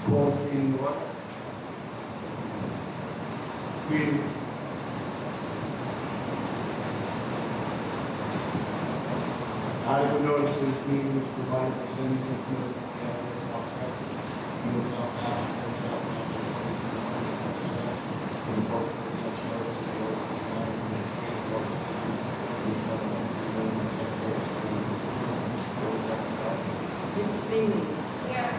Call this meeting what? Meeting. Adequate notice of this meeting was provided by sending such notice to the applicant of President. You will not pass and the post of such notice of the orders of the administrative offices. Mrs. Mingus. Here.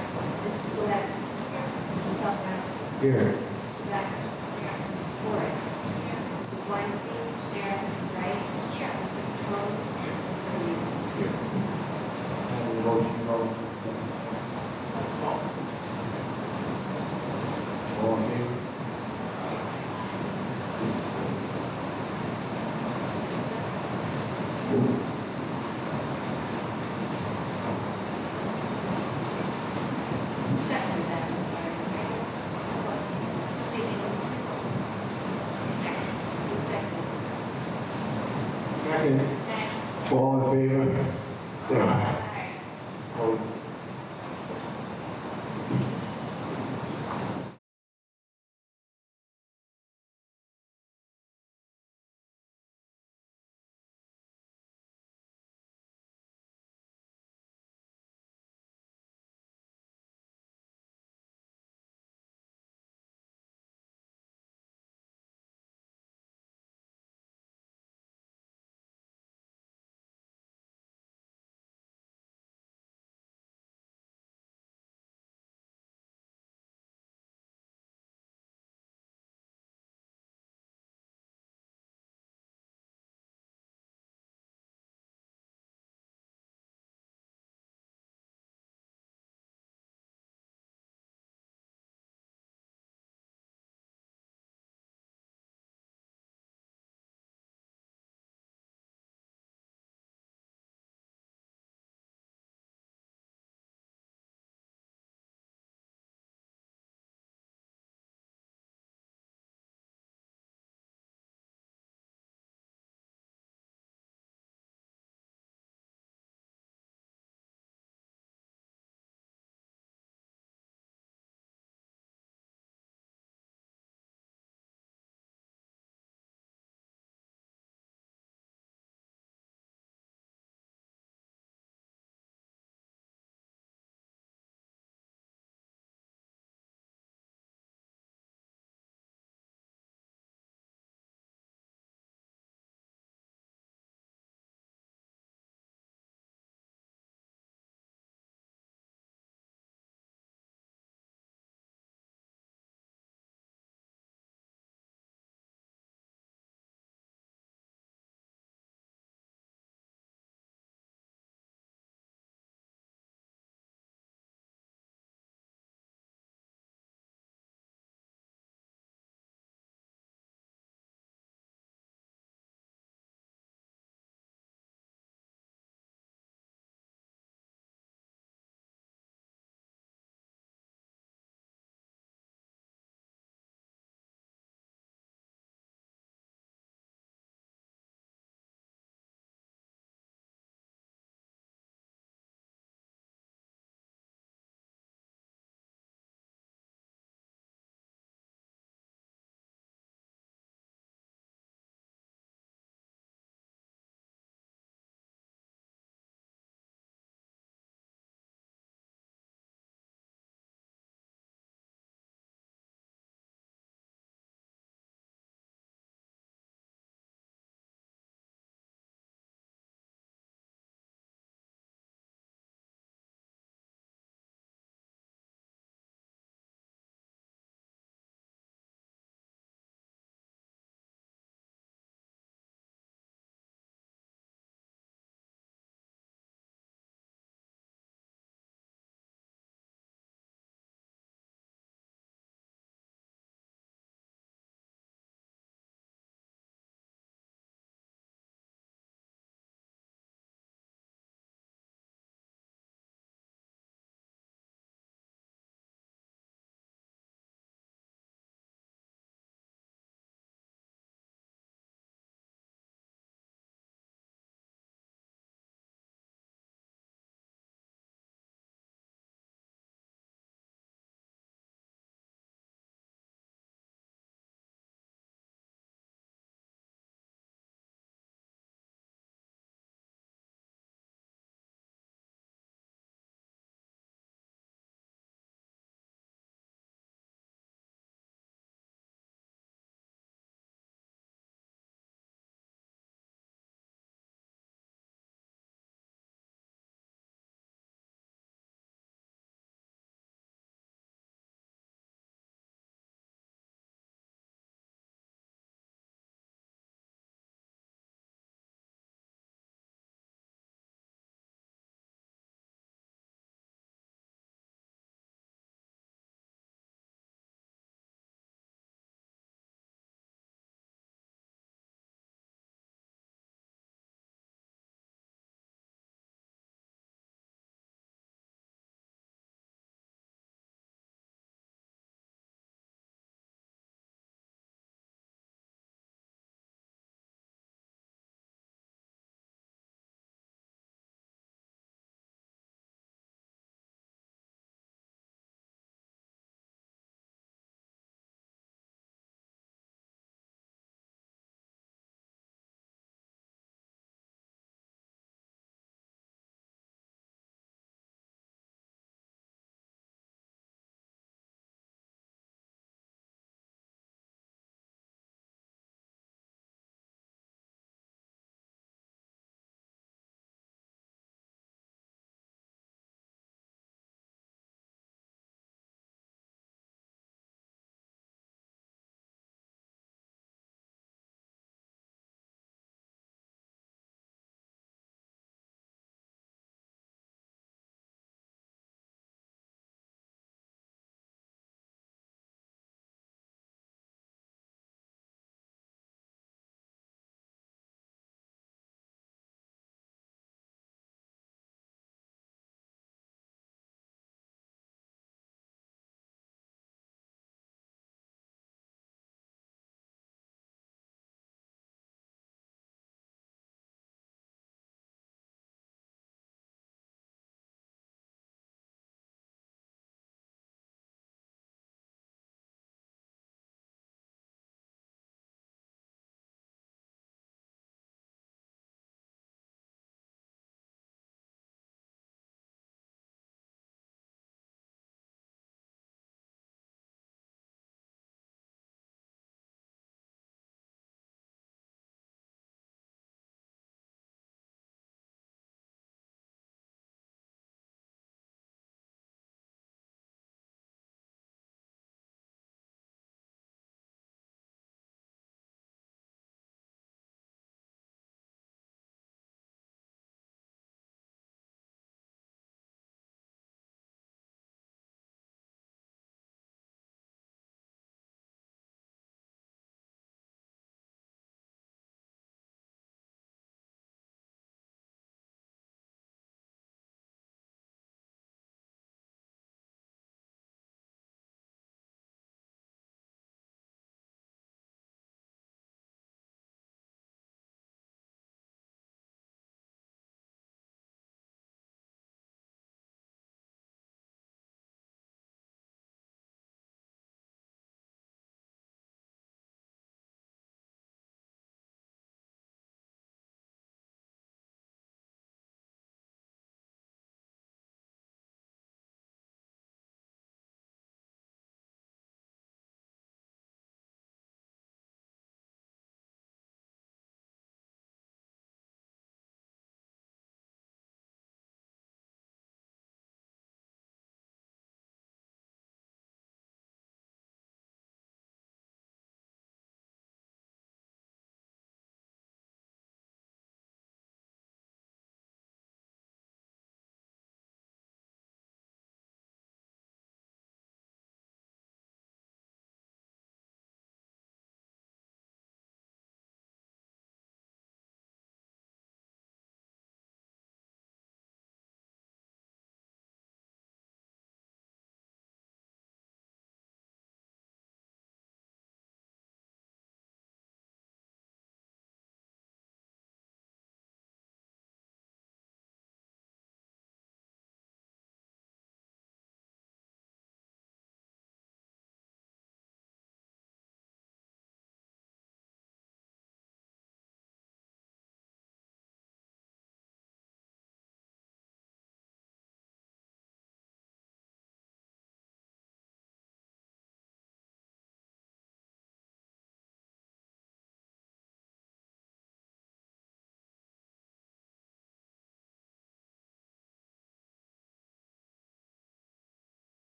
Mrs. Gillespie. Here. Mr. Saltowski. Here. Mrs. Tobacco. Here. Mrs. Torres. Here. Mrs. Weinstein. Here. Mrs. Wright. Here. Mr. Capone. Here. Mr. Lee. Here. And the motion to go. All in favor? Second that, I'm sorry. Second. Second. All in favor? Opposed?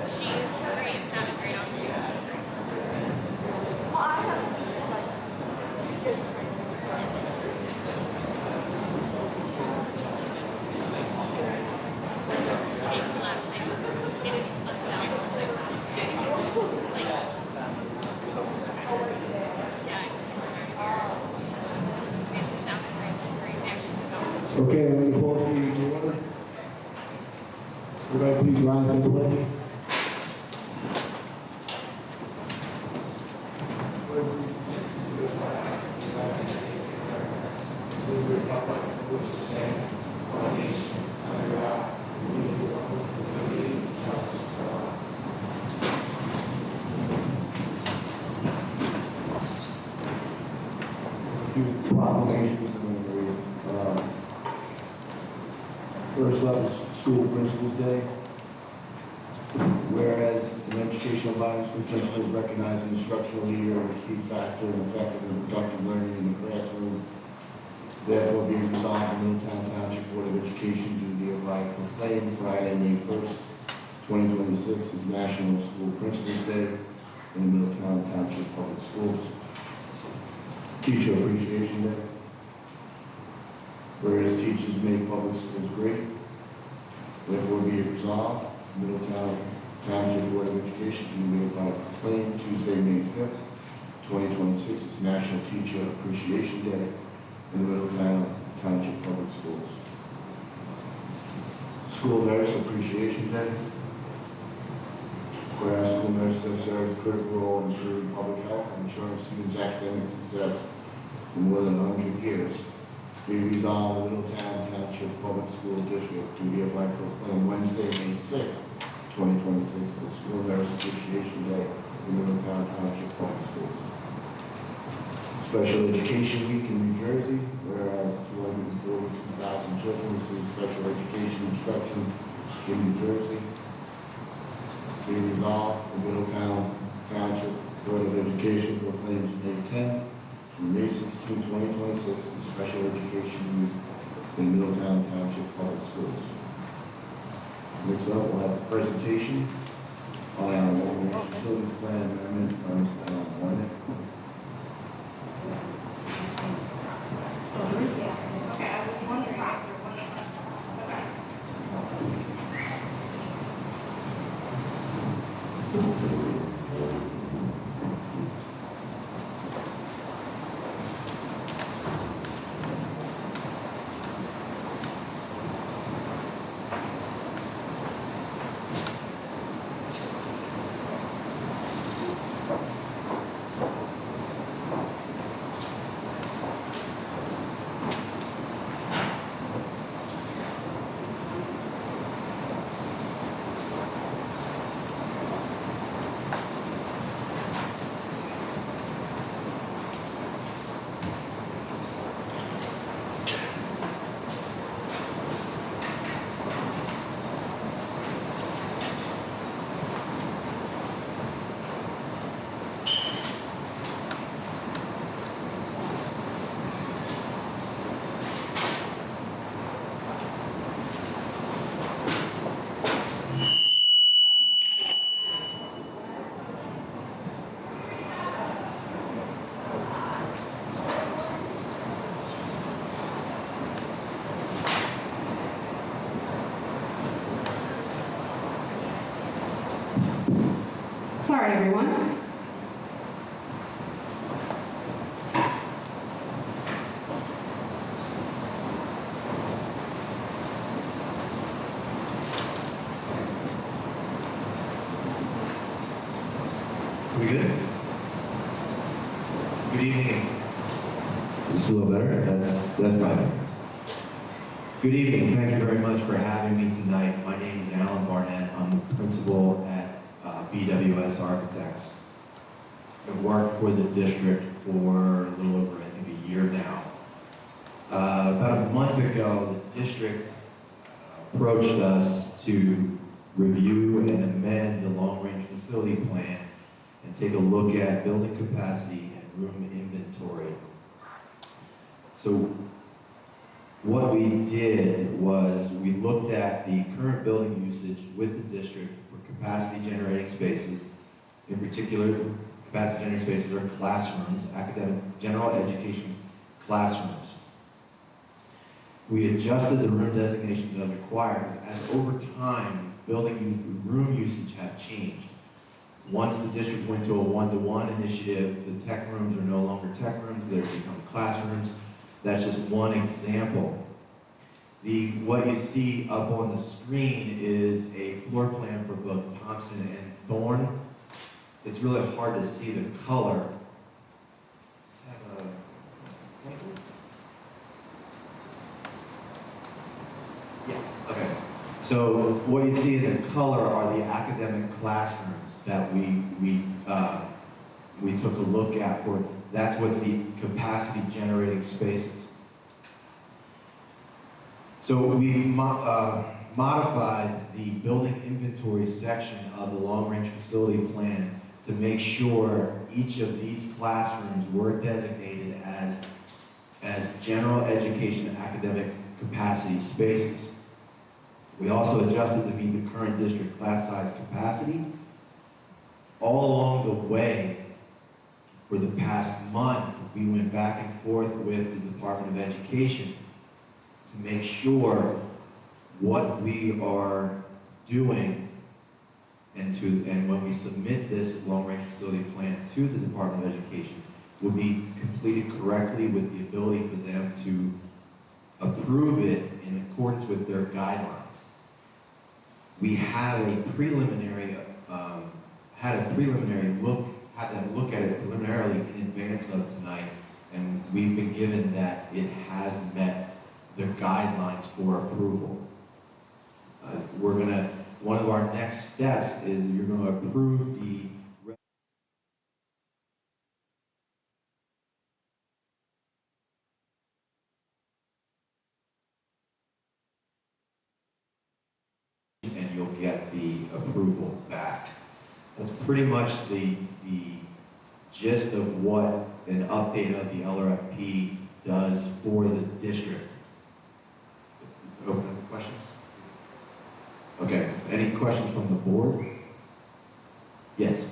She's great, 7th grade on Tuesday. She's great. Well, I have like kids. His last name. It is 1,000%. Like, yeah, I just remember. And 7th grade was great. They actually started. Okay, I'm going to call for you to order. Everybody please rise and pledge. A few proclamations and then we'll read. First up is School Principals Day. Whereas in educational violence, the principals recognize an instructional leader and a key factor in effective and productive learning in the classroom. Therefore, be resolved, the Middletown Township Board of Education do hereby proclaim Friday, May 1st, 2026 is National School Principals Day in the Middletown Township Public Schools. Teacher Appreciation Day. Whereas teachers make public schools great, therefore be it resolved, Middletown Township Board of Education do hereby proclaim Tuesday, May 5th, 2026 is National Teacher Appreciation Day in the Middletown Township Public Schools. School Nurse Appreciation Day. Whereas school nurses have served a critical role in improving public health and ensuring students' academic success for more than 100 years. Be resolved, the Middletown Township Public School District do hereby proclaim Wednesday, May 6th, 2026 as School Nurse Appreciation Day in Middletown Township Public Schools. Special Education Week in New Jersey, whereas 242,000 children receive special education instruction in New Jersey. Be resolved, the Middletown Township Board of Education proclaims May 10th through May 16, 2026 as Special Education Week in Middletown Township Public Schools. Next up, we'll have a presentation on our long-range facilities plan amendment by Mr. Alan Warnick. Okay, I was wondering after one. Sorry, everyone. We good? Good evening. Is this a little better? That's fine. Good evening. Thank you very much for having me tonight. My name is Alan Barnett. I'm the principal at BWS Architects. I've worked for the district for a little over, I think, a year now. About a month ago, the district approached us to review and amend the long-range facility plan and take a look at building capacity and room inventory. So what we did was we looked at the current building usage with the district for capacity generating spaces. In particular, capacity generating spaces are classrooms, academic, general education classrooms. We adjusted the room designations as required because as over time, room usage have changed. Once the district went to a one-to-one initiative, the tech rooms are no longer tech rooms, they've become classrooms. That's just one example. What you see up on the screen is a floor plan for both Thompson and Thorne. It's really hard to see the color. Does this have a pointer? Yeah, okay. So what you see in the color are the academic classrooms that we took a look at for, that's what's the capacity generating spaces. So we modified the building inventory section of the long-range facility plan to make sure each of these classrooms were designated as general education academic capacity spaces. We also adjusted to meet the current district class size capacity. All along the way, for the past month, we went back and forth with the Department of Education to make sure what we are doing and when we submit this long-range facility plan to the Department of Education will be completed correctly with the ability for them to approve it in accordance with their guidelines. We have a preliminary, had them look at it preliminarily in advance of tonight, and we've been given that it has met the guidelines for approval. One of our next steps is you're going to approve the and you'll get the approval back. That's pretty much the gist of what an update of the LRFP does for the district. Open up questions? Okay, any questions from the board? Yes.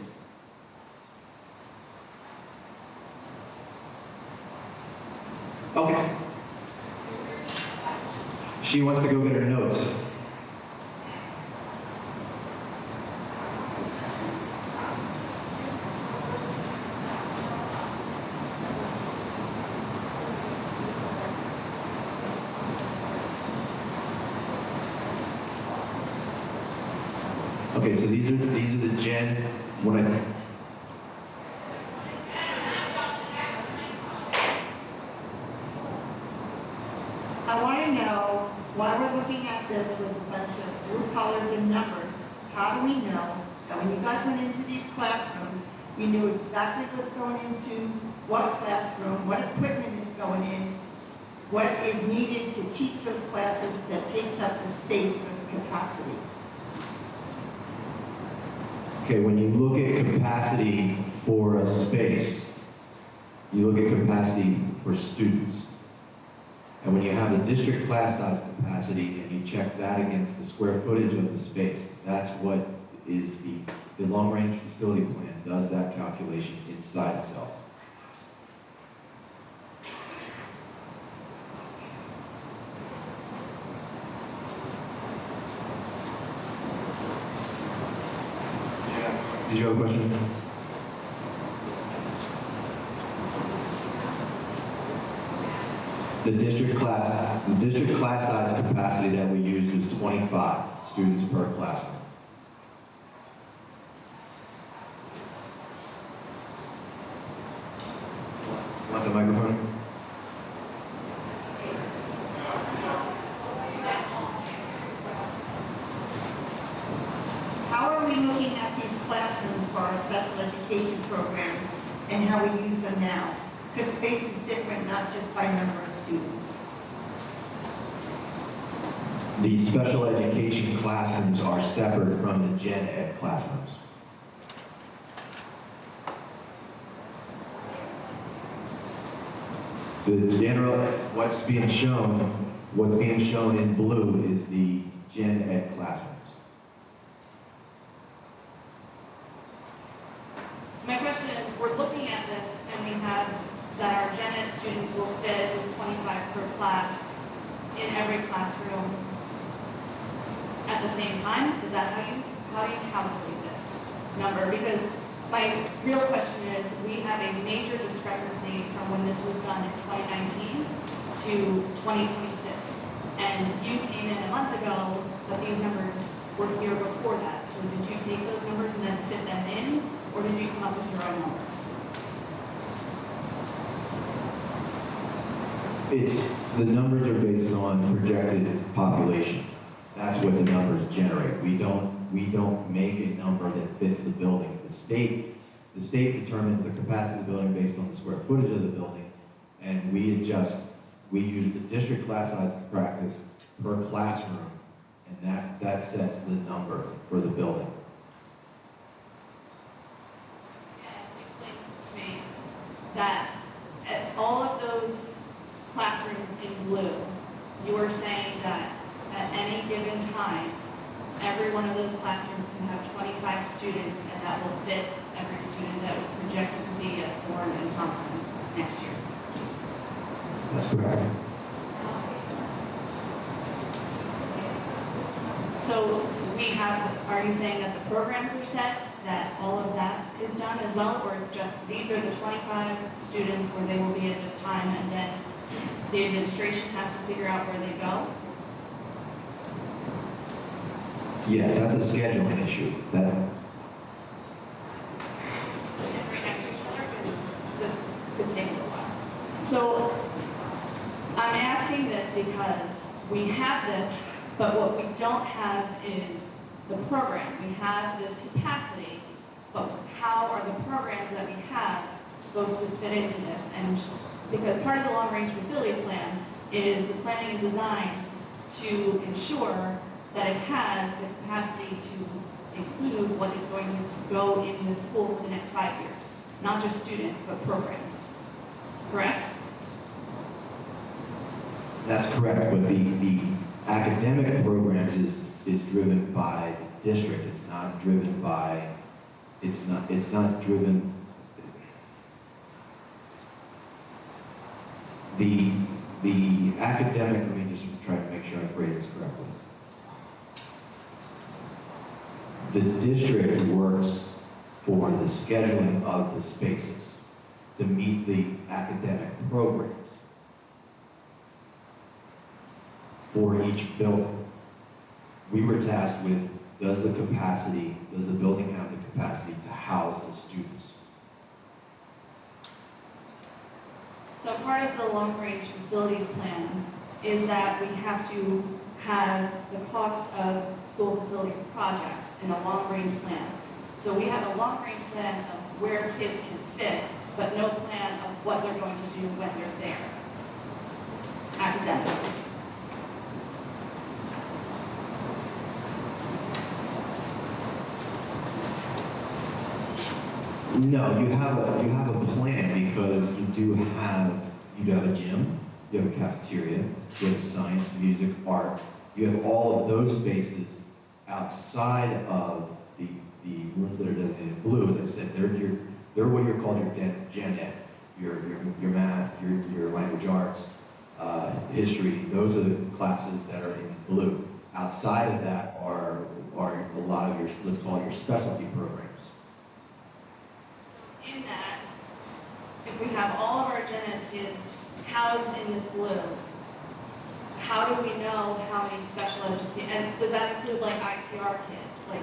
Okay. She wants to go get her notes. Okay, so these are the gen. What I want to know why we're looking at this with a bunch of blue colors and numbers. How do we know that when you guys went into these classrooms, you knew exactly what's going into what classroom, what equipment is going in, what is needed to teach those classes that takes up the space for the capacity? Okay, when you look at capacity for a space, you look at capacity for students. And when you have a district class size capacity and you check that against the square footage of the space, that's what is the long-range facility plan does that calculation inside itself. Did you have a question? The district class size capacity that we use is 25 students per classroom. Want the microphone? How are we looking at these classrooms for our special education programs and how we use them now? Because space is different, not just by number of students. The special education classrooms are separate from the gen ed classrooms. The general, what's being shown What's being shown in blue is the gen ed classrooms. So my question is, we're looking at this and we have that our gen ed students will fit with 25 per class in every classroom at the same time? Is that how do you calculate this number? Because my real question is, we have a major discrepancy from when this was done in 2019 to 2026. And you came in a month ago, but these numbers were here before that. So did you take those numbers and then fit them in, or did you come up with your own numbers? The numbers are based on projected population. That's what the numbers generate. We don't make a number that fits the building. The state determines the capacity of the building based on the square footage of the building, and we use the district class size practice per classroom, and that sets the number for the building. And explain to me that at all of those classrooms in blue, you are saying that at any given time, every one of those classrooms can have 25 students, and that will fit every student that is projected to be at Thorne and Thompson next year. That's correct. So are you saying that the programs are set, that all of that is done as well, or it's just these are the 25 students where they will be at this time, and then the administration has to figure out where they go? Yes, that's a scheduling issue. Right next to each other, because this could take a little while. So I'm asking this because we have this, but what we don't have is the program. We have this capacity, but how are the programs that we have supposed to fit into this? And because part of the long-range facilities plan is the planning and design to ensure that it has the capacity to include what is going to go in the school for the next 5 years. Not just students, but programs. Correct? That's correct, but the academic programs is driven by the district. It's not driven by, it's not driven, the academic, let me just try to make sure I phrase this correctly. The district works for the scheduling of the spaces to meet the academic programs for each building. We were tasked with, does the building have the capacity to house the students? So part of the long-range facilities plan is that we have to have the cost of school facilities projects in a long-range plan. So we have a long-range plan of where kids can fit, but no plan of what they're going to do when they're there, academically. No, you have a plan because you have a gym, you have a cafeteria, you have science, music, art. You have all of those spaces outside of the rooms that are designated in blue. As I said, they're what you're called your gen ed, your math, your language arts, history. Those are the classes that are in blue. Outside of that are a lot of your, let's call it your specialty programs. In that, if we have all of our gen ed kids housed in this blue, how do we know how many special education, and does that include like ICR kids, like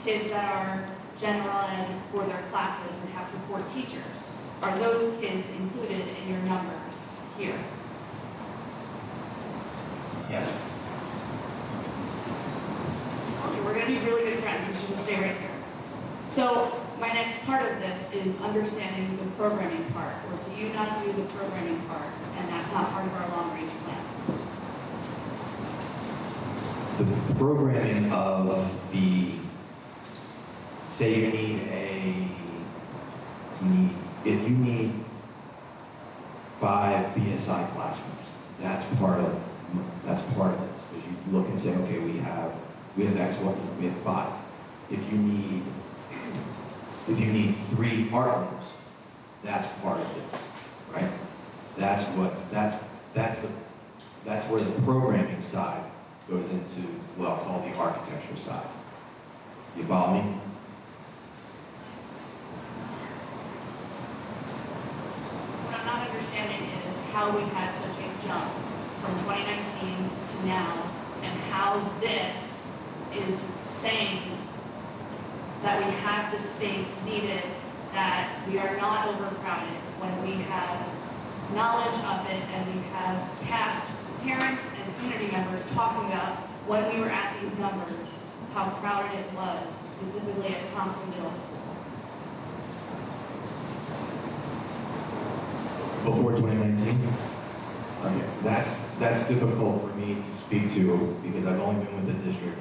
kids that are general ed for their classes and have support teachers? Are those kids included in your numbers here? Yes. Okay, we're gonna be really good friends, you should just stay right here. So my next part of this is understanding the programming part, or do you not do the programming part, and that's not part of our long-range plan? The programming of say if you need 5 BSI classrooms, that's part of That's part of this, because you look and say, okay, we have X, what, we have 5. If you need 3 art rooms, that's part of this, right? That's where the programming side goes into what I'll call the architecture side. You follow me? What I'm not understanding is how we had such a jump from 2019 to now, and how this is saying that we have the space needed, that we are not overcrowded, when we have knowledge of it, and we have past parents and community members talking about when we were at these numbers, how crowded it was, specifically at Thompson Middle School. Before 2019? Okay, that's difficult for me to speak to because I've only been with the district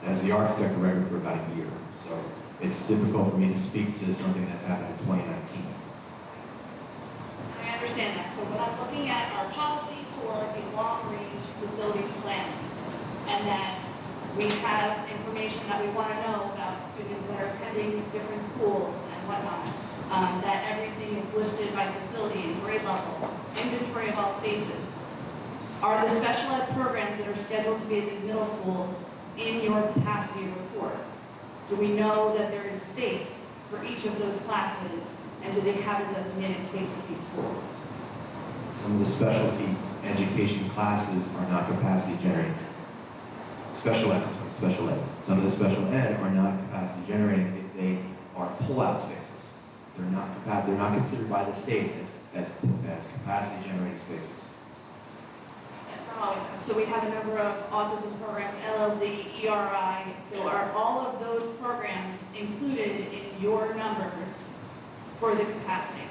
as the architect of record for about a year. So it's difficult for me to speak to something that's happened in 2019. I understand that. So when I'm looking at our policy for the long-range facilities planning, and that we have information that we want to know about students that are attending different schools and whatnot, that everything is listed by facility and grade level, inventory of all spaces. Are the special ed programs that are scheduled to be at these middle schools in your capacity report? Do we know that there is space for each of those classes, and do they have a designated space at these schools? Some of the specialty education classes are not capacity generating. Special ed. Some of the special ed are not capacity generating if they are pull-out spaces. They're not considered by the state as capacity generating spaces. So we have a number of autism programs, LLD, ERI. So are all of those programs included in your numbers for the capacity?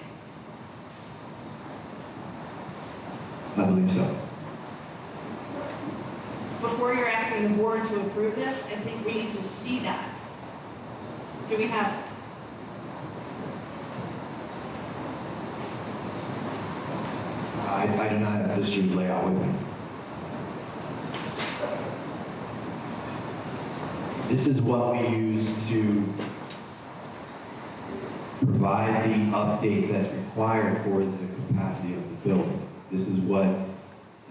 I believe so. Before you're asking the board to approve this, I think we need to see that. Do we have it? I do not have this year's layout with me. This is what we use to provide the update that's required for the capacity of the building. This is what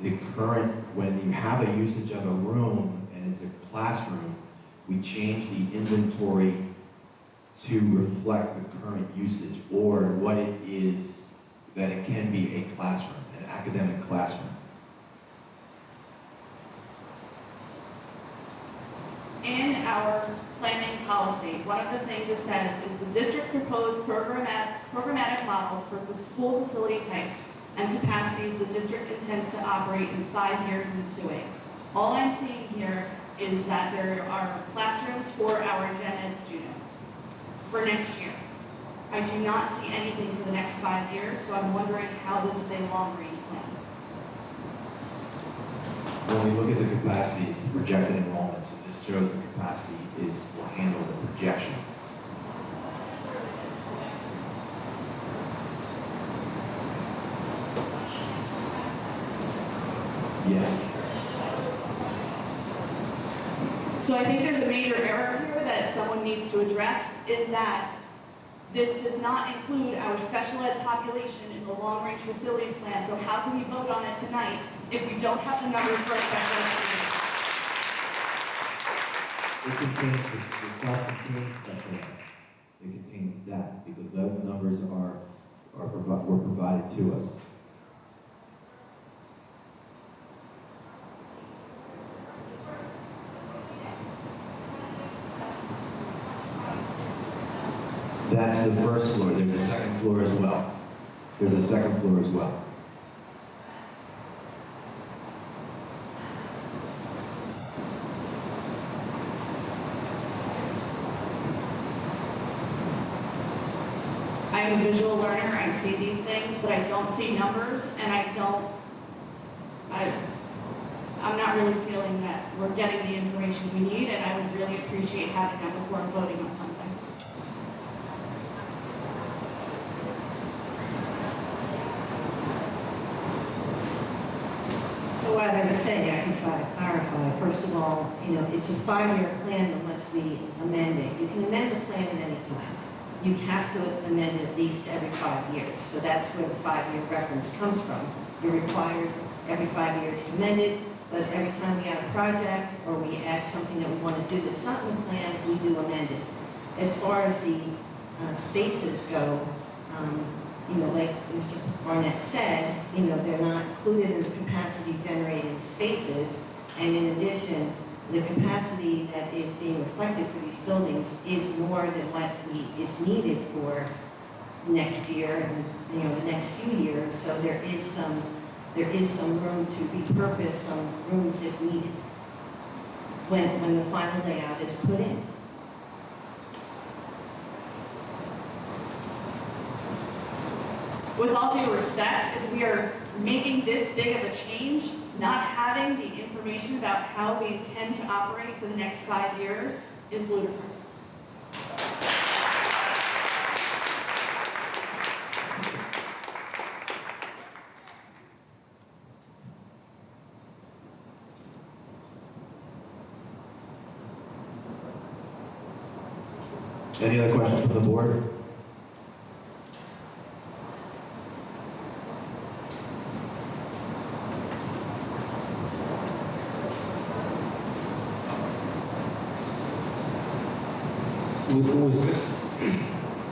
the current, when you have a usage of a room and it's a classroom, we change the inventory to reflect the current usage or what it is that it can be a classroom, an academic classroom. In our planning policy, one of the things it says is the district proposed programmatic models for the school facility types and capacities the district intends to operate in 5 years ensuing. All I'm seeing here is that there are classrooms for our gen ed students for next year. I do not see anything for the next 5 years, so I'm wondering how this is a long-range plan. When we look at the capacity, it's the projected enrollment, so this shows the capacity will handle the projection. Yes. So I think there's a major error here that someone needs to address, is that this does not include our special ed population in the long-range facilities plan. So how can we vote on it tonight if we don't have the numbers for our special ed students? It contains the self-contained special ed. It contains that because those numbers were provided to us. That's the first floor. There's a second floor as well. There's a second floor as well. I'm a visual learner, I see these things, but I don't see numbers, and I'm not really feeling that we're getting the information we need, and I would really appreciate having that before I'm voting on something. So are clarify. First of all, it's a 5-year plan unless we amend it. You can amend the plan at any time. You have to amend it at least every 5 years. So that's where the 5-year reference comes from. You're required every 5 years to amend it, but every time we add a project or we add something that we want to do that's not in the plan, we do amend it. As far as the spaces go, like Mr. Barnett said, they're not included in the capacity generating spaces. And in addition, the capacity that is being reflected for these buildings is more than what is needed for next year and, the next few years. So there is some room to repurpose some rooms if needed when the final layout is put in. With all due respect, if we are making this big of a change, not having the information about how we intend to operate for the next 5 years is ludicrous. Any other questions from the board?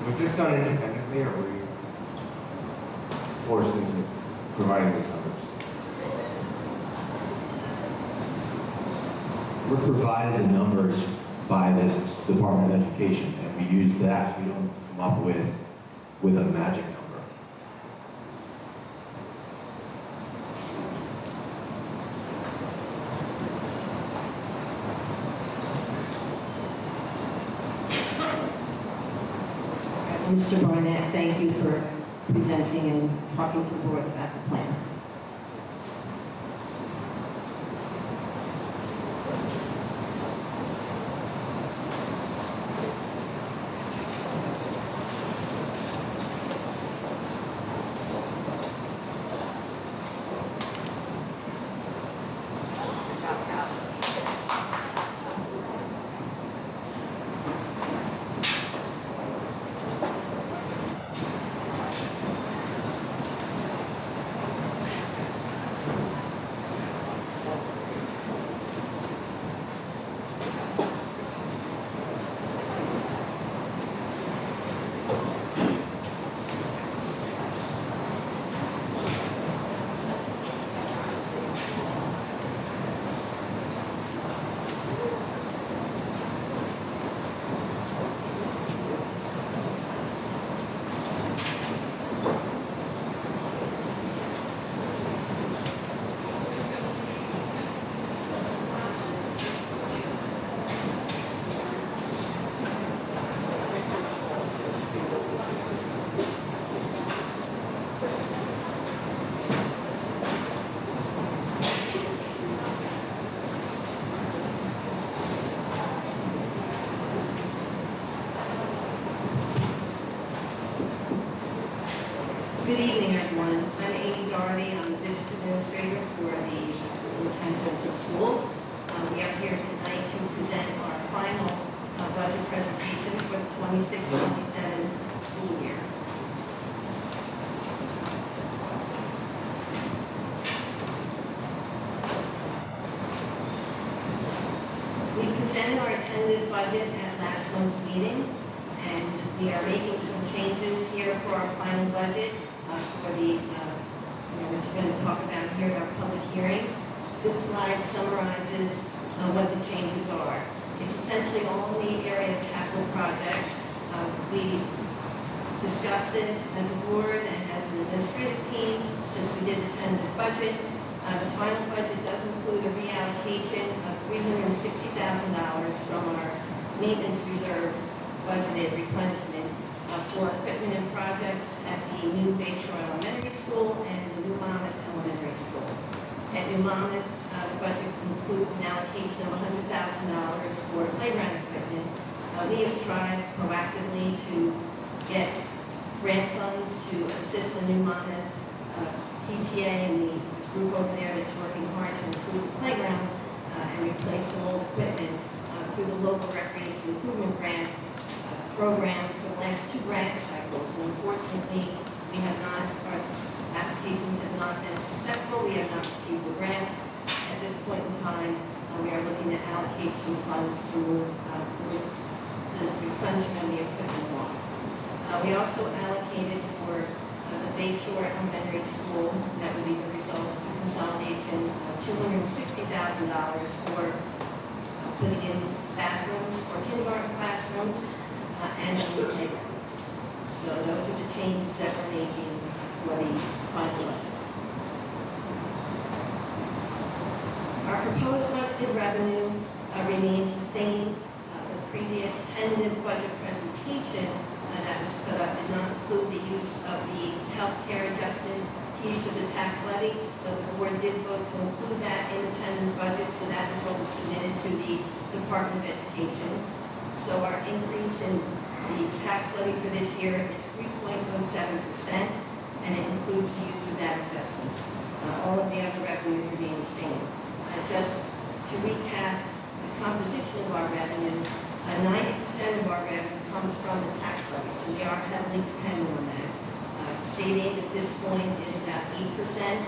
Was this done independently, or were you forced into providing these numbers? We're provided the numbers by this Department of Education, and we use that. We don't come up with a magic number. Mr. Barnett, thank you for presenting and talking to the board about the plan. Good evening, everyone. I'm Amy Doherty. I'm the business administrator for the Lieutenant Township Schools. We are here tonight to present our final budget presentation for the 26-27 school year. We presented our tentative budget at last month's meeting, and we are making some changes here for our final budget. For the, which we're going to talk about here at our public hearing. This slide summarizes what the changes are. It's essentially all in the area of capital projects. We discussed this as a board and as an administrative team since we did the tentative budget. The final budget does include a reallocation of $360,000 from our maintenance reserve budgeted replenishment for equipment and projects at the new Bayshore Elementary School and the New Monmouth Elementary School. At New Monmouth, the budget includes an allocation of $100,000 for playground equipment. We have tried proactively to get grant funds to assist the New Monmouth PTA and the group over there that's working hard to improve the playground. and replace some old equipment through the local recreation improvement grant program for the last 2 grant cycles. And unfortunately, we have not, our applications have not been successful. We have not received the grants. At this point in time, we are looking to allocate some funds to move the replenishment of the equipment along. We also allocated for the Bay Shore Elementary School, that would be the result of the consolidation, $260,000 for putting in bathrooms for kindergarten classrooms and a new playground. So those are the changes that we're making for the final budget. Our proposed budgeted revenue remains the same. The previous tentative budget presentation that was put up did not include the use of the healthcare adjustment piece of the tax levy, but the board did vote to include that in the tentative budget, so that is what was submitted to the Department of Education. So our increase in the tax levy for this year is 3.07%, and it includes the use of that adjustment. All of the other revenues remain the same. Just to recap the composition of our revenue, 90% of our revenue comes from the tax levy, so we are heavily dependent on that. State aid at this point is about 8%.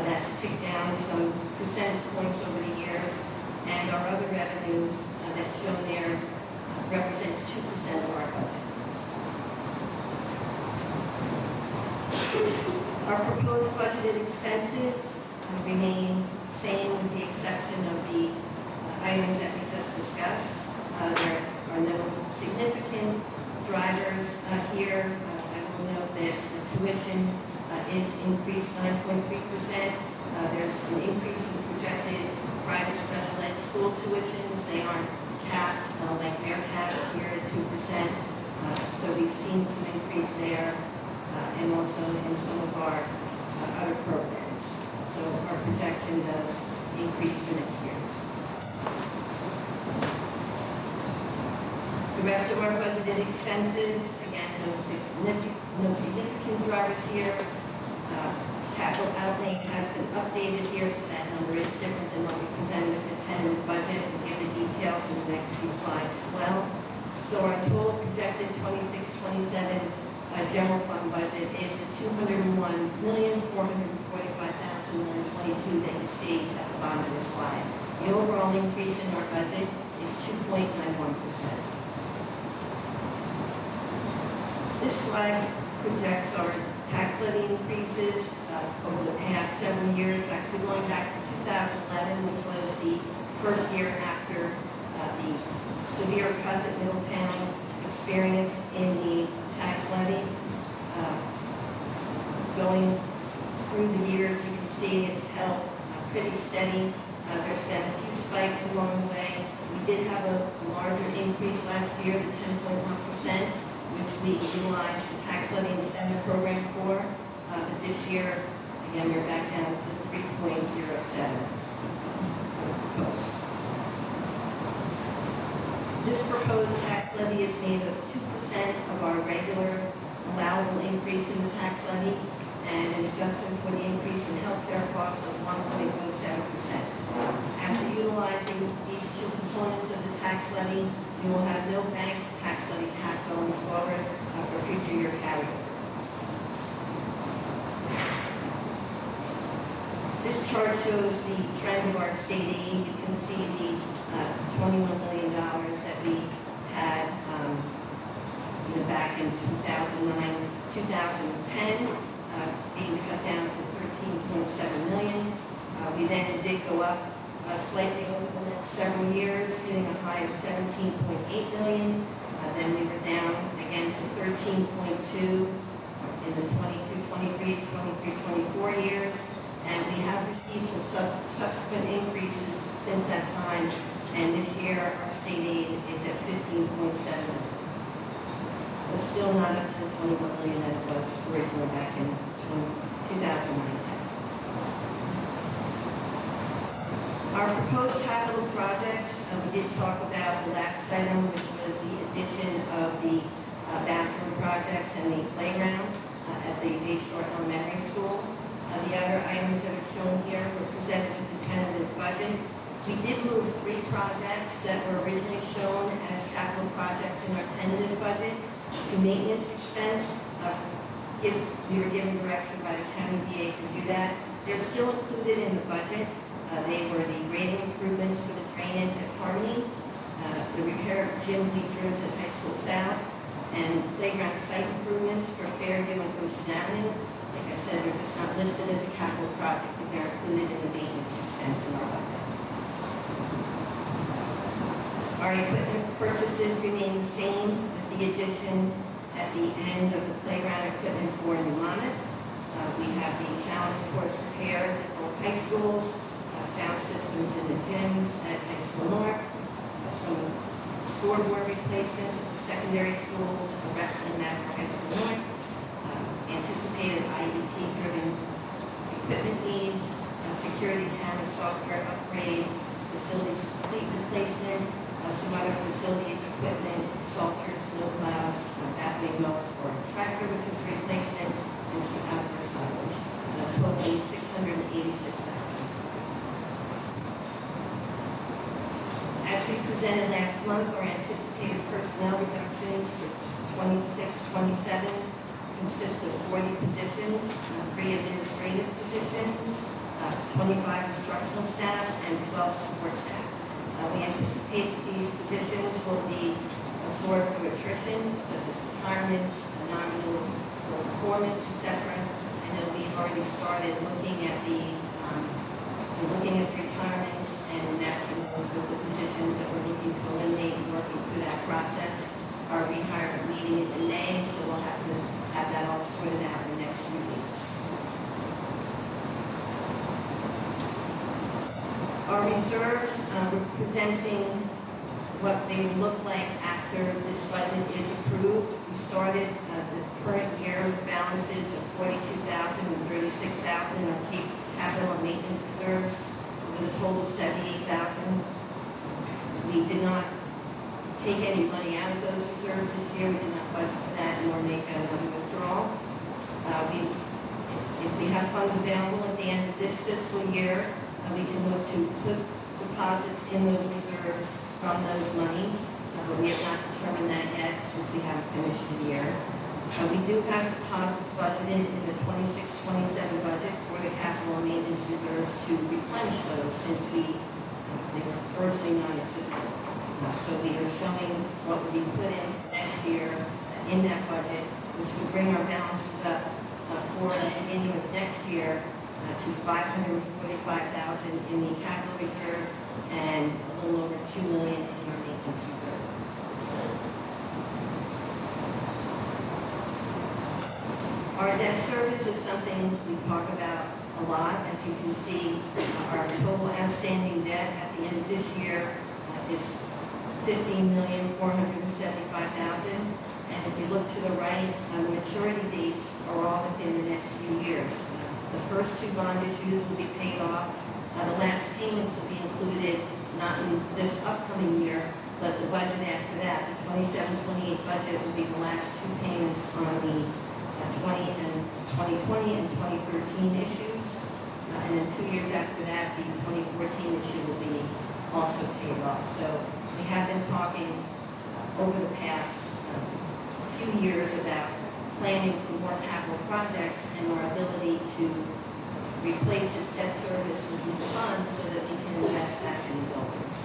That's ticked down some percentage points over the years, and our other revenue that's shown there represents 2% of our budget. Our proposed budgeted expenses remain the same with the exception of the items that we just discussed. There are no significant drivers here. I will note that the tuition is increased 9.3%. There's an increase in projected private special ed school tuitions. They aren't capped like they're capped here at 2%. So we've seen some increase there and also in some of our other programs. So our projection does increase for next year. The rest of our budgeted expenses, again, no significant drivers here. Capital outlay has been updated here, so that number is different than what we presented with the tentative budget. We'll give the details in the next few slides as well. So our total projected 26-27 general fund budget is the $201,445,122 that you see at the bottom of this slide. The overall increase in our budget is 2.91%. This slide projects our tax levy increases over the past several years, actually going back to 2011, which was the first year after the severe cut that Middletown experienced in the tax levy. Going through the years, you can see it's held pretty steady. There's been a few spikes along the way. We did have a larger increase last year, the 10.1%, which we utilized the tax levy incentive program for. But this year, again, we're back down to the 3.07 proposed. This proposed tax levy is made of 2% of our regular allowable increase in the tax levy and an adjustment for the increase in healthcare costs of 1.07%. After utilizing these two components of the tax levy, we will have no banked tax levy cap going forward for future year carryover. This chart shows the trend of our state aid. You can see the $21 million that we had back in 2009, 2010, being cut down to 13.7 million. We then did go up slightly over the next several years, hitting a high of 17.8 million. Then we were down again to 13.2 in the 22-23, 23-24 years. And we have received some subsequent increases since that time. And this year, our state aid is at 15.7, but still not up to the 21 million that it was originally back in 2009. Our proposed capital projects, we did talk about the last item, which was the addition of the bathroom projects and the playground at the Bay Shore Elementary School. The other items that are shown here were presented with the tentative budget. We did move 3 projects that were originally shown as capital projects in our tentative budget to maintenance expense. We were given direction by the county DA to do that. They're still included in the budget. They were the grading improvements for the drainage at Harmony, the repair of gym bleachers at High School South, and playground site improvements for Fairview and Ocean Avenue. Like I said, they're just not listed as a capital project, but they're included in the maintenance expense in our budget. Our equipment purchases remain the same with the addition at the end of the playground equipment for New Monmouth. We have the challenge course repairs at both high schools, sound systems in the gyms at High School North, some scoreboard replacements at the secondary schools, a wrestling mat for High School North, anticipated IEP-driven equipment needs, security camera software upgrade, facilities fleet replacement, some other facilities equipment, salters, snow plows, batwing mower for a tractor, which is a replacement, and some outdoor signage, totaling $686,000. As we presented last month, our anticipated personnel reductions for 26-27 consist of 40 positions, 3 administrative positions, 25 instructional staff, and 12 support staff. We anticipate that these positions will be absorbed through attrition, such as retirements, non-renewals for performance, etc. I know we've already started looking at retirements and matching those with the positions that we're looking to eliminate and working through that process. Our rehire meeting is in May, so we'll have to have that all sorted out in the next few weeks. Our reserves, we're presenting what they will look like after this budget is approved. We started the current year with balances of $42,000 and $36,000 in our capital and maintenance reserves, with a total of $78,000. We did not take any money out of those reserves this year. We did not budget for that nor make another withdrawal. If we have funds available at the end of this fiscal year, we can look to put deposits in those reserves from those monies, but we have not determined that yet since we haven't finished the year. We do have deposits budgeted in the 26-27 budget for the capital and maintenance reserves to replenish those since they were virtually non-existent. So we are showing what would be put in next year in that budget, which would bring our balances up for the beginning of next year to $545,000 in the capital reserve and a little over $2 million in our maintenance reserve. Our debt service is something we talk about a lot. As you can see, our total outstanding debt at the end of this year is $15,475,000. And if you look to the right, the maturity dates are all within the next few years. The first 2 bond issues will be paid off. The last payments will be included, not in this upcoming year, but the budget after that. The 27-28 budget will be the last 2 payments on the 2020 and 2013 issues. And then 2 years after that, the 2014 issue will be also paid off. So we have been talking over the past few years about planning for more capital projects and our ability to replace this debt service with new funds so that we can invest back in the buildings.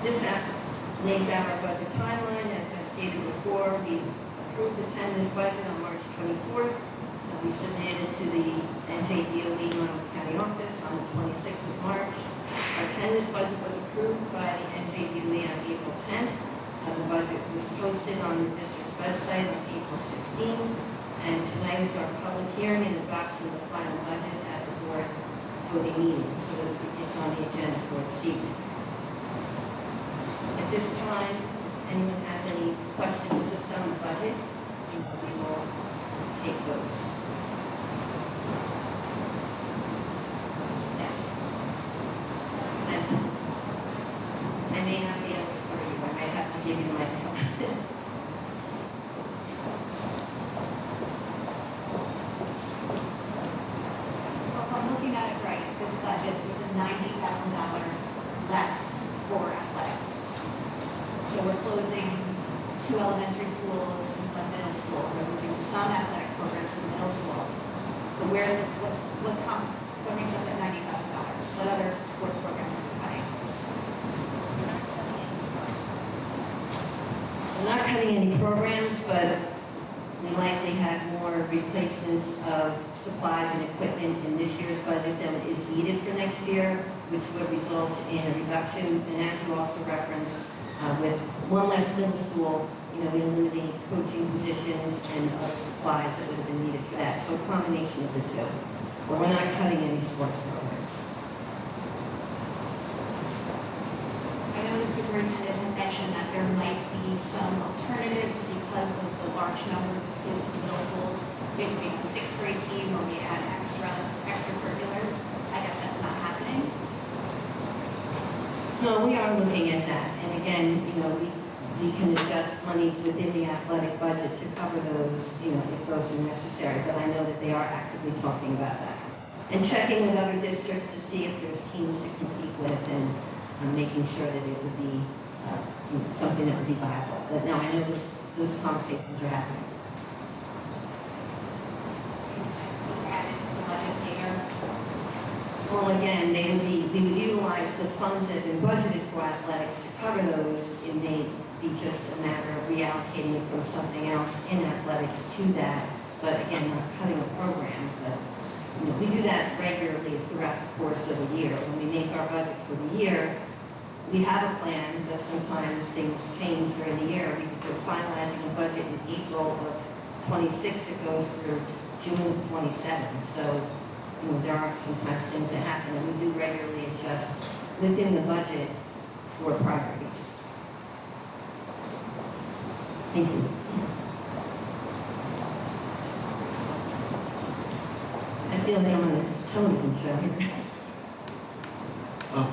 This lays out our budget timeline. As I stated before, we approved the tentative budget on March 24th. We submitted it to the NJDOE Monmouth County office on the 26th of March. Our tentative budget was approved by the NJDOE on April 10th. The budget was posted on the district's website on April 16th. And tonight is our public hearing and adoption of the final budget at the board voting meeting, so that it's on the agenda for this evening. At this time, if anyone has any questions just on the budget, we will take those. Yes. I may not be able to hear you. I might have to give you the microphone. So if I'm looking at it So we're closing 2 elementary schools and 1 middle school. We're losing some athletic programs in the middle school. But what makes up that $90,000? What other sports programs are we cutting? We're not cutting any programs, but we likely had more replacements of supplies and equipment in this year's budget than is needed for next year, which would result in a reduction. And as you also referenced, with 1 less middle school, we eliminate coaching positions and other supplies that would have been needed for that. So a combination of the two. But we're not cutting any sports programs. I know the superintendent had mentioned that there might be some alternatives because of the large numbers of kids in middle schools. Maybe we have a 6th grade team where we add extracurriculars. I guess that's not happening. No, we are looking at that. And again, we can adjust monies within the athletic budget to cover those, if those are necessary. But I know that they are actively talking about that. And checking with other districts to see if there's teams to compete with and making sure that it would be something that would be viable. But no, I know those conversations are happening. Added to the budget later. Well, again, we would utilize the funds that have been budgeted for athletics to cover those. It may be just a matter of reallocating it from something else in athletics to that. But again, not cutting a program. But we do that regularly throughout the course of a year. When we make our budget for the year, we have a plan, but sometimes things change during the year. We're finalizing a budget in April of 26. It goes through June of 27. So there are sometimes things that happen, and we do regularly adjust within the budget for priorities. Thank you. I feel like I'm on a television show here.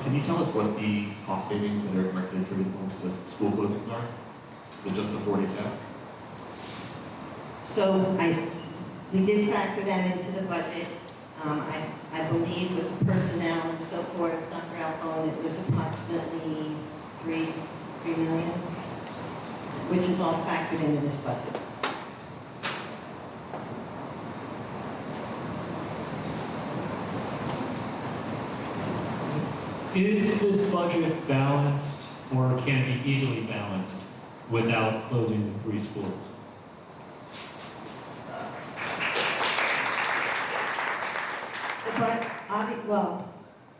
Can you tell us what the cost savings that are directly attributable to the school closings are? Is it just the 47? So we did factor that into the budget. I believe with the personnel and so forth, Dr. Alphone, it was approximately $3 million, which is all factored into this budget. Is this budget balanced, or can it be easily balanced without closing the 3 schools?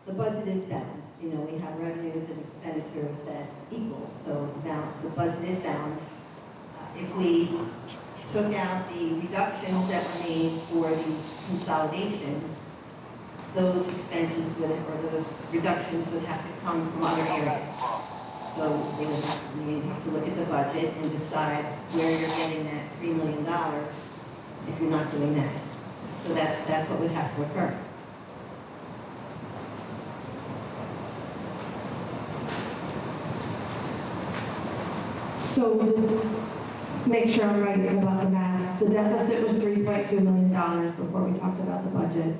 The budget is balanced. We have revenues and expenditures that equal, so the budget is balanced. If we took out the reductions that were made for the consolidation, those expenses or those reductions would have to come from other areas. So we would have to look at the budget and decide where you're getting that $3 million if you're not doing that. So that's what would have to occur. So, make sure I'm right about the math. The deficit was $3.2 million before we talked about the budget.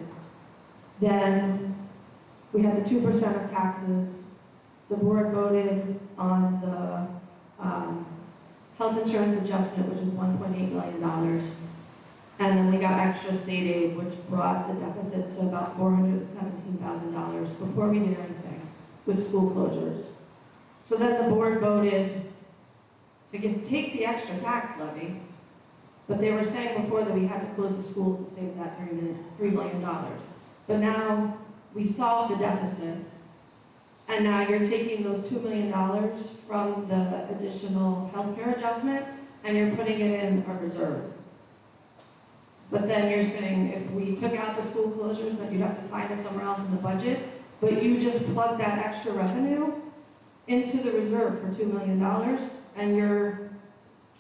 Then we had the 2% of taxes. The board voted on the health insurance adjustment, which is $1.8 million. And then we got extra state aid, which brought the deficit to about $417,000 before we did anything with school closures. So then the board voted to take the extra tax levy, but they were saying before that we had to close the schools to save that $3 million. But now we solved the deficit, and now you're taking those $2 million from the additional healthcare adjustment, and you're putting it in a reserve. But then you're saying if we took out the school closures, then you'd have to find it somewhere else in the budget, but you just plug that extra revenue into the reserve for $2 million, and you're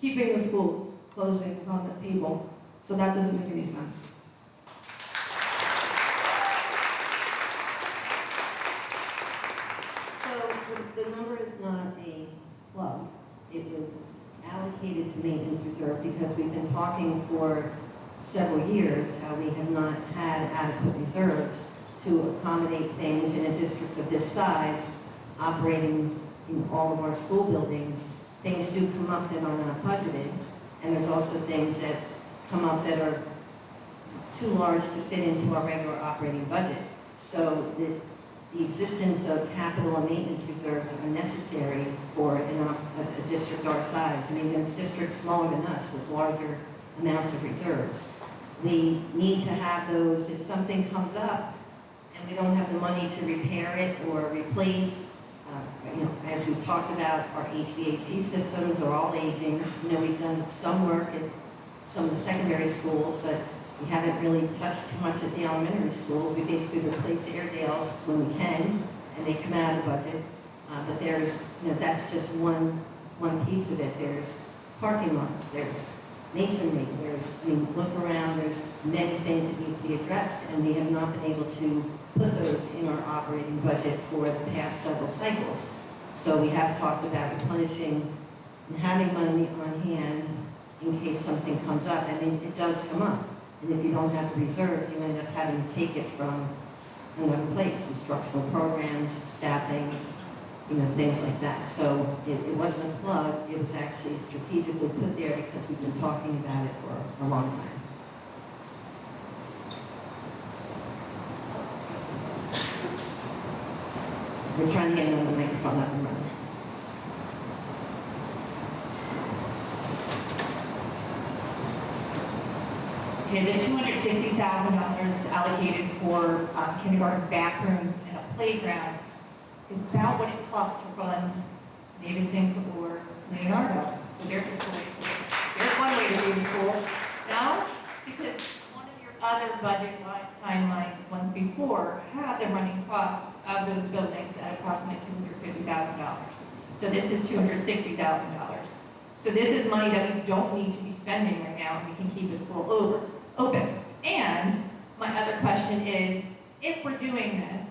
keeping the schools closings on the table. So that doesn't make any sense. So the number is not a plug. It was allocated to maintenance reserve because we've been talking for several years how we have not had adequate reserves to accommodate things in a district of this size, operating in all of our school buildings. things do come up that are not budgeted, and there's also things that come up that are too large to fit into our regular operating budget. So the existence of capital and maintenance reserves are necessary for a district our size. I mean, there's districts smaller than us with larger amounts of reserves. We need to have those if something comes up and we don't have the money to repair it or replace. As we've talked about, our HVAC systems are all aging. We've done some work at some of the secondary schools, but we haven't really touched too much at the elementary schools. We basically replace Airedales when we can, and they come out of the budget. But there's, that's just one piece of it. There's parking lots, there's masonry, look around, there's many things that need to be addressed, and we have not been able to put those in our operating budget for the past several cycles. So we have talked about replenishing and having money on hand in case something comes up. I mean, it does come up. And if you don't have the reserves, you end up having to take it from another place, instructional programs, staffing, things like that. So it wasn't a plug, it was actually strategically put there because we've been talking about it for a long time. We're trying to get another microphone up and running. Okay, the $260,000 allocated for kindergarten bathrooms and a playground is about what it costs to run Davidson or Leonardo. So there's one way to do the school. No, because one of your other budget timelines once before had the running cost of those buildings at approximately $250,000. So this is $260,000. So this is money that we don't need to be spending right now, and we can keep the school open. And my other question is, if we're doing this,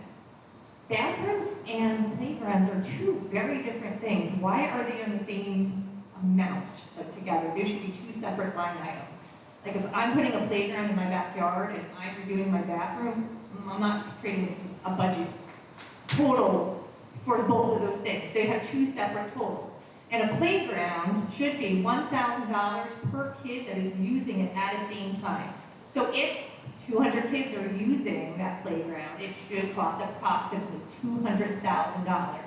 bathrooms and playgrounds are two very different things. Why are they in the same amount together? There should be two separate line items. Like if I'm putting a playground in my backyard and I'm redoing my bathroom, I'm not creating a budget total for both of those things. They have two separate totals. And a playground should be $1,000 per kid that is using it at the same time. So if 200 kids are using that playground, it should cost approximately $200,000,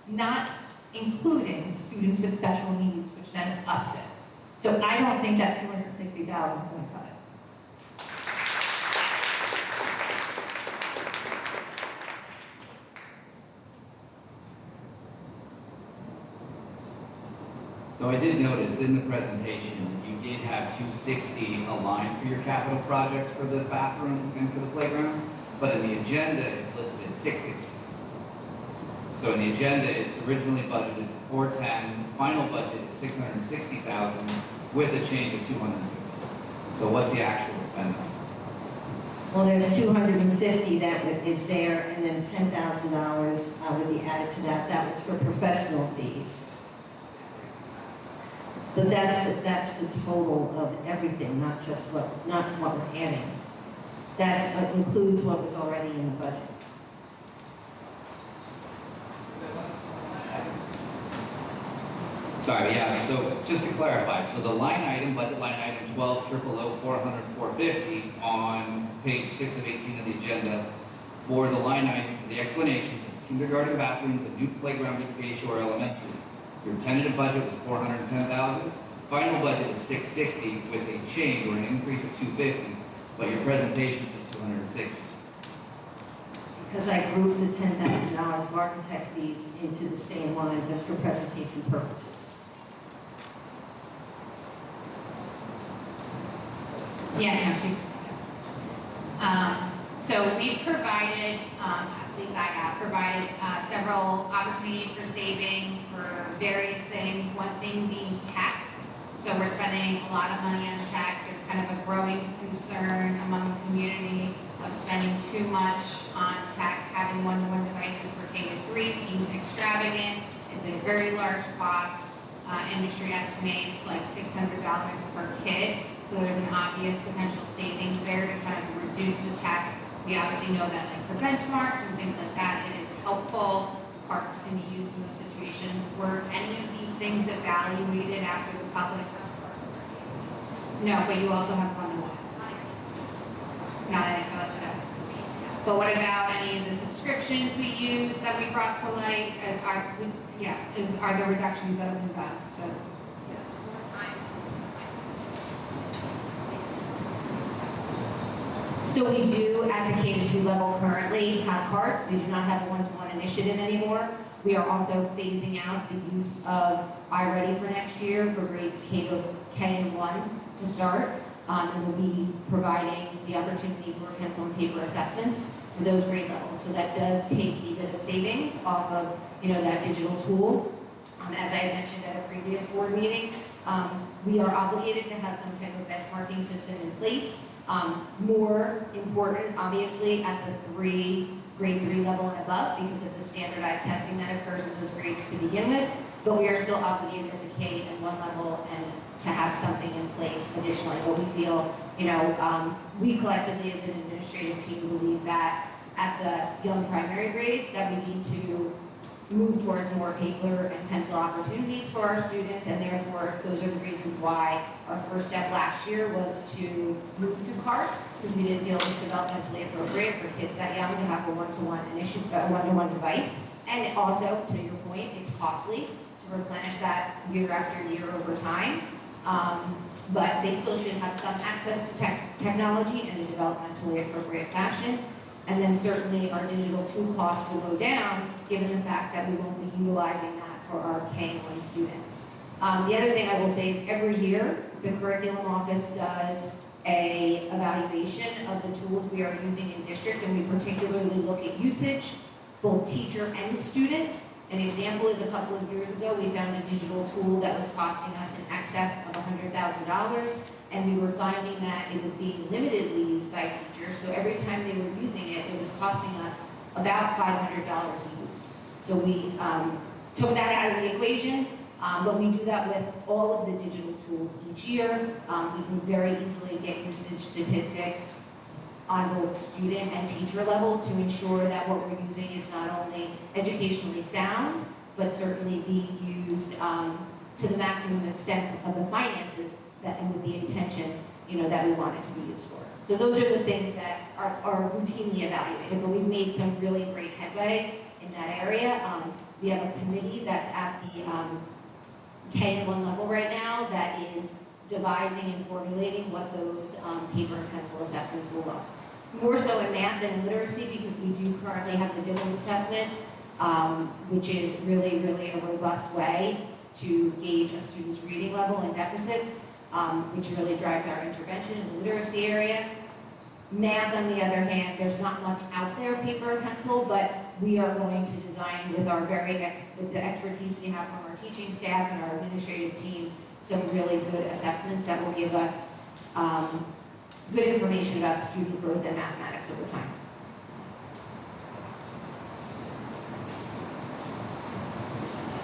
not including students with special needs, which then ups it. So I don't think that $260,000 is going to cut it. So I did notice in the presentation, you did have 260 aligned for your capital projects for the bathrooms and for the playgrounds, but in the agenda, it's listed at 660. So in the agenda, it's originally budgeted for 410, the final budget is 660,000 with a change of 250. So what's the actual spend? Well, there's 250 that is there, and then $10,000 would be added to that. That was for professional fees. But that's the total of everything, not what we're adding. That includes what was already in the budget. Sorry, yeah, so just to clarify, so the line item, budget line item 12-400-450 on page 6 of 18 of the agenda, for the line item for the explanations, it's kindergarten bathrooms, a new playground at Bayshore Elementary. Your tentative budget was 410,000. Final budget is 660 with a change or an increase of 250, but your presentation says 260. Because I grouped the $10,000 of architect fees into the same line just for presentation purposes. Yeah, no, she's. So we've provided, at least I have provided several opportunities for savings for various things. One thing being tech. So we're spending a lot of money on tech. There's kind of a growing concern among the community of spending too much on tech. Having one-to-one devices for K-3 seems extravagant. It's a very large cost. Industry estimates like $600 per kid. So there's an obvious potential savings there to kind of reduce the tech. We obviously know that like for benchmarks and things like that, it is helpful. Carts can be used in those situations. Were any of these things evaluated after the public. No, but you also have one-to-one. Not any, oh, that's good. But what about any of the subscriptions we use that we brought to light? Are the reductions that have been done, so. So we do at the K-2 level currently have carts. We do not have a one-to-one initiative anymore. We are also phasing out the use of iReady for next year for grades K and 1 to start. And we'll be providing the opportunity for pencil and paper assessments for those grade levels. So that does take a bit of savings off of, that digital tool. As I had mentioned at a previous board meeting, we are obligated to have some type of benchmarking system in place. More important, obviously, at the grade 3 level and above because of the standardized testing that occurs in those grades to begin with. But we are still obligated at the K and 1 level and to have something in place additionally. But we feel, we collectively as an administrative team believe that at the young primary grades that we need to move towards more paper and pencil opportunities for our students, and therefore those are the reasons why our first step last year was to move to carts, because we didn't feel it was developmentally appropriate for kids that young to have a one-to-one initiative, one-to-one device. And also, to your point, it's costly to replenish that year after year over time. But they still should have some access to technology in a developmentally appropriate fashion. And then certainly our digital tool costs will go down given the fact that we won't be utilizing that for our K-1 students. The other thing I will say is every year the curriculum office does a evaluation of the tools we are using in district, and we particularly look at usage, both teacher and student. An example is a couple of years ago we found a digital tool that was costing us in excess of $100,000. And we were finding that it was being limitedly used by teachers, so every time they were using it, it was costing us about $500 a use. So we took that out of the equation, but we do that with all of the digital tools each year. We can very easily get usage statistics on both student and teacher level to ensure that what we're using is not only educationally sound, but certainly being used to the maximum extent of the finances and with the intention, that we want it to be used for. So those are the things that are routinely evaluated, but we've made some really great headway in that area. We have a committee that's at the K and 1 level right now that is devising and formulating what those paper and pencil assessments will look. More so in math than in literacy because we do currently have the Dibbles assessment, which is really, really a robust way to gauge a student's reading level and deficits. Which really drives our intervention in the literacy area. Math, on the other hand, there's not much out there, paper and pencil, but we are going to design with our with the expertise we have from our teaching staff and our administrative team, some really good assessments that will give us good information about student growth in mathematics over time.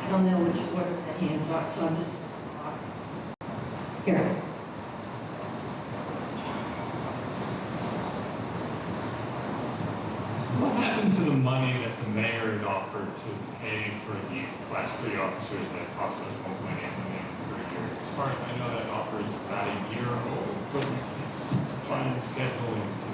I don't know which order the hands are, so I'm just here. What happened to the money that the mayor had offered to pay for the class 3 officers that cost us $1.8 million per year? As far as I know, that offer is about a year old, but it's defined scheduling to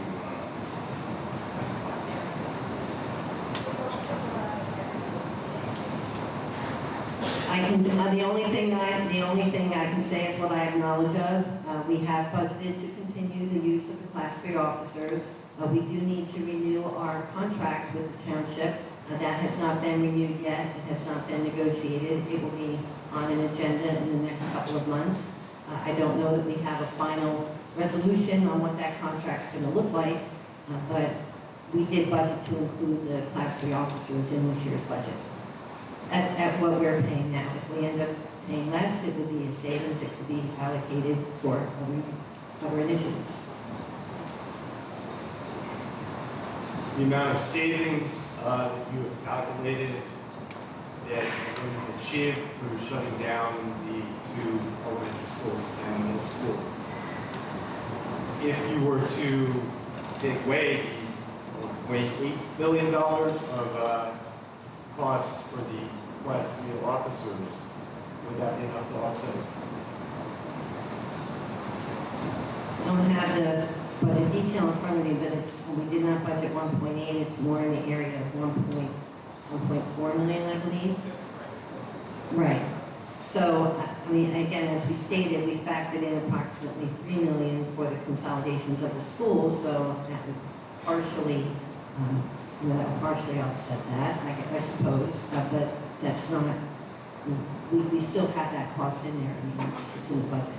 The only thing I can say is what I have knowledge of. We have budgeted to continue the use of the class 3 officers. We do need to renew our contract with the township. That has not been renewed yet. It has not been negotiated. It will be on an agenda in the next couple of months. I don't know that we have a final resolution on what that contract's going to look like, but we did budget to include the class 3 officers in this year's budget. At what we're paying now. If we end up paying less, it would be a savings. It could be allocated for other initiatives. The amount of savings that you have calculated that you're going to achieve through shutting down the 2 elementary schools and middle school. If you were to take away the $1.8 billion of costs for the class 3 officers, would that be enough to offset it? I don't have the budget detail in front of me, but we did not budget 1.8, it's more in the area of 1.4 million, I believe. Right. So, I mean, again, as we stated, we factored in approximately 3 million for the consolidations of the schools, so that would partially, that would partially offset that, I suppose, but that's not, we still have that cost in there. I mean, it's in the budget.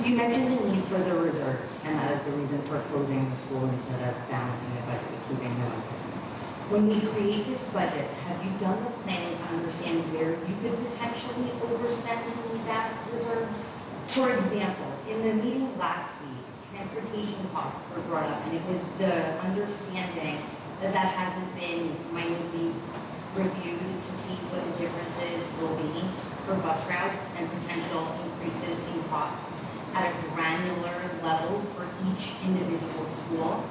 You mentioned the need for the reserves, and that is the reason for closing the school instead of balancing the budget, keeping them open. When we create this budget, have you done the planning to understand where you could potentially overspend to meet that reserves? For example, in the meeting last week, transportation costs were brought up, and it was the understanding that that hasn't been minutely reviewed to see what the differences will be for bus routes and potential increases in costs at a granular level for each individual school.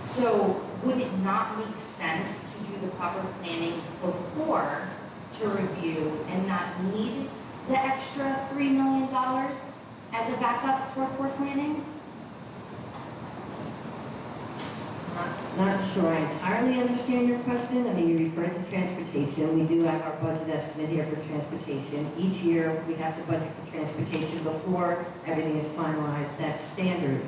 So would it not make sense to do the proper planning before to review and not need the extra $3 million as a backup for poor planning? Not sure I entirely understand your question. I mean, you referred to transportation. We do have our budget estimate here for transportation. Each year, we have to budget for transportation before everything is finalized. That's standard.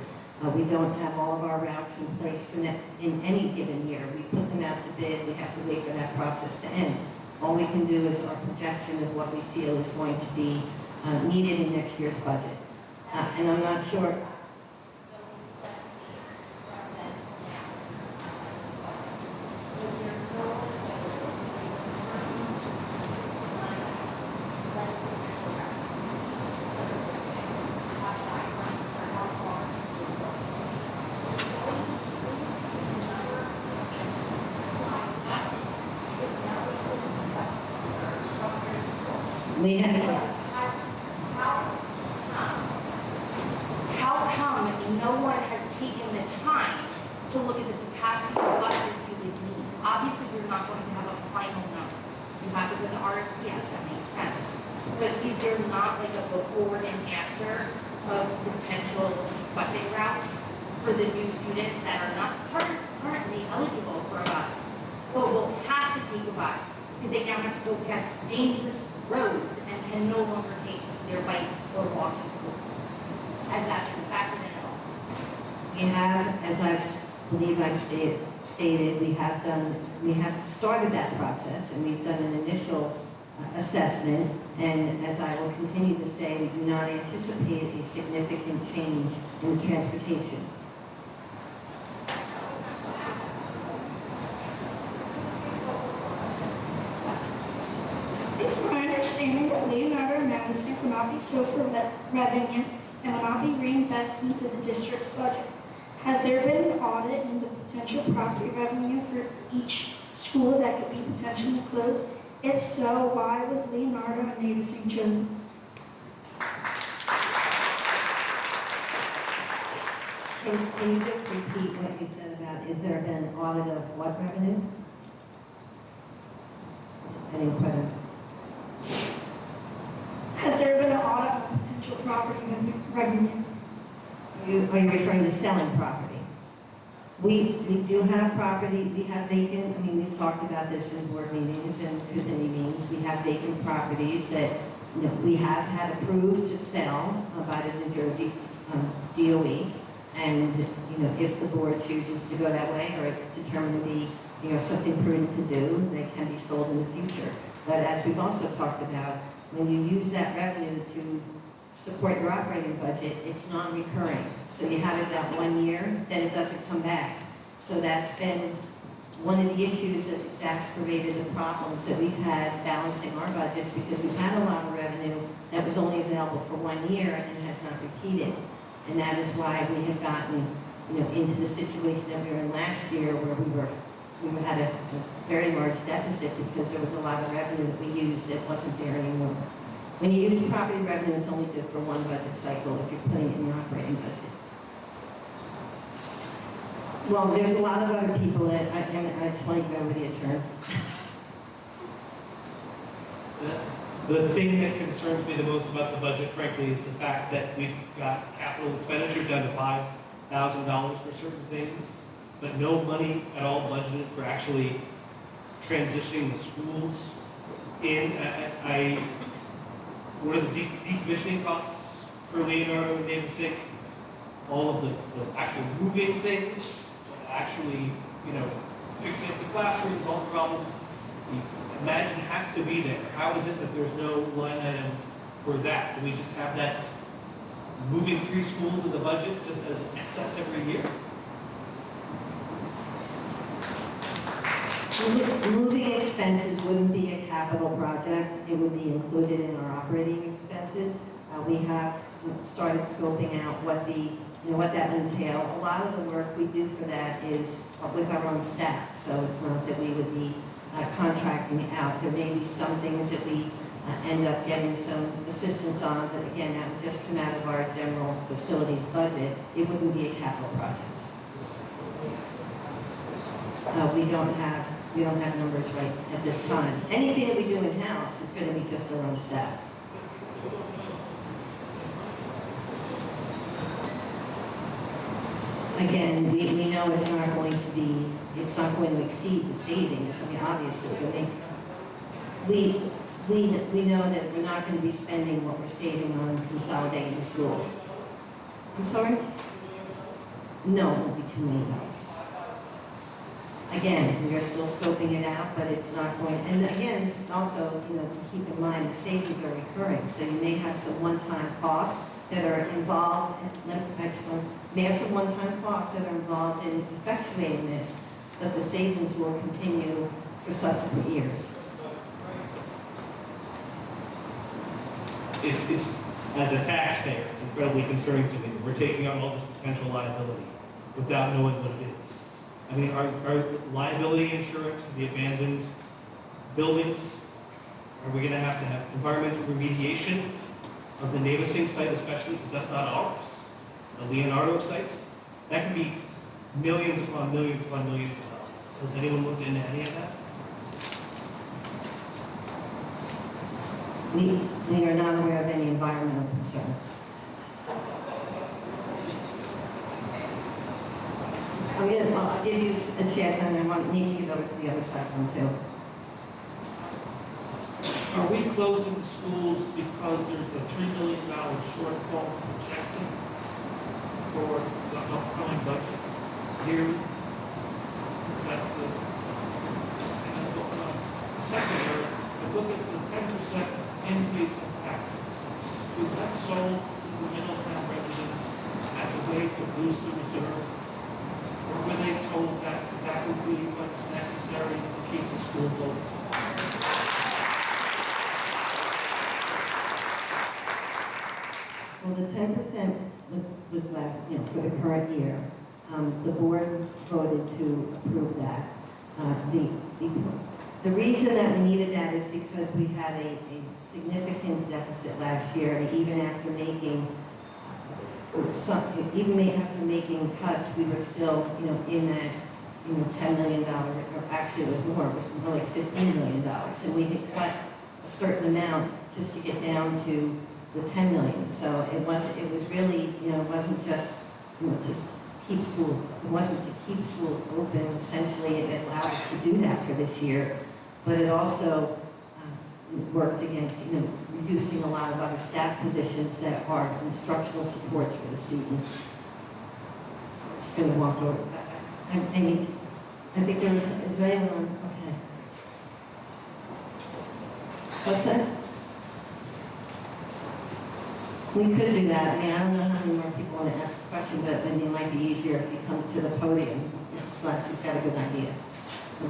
We don't have all of our routes in place for in any given year. We put them out to bid. We have to wait for that process to end. All we can do is our projection of what we feel is going to be needed in next year's budget. And I'm not sure. How come no one has taken the time to look at the capacity of buses you would need? Obviously, you're not going to have a final number. You have to put the RFP out, that makes sense. But is there not like a before and after of potential busing routes for the new students that are not currently eligible for a bus, but will have to take a bus because they now have to go past dangerous roads and can no longer take their bike or walk to school? Has that been factored in at all? We have, as believe I've stated, we have started that process, and we've done an initial assessment, and as I will continue to say, we do not anticipate a significant change in the transportation. It's my understanding that Leonardo and Madison will not be sold for revenue and will not be reinvested into the district's budget. Has there been an audit into potential property revenue for each school that could be potentially closed? If so, why was Leonardo and Navison chosen? Can you just repeat what you said about, is there been an audit of what revenue? I didn't quite understand. Has there been an audit of potential property revenue? Are you referring to selling property? We do have property, we have vacant, I mean, we've talked about this in board meetings and committee meetings. We have vacant properties that we have had approved to sell by the New Jersey DOE. And if the board chooses to go that way, or it's determined to be something prudent to do, they can be sold in the future. But as we've also talked about, when you use that revenue to support your operating budget, it's non-recurring. So you have it that 1 year, then it doesn't come back. So that's been one of the issues that's exacerbated the problems that we've had balancing our budgets, because we've had a lot of revenue that was only available for 1 year and has not repeated. And that is why we have gotten into the situation that we were in last year, where we had a very large deficit because there was a lot of revenue that we used that wasn't there anymore. When you use property revenue, it's only good for one budget cycle if you're putting it in your operating budget. Well, there's a lot of other people that, and I just want to go over the attorney. The thing that concerns me the most about the budget, frankly, is the fact that we've got capital expenditure down to $5,000 for certain things, but no money at all budgeted for actually transitioning the schools in. What are the decommissioning costs for Leonardo and Davis Inc.? All of the actual moving things, actually, fixing up the classrooms, all the problems you imagine have to be there. How is it that there's no line item for that? Do we just have that moving 3 schools in the budget just as excess every year? Moving expenses wouldn't be a capital project. It would be included in our operating expenses. We have started scoping out what that entail. A lot of the work we do for that is with our own staff, so it's not that we would be contracting out. There may be some things that we end up getting some assistance on, but again, that would just come out of our general facilities budget. It wouldn't be a capital project. We don't have numbers right at this time. Anything that we do in-house is going to be just our own staff. Again, we know it's not going to exceed the savings. I mean, obviously, we know that we're not going to be spending what we're saving on consolidating the schools. I'm sorry? No, it won't be $2 million. Again, we are still scoping it out, but it's not going, and again, this is also, to keep in mind, the savings are recurring, so you may have some one-time costs that are involved, may have some one-time costs that are involved in effectuating this, but the savings will continue for subsequent years. It's as a taxpayer, it's incredibly concerning to me that we're taking on all this potential liability without knowing what it is. I mean, our liability insurance for the abandoned buildings, are we going to have environmental remediation of the Navasing site, especially because that's not ours? The Leonardo site, that can be millions upon millions upon millions of dollars. Has anyone looked into any of that? We are not aware of any environmental concerns. I'll give you a chance, and I need to get over to the other side one too. Are we closing the schools because there's a $3 million shortfall projected for the upcoming budgets here? Is that the second area? I look at the 10% increase in taxes. Was that sold to the Middletown residents as a way to boost the reserve? Or were they told that that would be what's necessary to keep the schools open? Well, the 10% was last, for the current year. The board voted to approve that. The reason that we needed that is because we had a significant deficit last year, and even after making cuts, we were still, in that, $10 million, or actually it was more, it was more like $15 million. And we had cut a certain amount just to get down to the 10 million. So it was really, it wasn't just, to keep schools, it wasn't to keep schools open. Essentially, it allowed us to do that for this year, but it also worked against, reducing a lot of other staff positions that are instructional supports for the students. I'm just going to walk over. I think there was, is there anyone, okay. What's that? We could do that. I mean, I don't know how many more people want to ask a question, but it might be easier if you come to the podium. Mrs. Glassey's got a good idea. So.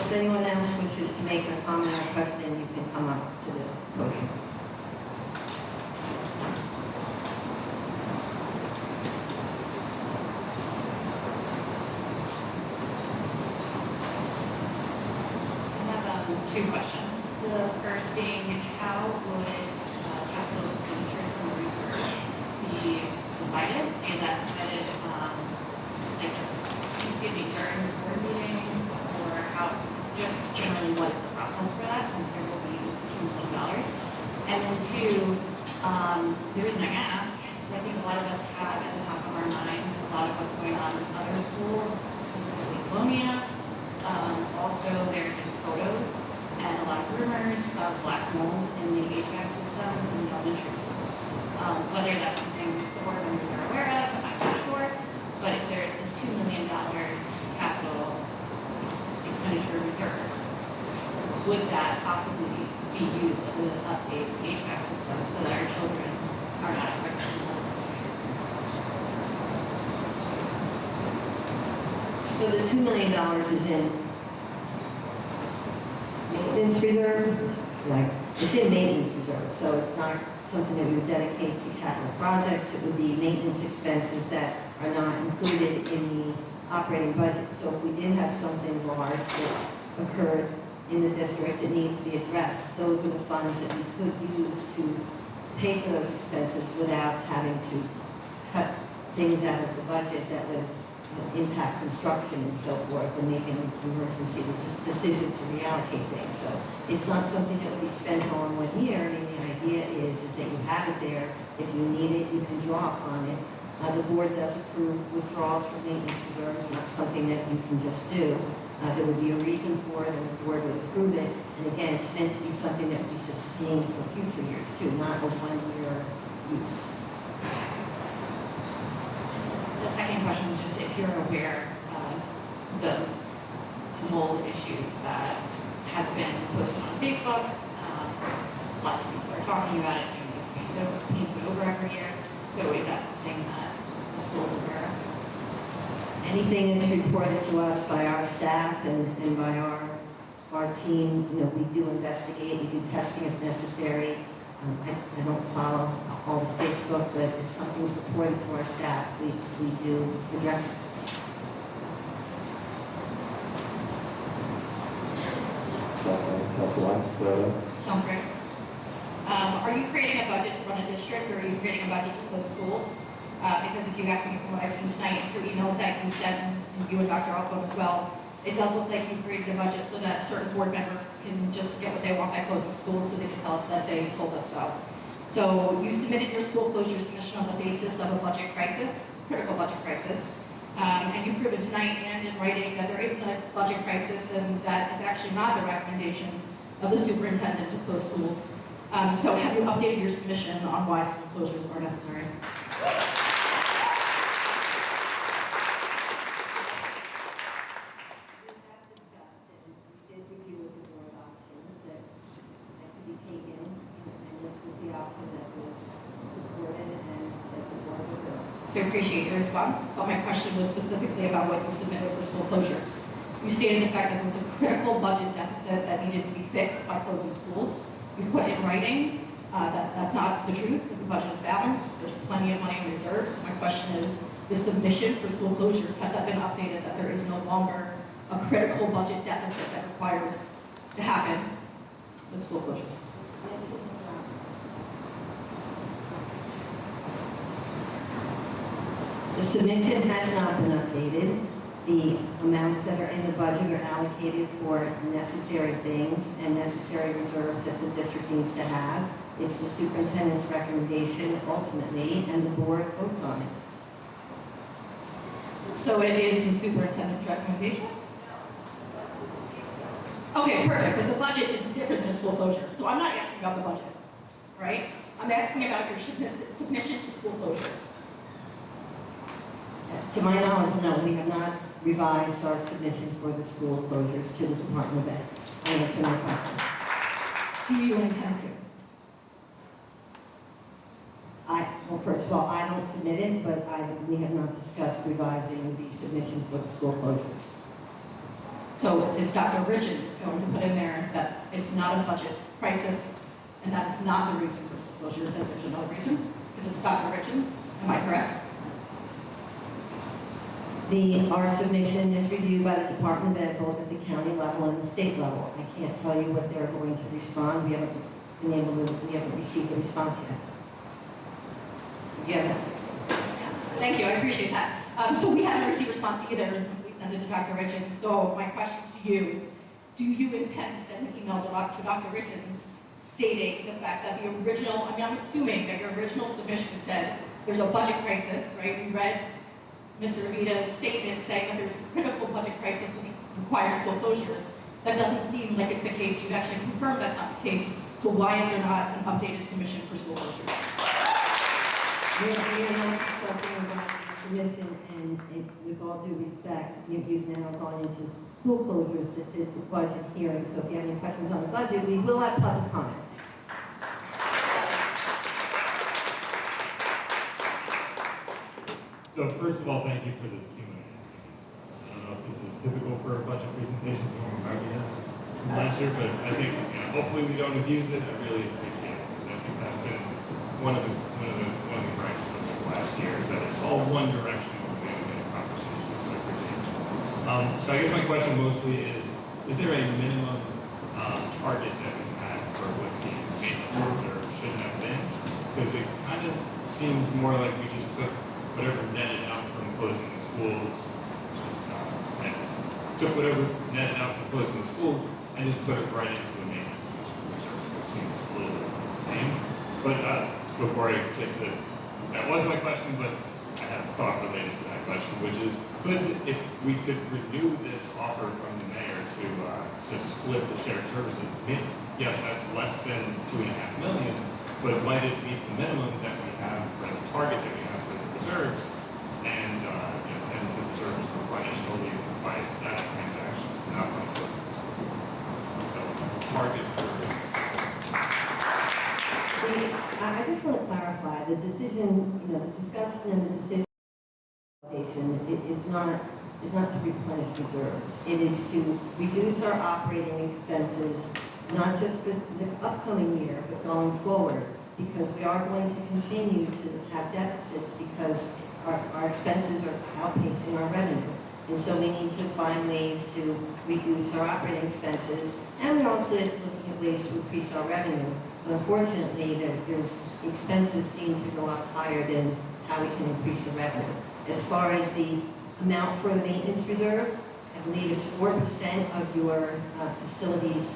If anyone else wishes to make a comment or question, you can come up to the podium. Two questions. The first being, how would provided, is that provided, like, excuse me, during the board meeting, or how, just generally what is the process for that, since there will be $2 million? And then two, the reason I ask, is I think a lot of us have at the top of our minds a lot of what's going on in other schools, specifically Colonia. Also, there's been photos and a lot of rumors of black mold in the HVAC systems in the elementary schools. Whether that's something the board members are aware of, I'm not sure, but if there's this $2 million capital expenditure reserve, would that possibly be used to update the HVAC system so that our children are not at risk of mold exposure? So the $2 million is in maintenance reserve, like, it's in maintenance reserve, so it's not something that we would dedicate to capital projects. It would be maintenance expenses that are not included in the operating budget. So if we did have something large that occurred in the district that needed to be addressed, those are the funds that we could use to pay for those expenses without having to cut things out of the budget that would impact construction and so forth, and make an emergency decision to reallocate things. So it's not something that would be spent all in 1 year. I mean, the idea is that you have it there. If you need it, you can draw upon it. The board does approve withdrawals from maintenance reserve. It's not something that you can just do. There would be a reason for it, and the board would approve it. And again, it's meant to be something that would be sustained for future years too, not a 1-year use. The second question was just if you're aware of the mold issues that has been posted on Facebook. Lots of people are talking about it, saying it's being to over every year. So is that something that the school's aware of? Anything that's reported to us by our staff and by our team, you know, we do investigate, we do testing if necessary. I don't follow all the Facebook, but if something's reported to our staff, we do address it. Sounds great. Are you creating a budget to run a district, or are you creating a budget to close schools? Because if you ask me from what I've seen tonight through emails that you sent, and you and Dr. Alford as well, it does look like you created a budget so that certain board members can just get what they want by closing schools, so they can tell us that they told us so. So you submitted your school closure submission on the basis of a budget crisis, critical budget crisis. And you've proven tonight and in writing that there isn't a budget crisis, and that it's actually not the recommendation of the superintendent to close schools. So have you updated your submission on why school closures are necessary? So I appreciate your response, but my question was specifically about what you submitted for school closures. You stated the fact that there was a critical budget deficit that needed to be fixed by closing schools. You've put in writing that that's not the truth, that the budget is balanced, there's plenty of money in reserves. So my question is, the submission for school closures, has that been updated that there is no longer a critical budget deficit that requires to happen with school closures? The submission has not been updated. The amounts that are in the budget are allocated for necessary things and necessary reserves that the district needs to have. It's the superintendent's recommendation ultimately, and the board votes on it. So it is the superintendent's recommendation? Okay, perfect, but the budget is different than a school closure. So I'm not asking about the budget, right? I'm asking about your submission to school closures. To my knowledge, no, we have not revised our submission for the school closures to the Department of Ed. I answer my question. Do you intend to? Well, first of all, I don't submit it, but we have not discussed revising the submission for the school closures. So is Dr. Richards going to put in there that it's not a budget crisis, and that is not the reason for school closures, that there's another reason? Because it's Dr. Richards, am I correct? Our submission is reviewed by the Department of Ed, both at the county level and the state level. I can't tell you what they're going to respond. We haven't received a response yet. Do you have it? Thank you, I appreciate that. So we haven't received response either. We sent it to Dr. Richens. So my question to you is, do you intend to send an email to Dr. Richens stating the fact that the original, I mean, I'm assuming that your original submission said there's a budget crisis, right? We read Mr. Avita's statement saying that there's a critical budget crisis which requires school closures. That doesn't seem like it's the case. You've actually confirmed that's not the case. So why is there not an updated submission for school closures? We are not discussing about the submission, and with all due respect, you've now gone into school closures. This is the budget hearing, so if you have any questions on the budget, we will have public comment. So first of all, thank you for this Q&A. I don't know if this is typical for a budget presentation, don't remember this from last year, but I think, hopefully we don't abuse it. I really appreciate it, because I think that's been one of the gripes of the last year, is that it's all one direction when we have a conversation, so I appreciate it. So I guess my question mostly is there a minimum target that we had for what the maintenance reserve should have been? Because it kind of seems more like we just took whatever netted out from closing the schools, which is took whatever netted out from closing the schools and just put it right into the maintenance reserve, which seems a little bit lame. But before I get to, that was my question, but I have a thought related to that question, which is, if we could renew this offer from the mayor to split the shared services, yes, that's less than $2.5 million, but might it meet the minimum that we have for the target that we have for the reserves, and the reserve is replenished solely by that transaction, not by closing the school. So target for. I just want to clarify, the decision, the discussion and the decision is not to replenish reserves. It is to reduce our operating expenses, not just for the upcoming year, but going forward, because we are going to continue to have deficits because our expenses are outpacing our revenue. And so we need to find ways to reduce our operating expenses, and we're also looking at ways to increase our revenue. But unfortunately, there's expenses seem to go up higher than how we can increase the revenue. As far as the amount for the maintenance reserve, I believe it's 4% of your facilities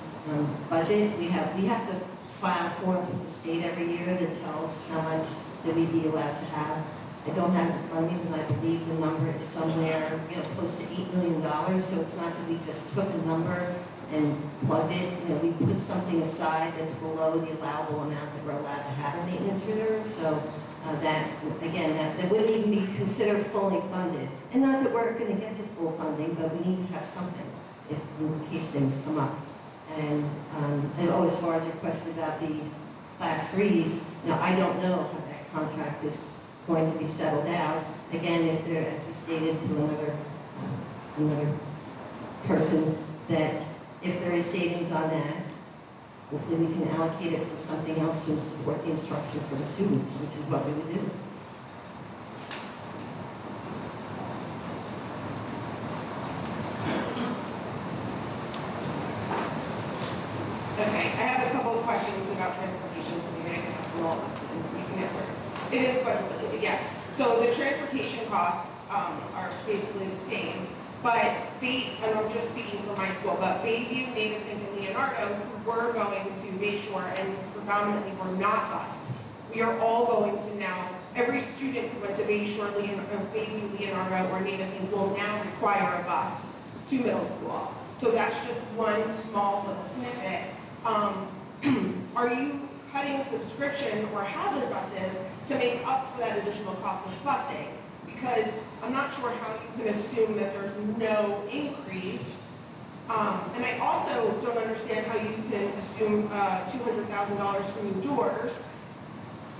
budget. We have to file forms with the state every year that tells how much that we'd be allowed to have. I don't have it in front of me, but I believe the number is somewhere, close to $8 million. So it's not that we just took a number and plugged it. We put something aside that's below the allowable amount that we're allowed to have in maintenance reserve. So that wouldn't even be considered fully funded. And not that we're going to get to full funding, but we need to have something in case things come up. And as far as your question about the class 3s, I don't know how that contract is going to be settled out. Again, if there, as we stated to another person, that if there is savings on that, hopefully we can allocate it for something else to support the instruction for the students, which is what we would do. Okay, I have a couple of questions about transportation, so maybe I can ask them all at once and you can answer. It is budget related, yes. So the transportation costs are basically the same, but and I'm just speaking for my school, but Bayview, Navesink, and Leonardo, who were going to Bayshore and predominantly were not bused, we are all going to now, every student who went to Bayshore, Bayview, Leonardo, or Navesink will now require a bus to middle school. So that's just one small little snippet. Are you cutting subscription or hazard buses to make up for that additional cost of busing? Because I'm not sure how you can assume that there's no increase. And I also don't understand how you can assume $200,000 for new doors,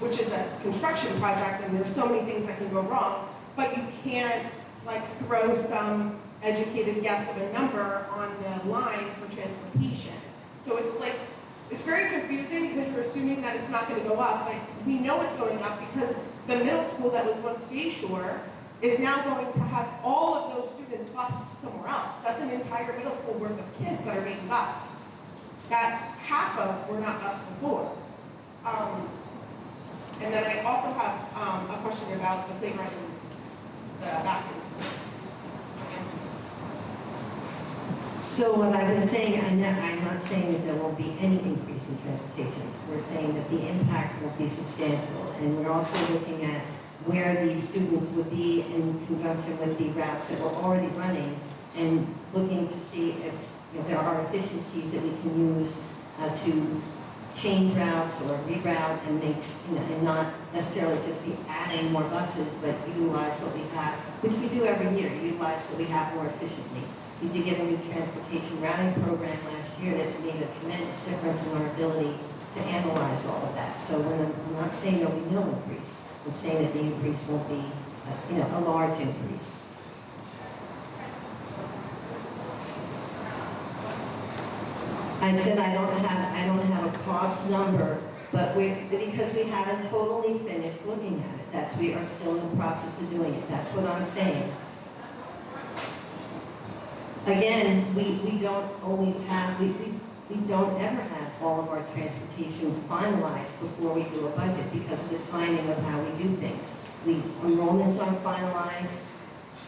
which is a construction project and there's so many things that can go wrong, but you can't throw some educated guess of a number on the line for transportation. So it's very confusing because you're assuming that it's not going to go up, but we know it's going up because the middle school that was once Bayshore is now going to have all of those students bused somewhere else. That's an entire middle school worth of kids that are being bused, that half of were not bused before. And then I also have a question about the playground the bathrooms. So what I've been saying, I'm not saying that there won't be any increase in transportation. We're saying that the impact will be substantial. And we're also looking at where these students would be in conjunction with the routes that we're already running and looking to see if there are efficiencies that we can use to change routes or reroute and make, and not necessarily just be adding more buses, but utilize what we have, which we do every year, utilize what we have more efficiently. We did get a new transportation routing program last year that's made a tremendous difference in our ability to analyze all of that. So I'm not saying there'll be no increase. I'm saying that the increase won't be, a large increase. I said I don't have a cost number, but because we haven't totally finished looking at it. We are still in the process of doing it. That's what I'm saying. Again, we don't always have, we don't ever have all of our transportation finalized before we do a budget because of the timing of how we do things. Enrollments aren't finalized,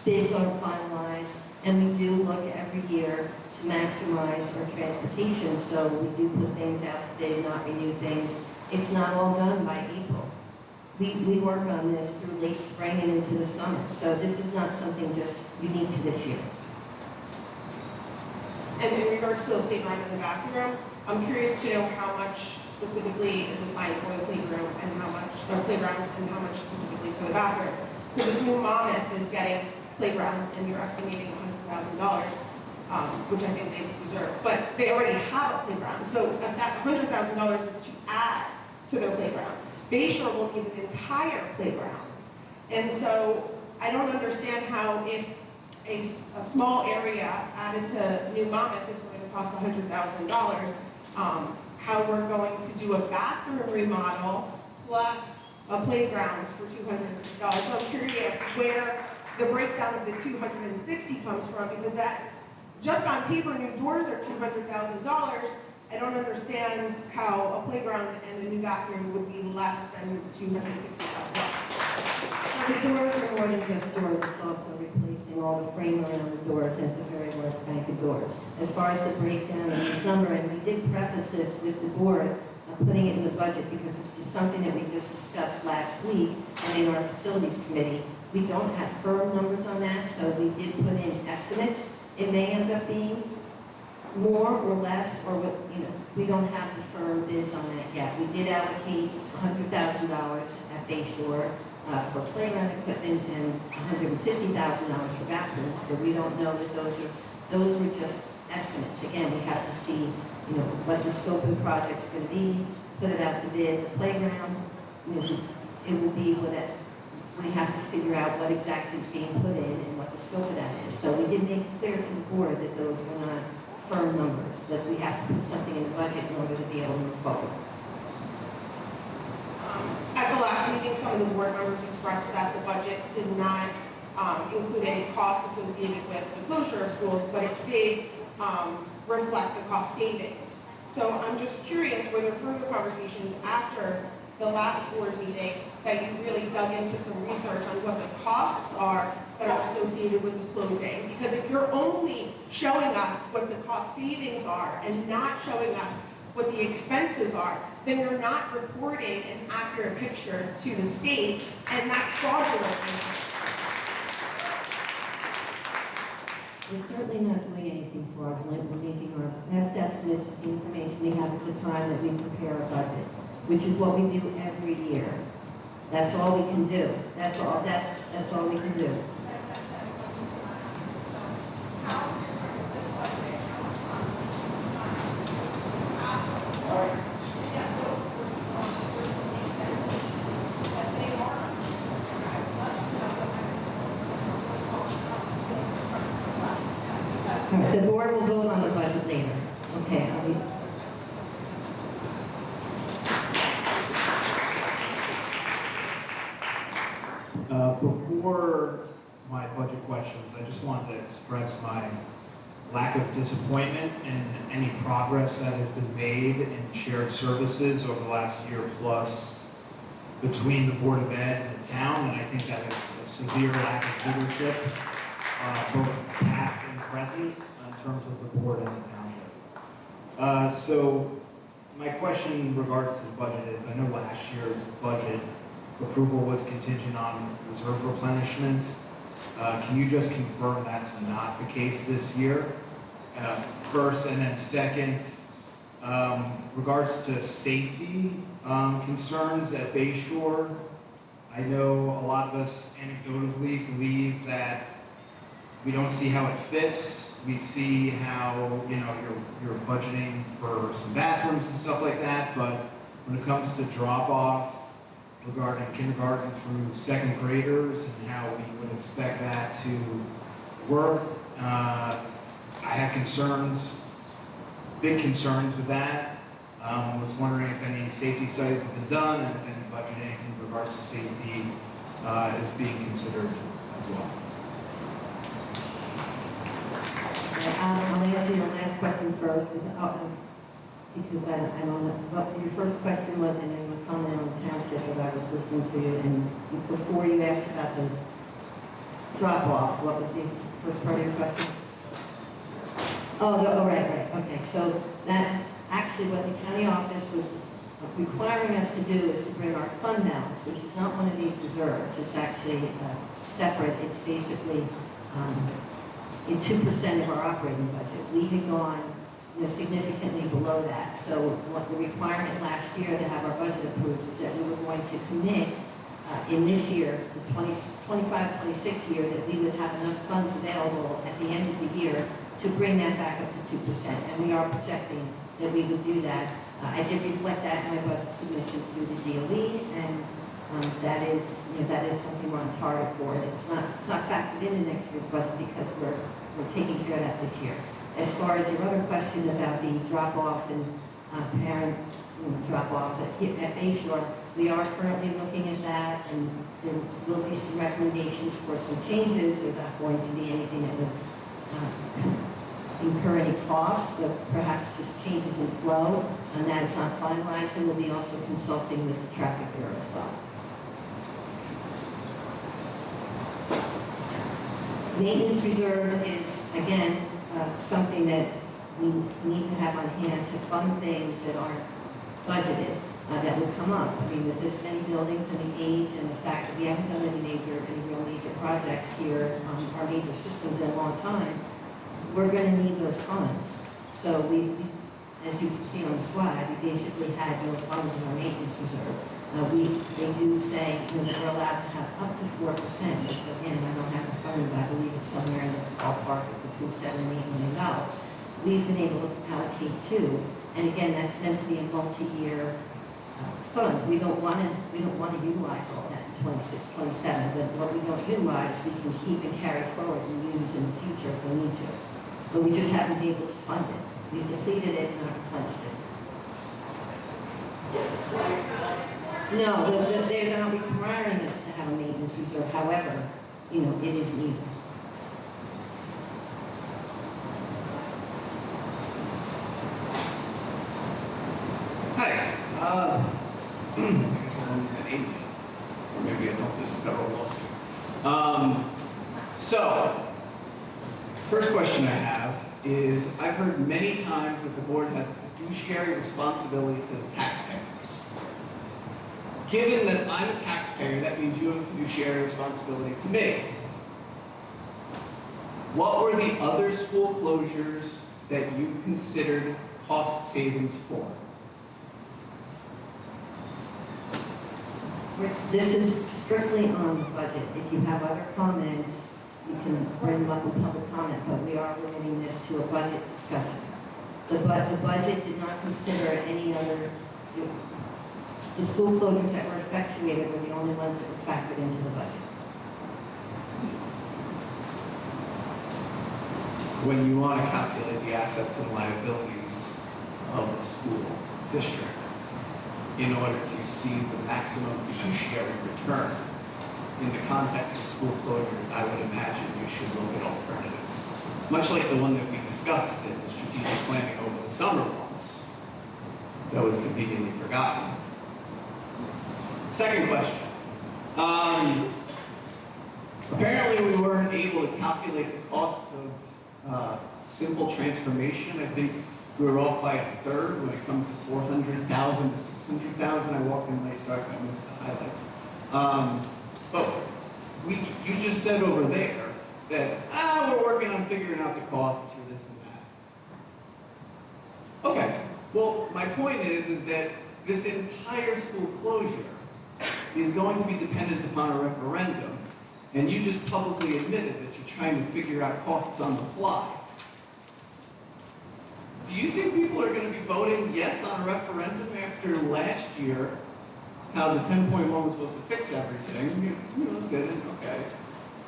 bids aren't finalized, and we do look every year to maximize our transportation, so we do put things out to bid, not renew things. It's not all done by April. We work on this through late spring and into the summer, so this is not something just unique to this year. And in regards to the playground and the bathroom, I'm curious to know how much specifically is assigned for the playground and how much specifically for the bathroom. Because if New Monmouth is getting playgrounds and you're estimating $100,000, which I think they deserve, but they already have a playground. So that $100,000 is to add to their playground. Bayshore will need an entire playground. And so I don't understand how if a small area added to New Monmouth is going to cost $100,000, how we're going to do a bathroom remodel plus a playground for $260. So I'm curious where the breakdown of the $260 comes from, because that, just on paper, new doors are $200,000. I don't understand how a playground and a new bathroom would be less than $260,000. The doors are more than just doors, it's also replacing all the frame around the doors, and it's a very large bank of doors. As far as the breakdown of this number, and we did preface this with the board, putting it in the budget because it's just something that we just discussed last week and in our facilities committee. We don't have firm numbers on that, so we did put in estimates. It may end up being more or less, or we don't have the firm bids on that yet. We did allocate $100,000 at Bayshore for playground equipment and $150,000 for bathrooms, but we don't know that those were just estimates. Again, we have to see, what the scope of the project's going to be, put it out to bid. The playground, it will be what we have to figure out what exactly is being put in and what the scope of that is. So we did make clear to the board that those were not firm numbers, but we have to put something in the budget in order to be able to move forward. At the last meeting, some of the board members expressed that the budget did not include any costs associated with the closure of schools, but it did reflect the cost savings. So I'm just curious, were there further conversations after the last board meeting that you really dug into some research on what the costs are that are associated with the closing? Because if you're only showing us what the cost savings are and not showing us what the expenses are, then you're not reporting an accurate picture to the state, and that's fraudulent. We're certainly not doing anything fraudulent. We're making our best estimates with the information we have at the time that we prepare our budget, which is what we do every year. That's all we can do. That's all we can do. The board will vote on the budget later. Okay, Before my budget questions, I just wanted to express my lack of disappointment in any progress that has been made in shared services over the last year plus between the Board of Ed and the town, and I think that is a severe lack of leadership, both past and present, in terms of the board and the township. So my question in regards to the budget is, I know last year's budget approval was contingent on reserve replenishment. Can you just confirm that's not the case this year? First, and then second, regards to safety concerns at Bay Shore, I know a lot of us anecdotally believe that we don't see how it fits. We see how, you know, you're budgeting for some bathrooms and stuff like that, but when it comes to drop-off regarding kindergarten through second graders and how we would expect that to work, I have concerns, big concerns with that. Was wondering if any safety studies have been done and if any budgeting in regards to safety is being considered as well. I'll answer your last question first, because I don't know, but your first question was, and then you comment on the township that I was listening to you, and before you asked about the drop-off, what was the first part of your question? Oh, right, okay, so that, actually what the county office was requiring us to do is to bring our fund balance, which is not one of these reserves, it's actually separate, it's basically in 2% of our operating budget. We had gone, you know, significantly below that. So what the requirement last year to have our budget approved was that we were going to commit in this year, the 25-26 year, that we would have enough funds available at the end of the year to bring that back up to 2%. And we are projecting that we would do that. I did reflect that in my budget submission to the DOE, and that is, you know, that is something we're on target for. It's not factored into next year's budget because we're taking care of that this year. As far as your other question about the drop-off and parent drop-off at Bay Shore, we are currently looking at that, and there will be some recommendations for some changes. There's not going to be anything that would incur any cost, but perhaps just changes in flow, and that is not finalized, and we'll be also consulting with the traffic bureau as well. Maintenance reserve is, again, something that we need to have on hand to fund things that aren't budgeted, that would come up. I mean, with this many buildings and the age and the fact that we haven't done any real major projects here, our major systems in a long time, we're going to need those funds. So we, as you can see on the slide, we basically had no funds in our maintenance reserve. They do say, you know, that we're allowed to have up to 4%, which again, I don't have the funding, but I believe it's somewhere in the ballpark of between $7 and $8 million. We've been able to allocate to, and again, that's meant to be a multi-year fund. We don't want to utilize all that in 26, 27, but what we don't utilize, we can keep and carry forward and use in the future if we need to. But we just haven't been able to fund it. We've depleted it and not replenished it. No, they're not requiring us to have a maintenance reserve. However, you know, it is needed. Hi. I guess I'm an agent, or maybe I don't. There's a federal lawsuit. So, first question I have is, I've heard many times that the board has a fiduciary responsibility to the taxpayers. Given that I'm a taxpayer, that means you have a fiduciary responsibility to me. What were the other school closures that you considered cost savings for? This is strictly on the budget. If you have other comments, you can bring them up in public comment, but we are limiting this to a budget discussion. The budget did not consider any other, the school closures that were effectuated were the only ones that were factored into the budget. When you want to calculate the assets and liabilities of a school district, in order to see the maximum fiduciary return in the context of school closures, I would imagine you should look at alternatives. Much like the one that we discussed in the strategic planning over the summer months, that was conveniently forgotten. 'Second question. able to calculate the costs of simple transformation. I think we were off by a third when it comes to 400,000 to 600,000. I walked in late, so I missed the highlights. But you just said over there that, we're working on figuring out the costs for this and that. Okay, well, my point is that this entire school closure is going to be dependent upon a referendum, and you just publicly admitted that you're trying to figure out costs on the fly. Do you think people are going to be voting yes on a referendum after last year, how the 10.1 was supposed to fix everything? You know, didn't, okay.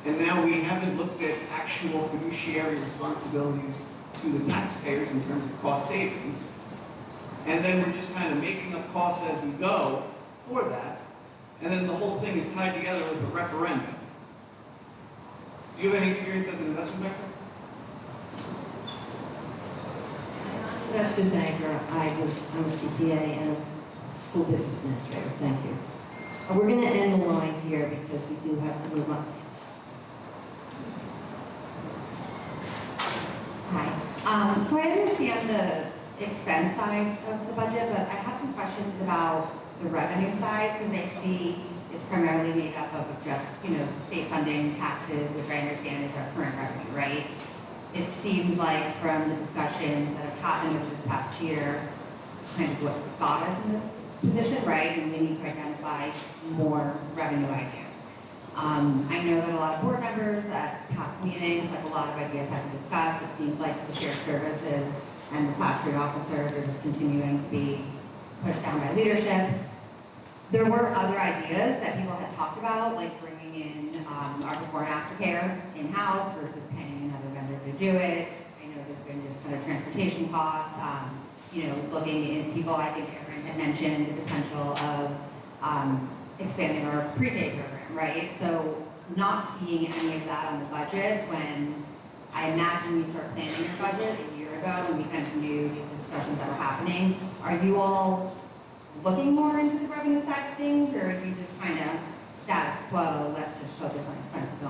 And now we haven't looked at actual fiduciary responsibilities to the taxpayers in terms of cost savings. And then we're just kind of making up costs as we go for that. And then the whole thing is tied together with a referendum. Do you have any experience as an investment banker? Investment banker, I'm a CPA and a school business administrator, thank you. We're going to end the line here because we do have to move on. Hi. So I understand the expense side of the budget, but I have some questions about the revenue side, because I see it's primarily made up of just, state funding, taxes, which I understand is our current revenue, right? It seems like from the discussions that have happened over this past year, kind of what got us in this position, right? And we need to identify more revenue ideas. I know that a lot of board members at past meetings, like a lot of ideas have been discussed. It seems like the shared services and the class 3 officers are just continuing to be pushed down by leadership. There were other ideas that people had talked about, like bringing in our before and after care in-house versus paying another vendor to do it. I know there's been just kind of transportation costs, looking in people, I think Erin had mentioned the potential of expanding our pre-K program, right? So not seeing any of that on the budget when I imagine we started planning your budget a year ago and we kind of knew the discussions that were happening. Are you all looking more into the revenue side of things, or are you just kind of status quo, let's just focus on expenses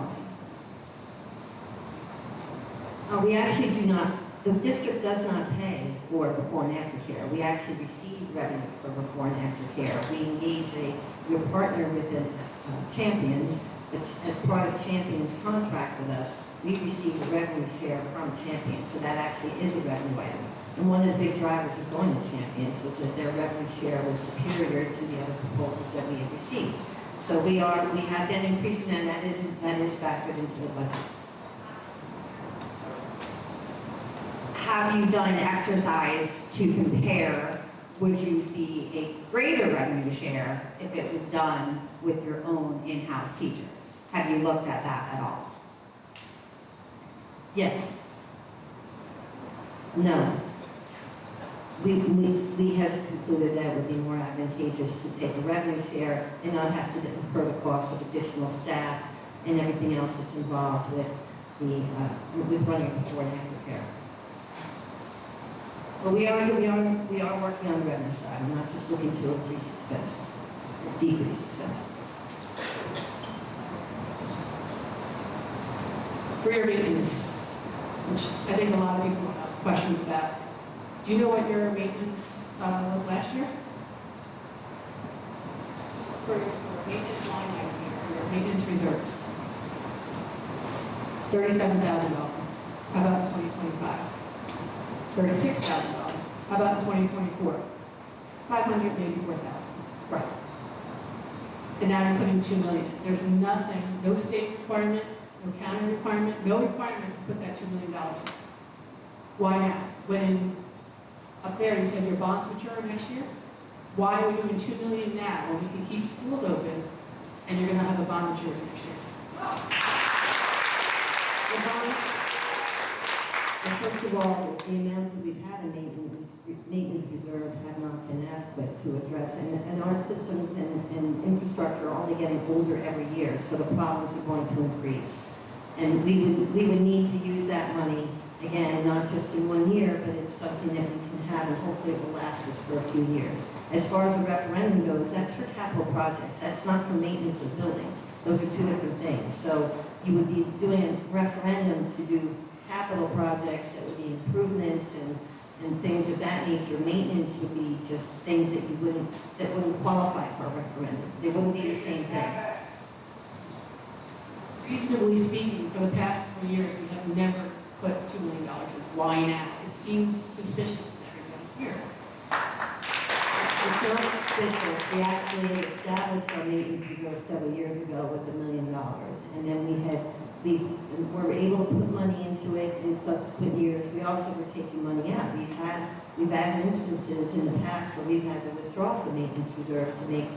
only? We actually do not, the district does not pay for before and after care. We actually receive revenue for before and after care. We partner with the Champions, which as part of Champions' contract with us, we receive a revenue share from Champions, so that actually is a revenue item. And one of the big drivers of going to Champions was that their revenue share was superior to the other proposals that we had received. So we have been increasing that, that is factored into the budget. Have you done an exercise to compare, would you see a greater revenue share if it was done with your own in-house teachers? Have you looked at that at all? Yes. No. We have concluded that it would be more advantageous to take a revenue share and not have to incur the cost of additional staff and everything else that's involved with running before and after care. But we are working on the revenue side. We're not just looking to increase expenses, or decrease expenses. Career maintenance, which I think a lot of people have questions about. Do you know what your maintenance was last year? For your maintenance line item here, your maintenance reserves. $37,000. How about in 2025? $36,000. How about in 2024? $584,000. Right. And now you're putting $2 million. There's nothing, no state requirement, no county requirement, no requirement to put that $2 million in. Why now? When up there you said your bonds mature next year? Why are we doing $2 million now when we can keep schools open and you're going to have a bond maturity next year? Well, first of all, the amounts that we've had in maintenance reserve have not been adequate to address, and our systems and infrastructure are only getting older every year, so the problems are going to increase. And we would need to use that money Again, not just in 1 year, but it's something that we can have and hopefully it will last us for a few years. As far as a referendum goes, that's for capital projects. That's not for maintenance of buildings. Those are two different things. So you would be doing a referendum to do capital projects that would be improvements and things of that nature. Maintenance would be just things that wouldn't qualify for a referendum. They wouldn't be the same thing. Reasonably speaking, for the past 3 years, we have never put $2 million in. Why now? It seems suspicious to everybody here. It's not suspicious. We actually established our maintenance reserve several years ago with $1 million. And then we were able to put money into it in subsequent years. We also were taking money out. We've had instances in the past where we've had to withdraw from maintenance reserve to make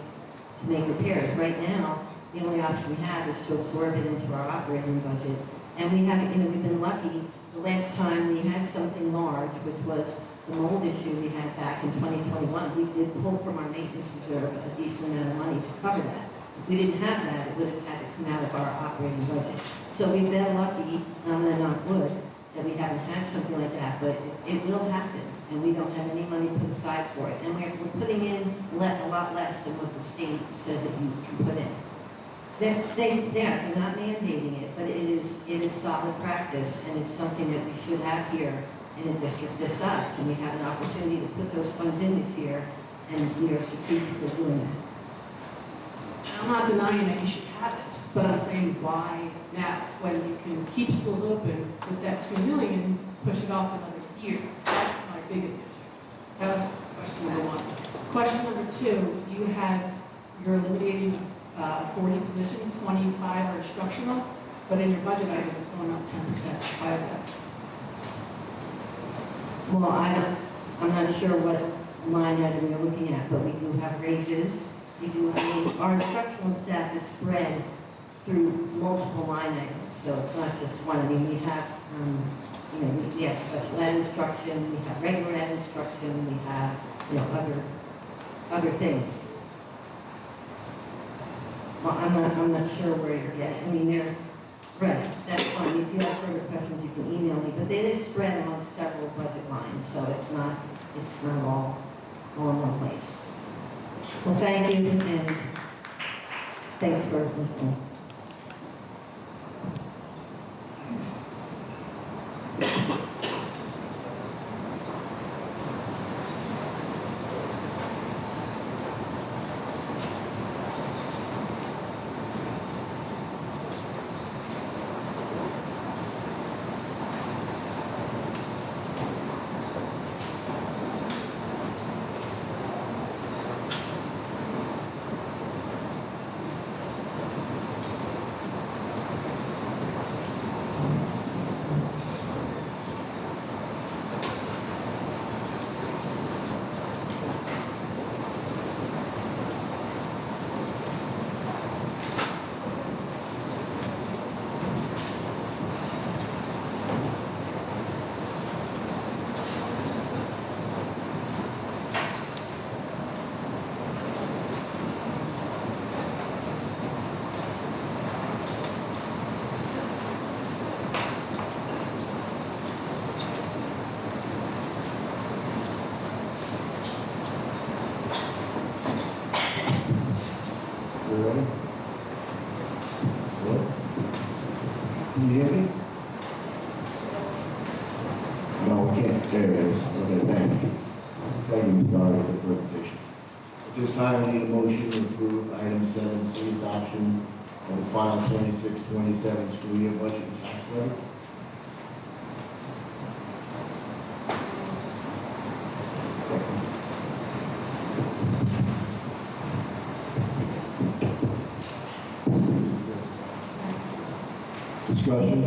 repairs. Right now, the only option we have is to absorb it into our operating budget. And we have, we've been lucky. The last time we had something large, which was the mold issue we had back in 2021, we did pull from our maintenance reserve a decent amount of money to cover that. If we didn't have that, it would have had to come out of our operating budget. So we've been lucky, I'm gonna knock wood, that we haven't had something like that, but it will happen, and we don't have any money put aside for it. And we're putting in a lot less than what the state says that you can put in. They're not mandating it, but it is solid practice, and it's something that we should have here in a district this size. And we have an opportunity to put those funds in this year, and we are strategically doing that. And I'm not denying that you should have this, but I'm saying why now? When you can keep schools open with that $2 million, push it off another year. That's my biggest issue. That was question number one. Question number two, you're eliminating 40 positions, 25 are instructional, but in your budget item, it's going up 10%. Why is that? Well, I'm not sure what line item you're looking at, but we do have raises. Our instructional staff is spread through multiple line items, so it's not just one. We have, we have special ed instruction, we have regular ed instruction, we have, other things. Well, I'm not sure where you're getting. They're right. That's fine. If you have further questions, you can email me. But they is spread among several budget lines, so it's not all in one place. Well, thank you, and thanks for listening. Can you hear me? No, we can't. There it is. Okay, thank you. Thank you, Ms. Dyer, for the presentation. At this time, I need a motion to approve item 7C, adoption of the final 26-27 school year budget and tax levy. Discussion?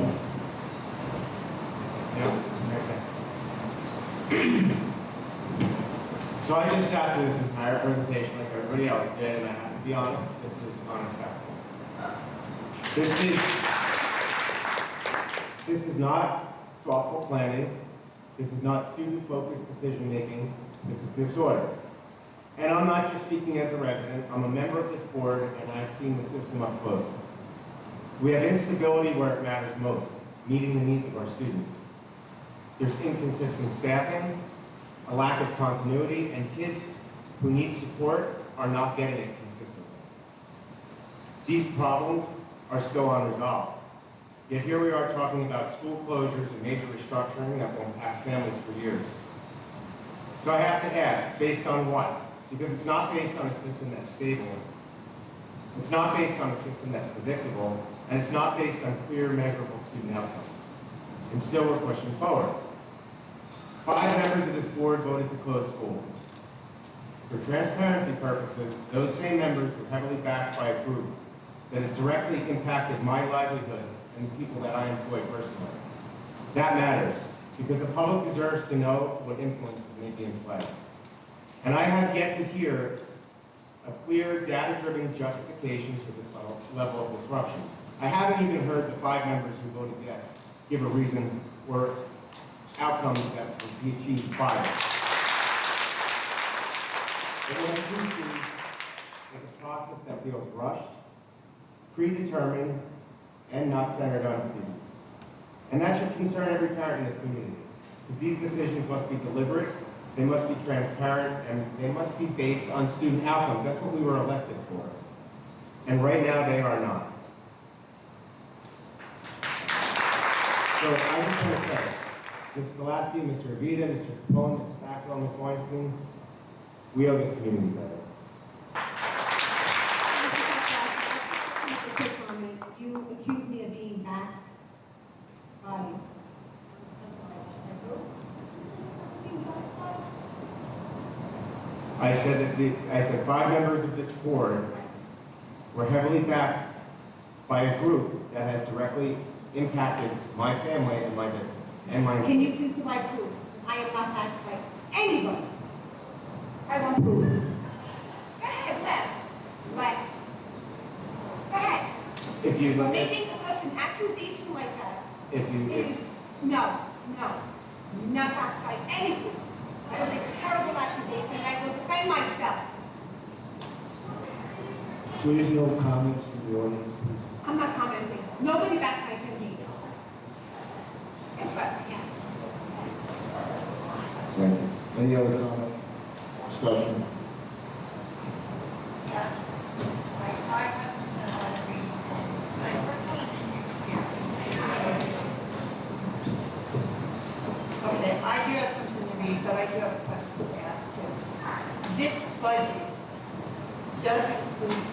So I just sat through this entire presentation like everybody else did, and I have to be honest, this is unacceptable. This is not thoughtful planning. This is not student-focused decision-making. This is disorder. And I'm not just speaking as a resident. I'm a member of this board, and I've seen the system up close. We have instability where it matters most, meeting the needs of our students. there's inconsistent staffing, a lack of continuity, and kids who need support are not getting it consistently. These problems are still unresolved. Yet here we are talking about school closures and major restructuring that will impact families for years. So I have to ask, based on what? Because it's not based on a system that's stable, it's not based on a system that's predictable, and it's not based on clear, measurable student outcomes. And still we're pushing forward. 5 members of this board voted to close schools. For transparency purposes, those same members were heavily backed by a group that has directly impacted my livelihood and the people that I employ personally. That matters, because the public deserves to know what influences may be in play. And I have yet to hear a clear, data-driven justification for this level of disruption. I haven't even heard the 5 members who voted yes give a reason or outcomes that would be achieved by it. But what I do see is a process that feels rushed, predetermined, and not centered on students. And that should concern every parent in this community, because these decisions must be deliberate, they must be transparent, and they must be based on student outcomes. That's what we were elected for. And right now, they are not. So I just want to say, Ms. Skolasky, Mr. Avita, Mr. Capone, Mr. Backwell, Ms. Weinstein, we owe this community better. Just a quick comment. You accused me of being backed by I said 5 members of this board were heavily backed by a group that has directly impacted my family and my business and my. Can you please provide proof? I am not backed by anybody. I want proof. Go ahead, left. Go ahead. If you But look at, making such an accusation like that if you, is, no, not backed by anything. That was a terrible accusation, and I will defend myself. Please, no comments from the audience, please. I'm not commenting. Nobody backed my campaign. Interesting, yes. Thank you. Any other comment? Discussion? Yes. I have something I want to read. Okay, I do have something to read, but I do have a question to ask too. This budget does include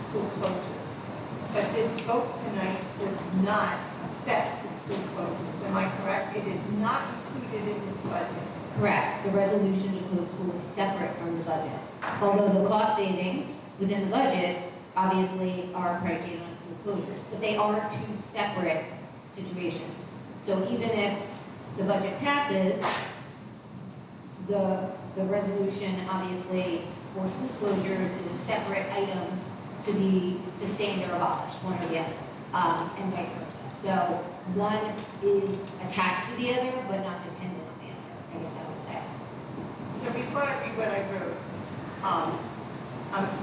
school closures, but this vote tonight does not affect the school closures. Am I correct? It is not included in this budget. Correct. The resolution to close school is separate from the budget. Although the cost savings within the budget obviously are predicated on school closures, but they are 2 separate situations. So even if the budget passes, the resolution obviously for school closures is a separate item to be sustained or abolished, one or the other, and vice versa. So one is attached to the other, but not dependent on the other, I guess I would say. So before I read what I wrote,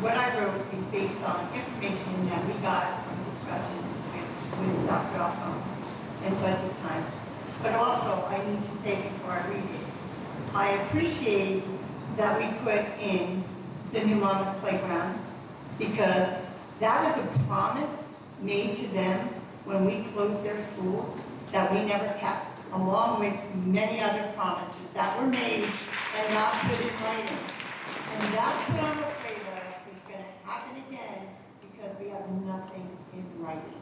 what I wrote is based on information that we got from discussions with Dr. Alphone and budget time. But also, I need to say before I read it, I appreciate that we put in the new Monmouth playground, because that was a promise made to them when we closed their schools that we never kept, along with many other promises that were made and not put in writing. And that's what I'm afraid of is going to happen again, because we have nothing in writing.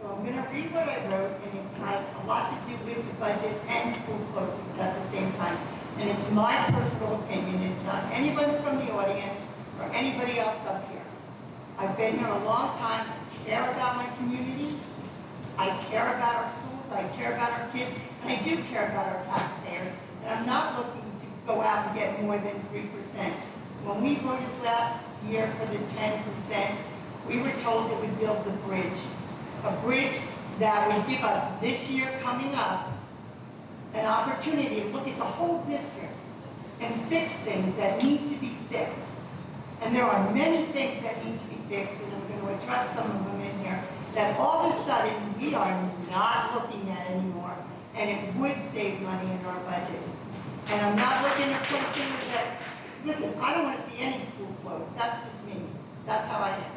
So I'm going to read what I wrote, and it has a lot to do with the budget and school closings at the same time. And it's my personal opinion. It's not anyone from the audience or anybody else up here. I've been here a long time. I care about my community. I care about our schools. I care about our kids. And I do care about our taxpayers. And I'm not looking to go out and get more than 3%. When we voted last year for the 10%, we were told it would build the bridge. A bridge that would give us this year coming up an opportunity to look at the whole district and fix things that need to be fixed. And there are many things that need to be fixed, and I'm going to address some of them in here, that all of a sudden we are not looking at anymore. and it would save money in our budget. And I'm not looking to put things that, listen, I don't want to see any school closed, that's just me, that's how I am.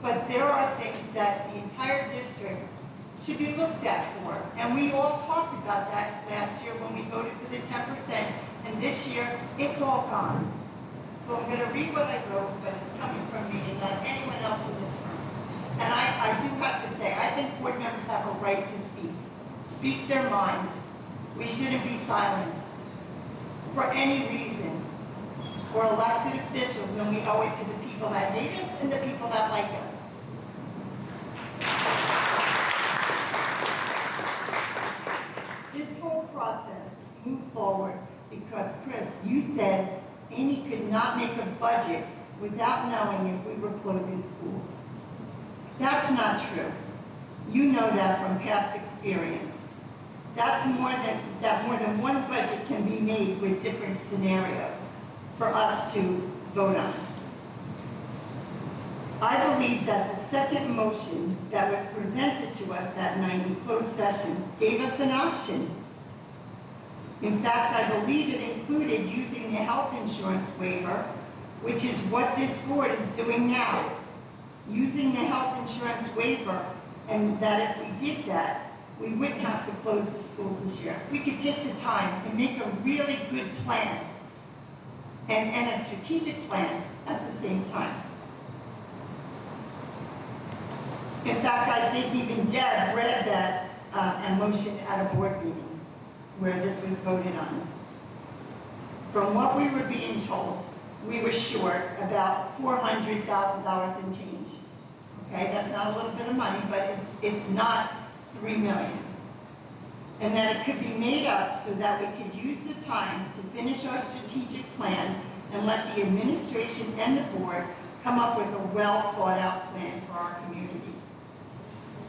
But there are things that the entire district should be looked at for. And we all talked about that last year when we voted for the 10%, and this year, it's all gone. So I'm gonna read what I wrote, but it's coming from me and not anyone else in this room. And I do have to say, I think board members have a right to speak their mind. We shouldn't be silenced for any reason. We're elected officials and we owe it to the people that hate us and the people that like us. This whole process moved forward because, Chris, you said Amy could not make a budget without knowing if we were closing schools. That's not true. You know that from past experience. That's more than one budget can be made with different scenarios for us to vote on. I believe that the second motion that was presented to us that night in closed sessions gave us an option. In fact, I believe it included using the health insurance waiver, which is what this board is doing now. Using the health insurance waiver, and that if we did that, we wouldn't have to close the schools this year. We could take the time and make a really good plan and a strategic plan at the same time. In fact, I think even Deb read that a motion at a board meeting where this was voted on. From what we were being told, we were short about $400,000 in change. Okay, that's not a little bit of money, but it's not $3 million. And that it could be made up so that we could use the time to finish our strategic plan and let the administration and the board come up with a well-thought-out plan for our community.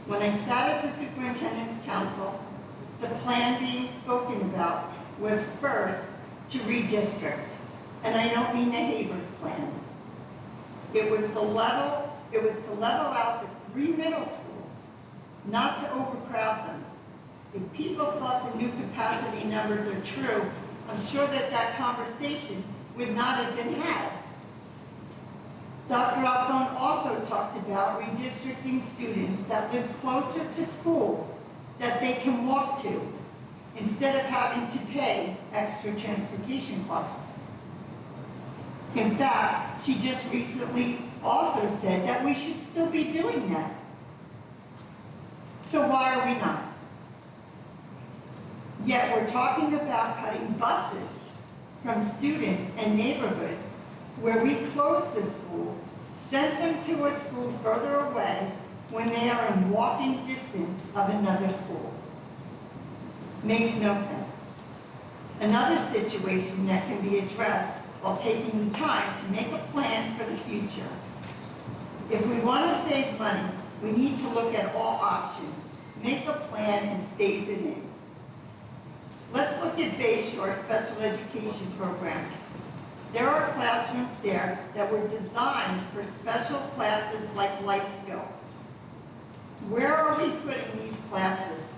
When I sat at the Superintendent's Council, the plan being spoken about was first to redistrict. And I don't mean the Havers plan. It was to level out the 3 middle schools, not to overcrowd them. If people thought the new capacity numbers are true, I'm sure that conversation would not have been had. Dr. Alphone also talked about redistricting students that live closer to schools that they can walk to, instead of having to pay extra transportation costs. In fact, she just recently also said that we should still be doing that. So why are we not? Yet we're talking about cutting buses from students and neighborhoods where we close the school, send them to a school further away when they are in walking distance of another school. Makes no sense. Another situation that can be addressed while taking the time to make a plan for the future. If we want to save money, we need to look at all options, make a plan, and phase it in. Let's look at Bayshore special education programs. There are classrooms there that were designed for special classes like life skills. Where are we putting these classes?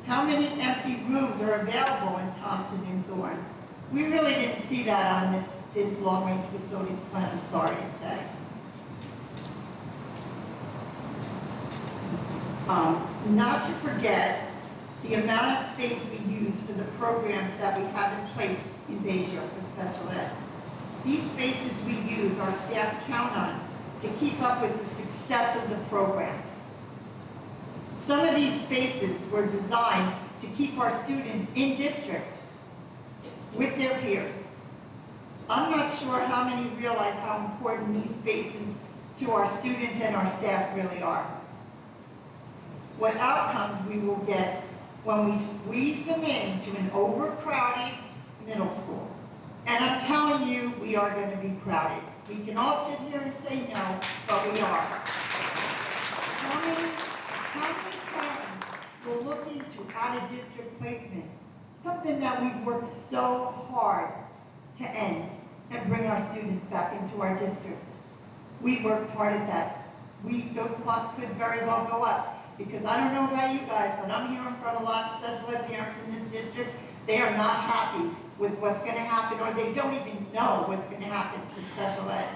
How many empty rooms are available in Thompson and Thorne? We really didn't see that on this long-range facilities plan, I'm sorry to say. Not to forget the amount of space we use for the programs that we have in place in Bayshore for special ed. These spaces we use, our staff count on to keep up with the success of the programs. Some of these spaces were designed to keep our students in district with their peers. I'm not sure how many realize how important these spaces to our students and our staff really are. What outcomes we will get when we squeeze them into an overcrowded middle school. And I'm telling you, we are going to be crowded. We can all sit here and say no, but we are. How many parents will look into out-of-district placement, something that we've worked so hard to end and bring our students back into our district? We worked hard at that. Those costs could very well go up. because I don't know about you guys, but I'm hearing from a lot of special ed parents in this district, they are not happy with what's gonna happen, or they don't even know what's gonna happen to special ed.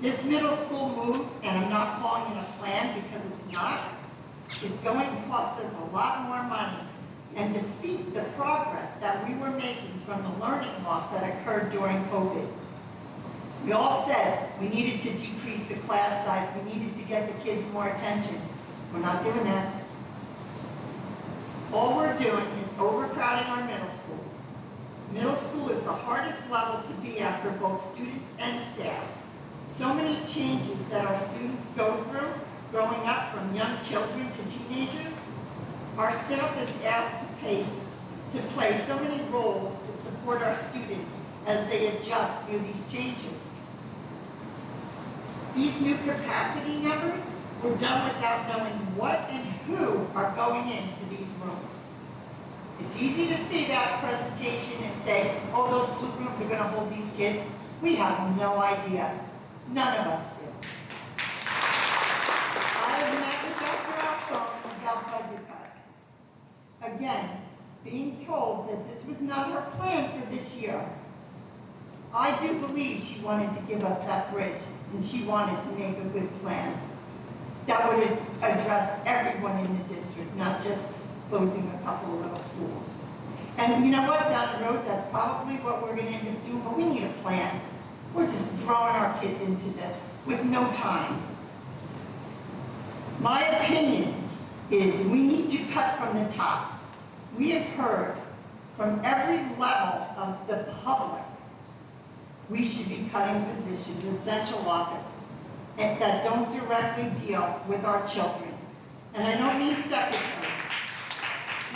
This middle school move, and I'm not calling it a plan because it's not, is going to cost us a lot more money and defeat the progress that we were making from the learning loss that occurred during COVID. We all said we needed to decrease the class size, we needed to get the kids more attention. We're not doing that. All we're doing is overcrowding our middle schools. Middle school is the hardest level to be at for both students and staff. So many changes that our students go through, growing up from young children to teenagers. Our staff is asked to play so many roles to support our students as they adjust through these changes. These new capacity numbers were done without knowing what and who are going into these rooms. It's easy to see that presentation and say, oh, those blue rooms are going to hold these kids. We have no idea. None of us do. I have met with Dr. Alphone about budget cuts. Again, being told that this was not her plan for this year. I do believe she wanted to give us that bridge, and she wanted to make a good plan that would address everyone in the district, not just closing a couple of little schools. And you know what, down the road, that's probably what we're gonna end up doing, but we need a plan. We're just throwing our kids into this with no time. My opinion is we need to cut from the top. We have heard from every level of the public, we should be cutting positions in central office and that don't directly deal with our children. And I don't mean secretaries.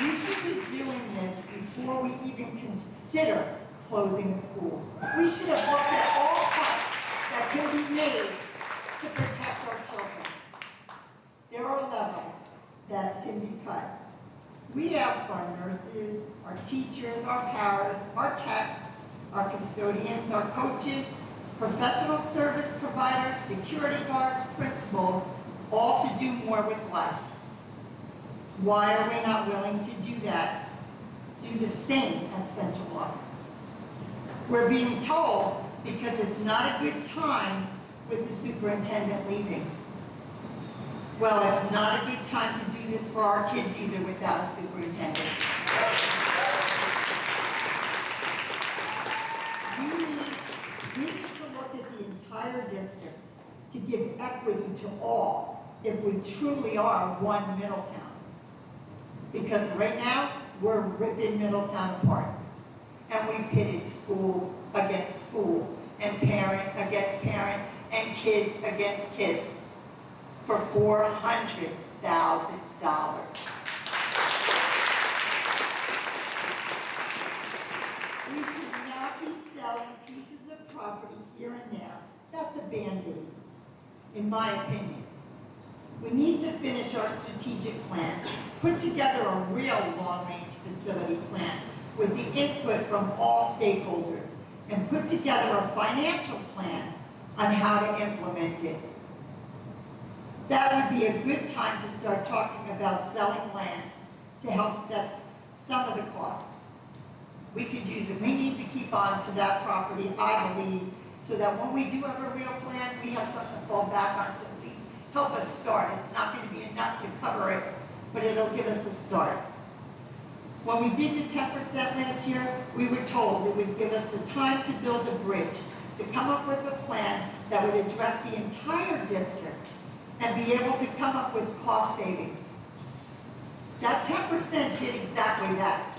We should be doing this before we even consider closing a school. We should have looked at all cuts that can be made to protect our children. There are levels that can be cut. We ask our nurses, our teachers, our paras, our techs, our custodians, our coaches, professional service providers, security guards, principals, all to do more with less. Why are we not willing to do that? Do the same at central office. We're being told because it's not a good time with the superintendent leaving. Well, it's not a good time to do this for our kids either without a superintendent. We need to look at the entire district to give equity to all if we truly are one Middletown. Because right now, we're ripping Middletown apart. And we pitted school against school, and parent against parent, and kids against kids for $400,000. We should not be selling pieces of property here and there. That's a Band-Aid, in my opinion. We need to finish our strategic plan, put together a real long-range facility plan with the input from all stakeholders, and put together a financial plan on how to implement it. That would be a good time to start talking about selling land to help set some of the costs. We could use it. We need to keep on to that property, I believe, so that when we do have a real plan, we have something to fall back on to at least help us start. It's not going to be enough to cover it, but it'll give us a start. When we did the 10% last year, we were told it would give us the time to build a bridge, to come up with a plan that would address the entire district and be able to come up with cost savings. That 10% did exactly that.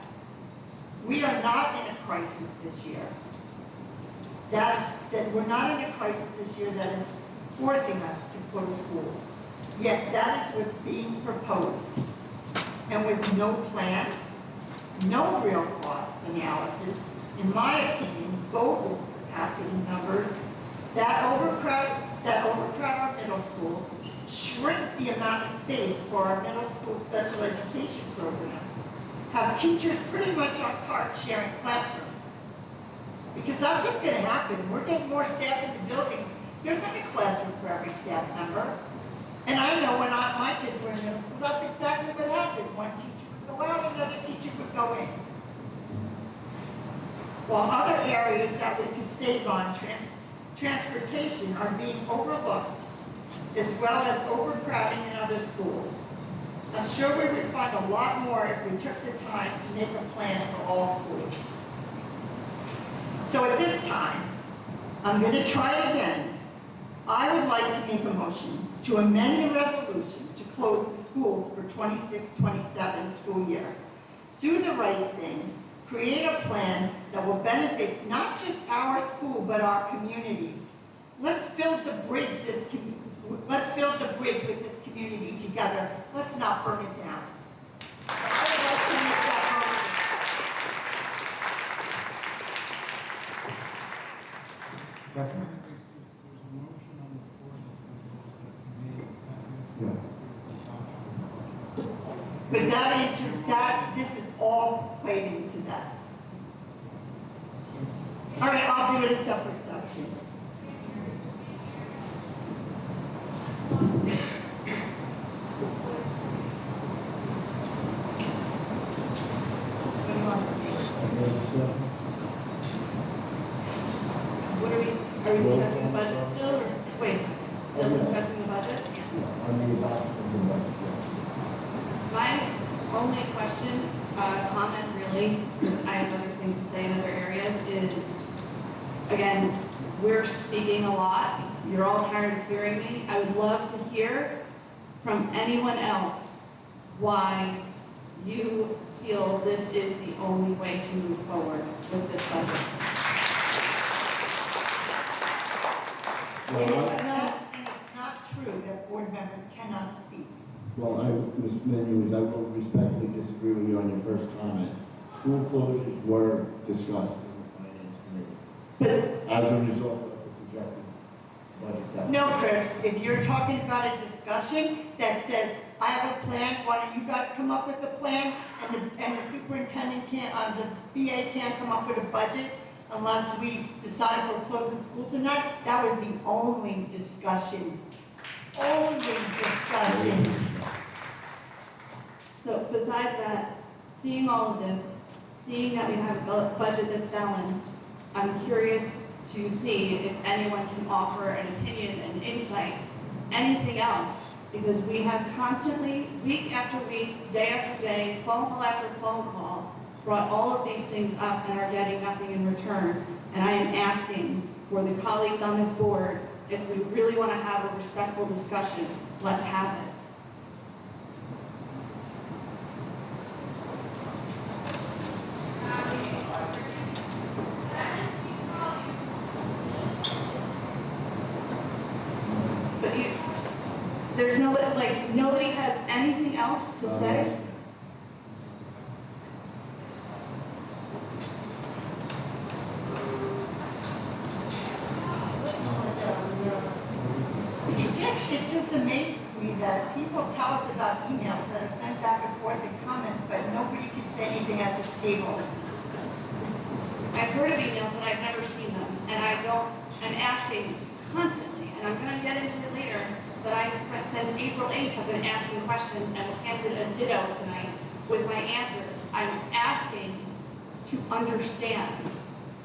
We are not in a crisis this year. We're not in a crisis this year that is forcing us to close schools. Yet that is what's being proposed. And with no plan, no real cost analysis, in my opinion, bogus capacity numbers that overcrowd our middle schools, shrink the amount of space for our middle school special education programs, have teachers pretty much on carts sharing classrooms. Because that's what's going to happen. We're getting more staff in the buildings. There's not a classroom for every staff member. And I know when my kids were in middle school, that's exactly what happened. One teacher would go out, another teacher would go in. While other areas that we could save on transportation are being overlooked, as well as overcrowding in other schools. I'm sure we would find a lot more if we took the time to make a plan for all schools. So at this time, I'm going to try it again. I would like to make a motion to amend the resolution to close the schools for 26-27 school year. Do the right thing, create a plan that will benefit not just our school, but our community. Let's build the bridge with this community together. Let's not burn it down. I would like to make that Second? Yes. But this is all played into that. All right, I'll do it a separate section. What are we discussing the budget still, or, wait, still discussing the budget? My only question, comment really, because I have other things to say in other areas, is, again, we're speaking a lot. You're all tired of hearing me. I would love to hear from anyone else why you feel this is the only way to move forward with this budget. And it's not true that board members cannot speak. Well, Ms. Menus, I will respectfully disagree with you on your first comment. School closures were discussed in the finance committee as a result of the projected budget deficit. No, Chris, if you're talking about a discussion that says, I have a plan, why don't you guys come up with a plan, and the superintendent can't, the VA can't come up with a budget unless we decide if we're closing schools or not, that was the only discussion. Only discussion. So besides that, seeing all of this, seeing that we have a budget that's balanced, I'm curious to see if anyone can offer an opinion, an insight, anything else, because we have constantly, week after week, day after day, phone call after phone call, brought all of these things up and are getting nothing in return. And I am asking for the colleagues on this board, if we really want to have a respectful discussion, let's have it. But there's nobody has anything else to say? It just amazes me that people tell us about emails that are sent back and forth in comments, but nobody can say anything at this table. I've heard of emails, but I've never seen them, and I'm asking constantly, and I'm gonna get into it later, that I, since April 8th, have been asking questions and was handed a ditto tonight with my answers. I'm asking to understand.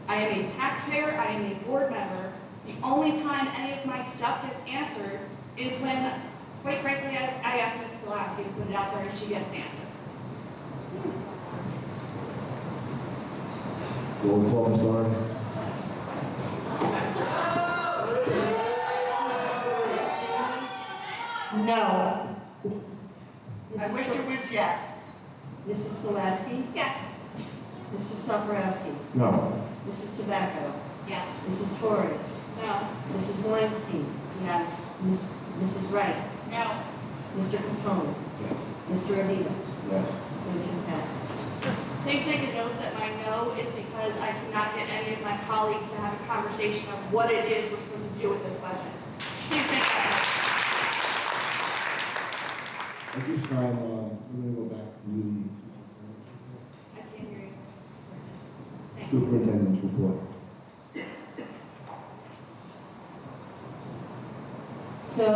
I am a taxpayer, I am a board member. The only time any of my stuff gets answered is when, quite frankly, I ask Ms. Skolasky to put it out there and she gets an answer. Roll call, Ms. Doran. No. I wish it was yes. Mrs. Skolasky? Yes. Mr. Soporowski? No. Mrs. Tobacco? Yes. Mrs. Torres? No. Mrs. Weinstein? Yes. Mrs. Wright? No. Mr. Capone? Yes. Mr. Avila? Yes. Motion passes. Please make a note that my no is because I cannot get any of my colleagues to have a conversation of what it is we're supposed to do with this budget. Please make that At this time, we're going to go back to the I can't hear you. Thank you. superintendent's report. So,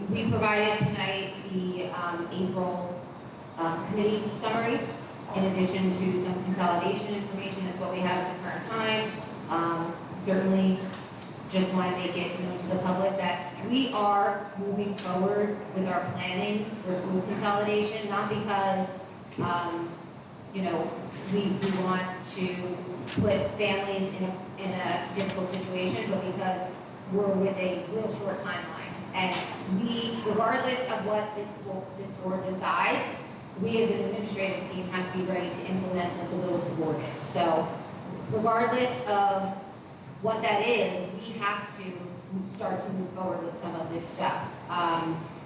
We provided tonight the April committee summaries, in addition to some consolidation information is what we have at the current time. Certainly, just want to make it known to the public that we are moving forward with our planning for school consolidation, not because, you know, we want to put families in a difficult situation, but because we're with a real short timeline. And we, regardless of what this board decides, we as an administrative team have to be ready to implement what the will of the board is. So regardless of what that is, we have to start to move forward with some of this stuff.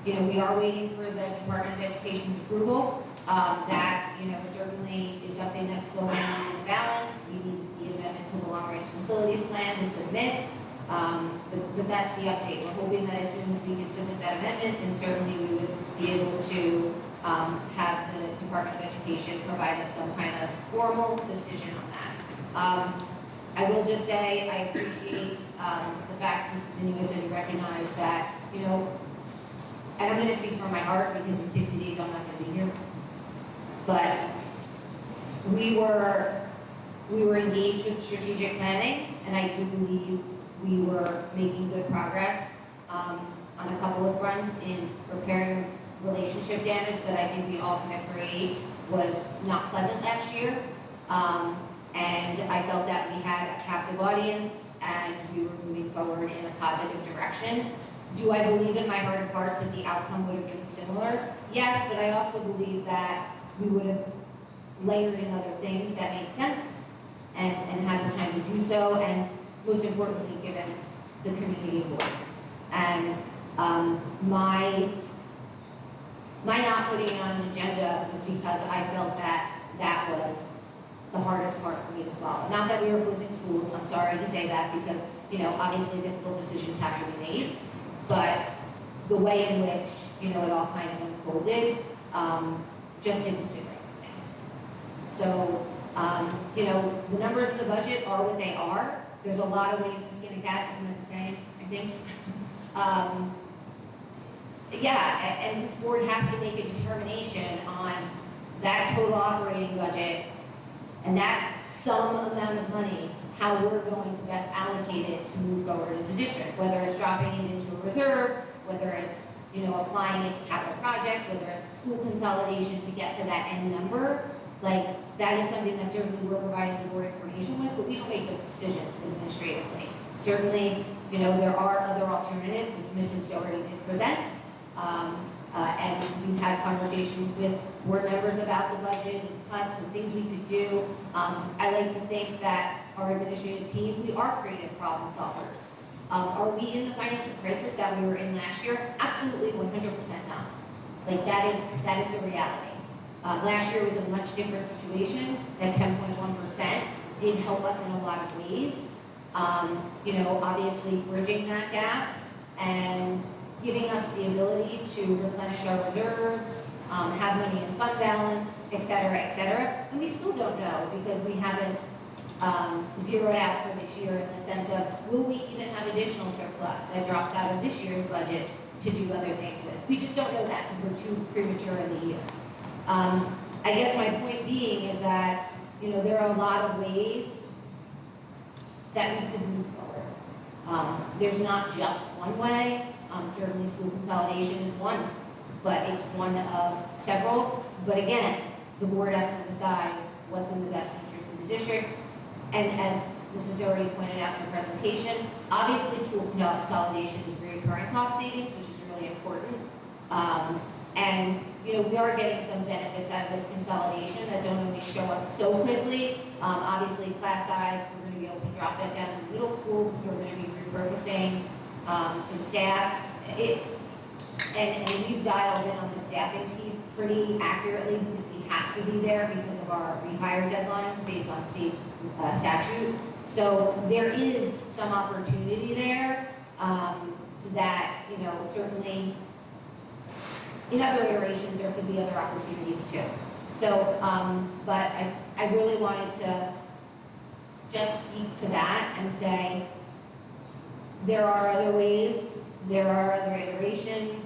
You know, we are waiting for the Department of Education's approval. That, you know, certainly is something that's still hanging in the balance. We need the amendment to the long-range facilities plan to submit. But that's the update. We're hoping that as soon as we can submit that amendment, then certainly we would be able to have the Department of Education provide us some kind of formal decision on that. I will just say I appreciate the fact, Mrs. Minuis, that you recognize that, you know, and I'm going to speak from my heart because in 60 days I'm not going to be here, but we were engaged with strategic planning, and I do believe we were making good progress on a couple of fronts in repairing relationship damage that I think we all can agree was not pleasant last year. And I felt that we had a captive audience and we were moving forward in a positive direction. Do I believe in my heart of hearts that the outcome would have been similar? Yes, but I also believe that we would have layered in other things that made sense and had the time to do so, and most importantly, given the community a voice. And my not putting it on an agenda was because I felt that that was the hardest part for me to swallow. Not that we were closing schools, I'm sorry to say that, because, you know, obviously difficult decisions have to be made, but the way in which, you know, it all kind of unfolded just didn't sit right with me. So, you know, the numbers in the budget are what they are. There's a lot of ways to skin a cat, isn't it the same, I think? Yeah, and this board has to make a determination on that total operating budget and that some amount of money, how we're going to best allocate it to move forward as a district, whether it's dropping it into a reserve, whether it's, you know, applying it to capital projects, whether it's school consolidation to get to that end number. Like, that is something that certainly we're providing the board information with, but we don't make those decisions administratively. Certainly, you know, there are other alternatives, which Mrs. Doherty did present, and we've had conversations with board members about the budget and cuts and things we could do. I like to think that our administrative team, we are creative problem solvers. Are we in the financial crisis that we were in last year? Absolutely, 100% not. Like, that is a reality. Last year was a much different situation. That 10.1% did help us in a lot of ways. You know, obviously bridging that gap and giving us the ability to replenish our reserves, have money in fund balance, et cetera, and we still don't know because we haven't zeroed out for this year in the sense of, will we even have additional surplus that drops out of this year's budget to do other things with? We just don't know that because we're too premature in the year. I guess my point being is that, you know, there are a lot of ways that we could move forward. There's not just one way. Certainly school consolidation is one, but it's one of several. But again, the board has to decide what's in the best interest of the districts. And as Mrs. Doherty pointed out in the presentation, obviously school consolidation is recurring cost savings, which is really important. And, you know, we are getting some benefits out of this consolidation that don't always show up so quickly. Obviously, class size, we're going to be able to drop that down in the middle school because we're going to be repurposing some staff. And we've dialed in on the staffing piece pretty accurately because we have to be there because of our rehire deadlines based on state statute. So there is some opportunity there that, you know, certainly in other iterations there could be other opportunities too. So, but I really wanted to just speak to that and say there are other ways, there are other iterations.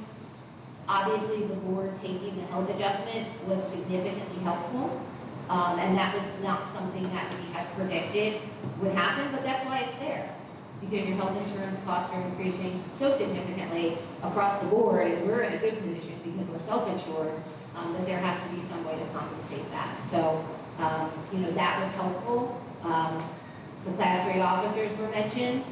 Obviously, the board taking the health adjustment was significantly helpful. And that was not something that we had predicted would happen, but that's why it's there. Because your health insurance costs are increasing so significantly across the board, and we're in a good position because we're self-insured, that there has to be some way to compensate that. So, that was helpful. The class 3 officers were mentioned.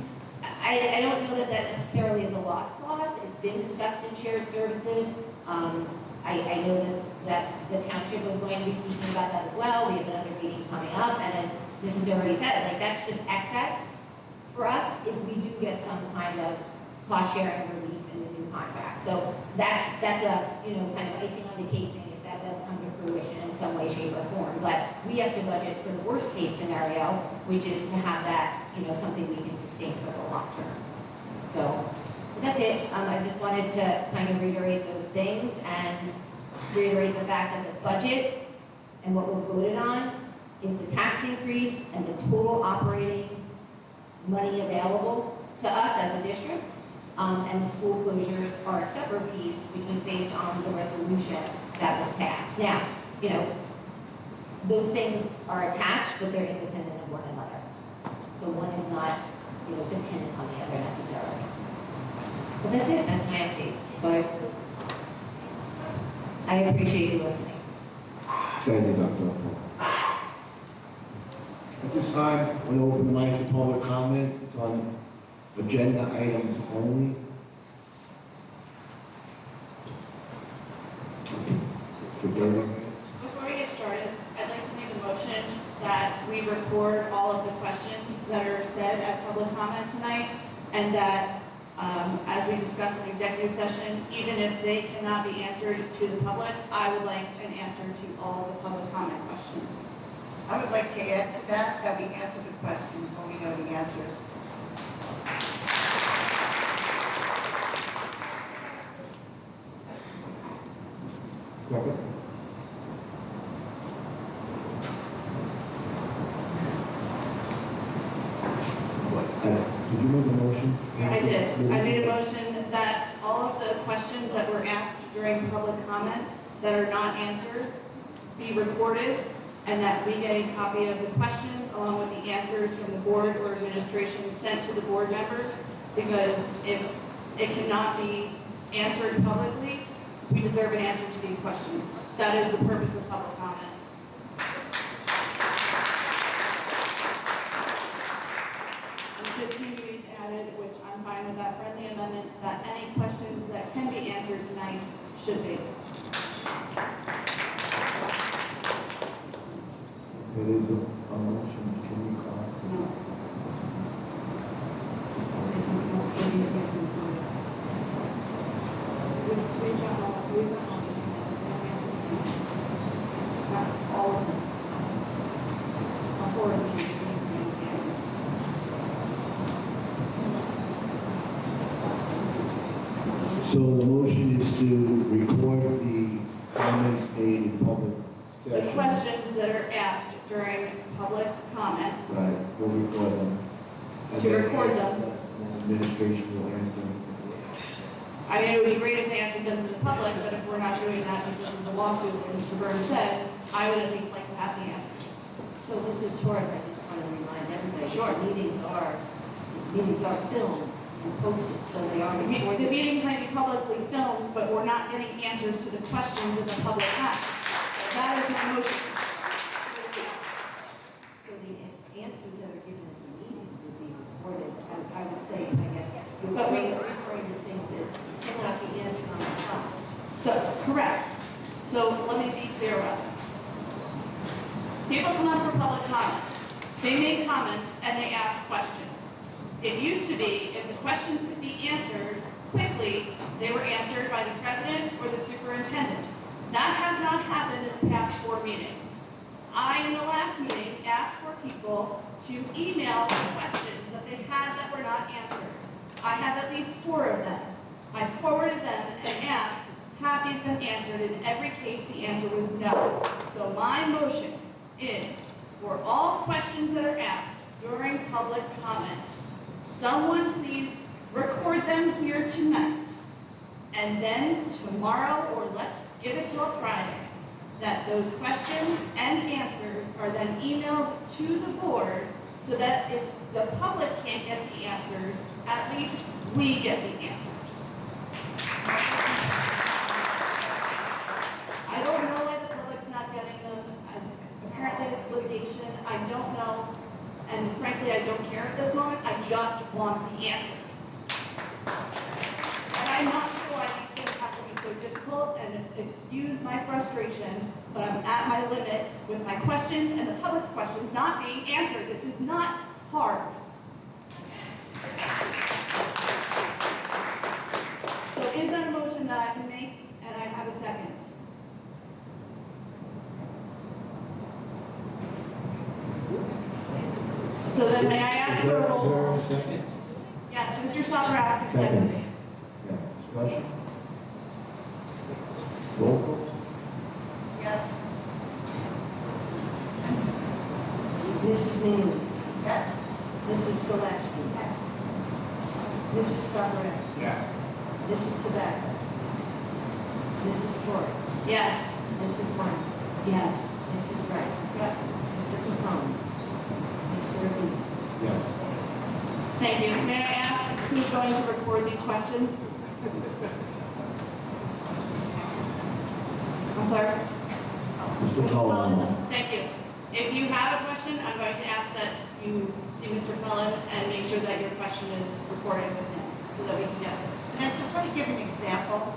I don't know that that necessarily is a lost cause. It's been discussed in shared services. I know that the township was going to be speaking about that as well. We have another meeting coming up, and as Mrs. already said, like, that's just excess for us if we do get some kind of cost sharing relief in the new contract. So that's a, kind of icing on the cake thing if that does come to fruition in some way, shape, or form. But we have to budget for the worst case scenario, which is to have that, something we can sustain for the long term. So that's it. I just wanted to kind of reiterate those things and reiterate the fact that the budget and what was voted on is the tax increase and the total operating money available to us as a district. And the school closures are a separate piece, which was based on the resolution that was passed. Now, those things are attached, but they're independent of one another. So one is not, dependent on the other necessarily. But that's it, that's my update. So I appreciate you listening. Thank you, Dr. Ruffalo. At this time, I'm going to open the mic to public comment. It's on agenda items only. For 30 minutes. Before we get started, I'd like to make a motion that we record all of the questions that are said at public comment tonight, and that as we discussed in executive session, even if they cannot be answered to the public, I would like an answer to all of the public comment questions. I would like to add to that we answer the questions when we know the answers. Second. Did you make a motion? I did. I made a motion that all of the questions that were asked during public comment that are not answered be recorded, and that we get a copy of the questions along with the answers from the board or administration sent to the board members, because if it cannot be answered publicly, we deserve an answer to these questions. That is the purpose of public comment. And this community is added, which I'm fine with that friendly amendment, that any questions that can be answered tonight should be. There is a motion. Can you call? All of them. I'll forward it to you. So the motion is to record the comments made in public session. The questions that are asked during public comment. Right, we'll record them. And To then record them. the Administration will answer them. I mean, it would be great if they answered them to the public, but if we're not doing that because of the lawsuit, as Mr. Burns said, I would at least like to have the answers. So this is Taurus, I just want to remind everybody, Sure. the meetings are filmed and posted, so they are The recorded. meetings might be publicly filmed, but we're not getting answers to the questions that the public has. That is my motion. So the answers that are given at the meeting will be recorded. I would say, I guess, you're But referring to things that cannot be answered on the spot. So, correct. So let me be clear about this. People come up for public comment. They make comments and they ask questions. It used to be, if the questions could be answered quickly, they were answered by the president or the superintendent. That has not happened in the past 4 meetings. I, in the last meeting, asked for people to email the questions that they had that were not answered. I have at least 4 of them. I forwarded them and asked, have these been answered? In every case, the answer was no. So my motion is for all questions that are asked during public comment, someone please record them here tonight And then tomorrow, or let's give it till Friday, that those questions and answers are then emailed to the board so that if the public can't get the answers, at least we get the answers. I don't know why the public's not getting them. Apparently it's litigation. I don't know. And frankly, I don't care at this moment. I just want the answers. And I'm not sure why these things have to be so difficult, and excuse my frustration, but I'm at my limit with my questions and the public's questions not being answered. This is not hard. So is that a motion that I can make and I have a second? So then may I ask for a roll call? Second? Yes, Mr. Sabarowski, Second. second. Yeah, discussion? Roll call? Yes. Mrs. Manning. Yes. Mrs. Skolasky. Yes. Mr. Sabarowski. Yes. Mrs. Tobacco. Mrs. Torres. Yes. Mrs. Weinstein. Yes. Mrs. Wright. Yes. Mr. Capone. Mr. Rubin. Yes. Thank you. May I ask who's going to record these questions? I'm sorry? Mr. Cullen. Thank you. If you have a question, I'm going to ask that you see Mr. Cullen and make sure that your question is recorded with him so that we can get this. And I just want to give an example.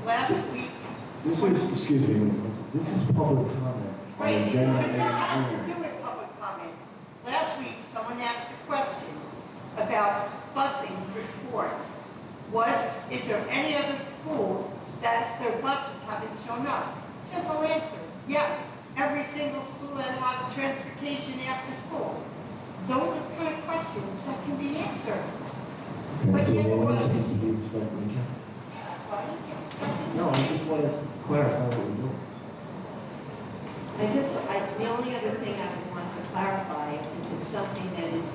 Last week, This is, excuse me, this is public comment on wait, agenda this has to item. do with public comment. Last week, someone asked a question about busing for sports. Is there any other schools that their buses haven't shown up? Simple answer, yes. Every single school that has transportation after school. Those are kind of questions that can be answered. But Okay, yet so it what else wasn't. do you expect me to? No, I just want to clarify what we're doing. The only other thing I would want to clarify is if it's something that is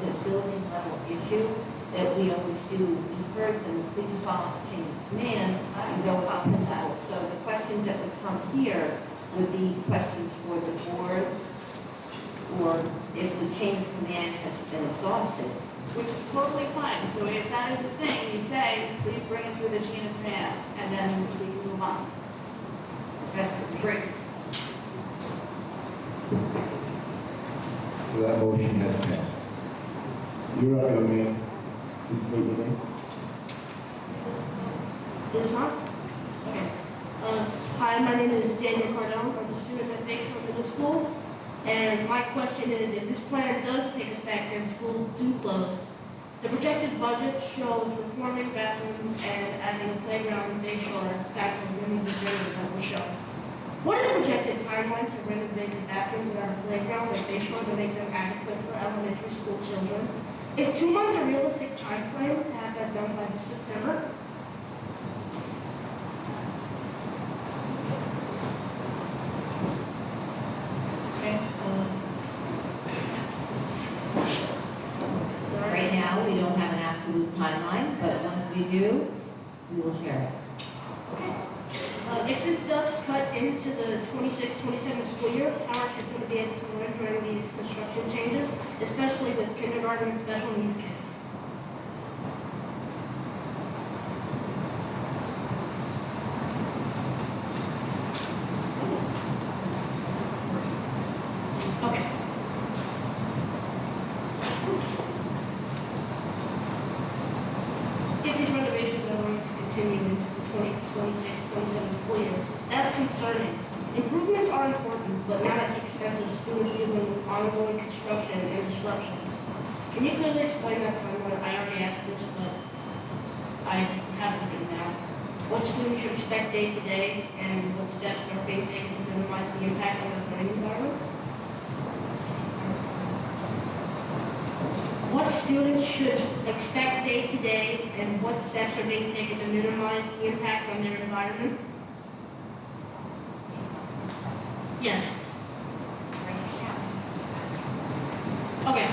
a building level issue that we always do in person, please follow the chain of command and go with the principal. So the questions that would come here would be questions for the board, or if the chain of command has been exhausted. Which is totally fine. So if that is the thing, you say, please bring us through the chain of command, and then we can move on. Okay? Great. So that motion has passed. You're up, young man. Please state your name. Is not? Okay. Hi, my name is Daniel Cardone. I'm a student at Bayshore Middle School. And my question is, if this plan does take effect and schools do close, the projected budget shows reforming bathrooms and adding a playground in Bayshore, tackling women's and gender that will show. What is the projected timeline to renovate the bathrooms at our playground at Bayshore to make them adequate for elementary school children? Is 2 months a realistic time frame to have that done by September? Right now, we don't have an absolute timeline, but once we do, we will share it. If this does cut into the 26-27 school year, how are kids going to be able to learn during these construction changes, especially with kindergarten and special needs kids? Okay. If these renovations are going to continue into the 2026-27 school year, that's concerning. Improvements are important, but not at the expense of students dealing with ongoing construction and disruption. Can you clearly explain that timeline? I already asked this, but I haven't written down. What students should expect day to day, and what steps are being taken to minimize the impact on the learning environment? What students should expect day to day, and what steps are being taken to minimize the impact on their environment? Yes. Okay.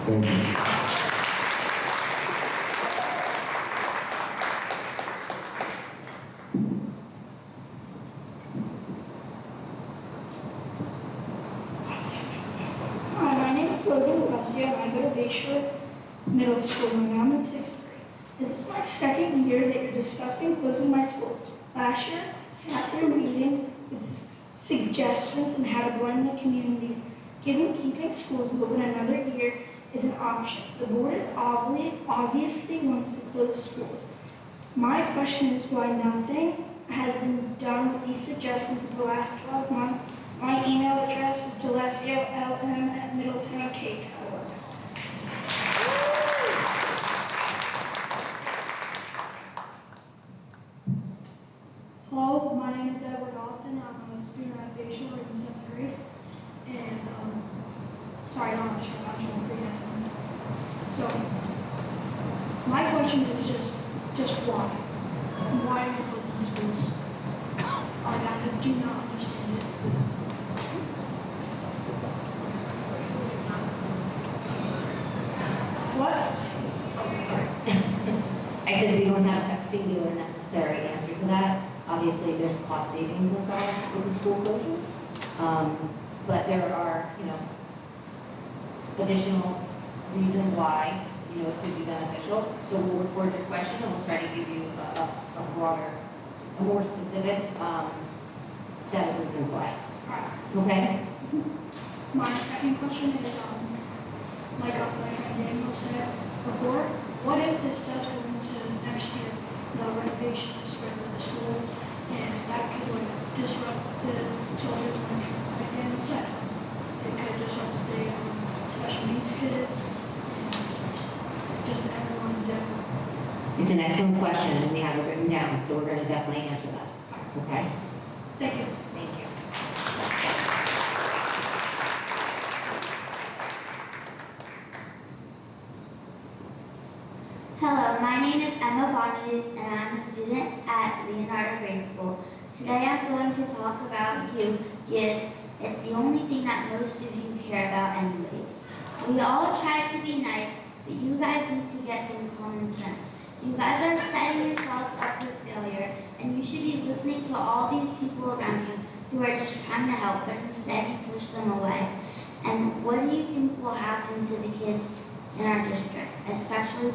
Thank you. Hi, my name is Logan Alessio, and I go to Bayshore Middle School, and I'm in 6th grade. This is my second year that you're discussing closing my school. Last year, I sat through meetings with suggestions on how to blend the communities, given keeping schools open another year is an option. The board is obviously wants to close schools. My question is why nothing has been done with these suggestions in the last 12 months. My email address is delesioLM@middletownk.org. Hello, my name is Edward Austin. I'm a student at Bayshore in 7th grade. And, sorry, I'm sure I'm trying to read it. So, my question is just why? Why are you closing schools? I do not understand it. What? I said we don't have a singular necessary answer to that. Obviously, there's cost savings involved with the school closures. But there are, additional reasons why, it could be beneficial. So we'll record your question and we'll try to give you a broader, a more specific, set of reasons why. Okay? My second question is, like my friend Daniel said before, what if this does go into next year, the renovations for the school, and that could disrupt the children, like Daniel said. It could disrupt the special needs kids, and just everyone in general. It's an excellent question and we have it written down, so we're going to definitely answer that. Okay? Thank you. Thank you. Hello, my name is Emma Bonadus and I'm a student at Leonardo Grade School. Today I'm going to talk about you because it's the only thing that most of you care about anyways. We all try to be nice, but you guys need to get some common sense. You guys are setting yourselves up for failure, and you should be listening to all these people around you who are just trying to help, but instead you push them away. And what do you think will happen to the kids in our district, especially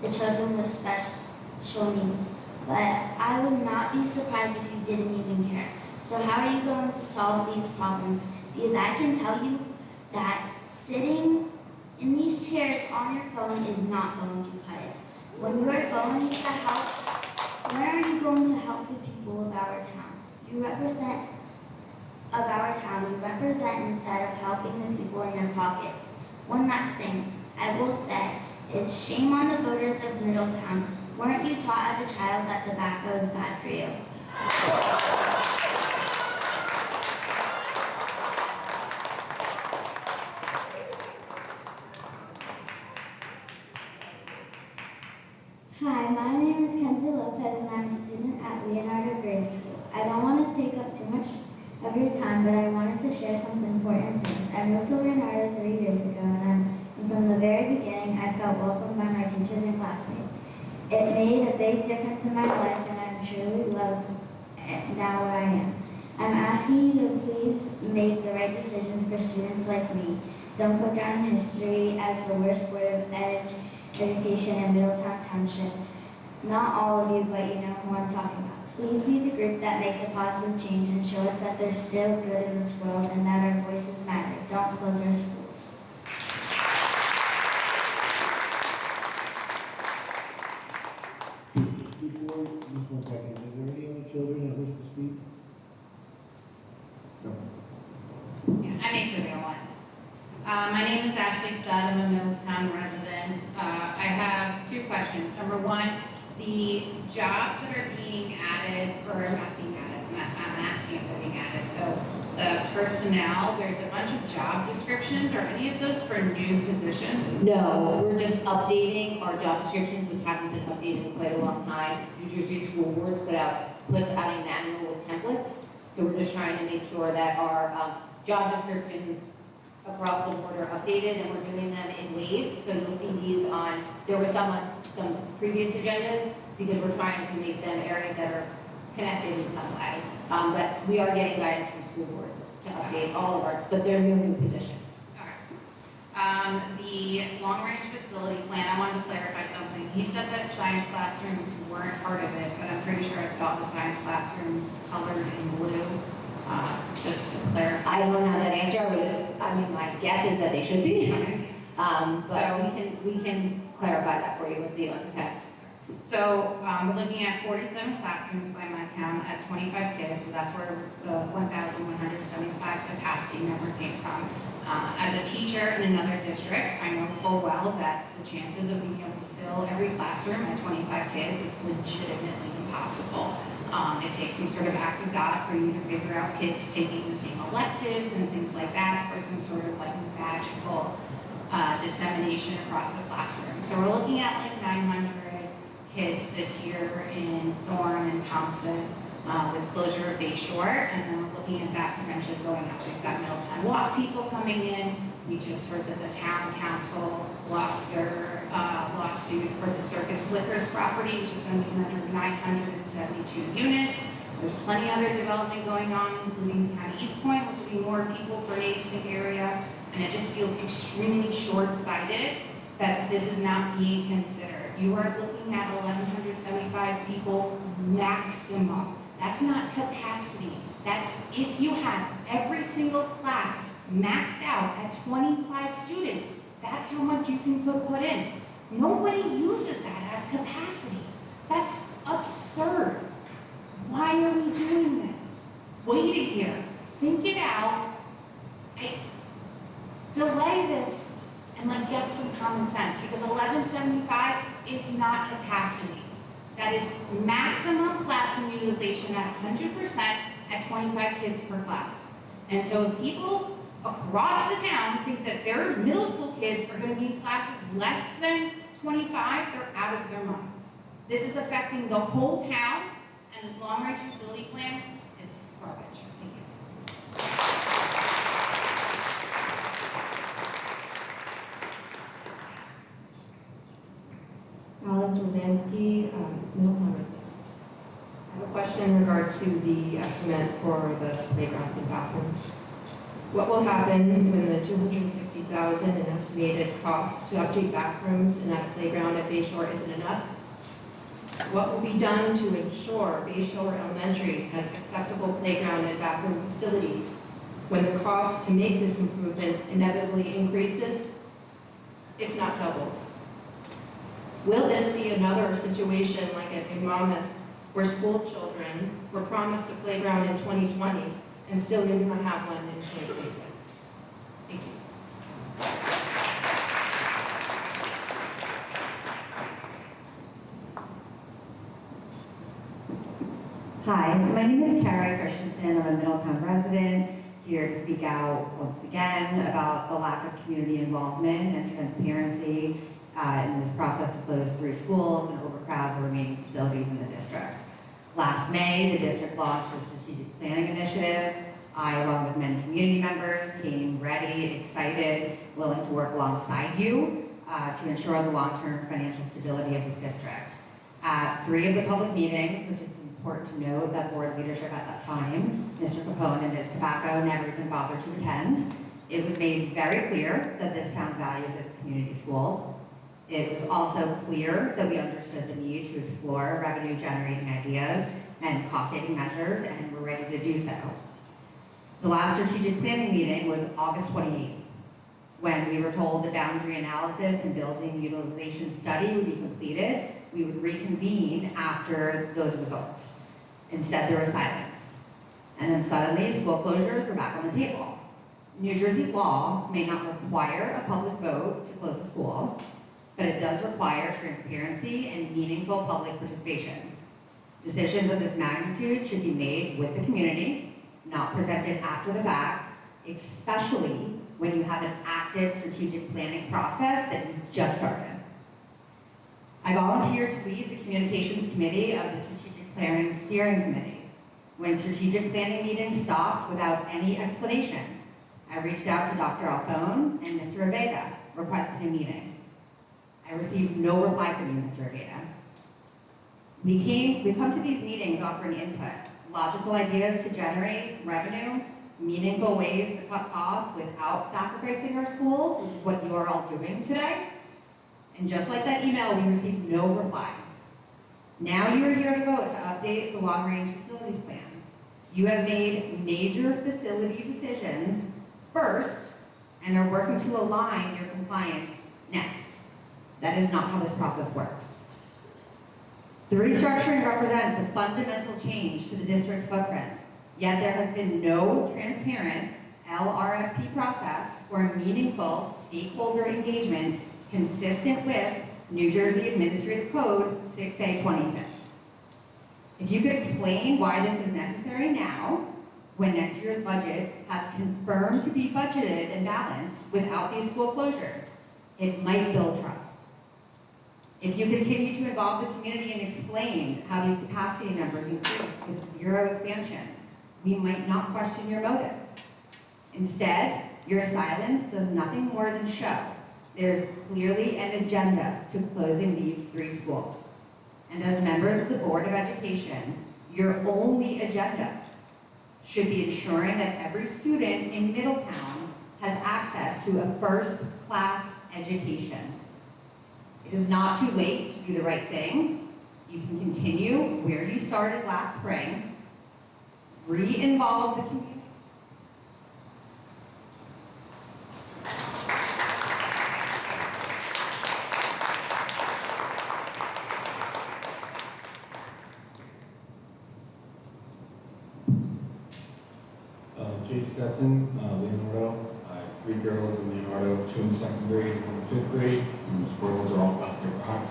the children with special needs? But I would not be surprised if you didn't even care. So how are you going to solve these problems? Because I can tell you that sitting in these chairs on your phone is not going to cut it. When you are going to help, when are you going to help the people of our town? You represent instead of helping the people in your pockets. One last thing I will say is shame on the voters of Middletown. Weren't you taught as a child that tobacco is bad for you? Hi, my name is Kenzie Lopez and I'm a student at Leonardo Grade School. I don't want to take up too much of your time, but I wanted to share some important things. I moved to Leonardo 3 years ago and from the very beginning I felt welcomed by my teachers and classmates. It made a big difference in my life and I'm truly loved now where I am. I'm asking you to please make the right decisions for students like me. Don't go down in history as the worst board of education in Middletown Township. Not all of you, but you know who I'm talking about. Please be the group that makes a positive change and show us that there's still good in this world and that our voices matter. Don't close our schools. Before, just 1 second, are there any other children that wish to speak? No. Yeah, I made sure there were one. My name is Ashley Studd. I'm a Middletown resident. I have 2 questions. Number 1, the jobs that are being added, or not being added, I'm asking if they're being added. So the personnel, there's a bunch of job descriptions. Are any of those for new positions? No, we're just updating our job descriptions, which haven't been updated in quite a long time. New Jersey School Boards puts out a manual with templates. So we're just trying to make sure that our job descriptions across the board are updated, and we're doing them in waves. So you'll see these on, there were some on some previous agendas, because we're trying to make them areas that are connected in some way. But we are getting guidance from school boards to update all of our, but they're new positions. The long-range facility plan, I wanted to clarify something. He said that science classrooms weren't part of it, but I'm pretty sure I saw the science classrooms colored in blue, just to clarify. I don't have that answer. I mean, my guess is that they should be. But So- we can clarify that for you with the architect. So we're looking at 47 classrooms by my count at 25 kids, so that's where the 1,175 capacity number came from. As a teacher in another district, I know full well that the chances of being able to fill every classroom at 25 kids is legitimately impossible. It takes some sort of act of God for you to figure out kids taking the same electives and things like that for some sort of like magical dissemination across the classroom. So we're looking at like 900 kids this year in Thorne and Thompson with closure of Bay Shore, and then we're looking at that potentially going up. We've got Middletown Walk people coming in. We just heard that the town council lost their lawsuit for the Circus Liquors property, which is going to be another 972 units. There's plenty other development going on, including behind East Point, which will be more people for an 86 area, and it just feels extremely short-sighted that this is not being considered. You are looking at 1,175 people maximum. That's not capacity. That's if you have every single class maxed out at 25 students, that's how much you can put in. Nobody uses that as capacity. That's absurd. Why are we doing this? Wait a year, think it out, delay this, and like get some common sense, because 1175 is not capacity. That is maximum classroom utilization at 100% at 25 kids per class. And so if people across the town think that their middle school kids are going to be in classes less than 25, they're out of their minds. This is affecting the whole town, and this long-range facility plan is garbage. Thank you. Alice Rosansky, Middletown resident. I have a question in regard to the estimate for the playgrounds and bathrooms. What will happen when the $260,000 in estimated cost to update bathrooms in that playground at Bay Shore isn't enough? What will be done to ensure Bay Shore Elementary has acceptable playground and bathroom facilities when the cost to make this improvement inevitably increases, if not doubles? Will this be another situation like at Big Monmouth, where school children were promised a playground in 2020 and still do not have one in 2026? Thank you. Hi, my name is Carrie Christensen. I'm a Middletown resident, here to speak out once again about the lack of community involvement and transparency in this process to close 3 schools and overcrowd the remaining facilities in the district. Last May, the district launched a strategic planning initiative. I, along with many community members, came ready, excited, willing to work alongside you to ensure the long-term financial stability of this district. At 3 of the public meetings, which it's important to note that board leadership at that time, Mr. Capone and Ms. Tobacco, never even bothered to attend, it was made very clear that this town values its community schools. It was also clear that we understood the need to explore revenue-generating ideas and cost-saving measures, and we're ready to do so. The last strategic planning meeting was August 28th, when we were told a boundary analysis and building utilization study would be completed. We would reconvene after those results. Instead, there was silence. And then suddenly, school closures were back on the table. New Jersey law may not require a public vote to close a school, but it does require transparency and meaningful public participation. Decisions of this magnitude should be made with the community, not presented after the fact, especially when you have an active strategic planning process that you just started. I volunteered to lead the communications committee of the strategic planning steering committee when strategic planning meetings stopped without any explanation. I reached out to Dr. Alphone and Mr. Aveda, requesting a meeting. I received no reply from you, Mr. Aveda. We come to these meetings offering input, logical ideas to generate revenue, meaningful ways to cut costs without sacrificing our schools, which is what you're all doing today. And just like that email, we received no reply. Now you are here to vote to update the long-range facilities plan. You have made major facility decisions first and are working to align your compliance next. That is not how this process works. The restructuring represents a fundamental change to the district's footprint, yet there has been no transparent LRFP process or meaningful stakeholder engagement consistent with New Jersey Administrative Code 6A26. If you could explain why this is necessary now, when next year's budget has confirmed to be budgeted and balanced without these school closures, it might build trust. If you continue to involve the community and explain how these capacity numbers increase with zero expansion, we might not question your motives. Instead, your silence does nothing more than show there's clearly an agenda to closing these 3 schools. And as members of the Board of Education, your only agenda should be ensuring that every student in Middletown has access to a first-class education. It is not too late to do the right thing. You can continue where you started last spring, re-involve the community. Jake Stetson, Leonardo. I have 3 girls in Leonardo, 2 in 2nd grade, 1 in 5th grade, and the spoilers are all about to get rocked.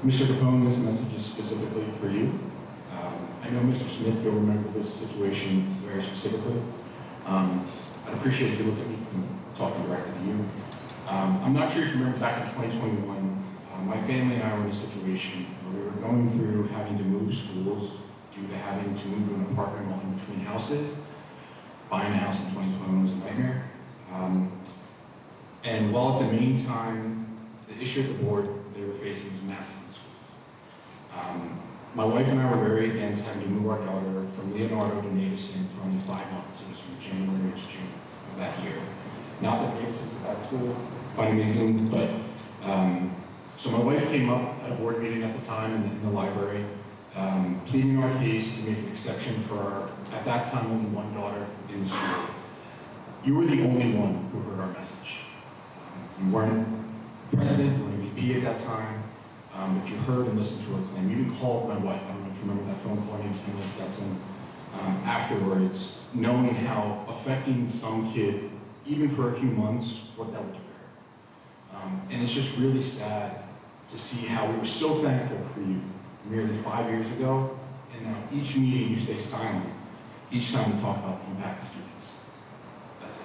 Mr. Capone, this message is specifically for you. I know Mr. Smith, you'll remember this situation very specifically. I'd appreciate if you look at me because I'm talking directly to you. I'm not sure if you remember back in 2021, my family and I were in a situation where we were going through having to move schools due to having to move to an apartment while in between houses. Buying a house in 2021 was a nightmare. And while at the meantime, the issue at the board they were facing was masses in schools. My wife and I were very against having to move our daughter from Leonardo to Navison for only 5 months. It was from January to June of that year. Not that Navison's a bad school, quite amazing, but so my wife came up at a board meeting at the time in the library, pleading our case to make an exception for our, at that time, only 1 daughter in the school. You were the only one who heard our message. You weren't president, you weren't a VP at that time, but you heard and listened to her claim. You even called my wife, I don't know if you remember that phone call, her name's Emily Stetson, afterwards, knowing how affecting some kid, even for a few months, what that would do to her. And it's just really sad to see how we were so thankful for you nearly 5 years ago, and now each meeting you stay silent, each time we talk about the impact of students. That's it.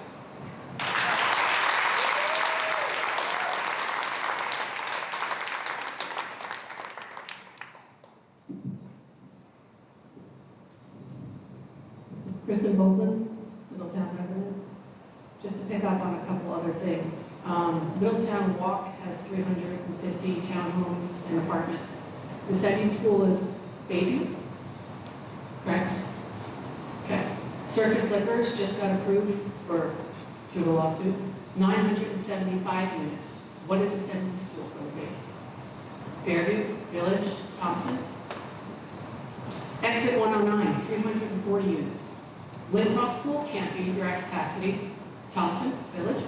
Kristen Boland, Middletown resident. Just to pick up on a couple other things. Middletown Walk has 350 townhomes and apartments. The second school is Baby, correct? Okay. Circus Liquors just got approved through the lawsuit, 975 units. What is the second school going to be? Fairview, Village, Thompson? Exit 109, 340 units. Lincroft School can't be your at capacity. Thompson, Village.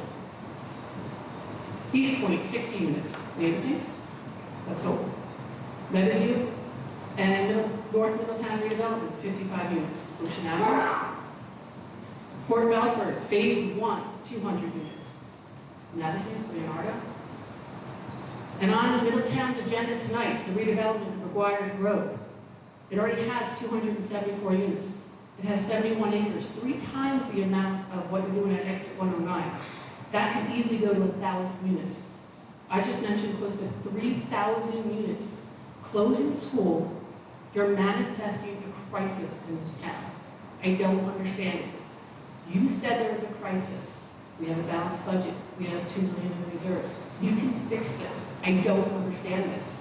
East Point, 60 units. Navison? Let's hope. Meadowview and North Middletown redevelopment, 55 units. Ocean Avenue. Port Belford, Phase 1, 200 units. Madison, Leonardo. And on Middletown's agenda tonight, the redevelopment of McGuire's Road. It already has 274 units. It has 71 acres, 3 times the amount of what you're doing at Exit 109. That can easily go to 1,000 units. I just mentioned close to 3,000 units. Closing school, you're manifesting a crisis in this town. I don't understand it. You said there was a crisis. We have a balanced budget. We have $2 million in reserves. You can fix this. I don't understand this.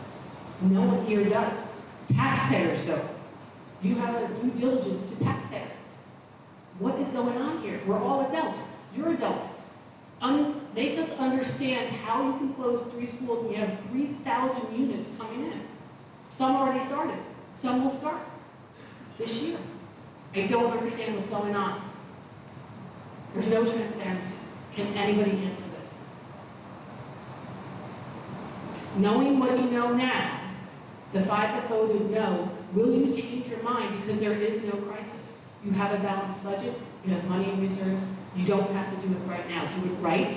No one here does. Taxpayers don't. You have a due diligence to taxpayers. What is going on here? We're all adults. You're adults. Make us understand how you can close 3 schools when you have 3,000 units coming in. Some already started. Some will start this year. I don't understand what's going on. There's no transparency. Can anybody answer this? Knowing what you know now, the 5 that voted no, will you change your mind because there is no crisis? You have a balanced budget, you have money in reserves, you don't have to do it right now. Do it right,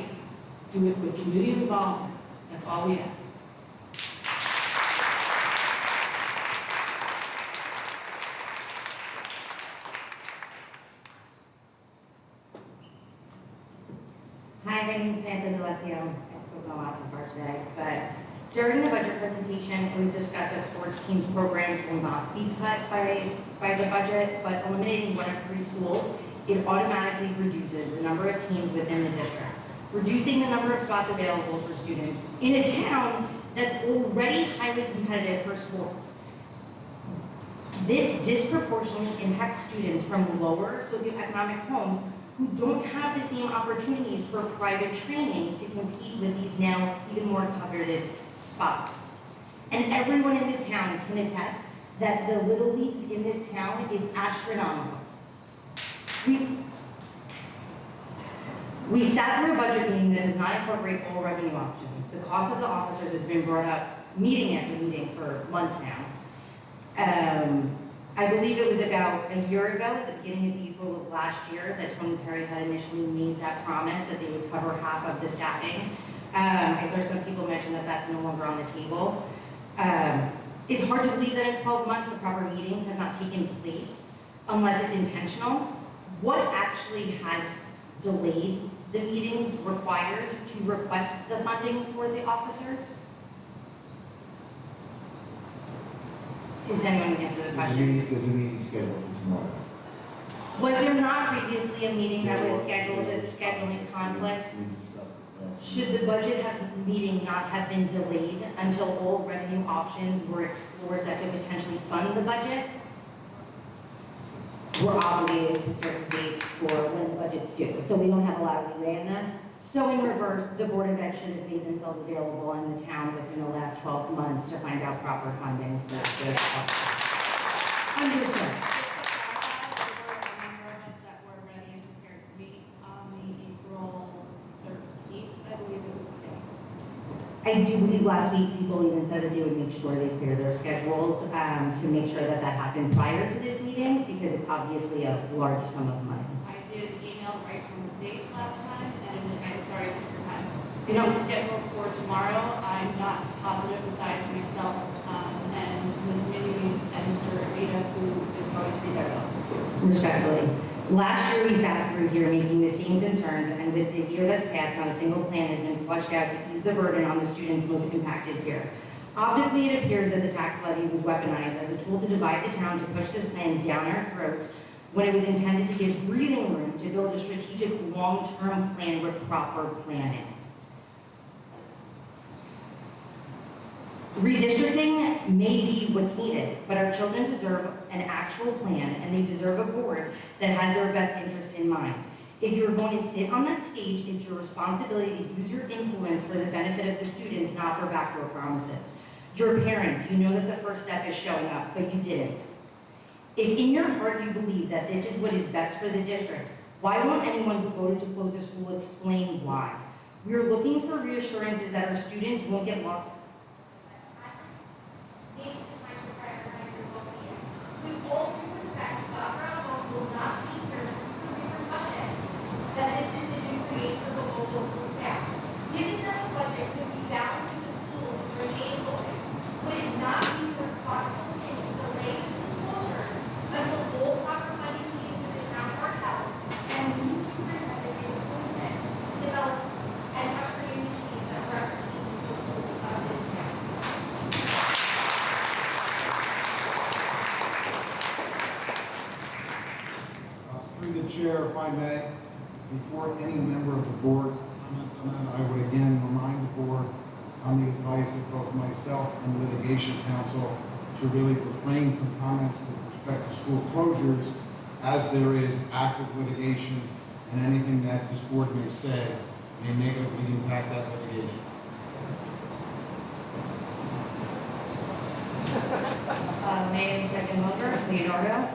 do it with community involvement. That's all we ask. Hi, my name is Samantha DeLessio. I've spoken a lot so far today, but during the budget presentation, it was discussed that sports teams programs will not be cut by the budget, but eliminating 1 of 3 schools, it automatically reduces the number of teams within the district, reducing the number of spots available for students in a town that's already highly competitive for sports. This disproportionately impacts students from lower socioeconomic homes who don't have the same opportunities for private training to compete with these now even more coveted spots. And everyone in this town can attest that the Little Leagues in this town is astronomical. We sat through a budget meeting that does not incorporate all revenue options. The cost of the officers has been brought up meeting after meeting for months now. I believe it was about a year ago, at the beginning of April of last year, that Tony Perry had initially made that promise that they would cover half of the staffing. I saw some people mention that that's no longer on the table. It's hard to believe that in 12 months the proper meetings have not taken place unless it's intentional. What actually has delayed the meetings required to request the funding for the officers? Is anyone going to answer the question? There's a meeting scheduled for tomorrow. Was there not previously a meeting that was scheduled with scheduling conflicts? Should the budget meeting not have been delayed until all revenue options were explored that could potentially fund the budget? We're obligated to certain dates for when the budget's due, so we don't have a lot of leeway in that. So in reverse, the Board of Ed should have made themselves available in the town within the last 12 months to find out proper funding for the Understood. That were ready and prepared to meet on the April 13th, I believe it was scheduled. I do believe last week people even said that they would make sure they clear their schedules to make sure that that happened prior to this meeting because it's obviously a large sum of money. I did email right from the States last time, and I'm sorry it took your time. It No. is scheduled for tomorrow. I'm not positive besides myself and Ms. Minunes and Mr. Rita, who is going to be there. Respectfully. Last year we sat through here making the same concerns, and with the year that's passed, not a single plan has been flushed out to ease the burden on the students most impacted here. Optically, it appears that the tax levy was weaponized as a tool to divide the town to push this plan down our throats when it was intended to give breathing room to build a strategic long-term plan with proper planning. Redistricting may be what's needed, but our children deserve an actual plan and they deserve a board that has their best interests in mind. If you're going to sit on that stage, it's your responsibility to use your influence for the benefit of the students, not for backdoor promises. Your parents, you know that the first step is showing up, but you didn't. If in your heart you believe that this is what is best for the district, why won't anyone who voted to close the school explain why? We are looking for reassurances that our students won't get lost. With all due respect, Dr. Allen will not be here to prove your budget that this decision creates for the local school staff. Given that the budget could be balanced to the schools to remain open, would it not be the responsible thing to delay school closure until all proper funding needed for the town are held and new superintendent is appointed to develop and upgrade the teams that represent the schools of this town? Through the chair, if I may, before any member of the board comments on that, I would again remind the board on the advice of both myself and litigation counsel to really refrain from comments with respect to school closures as there is active litigation, and anything that this board may say may negatively impact that litigation. My name is Megan Munger, Leonardo.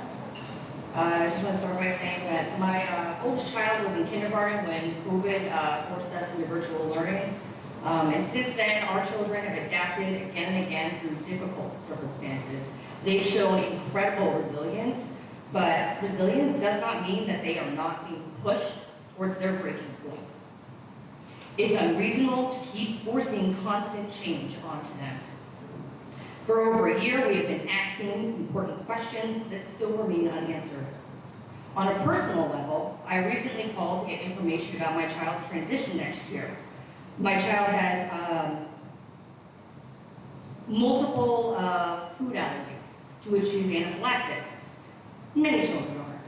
I just want to start by saying that my oldest child was in kindergarten when COVID forced us into virtual learning. And since then, our children have adapted again and again through difficult circumstances. They've shown incredible resilience, but resilience does not mean that they are not being pushed towards their breaking point. It's unreasonable to keep forcing constant change onto them. For over a year, we have been asking important questions that still remain unanswered. On a personal level, I recently called to get information about my child's transition next year. My child has multiple food allergies, to which she's anaphylactic. Many children are.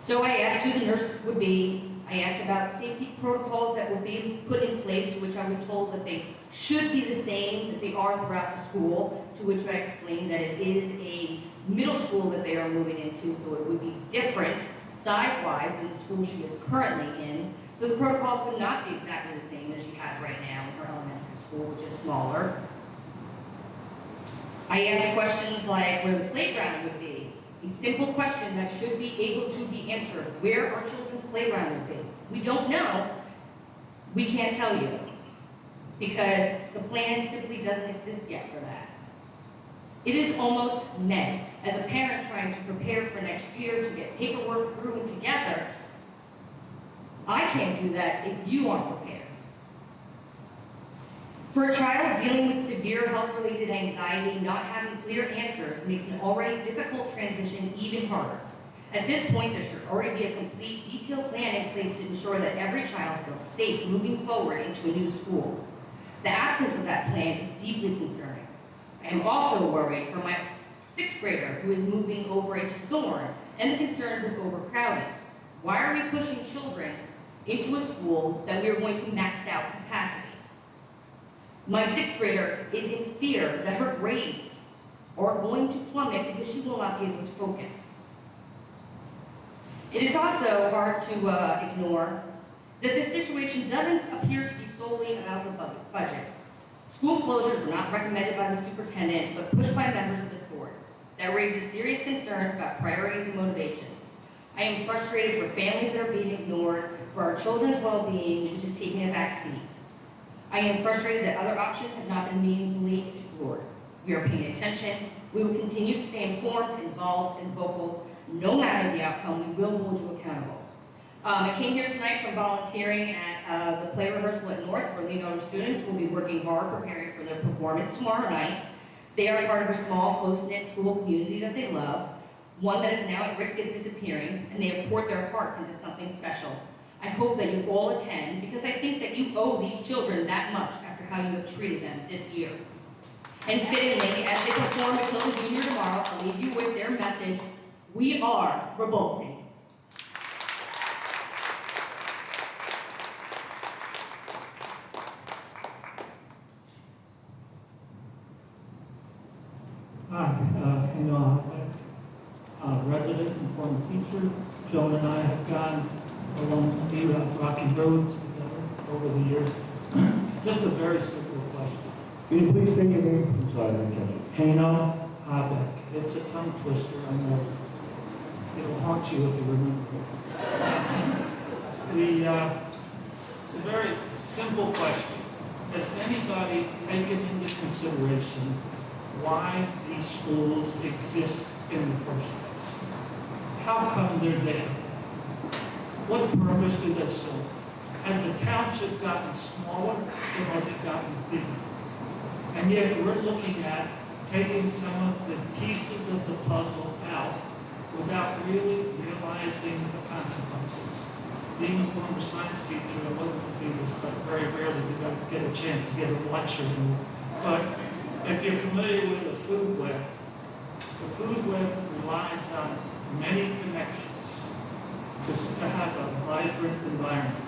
So I asked who the nurse would be. I asked about safety protocols that would be put in place, to which I was told that they should be the same that they are throughout the school, to which I explained that it is a middle school that they are moving into, so it would be different size-wise than the school she is currently in. So the protocols would not be exactly the same as she has right now in her elementary school, which is smaller. I asked questions like where the playground would be. A simple question that should be able to be answered. Where our children's playground would be. We don't know. We can't tell you. Because the plan simply doesn't exist yet for that. It is almost May. As a parent trying to prepare for next year to get paperwork through and together, I can't do that if you aren't prepared. For a child dealing with severe health-related anxiety, not having clear answers makes an already difficult transition even harder. At this point, there should already be a complete, detailed plan in place to ensure that every child feels safe moving forward into a new school. The absence of that plan is deeply concerning. I am also worried for my 6th grader who is moving over into Thorne and the concerns of overcrowding. Why are we pushing children into a school that we are going to max out capacity? My 6th grader is in fear that her grades are going to plummet because she will not be able to focus. It is also hard to ignore that this situation doesn't appear to be solely about the budget. School closures were not recommended by the superintendent, but pushed by members of this board. That raises serious concerns about priorities and motivations. I am frustrated for families that are being ignored, for our children's well-being, which is taking a back seat. I am frustrated that other options have not been meaningfully explored. We are paying attention. We will continue to stay informed, involved, and vocal. No matter the outcome, we will hold you accountable. I came here tonight from volunteering at the play rehearsal at North, where Leonardo students will be working hard preparing for their performance tomorrow night. They are part of a small, close-knit school community that they love, one that is now at risk of disappearing, and they have poured their hearts into something special. I hope that you all attend, because I think that you owe these children that much after how you have treated them this year. And fittingly, as they perform Matilda Junior tomorrow, I'll leave you with their message: we are revolting. Hi, resident and former teacher. Joan and I have gone along the rocky roads together over the years. Just a very simple question. Can you please state your name? I'm sorry, I didn't catch it. Hano Habeck. It's a tongue twister, I know. It'll haunt you if you remember it. The very simple question: has anybody taken into consideration why these schools exist in the first place? How come they're there? What purpose do they serve? Has the township gotten smaller or has it gotten bigger? And yet we're looking at taking some of the pieces of the puzzle out without really realizing the consequences. Being a former science teacher, I wasn't going to do this, but very rarely did I get a chance to get a lecture. But if you're familiar with the food web relies on many connections. to have a vibrant environment.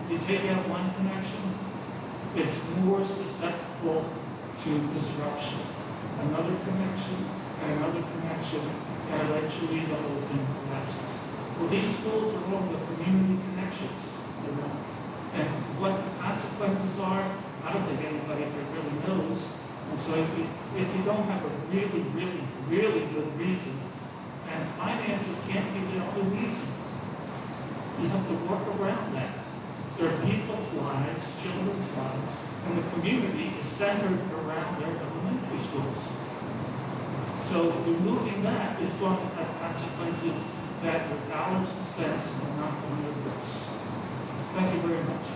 You take out one connection, it's more susceptible to disruption. Another connection, and another connection, and eventually the whole thing collapses. Well, these schools are all the community connections, you know, and what the consequences are, I don't think anybody here really knows. And so if you don't have a really, really, really good reason, and finances can't be the only reason, you have to work around that. There are people's lives, children's lives, and the community is centered around their elementary schools. So removing that is going to have consequences that your dollars and cents are not going to address. Thank you very much.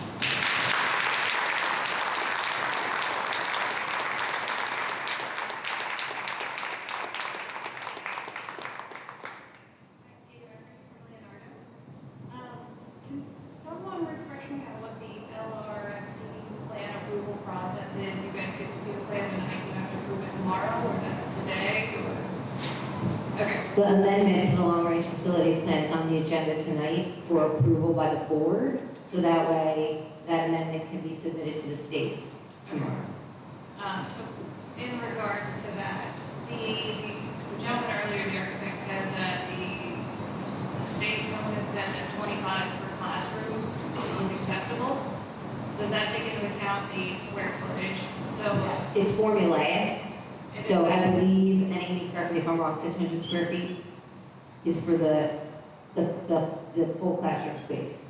Can someone refresh me on what the LRFP plan approval process is? You guys get to see the plan tonight, you have to approve it tomorrow, or that's today, or? Okay. The amendment to the long-range facilities plan is on the agenda tonight for approval by the board, so that way that amendment can be submitted to the state tomorrow. So in regards to that, the gentleman earlier, the architect, said that the state zone had said that 25 per classroom was acceptable. Does that take into account the square footage? So Yes, it's formulaic. So I believe, and Amy, correct me if I'm wrong, 600 square feet is for the full classroom space.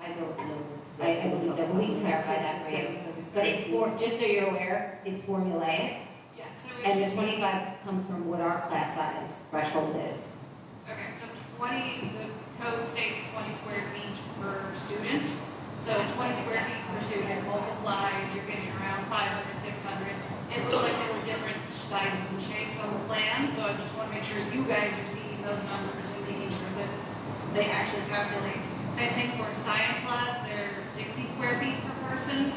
I don't know this. I believe so, but we can clarify that for you. But it's just so you're aware, it's formulaic, yeah, so it and the should be- 25 comes from what our class size threshold is. Okay, so 20, the code states 20 square feet per student. So 20 square feet per student, multiply, you're getting around 500, 600. It looked like there were different sizes and shapes on the plan, so I just want to make sure you guys are seeing those numbers and making sure that they actually calculate. Same thing for science labs, they're 60 square feet per person.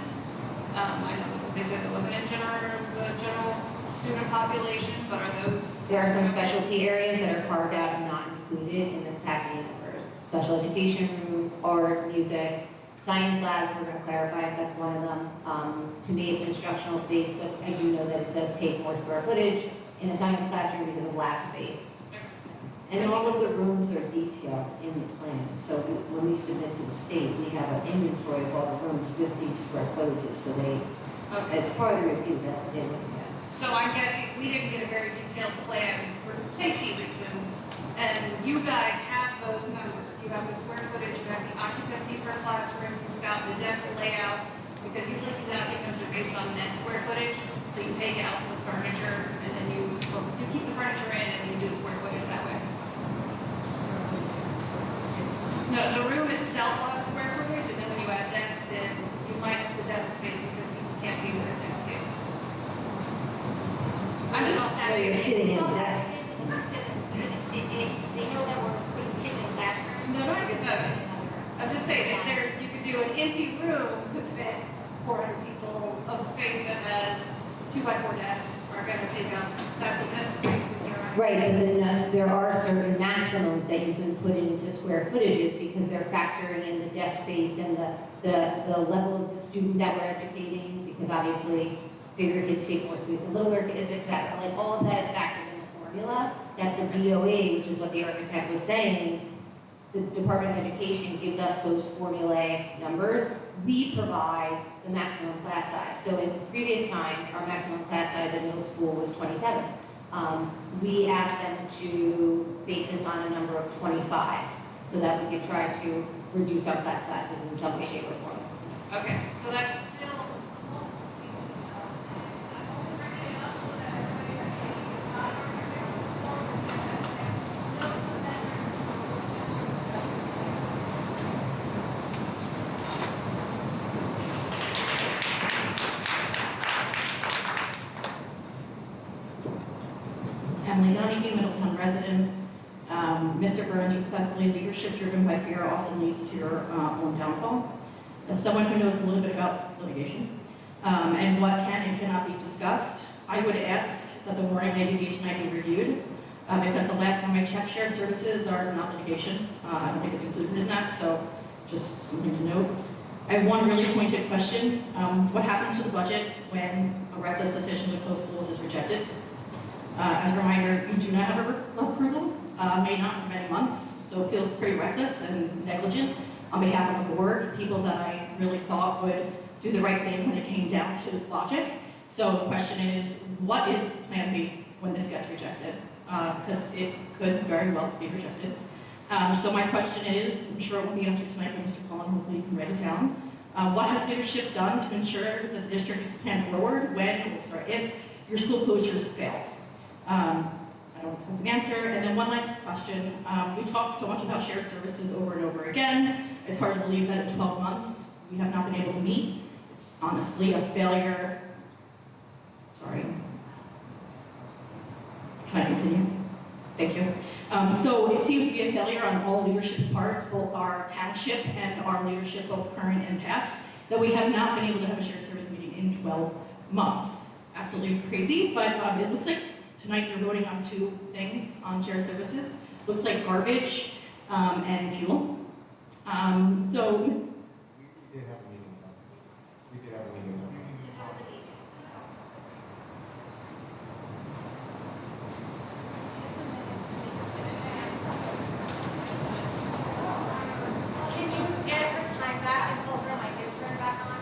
I know they said it wasn't in the general student population, but are those? There are some specialty areas that are carved out and not included in the capacity numbers. Special education rooms, art, music, science labs, we're going to clarify if that's one of them. To me, it's instructional space, but I do know that it does take more square footage in a science classroom because of lab space. And all of the rooms are detailed in the plan, so when we submit to the state, we have an inventory of all the rooms with these square footages, so it's part of the review that they're looking at. So I'm guessing we didn't get a very detailed plan for safety reasons, and you guys have those numbers. You have the square footage, you have the occupancy per classroom, you've got the desk layout, because usually these documents are based on net square footage, so you take out the furniture, and then you keep the furniture in, and you do the square footage that way. No, the room itself will have square footage, and then when you add desks in, you minus the desk space because people can't be with their desk space. I'm just. So you're sitting in desks. They know that we're putting kids in classrooms. No, I get that. I'm just saying, if you could do an empty room, could fit 400 people of space that has 2x4 desks are gonna take up, that's a desk space. Right, but then there are certain maximums that you can put into square footages because they're factoring in the desk space and the level of the student that we're educating, because obviously bigger kids take more space than littler kids, etc. Like all of that is factored in the formula that the DOE, which is what the architect was saying, the Department of Education gives us those formulaic numbers. We provide the maximum class size. So in previous times, our maximum class size at middle school was 27. We asked them to base this on a number of 25 so that we could try to reduce our class sizes in some way, shape, or form. Okay, so that's still. Emily Donahue, Middletown resident. Mr. Burns, respectfully, leadership driven by fear often leads to your own downfall. As someone who knows a little bit about litigation and what can and cannot be discussed, I would ask that the warning litigation I be reviewed. because the last time I checked, shared services are not litigation. I don't think it's included in that, so just something to note. I have one really pointed question. What happens to the budget when a reckless decision to close schools is rejected? As a reminder, you do not have approval, may not for many months, so it feels pretty reckless and negligent on behalf of the board, people that I really thought would do the right thing when it came down to logic. So the question is, what is plan B when this gets rejected? Because it could very well be rejected. So my question is, I'm sure it won't be answered tonight, but Mr. Cullen, hopefully you can write it down. What has leadership done to ensure that the district is planned forward if your school closures fails? I don't expect an answer. And then one last question. We talked so much about shared services over and over again. It's hard to believe that in 12 months we have not been able to meet. It's honestly a failure. Sorry. Can I continue? Thank you. So it seems to be a failure on all leadership's part, both our township and our leadership, both current and past, that we have not been able to have a shared service meeting in 12 months. Absolutely crazy, but it looks like tonight you're voting on two things on shared services. Looks like garbage and fuel. So We did have a meeting. We did have a meeting. Can you get her time back and tell her my kids turn back on?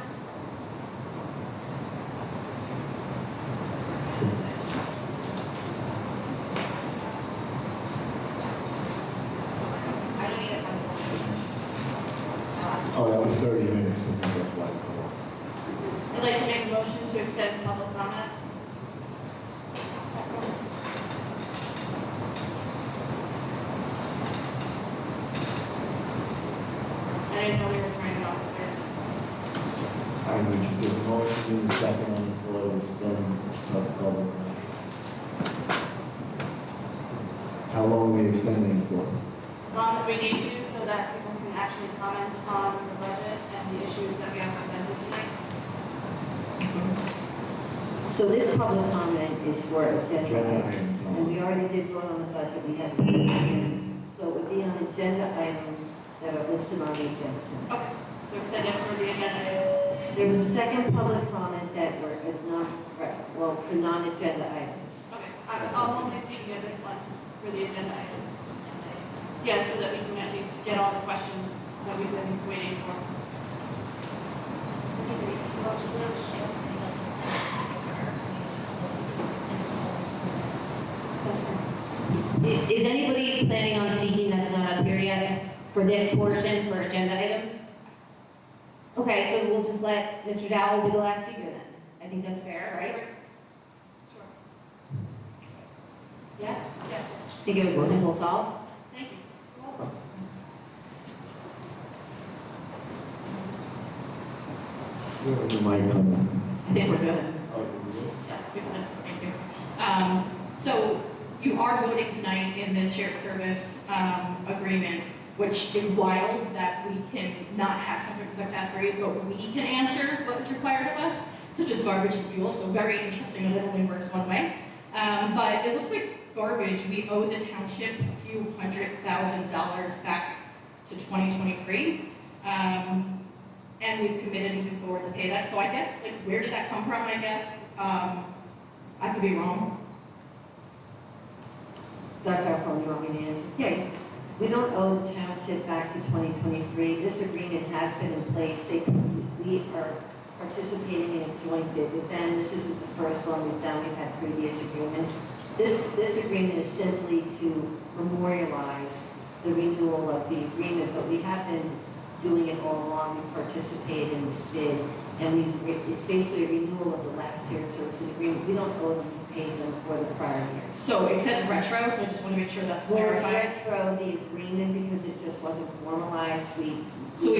I don't need it. Oh, that was 30 minutes, I think that's why. I'd like to make a motion to extend public comment. I didn't know we were trying it off the third. I would you give a motion in the second on the floor to extend public. How long are we extending it for? As long as we need to, so that people can actually comment on the budget and the issues that we have presented tonight. So this public comment is for agenda Agenda items, items. and we already did vote on the budget, we have, so it would be on agenda items that are listed on the agenda tonight. Okay, so extend it for the agenda items. There's a second public comment that is not, well, for non-agenda items. Okay, I'm only speaking of this one for the agenda items. Yeah, so that we can at least get all the questions that we've been waiting for. Is anybody planning on speaking that's not up here yet for this portion for agenda items? Okay, so we'll just let Mr. Dowell be the last speaker then. I think that's fair, right? Sure. Yeah? Yeah. I think it was a simple solve. Thank you. You might come. I think we're good. Oh, you good? Yeah, we're good. Thank you. So you are voting tonight in this shared service agreement, which is wild that we can not have something for the class 3s, but we can answer what is required of us, such as garbage and fuel. So very interesting, and it only works one way. But it looks like garbage, we owe the township a few $100,000 back to 2023. And we've committed moving forward to pay that. So I guess, like, where did that come from, I guess? I could be wrong. Dr. Alford, you want me to answer? Yeah. We don't owe the township back to 2023. This agreement has been in place. We are participating in a joint bid with them. This isn't the first one we've done. We've had previous agreements. This agreement is simply to memorialize the renewal of the agreement, but we have been doing it all along. We participated in this bid, and it's basically a renewal of the last year's service agreement. We don't owe them, we paid them for the prior year. So it says retro, so I just want to make sure that's Well, it's clarified. retro, the agreement, because it just wasn't formalized. We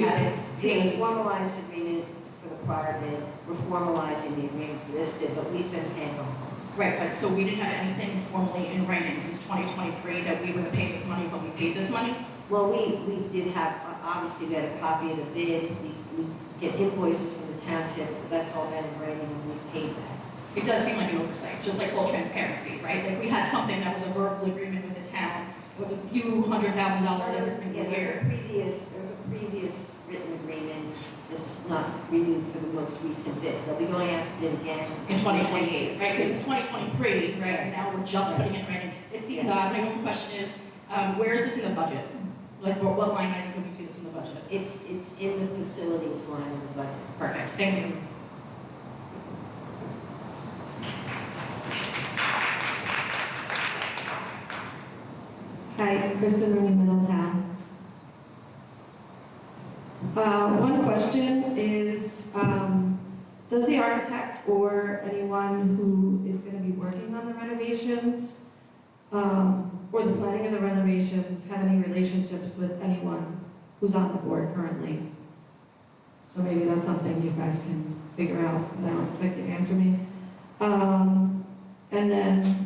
haven't paid a formalized agreement for the prior bid. We're formalizing the agreement for this bid, but we've been paying them. Right, but so we didn't have anything formally in writing since 2023 that we were going to pay this money, but we paid this money? Well, we did have, obviously, we had a copy of the bid. We get invoices from the township, but that's all been in writing, and we've paid that. It does seem like an oversight, just like full transparency, right? Like we had something that was a verbal agreement was a few $100,000 every single Yeah, year. there's a previous written agreement, it's not renewed for the most recent bid. They'll be going out to bid again. In 2028, right, because it's 2023, right, and now we're just putting it right in. It seems odd, my only question is, where is this in the budget? Like, what line item can we see this in the budget? It's in the facilities line of the budget. Perfect, thank you. Hi, Kristen Rooney, Middletown. One question is, does the architect or anyone who is going to be working on the renovations or the planning of the renovations have any relationships with anyone who's on the board currently? So maybe that's something you guys can figure out, because I don't expect you to answer me. And then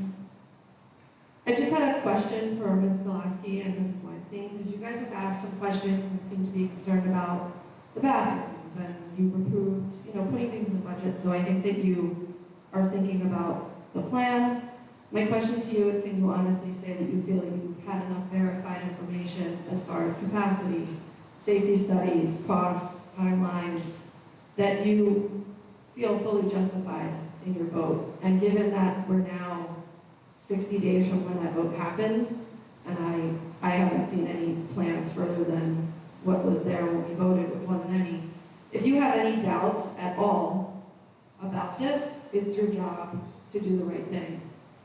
I just had a question for Ms. Gillespie and Mrs. Weinstein, because you guys have asked some questions and seem to be concerned about the bathrooms, and you've approved, putting things in the budget, so I think that you are thinking about the plan. My question to you is, can you honestly say that you feel that you've had enough verified information as far as capacity, safety studies, costs, timelines, that you feel fully justified in your vote? And given that we're now 60 days from when that vote happened, and I haven't seen any plans further than what was there when we voted, which wasn't any. If you have any doubts at all about this, it's your job to do the right thing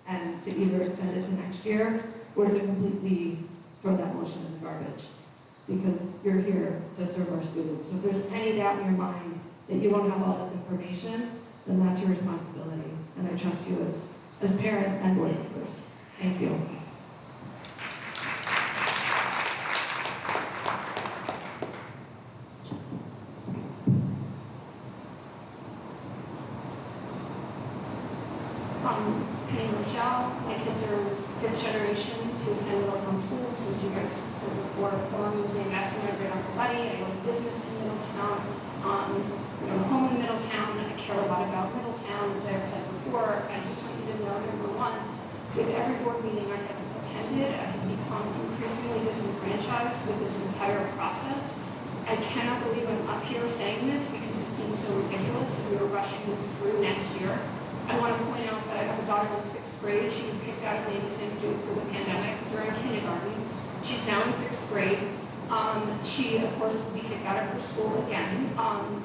and to either extend it to next year or to completely throw that motion in the garbage, because you're here to serve our students. So if there's any doubt in your mind that you don't have all this information, then that's your responsibility. And I trust you as parents and board members. Thank you. Penny Rochelle, my kids are fifth generation to attend Middletown schools. As you guys heard before, Thorne was named after my great uncle Buddy. I own a business in Middletown. We own a home in Middletown. I care a lot about Middletown. As I've said before, I just want you to know, number one, with every board meeting I have attended, I have become increasingly disenfranchised with this entire process. I cannot believe I'm up here saying this because it seems so ridiculous that we are rushing this through next year. I want to point out that I have a daughter in 6th grade. She was kicked out of Madison due to the pandemic during kindergarten. She's now in 6th grade. She, of course, will be kicked out of her school again.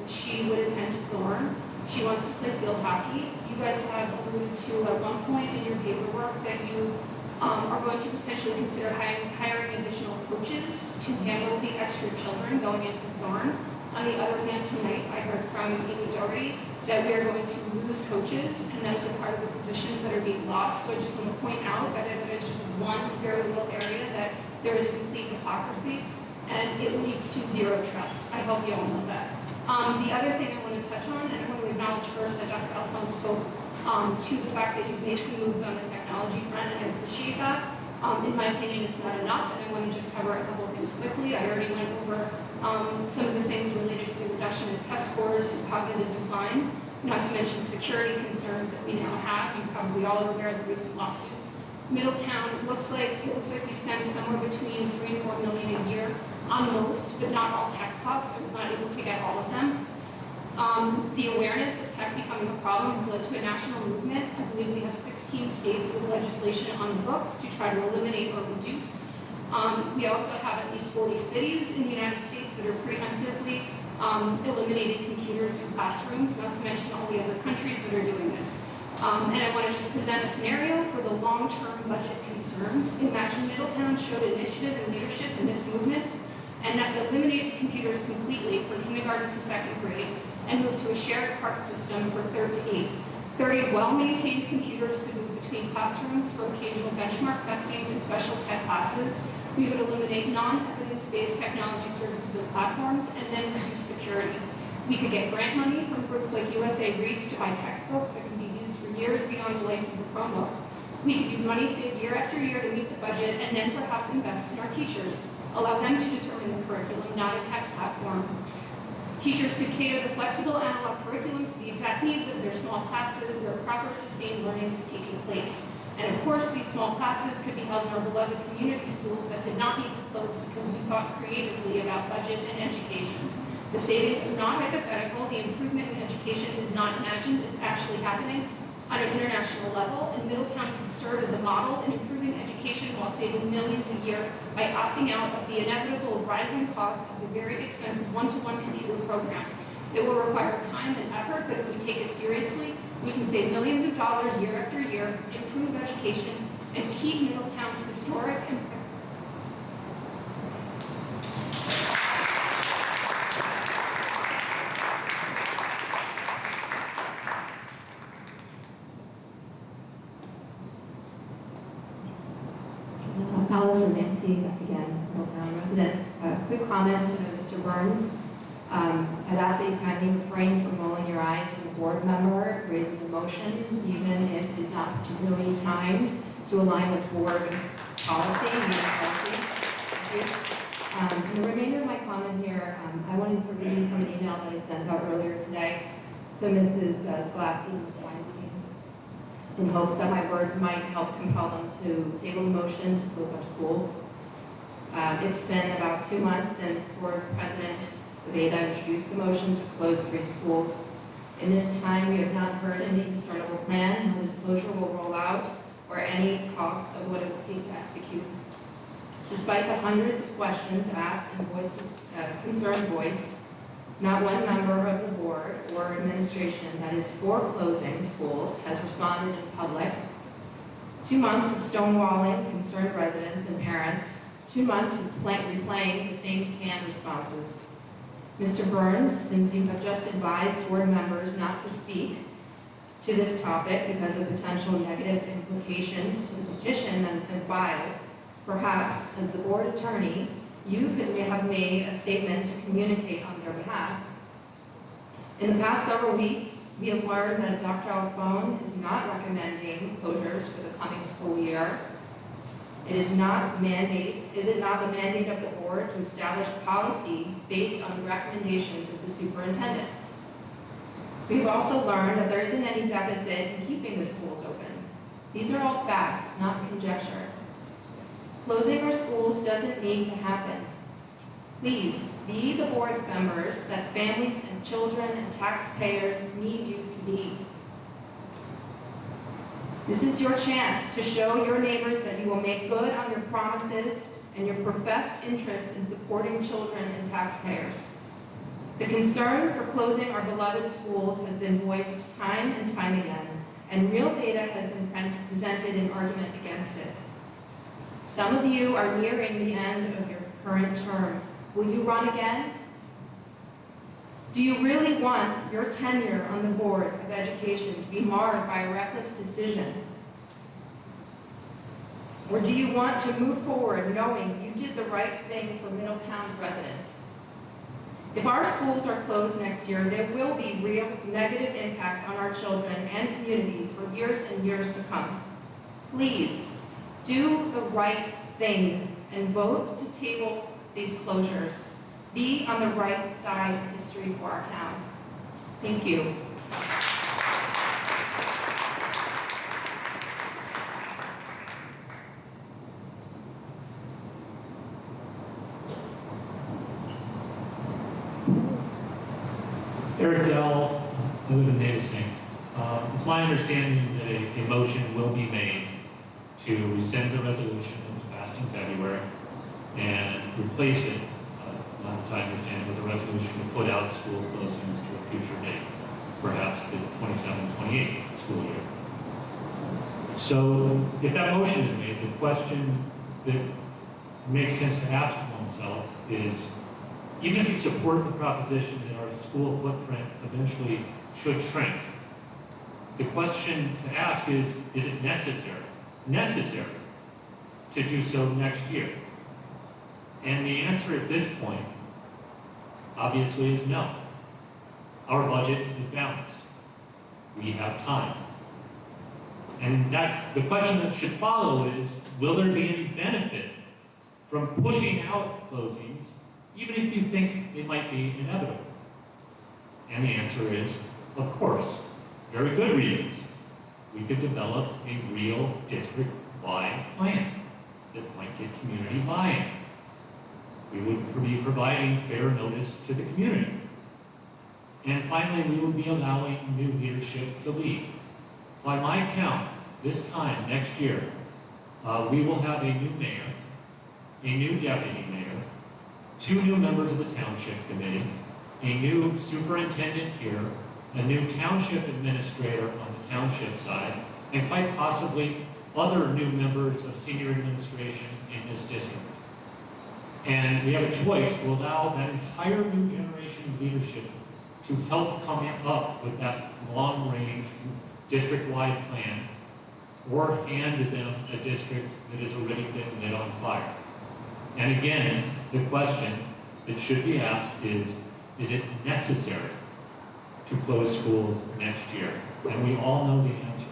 She would attend Thorne. She wants to play field hockey. You guys have alluded to at one point in your paperwork that you are going to potentially consider hiring additional coaches to handle the extra children going into Thorne. On the other hand, tonight I heard from Amy Doherty that we are going to lose coaches, and those are part of the positions that are being lost. So I just want to point out that it is just one very little area that there is complete hypocrisy, and it leads to zero trust. I hope you all know that. The other thing I want to touch on, and I want to acknowledge first that Dr. Alphonse spoke to the fact that you've made some moves on the technology front, and I appreciate that. In my opinion, it's not enough, and I want to just cover a couple of things quickly. I already went over some of the things related to the reduction in test scores and cognitive decline, not to mention security concerns that we now have. You probably all are aware of the recent lawsuits. Middletown, it looks like we spend somewhere between $3 to $4 million a year on most, but not all tech costs. I was not able to get all of them. The awareness of tech becoming a problem has led to a national movement. I believe we have 16 states with legislation on the books to try to eliminate or reduce. We also have at least 40 cities in the United States that are preemptively eliminating computers in classrooms, not to mention all the other countries that are doing this. And I want to just present a scenario for the long-term budget concerns. Imagine Middletown showed initiative and leadership in this movement and that eliminated computers completely from kindergarten to 2nd grade and moved to a shared cart system for 3rd to 8th. 30 well-maintained computers could move between classrooms for occasional benchmark testing and special tech classes. We would eliminate non-evidence-based technology services and platforms and then reduce security. We could get grant money from groups like USA Reads to buy textbooks that can be used for years beyond the life of the Chromebook. We could use money saved year after year to meet the budget and then perhaps invest in our teachers. Allow them to determine the curriculum, not a tech platform. Teachers could cater the flexible analog curriculum to the exact needs of their small classes where proper sustained learning is taking place. And of course, these small classes could be held in our beloved community schools that did not need to close because we thought creatively about budget and education. The savings are not hypothetical. The improvement in education is not imagined. It's actually happening on an international level, and Middletown can serve as a model in improving education while saving millions a year by opting out of the inevitable rising cost of the very expensive one-to-one computer program. It will require time and effort, but if we take it seriously, we can save millions of dollars year after year, improve education, and keep Middletown's historic and Alice Rosansky, back again, Middletown resident. Quick comment to Mr. Burns. I'd ask that you kindly refrain from rolling your eyes when a board member raises a motion, even if it is not particularly timed to align with board policy. The remainder of my comment here, I wanted to read from an email that I sent out earlier today to Mrs. Sklasky and Ms. Weinstein, in hopes that my words might help compel them to table the motion to close our schools. It's been about 2 months since Board President Beda introduced the motion to close 3 schools. In this time, we have not heard any discernible plan how this closure will roll out or any costs of what it will take to execute. Despite the hundreds of questions asked and concerns voiced, not one member of the board or administration that is for closing schools has responded in public. 2 months of stonewalling concerned residents and parents, 2 months of replaying the same canned responses. Mr. Burns, since you have just advised board members not to speak to this topic because of potential negative implications to the petition that has been filed, perhaps as the board attorney, you could have made a statement to communicate on their behalf. In the past several weeks, we have learned that Dr. Alphone is not recommending closures for the coming school year. Is it not the mandate of the board to establish policy based on the recommendations of the superintendent? We've also learned that there isn't any deficit in keeping the schools open. These are all facts, not conjecture. Closing our schools doesn't need to happen. Please be the board members that families and children and taxpayers need you to be. This is your chance to show your neighbors that you will make good on your promises and your professed interest in supporting children and taxpayers. The concern for closing our beloved schools has been voiced time and time again, and real data has been presented in argument against it. Some of you are nearing the end of your current term. Will you run again? Do you really want your tenure on the Board of Education to be marred by a reckless decision? Or do you want to move forward knowing you did the right thing for Middletown's residents? If our schools are closed next year, there will be real negative impacts on our children and communities for years and years to come. Please, do the right thing and vote to table these closures. Be on the right side of history for our town. Thank you. Eric Dell, I live in Navesink. It's my understanding that a motion will be made to rescind the resolution that was passed in February and replace it, not as I understand it, with a resolution to put out school closings to a future date, perhaps the 27-28 school year. So if that motion is made, the question that makes sense to ask oneself is, even if you support the proposition that our school footprint eventually should shrink, the question to ask is it necessary to do so next year? And the answer at this point, obviously, is no. Our budget is balanced. We have time. And the question that should follow is, will there be any benefit from pushing out closings, even if you think it might be inevitable? And the answer is, of course, very good reasons. we could develop a real district-wide plan that might get community buy-in. We would be providing fair notice to the community. And finally, we would be allowing new leadership to lead. By my count, this time next year, we will have a new mayor, a new deputy mayor, 2 new members of the township committee, a new superintendent here, a new township administrator on the township side, and quite possibly other new members of senior administration in this district. And we have a choice to allow that entire new generation of leadership to help come up with that long-range district-wide plan, or hand them a district that has already been lit on fire. And again, the question that should be asked is it necessary to close schools next year? And we all know the answer.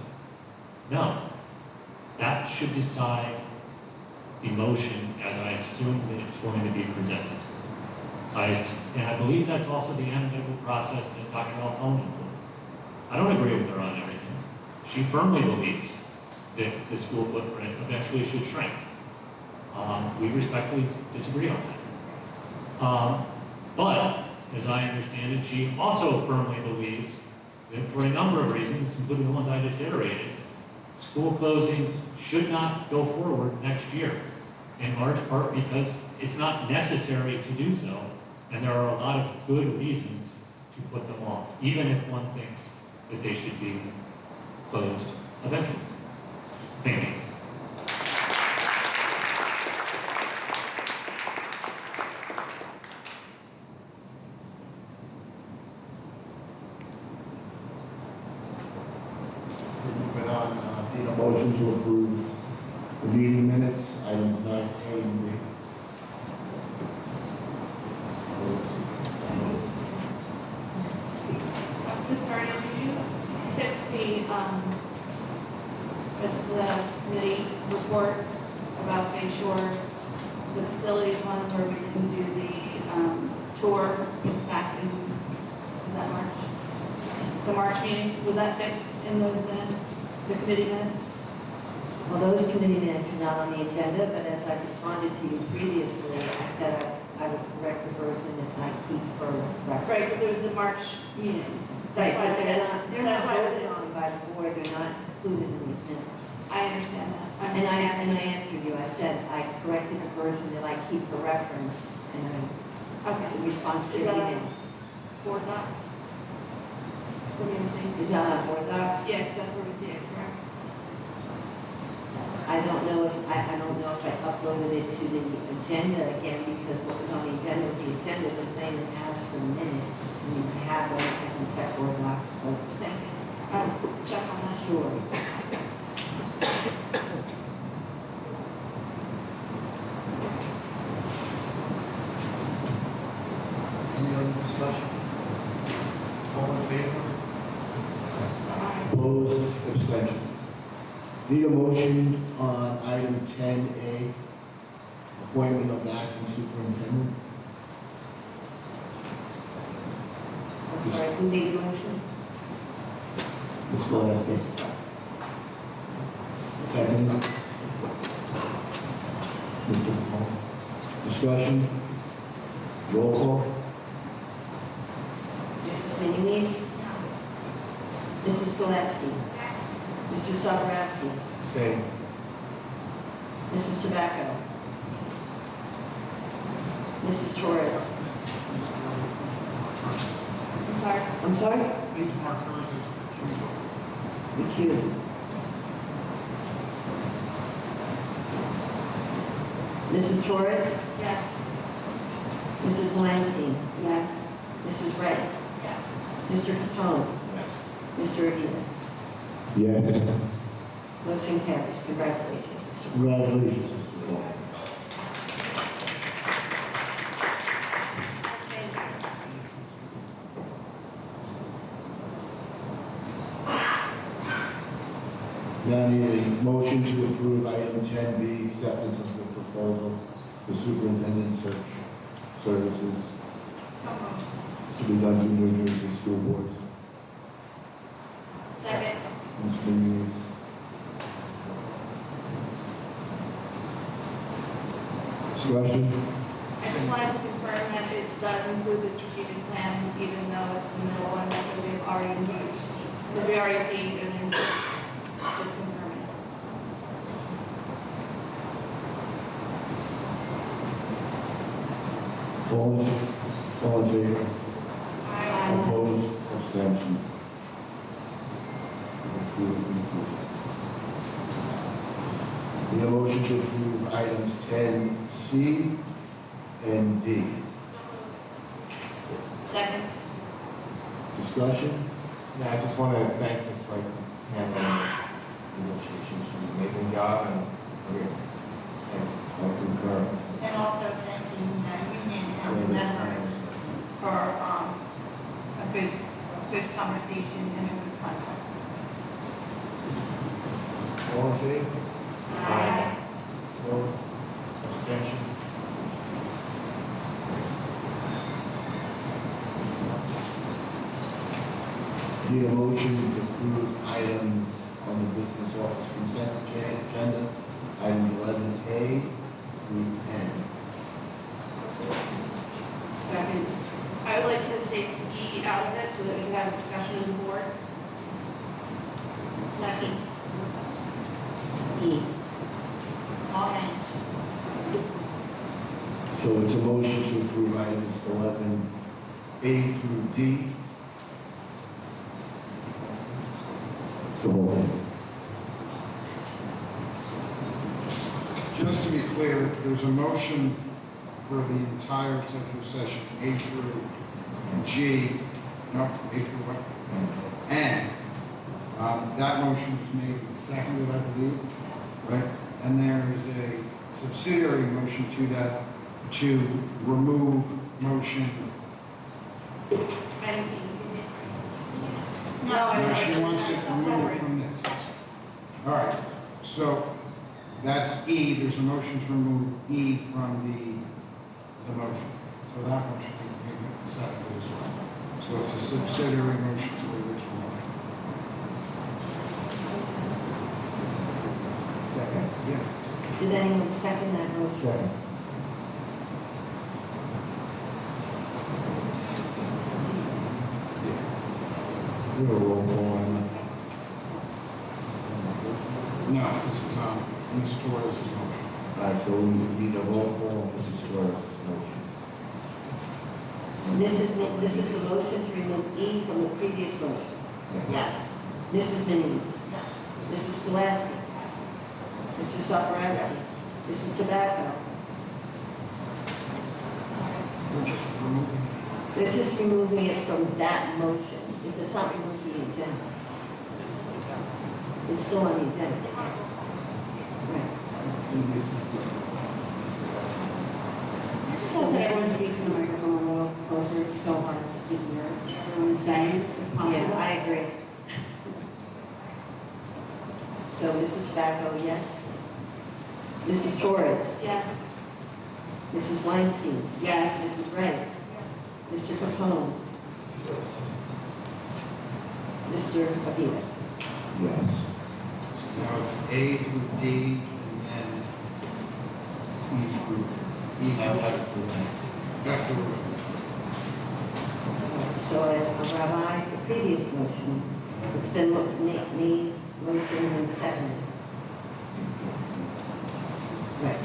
No. That should decide the motion as I assume that it's going to be presented. And I believe that's also the analytical process that Dr. Alphone employed. I don't agree with her on everything. She firmly believes that the school footprint eventually should shrink. We respectfully disagree on that. But, as I understand it, she also firmly believes that for a number of reasons, including the ones I just iterated, school closings should not go forward next year, in large part because it's not necessary to do so, and there are a lot of good reasons to put them off, even if one thinks that they should be closed eventually. Thank you. Moving on, need a motion to approve the meeting minutes, items 9A and B. Ms. Hardy, did you fix the committee report about make sure the facilities one where we didn't do the tour back in, was that March? The March meeting, was that fixed in those minutes, the committee minutes? Well, those committee minutes are not on the agenda, but as I responded to you previously, I said I would correct the version that I keep for reference. Right, because it was the March meeting. Right, That's why but they're not that's why I was voted on by the board, they're not included in these minutes. I understand that. I'm And I asking- answered you, I said I corrected the version that I keep for reference, and Okay. in response to Is your that email. board docs? For me to see? Is that on board docs? Yeah, because that's where we see it, correct? I don't know if I uploaded it to the agenda again, because what was on the agenda was the agenda, the thing that asks for the minutes. I mean, I have one, I can check board docs, but. Thank you. Check on that. Sure. Any other discussion? All in favor? Opposed, abstention. Need a motion on item 10A, appointment of acting superintendent. I'm sorry, who made the motion? Ms. Gillespie. Mrs. Gillespie. Second. Mr. Capone. Discussion? Roll call? Mrs. Mayonnaise? Mrs. Gillespie? Mr. Sabarowski? Same. Mrs. Tobacco? Mrs. Torres? I'm sorry. I'm sorry? Please mark hers as recusal. Recused. Mrs. Torres? Yes. Mrs. Weinstein? Yes. Mrs. Ray? Yes. Mr. Capone? Yes. Mr. Aguirre? Yes. Motion carries. Congratulations, Mr. Congratulations, Mr. Capone. Now I need a motion to approve item 10B, acceptance of the proposal for superintendent search services to be done through New Jersey school boards. Second. Ms. Muniz? Discussion? I just wanted to confirm that it does include the strategic plan, even though it's the middle one, because we've already engaged, because we already paid and then just confirming. All in favor? Opposed? Abstention? Approved. Need a motion to approve items 10C and D. Second. Discussion? Yeah, I just want to thank Ms. White for handling the negotiations. She did an amazing job and we're I concur. And also thanking union and the members for a good conversation and a good contract. All in favor? Aye. Opposed? Abstention? Need a motion to approve items on the business office consent agenda, items 11A through N. Second. I would like to take E out of it so that we can have a discussion as a board. Second. E. Orange. So it's a motion to approve items 11A through D. The whole thing. Just to be clear, there's a motion for the entire executive session, A through G, no, A through what? N. That motion was made and seconded, I believe, right? And there is a subsidiary motion to that to remove motion. Item E. No, she wants it removed from this. All right, so that's E, there's a motion to remove E from the motion. So that motion needs to be seconded as well. So it's a subsidiary motion to the original motion. Second. Yeah. Did anyone second that motion? Second. We have a roll call on that. No, this is Ms. Torres' motion. All right, so we need a roll call on Mrs. Torres' motion. This is the motion to remove E from the previous motion. Yes. Mrs. Muniz. Yes. Mrs. Gillespie. Mr. Saparowski. Mrs. Tobacco. We're just removing. They're just removing it from that motion. If it's not removed from the agenda. It's still on the agenda. Right. I just hope that everyone speaks in the microphone a little closer. It's so hard to hear what everyone is saying, if possible. Yeah, I agree. So Mrs. Tobacco, yes. Mrs. Torres. Yes. Mrs. Weinstein. Yes. Mrs. Wright. Mr. Capone. Mr. Savita. Yes. So now it's A through D and then E through F through. So I revise the previous motion. It's been made, motion and seconded. Right.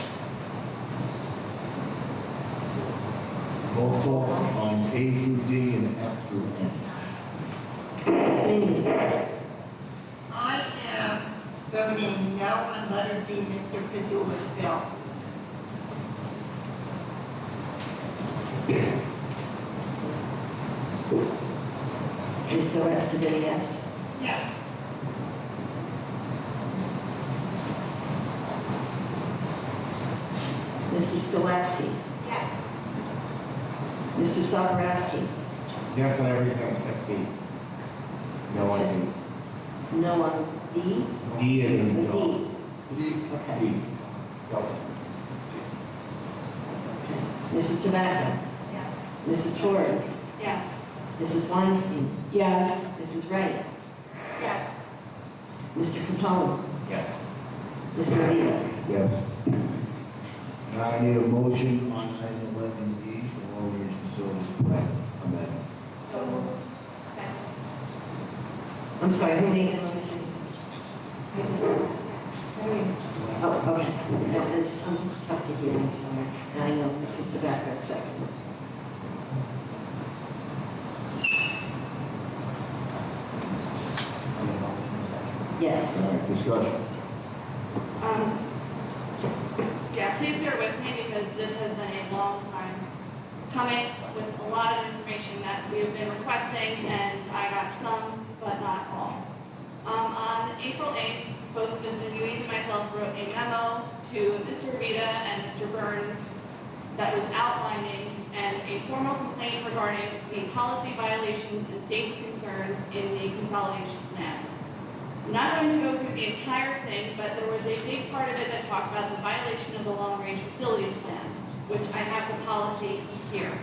Roll call on A through D and F through N. Mrs. Muniz. I am voting no on letter D, Mr. Padula's bill. Is the rest of it a yes? Yeah. Mrs. Skolasky. Yes. Mr. Saparowski. Yes on everything except D. No on D. No on D? D is in The the dog. D. D. Okay. D. Delta. Mrs. Tobacco. Yes. Mrs. Torres. Yes. Mrs. Weinstein. Yes. Mrs. Wright. Yes. Mr. Capone? Yes. Mr. Avila? Yes. Now I need a motion on item 11E, the long-range facilities plan amendment. So moved. I'm sorry, who made the motion? Oh, okay. It's just tough to hear, I'm sorry. I know, Mrs. Tobacco, second. Yes. All right, discussion. Yeah, please bear with me because this has been a long time coming with a lot of information that we have been requesting, and I got some, but not all. On April 8th, both Ms. Louise and myself wrote a memo to Mr. Vita and Mr. Burns that was outlining and a formal complaint regarding the policy violations and safety concerns in the consolidation plan. I'm not going to go through the entire thing, but there was a big part of it that talked about the violation of the long-range facilities plan, which I have the policy here.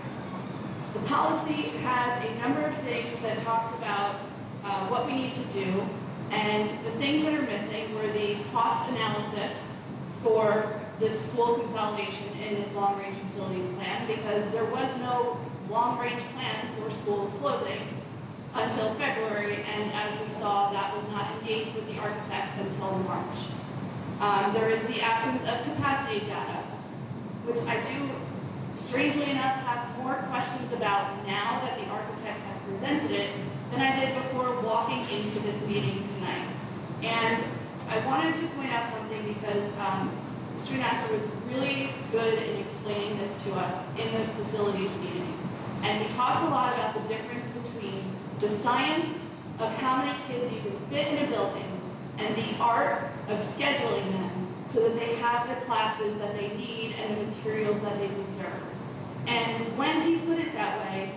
The policy has a number of things that talks about what we need to do, and the things that are missing were the cost analysis for this school consolidation in this long-range facilities plan, because there was no long-range plan for schools closing until February, and as we saw, that was not engaged with the architect until March. There is the absence of capacity data, which I do, strangely enough, have more questions about now that the architect has presented it than I did before walking into this meeting tonight. And I wanted to point out something because Mr. Nasser was really good in explaining this to us in the facilities meeting. And he talked a lot about the difference between the science of how many kids you can fit in a building and the art of scheduling them so that they have the classes that they need and the materials that they deserve. And when he put it that way,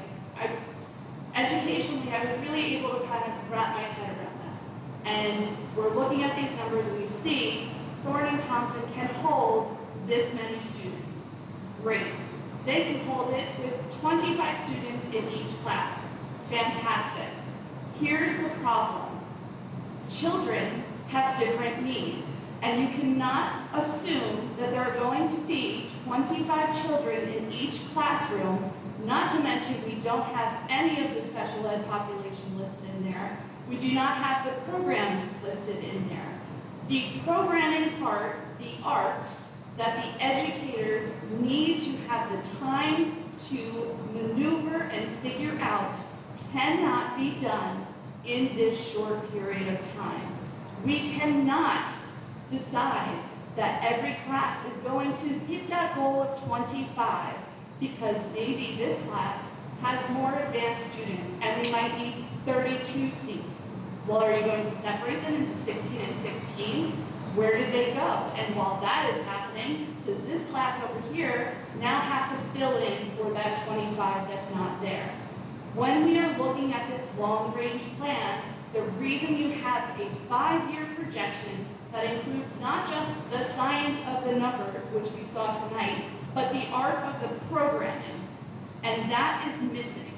educationally, I was really able to kind of wrap my head around that. And we're looking at these numbers and we see Thorne and Thompson can hold this many students. Great. They can hold it with 25 students in each class. Fantastic. Here's the problem. Children have different needs, and you cannot assume that there are going to be 25 children in each classroom, not to mention we don't have any of the special ed population listed in there. We do not have the programs listed in there. The programming part, the art, that the educators need to have the time to maneuver and figure out cannot be done in this short period of time. We cannot decide that every class is going to hit that goal of 25 because maybe this class has more advanced students and they might need 32 seats. Well, are you going to separate them into 16 and 16? Where did they go? And while that is happening, does this class over here now have to fill in for that 25 that's not there? When we are looking at this long-range plan, the reason you have a 5-year projection that includes not just the science of the numbers, which we saw tonight, but the art of the programming, and that is missing.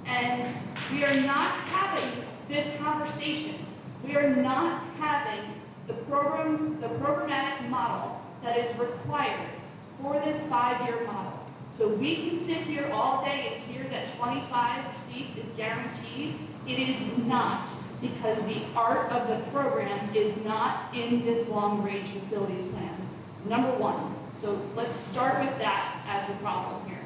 And we are not having this conversation. We are not having the programmatic model that is required for this 5-year model. So we can sit here all day and hear that 25 seats is guaranteed. It is not, because the art of the program is not in this long-range facilities plan. Number one. So let's start with that as the problem here.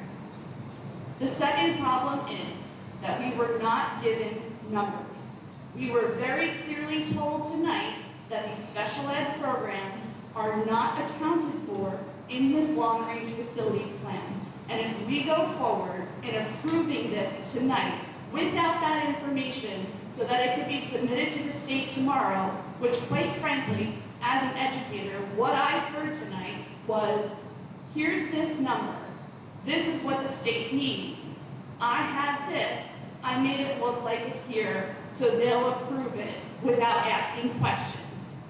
The second problem is that we were not given numbers. We were very clearly told tonight that these special ed programs are not accounted for in this long-range facilities plan. And if we go forward in approving this tonight without that information so that it could be submitted to the state tomorrow, which quite frankly, as an educator, what I heard tonight was, here's this number. This is what the state needs. I have this. I made it look like it here, so they'll approve it without asking questions.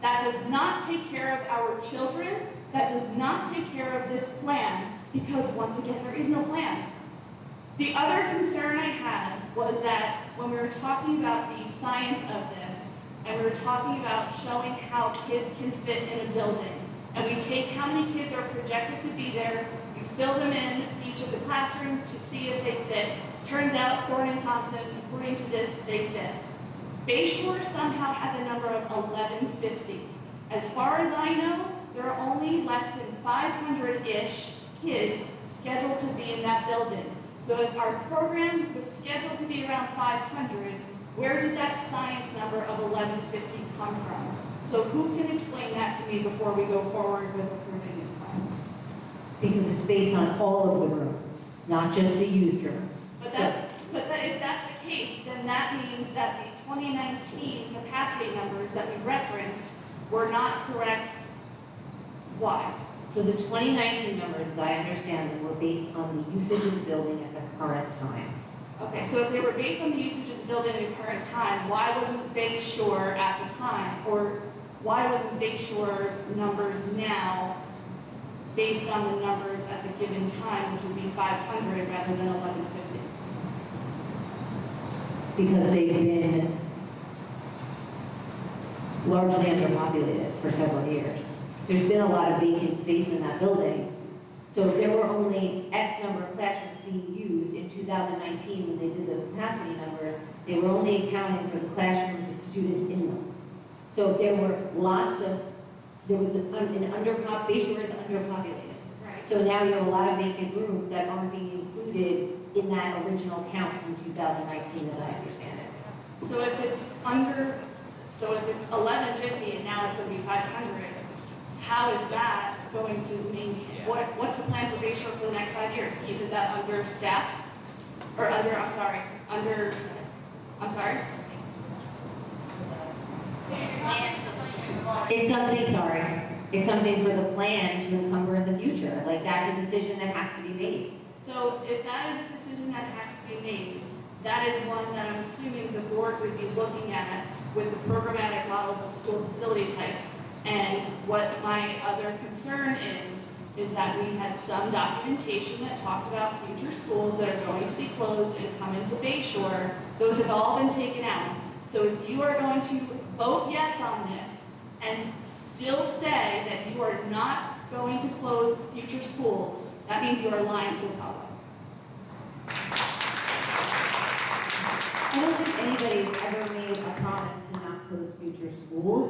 That does not take care of our children. That does not take care of this plan, because once again, there is no plan. The other concern I had was that when we were talking about the science of this, and we were talking about showing how kids can fit in a building. And we take how many kids are projected to be there, you fill them in each of the classrooms to see if they fit. Turns out Thorne and Thompson, according to this, they fit. Bayshore somehow had the number of 1150. As far as I know, there are only less than 500-ish kids scheduled to be in that building. So if our program was scheduled to be around 500, where did that science number of 1150 come from? So who can explain that to me before we go forward with approving this plan? Because it's based on all of the rooms, not just the used rooms. But if that's the case, then that means that the 2019 capacity numbers that we referenced were not correct. Why? So the 2019 numbers, as I understand them, were based on the usage of the building at the current time. Okay, so if they were based on the usage of the building at the current time, why wasn't Bayshore at the time? Or why wasn't Bayshore's numbers now based on the numbers at the given time, which would be 500 rather than 1150? Because they've been largely underpopulated for several years. There's been a lot of vacant space in that building. So if there were only X number of classrooms being used in 2019 when they did those capacity numbers, they were only accounting for the classrooms with students in them. So there were Bayshore is underpopulated. Right. So now you have a lot of vacant rooms that aren't being included in that original count from 2019, as I understand it. So if it's 1150 and now it's going to be 500, how is that going to maintain? What's the plan for Bayshore for the next 5 years? Keep it that understaffed? Or I'm sorry. It's something for the plan to encumber in the future. Like, that's a decision that has to be made. So if that is a decision that has to be made, that is one that I'm assuming the board would be looking at with the programmatic models of school facility types. And what my other concern is that we had some documentation that talked about future schools that are going to be closed and come into Bayshore. Those have all been taken out. So if you are going to vote yes on this and still say that you are not going to close future schools, that means you are lying to the public. I don't think anybody's ever made a promise to not close future schools.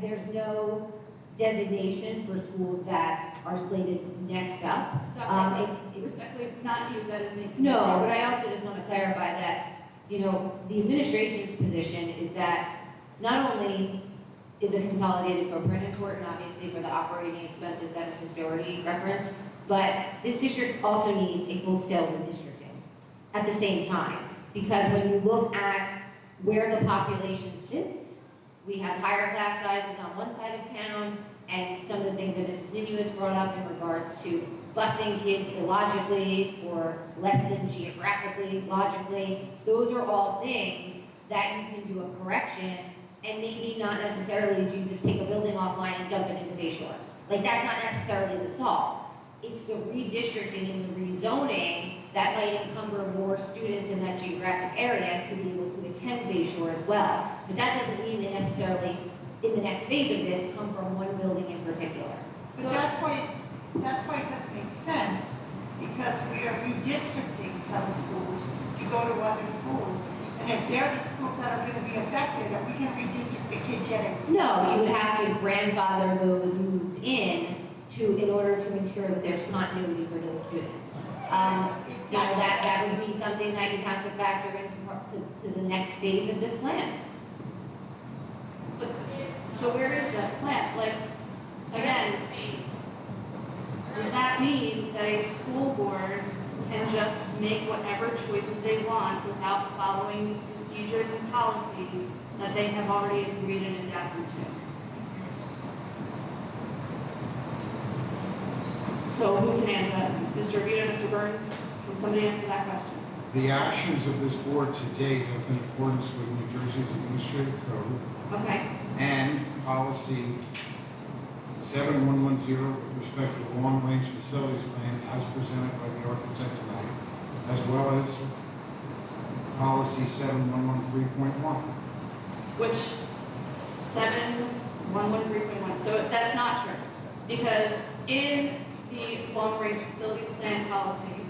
There's no designation for schools that are slated next up. Respectfully, it's not you that is making. No, but I also just want to clarify that, the administration's position is that not only is a consolidated footprint important, obviously, for the operating expenses that Mrs. Doherty referenced, but this district also needs a full-scale redistricting at the same time. Because when you look at where the population sits, we have higher class sizes on one side of town, and some of the things that Mrs. Minuis brought up in regards to busing kids illogically or less than geographically, logically, those are all things that you can do a correction, and maybe not necessarily do you just take a building offline and dump it into Bayshore. Like, that's not necessarily the solve. It's the redistricting and the rezoning that might encumber more students in that geographic area to be able to attend Bayshore as well. But that doesn't mean they necessarily, in the next phase of this, come from one building in particular. But that's why it doesn't make sense, because we are redistricting some schools to go to other schools. And if they're the schools that are going to be affected, are we going to redistrict the kids yet? No, you would have to grandfather those moves in order to ensure that there's continuity for those students. That would be something that you'd have to factor into the next phase of this plan. So where is that plan? Like, again, does that mean that a school board can just make whatever choices they want without following the procedures and policies that they have already agreed and adapted to? So who can answer that? Mr. Rita, Mr. Burns? Can somebody answer that question? The actions of this board to date have been in accordance with New Jersey's Administrative Code. Okay. And policy 7110 with respect to the long-range facilities plan as presented by the architect tonight, as well as policy 7113.1. which 711.3.1, so that's not true. Because in the long-range facilities plan policy,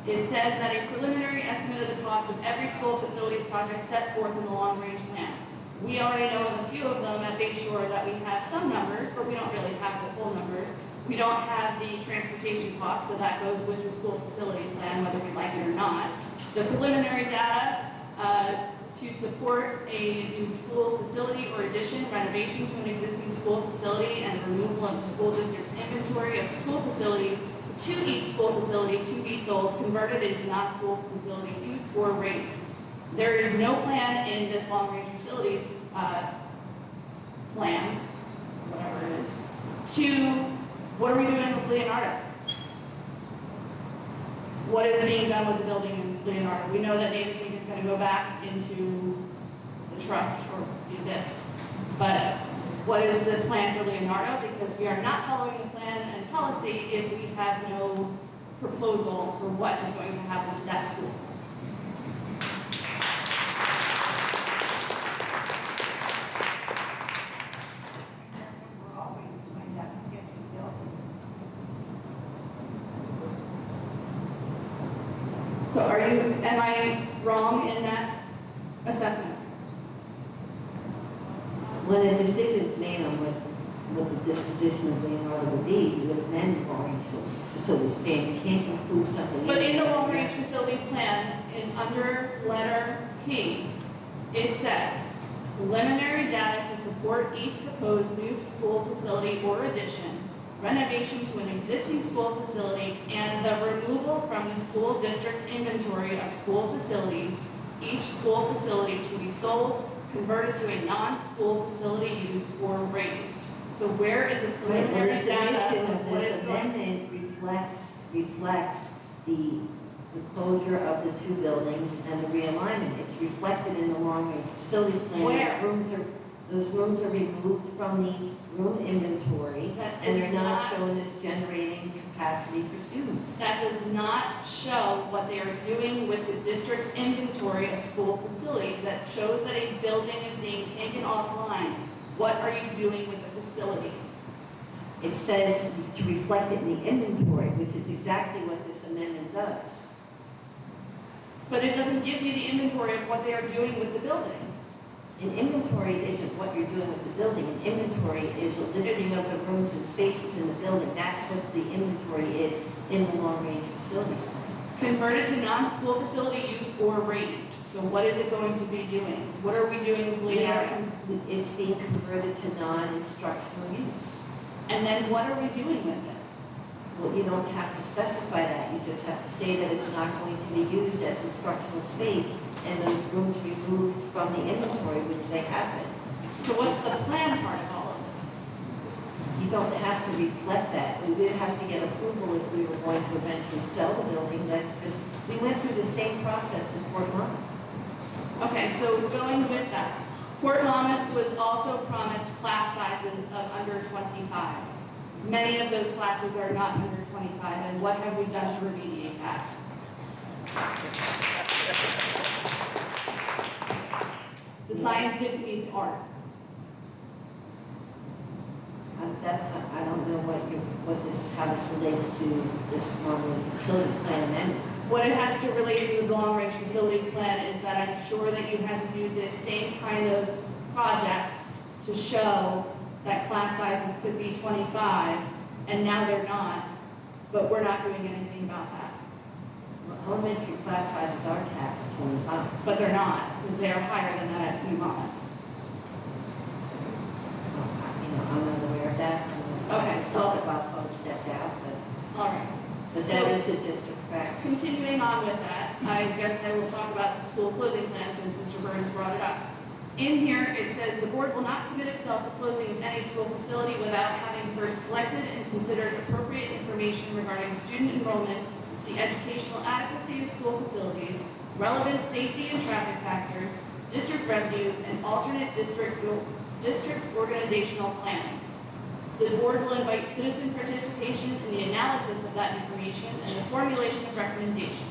it says that a preliminary estimate of the cost of every school facilities project set forth in the long-range plan. We already know of a few of them at Bay Shore that we have some numbers, but we don't really have the full numbers. We don't have the transportation costs, so that goes with the school facilities plan, whether we like it or not. The preliminary data to support a new school facility or addition, renovation to an existing school facility, and removal of the school district's inventory of school facilities to each school facility to be sold, converted into non-school facility use, or raised. There is no plan in this long-range facilities plan, whatever it is, to what are we doing with Leonardo? What is being done with the building in Leonardo? We know that Navy is going to go back into the trust or the abyss, but what is the plan for Leonardo? Because we are not following the plan and policy if we have no proposal for what is going to happen to that school. We're all waiting to find out who gets the buildings. So am I wrong in that assessment? When a decision's made on what the disposition of Leonardo would be, you would amend the long-range facilities plan. You can't include something. But in the long-range facilities plan, under letter P, it says, preliminary data to support each proposed new school facility or addition, renovation to an existing school facility, and the removal from the school district's inventory of school facilities, each school facility to be sold, converted to a non-school facility use, or raised. So where is the preliminary The submission data of what this is going to? amendment reflects the closure of the two buildings and the realignment. It's reflected in the long-range facilities plan. Where? Those rooms are removed from the room inventory, and they're not shown as generating capacity for students. That does not show what they are doing with the district's inventory of school facilities. That shows that a building is being taken offline. What are you doing with the facility? It says to reflect it in the inventory, which is exactly what this amendment does. But it doesn't give me the inventory of what they are doing with the building. An inventory isn't what you're doing with the building. An inventory is a listing of the rooms and spaces in the building. That's what the inventory is in the long-range facilities plan. Converted to non-school facility use or raised. So what is it going to be doing? What are we doing with Leonardo? It's being converted to non-instructional use. And then what are we doing with it? Well, you don't have to specify that. You just have to say that it's not going to be used as instructional space and those rooms removed from the inventory, which they have been. So what's the plan part of all of this? You don't have to reflect that. We would have to get approval if we were going to eventually sell the building, because we went through the same process with Fort Monmouth. Okay, so going with that, Fort Monmouth was also promised class sizes of under 25. Many of those classes are not under 25, and what have we done to remediate that? The science didn't meet the art. I don't know how this relates to this long-range facilities plan amendment. What it has to relate to the long-range facilities plan is that I'm sure that you had to do this same kind of project to show that class sizes could be 25, and now they're not, but we're not doing anything about that. Well, elementary class sizes are capped at 25. But they're not, because they are higher than that at New Monmouth. I'm not aware of that. Okay, Let's talk about folks stepped out, All right. but that is a district practice. Continuing on with that, I guess I will talk about the school closing plan since Mr. Burns brought it up. In here, it says the board will not commit itself to closing any school facility without having first collected and considered appropriate information regarding student enrollments, the educational adequacy of school facilities, relevant safety and traffic factors, district revenues, and alternate district organizational plans. The board will invite citizen participation in the analysis of that information and the formulation of recommendations.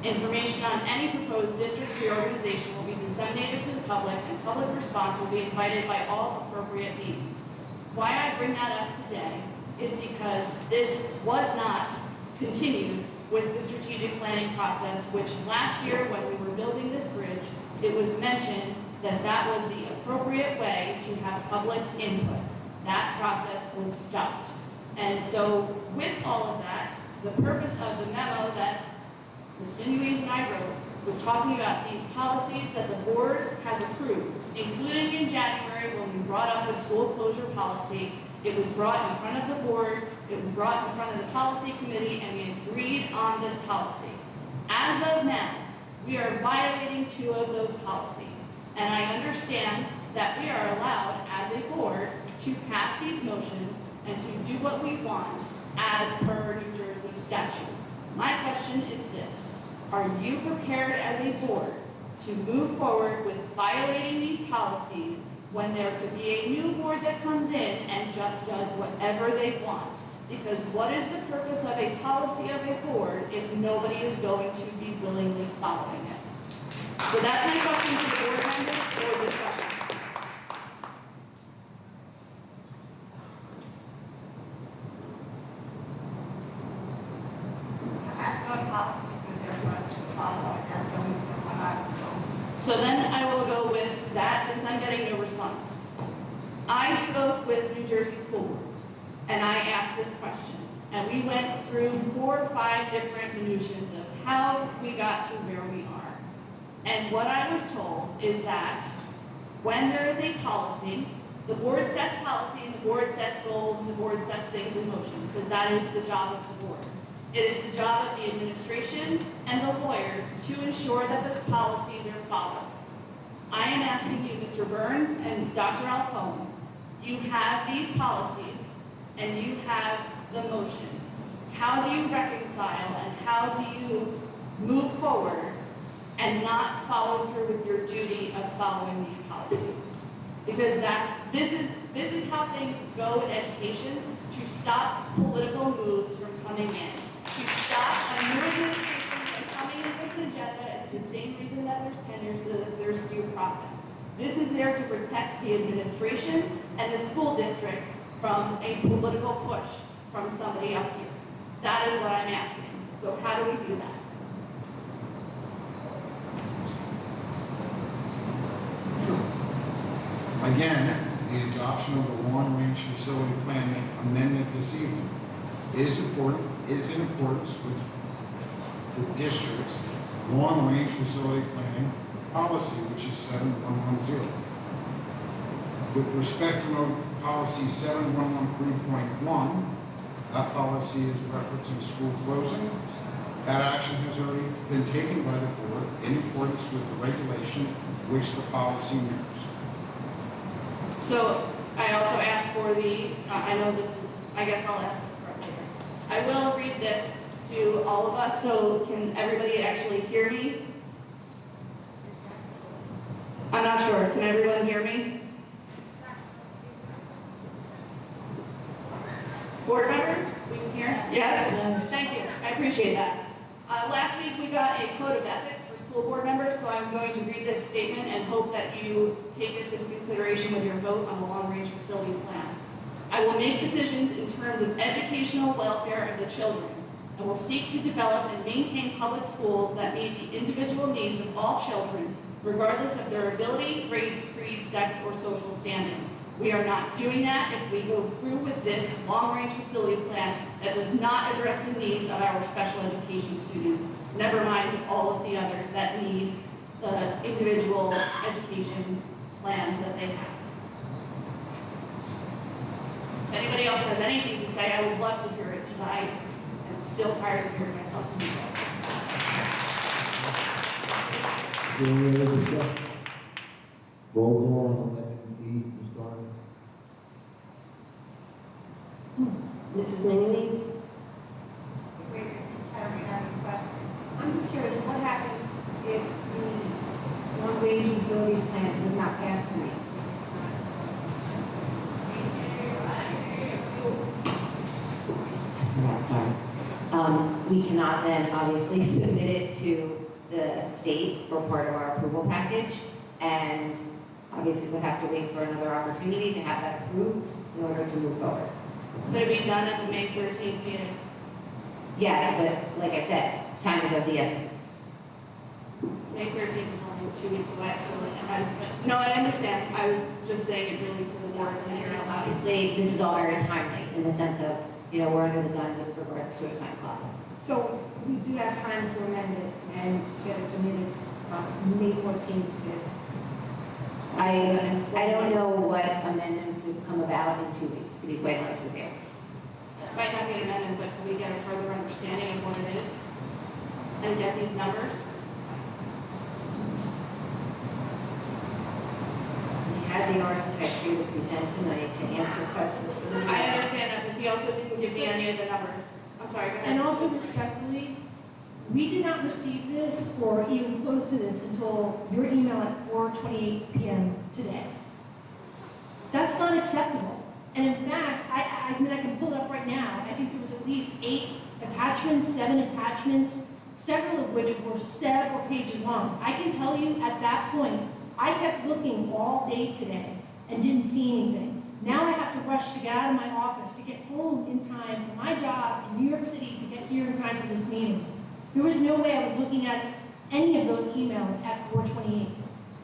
Information on any proposed district reorganization will be disseminated to the public, and public response will be invited by all appropriate means. Why I bring that up today is because this was not continued with the strategic planning process, which last year when we were building this bridge, it was mentioned that that was the appropriate way to have public input. That process was stopped. And so with all of that, the purpose of the memo that Ms. Minuez and I wrote was talking about these policies that the board has approved, including in January when we brought up the school closure policy. It was brought in front of the board, it was brought in front of the policy committee, and we agreed on this policy. As of now, we are violating 2 of those policies. And I understand that we are allowed as a board to pass these motions and to do what we want as per New Jersey statute. My question is this: are you prepared as a board to move forward with violating these policies when there could be a new board that comes in and just does whatever they want? Because what is the purpose of a policy of a board if nobody is going to be willingly following it? So that's my question to the board members for discussion. I thought policies were there for us to follow, and that's always been what I was told. So then I will go with that since I'm getting no response. I spoke with New Jersey school boards and I asked this question. And we went through 4 or 5 different minutiae of how we got to where we are. And what I was told is that when there is a policy, the board sets policy and the board sets goals and the board sets things in motion, because that is the job of the board. It is the job of the administration and the lawyers to ensure that those policies are followed. I am asking you, Mr. Burns and Dr. Alfone, you have these policies and you have the motion. How do you reconcile and how do you move forward and not follow through with your duty of following these policies? Because this is how things go in education, to stop political moves from coming in, to stop a new administration from coming in with an agenda. It's the same reason that there's tenure, so that there's due process. This is there to protect the administration and the school district from a political push from somebody up here. That is what I'm asking. So how do we do that? Again, the adoption of the long-range facility plan amendment this evening is in accordance with the district's long-range facility planning policy, which is 7110. With respect to policy 7113.1, that policy is referencing school closing. That action has already been taken by the board in accordance with the regulation which the policy mirrors. So I also asked for I know this is, I guess I'll ask this for later. I will read this to all of us, so can everybody actually hear me? I'm not sure. Can everyone hear me? Board members, we can hear? Yes? Thank you. I appreciate that. Last week we got a code of ethics for school board members, so I'm going to read this statement and hope that you take this into consideration with your vote on the long-range facilities plan. I will make decisions in terms of educational welfare of the children. I will seek to develop and maintain public schools that meet the individual needs of all children, regardless of their ability, race, creed, sex, or social standing. We are not doing that if we go through with this long-range facilities plan that does not address the needs of our special education students, never mind all of the others that need the individual education plans that they have. If anybody else has anything to say, I would love to hear it, because I am still tired of hearing myself speak. Any other discussion? Roll call on item E, Ms. Darling. Mrs. Minuez? Wait, I don't have any question. I'm just curious, what happens if the long-range facilities plan does not pass tonight? Yeah, sorry. We cannot then obviously submit it to the state for part of our approval package, and obviously would have to wait for another opportunity to have that approved in order to move forward. Could it be done at the May 13th meeting? Yes, but like I said, time is of the essence. May 13th is only 2 weeks away, so no, I understand. I was just saying it really for the board to hear. Obviously, this is all very timely in the sense of, we're under the gun with regards to a time clock. So we do have time to amend it and get it submitted May 14th. I don't know what amendments would come about in 2 weeks, to be quite honest with you. It might not be an amendment, but can we get a further understanding of what it is and get these numbers? We had the architect here to present tonight to answer questions for the. I understand that, but he also didn't give me any of the numbers. I'm sorry, go ahead. And also respectfully, we did not receive this or even close to this until your email at 4:28 p.m. today. That's not acceptable. And in fact, I mean, I can pull it up right now. I think there was at least 8 attachments, 7 attachments, several of which were several pages long. I can tell you at that point, I kept looking all day today and didn't see anything. Now I have to rush to get out of my office to get home in time for my job in New York City to get here in time for this meeting. There was no way I was looking at any of those emails at 4:28.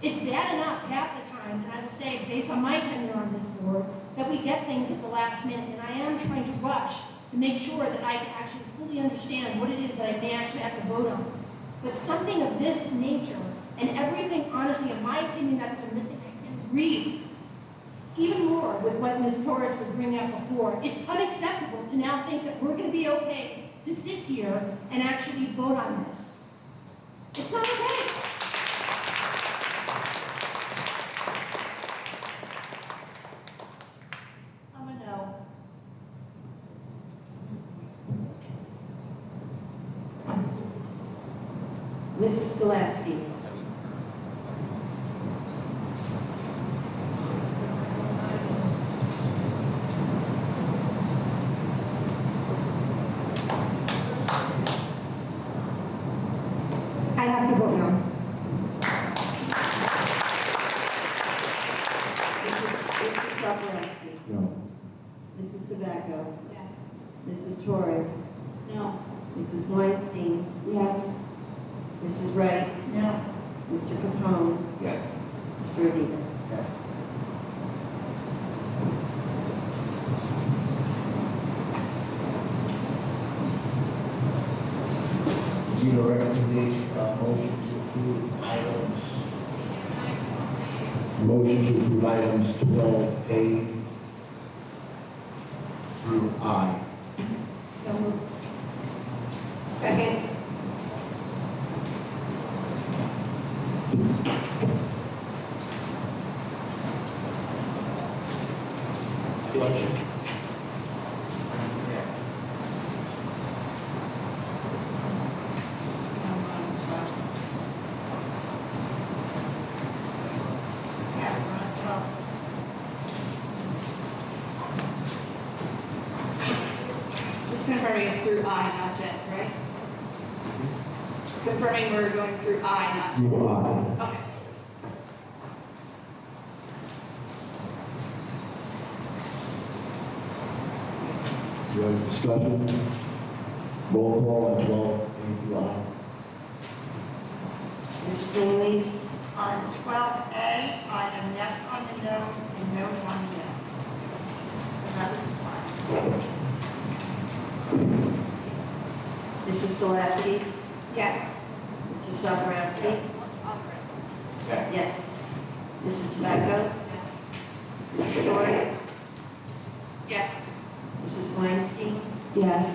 It's bad enough half the time, and I will say, based on my tenure on this board, that we get things at the last minute, and I am trying to rush to make sure that I can actually fully understand what it is that I may actually have to vote on. But something of this nature, and everything, honestly, in my opinion, that's been missing, I can agree even more with what Ms. Torres was bringing up before. It's unacceptable to now think that we're going to be okay to sit here and actually vote on this. It's not okay. I'm a no. Mrs. Gillespie. I have to vote no. Mr. Sobolewski. No. Mrs. Tobacco. Yes. Mrs. Torres. No. Mrs. Weinstein. Yes. Mrs. Wright. No. Mr. Capone. Yes. Mr. Avila. Yes. Need a recommendation, motion to approve items. Motion to approve items 12A through I. So moved. Second. Question? Just confirming it's through I, not J, right? Confirming we're going through I, not J. Through I. Okay. Do you have discussion? Roll call on 12A through I. Mrs. Louise. On 12A, I am yes on the nose and no on the yes. The rest is fine. Mrs. Gillespie. Yes. Mr. Sobolewski. Yes. Yes. Mrs. Tobacco. Mrs. Torres. Yes. Mrs. Weinstein. Yes.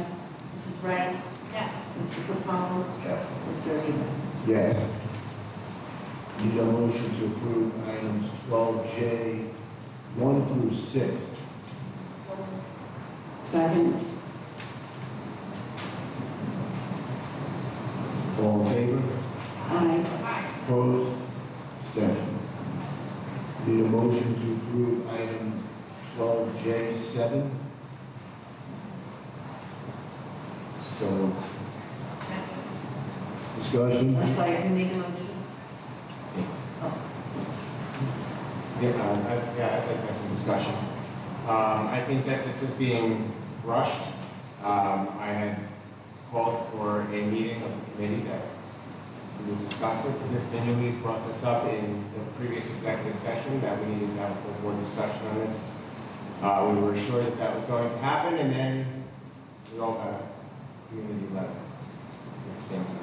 Mrs. Wright. Yes. Mr. Capone. Yes. Mr. Avila. Yes. Need a motion to approve items 12J 1 through 6. Second. All in favor? Aye. Opposed? Abstention. Need a motion to approve item 12J 7. So moved. Discussion? I'm sorry, who made the motion? I'd like to have some discussion. I think that this is being rushed. I had called for a meeting of the committee that we would discuss this. Ms. Binulis brought this up in the previous executive session, that we needed to have a full board discussion on this. We were assured that that was going to happen, and then we all got a community letter at the same time.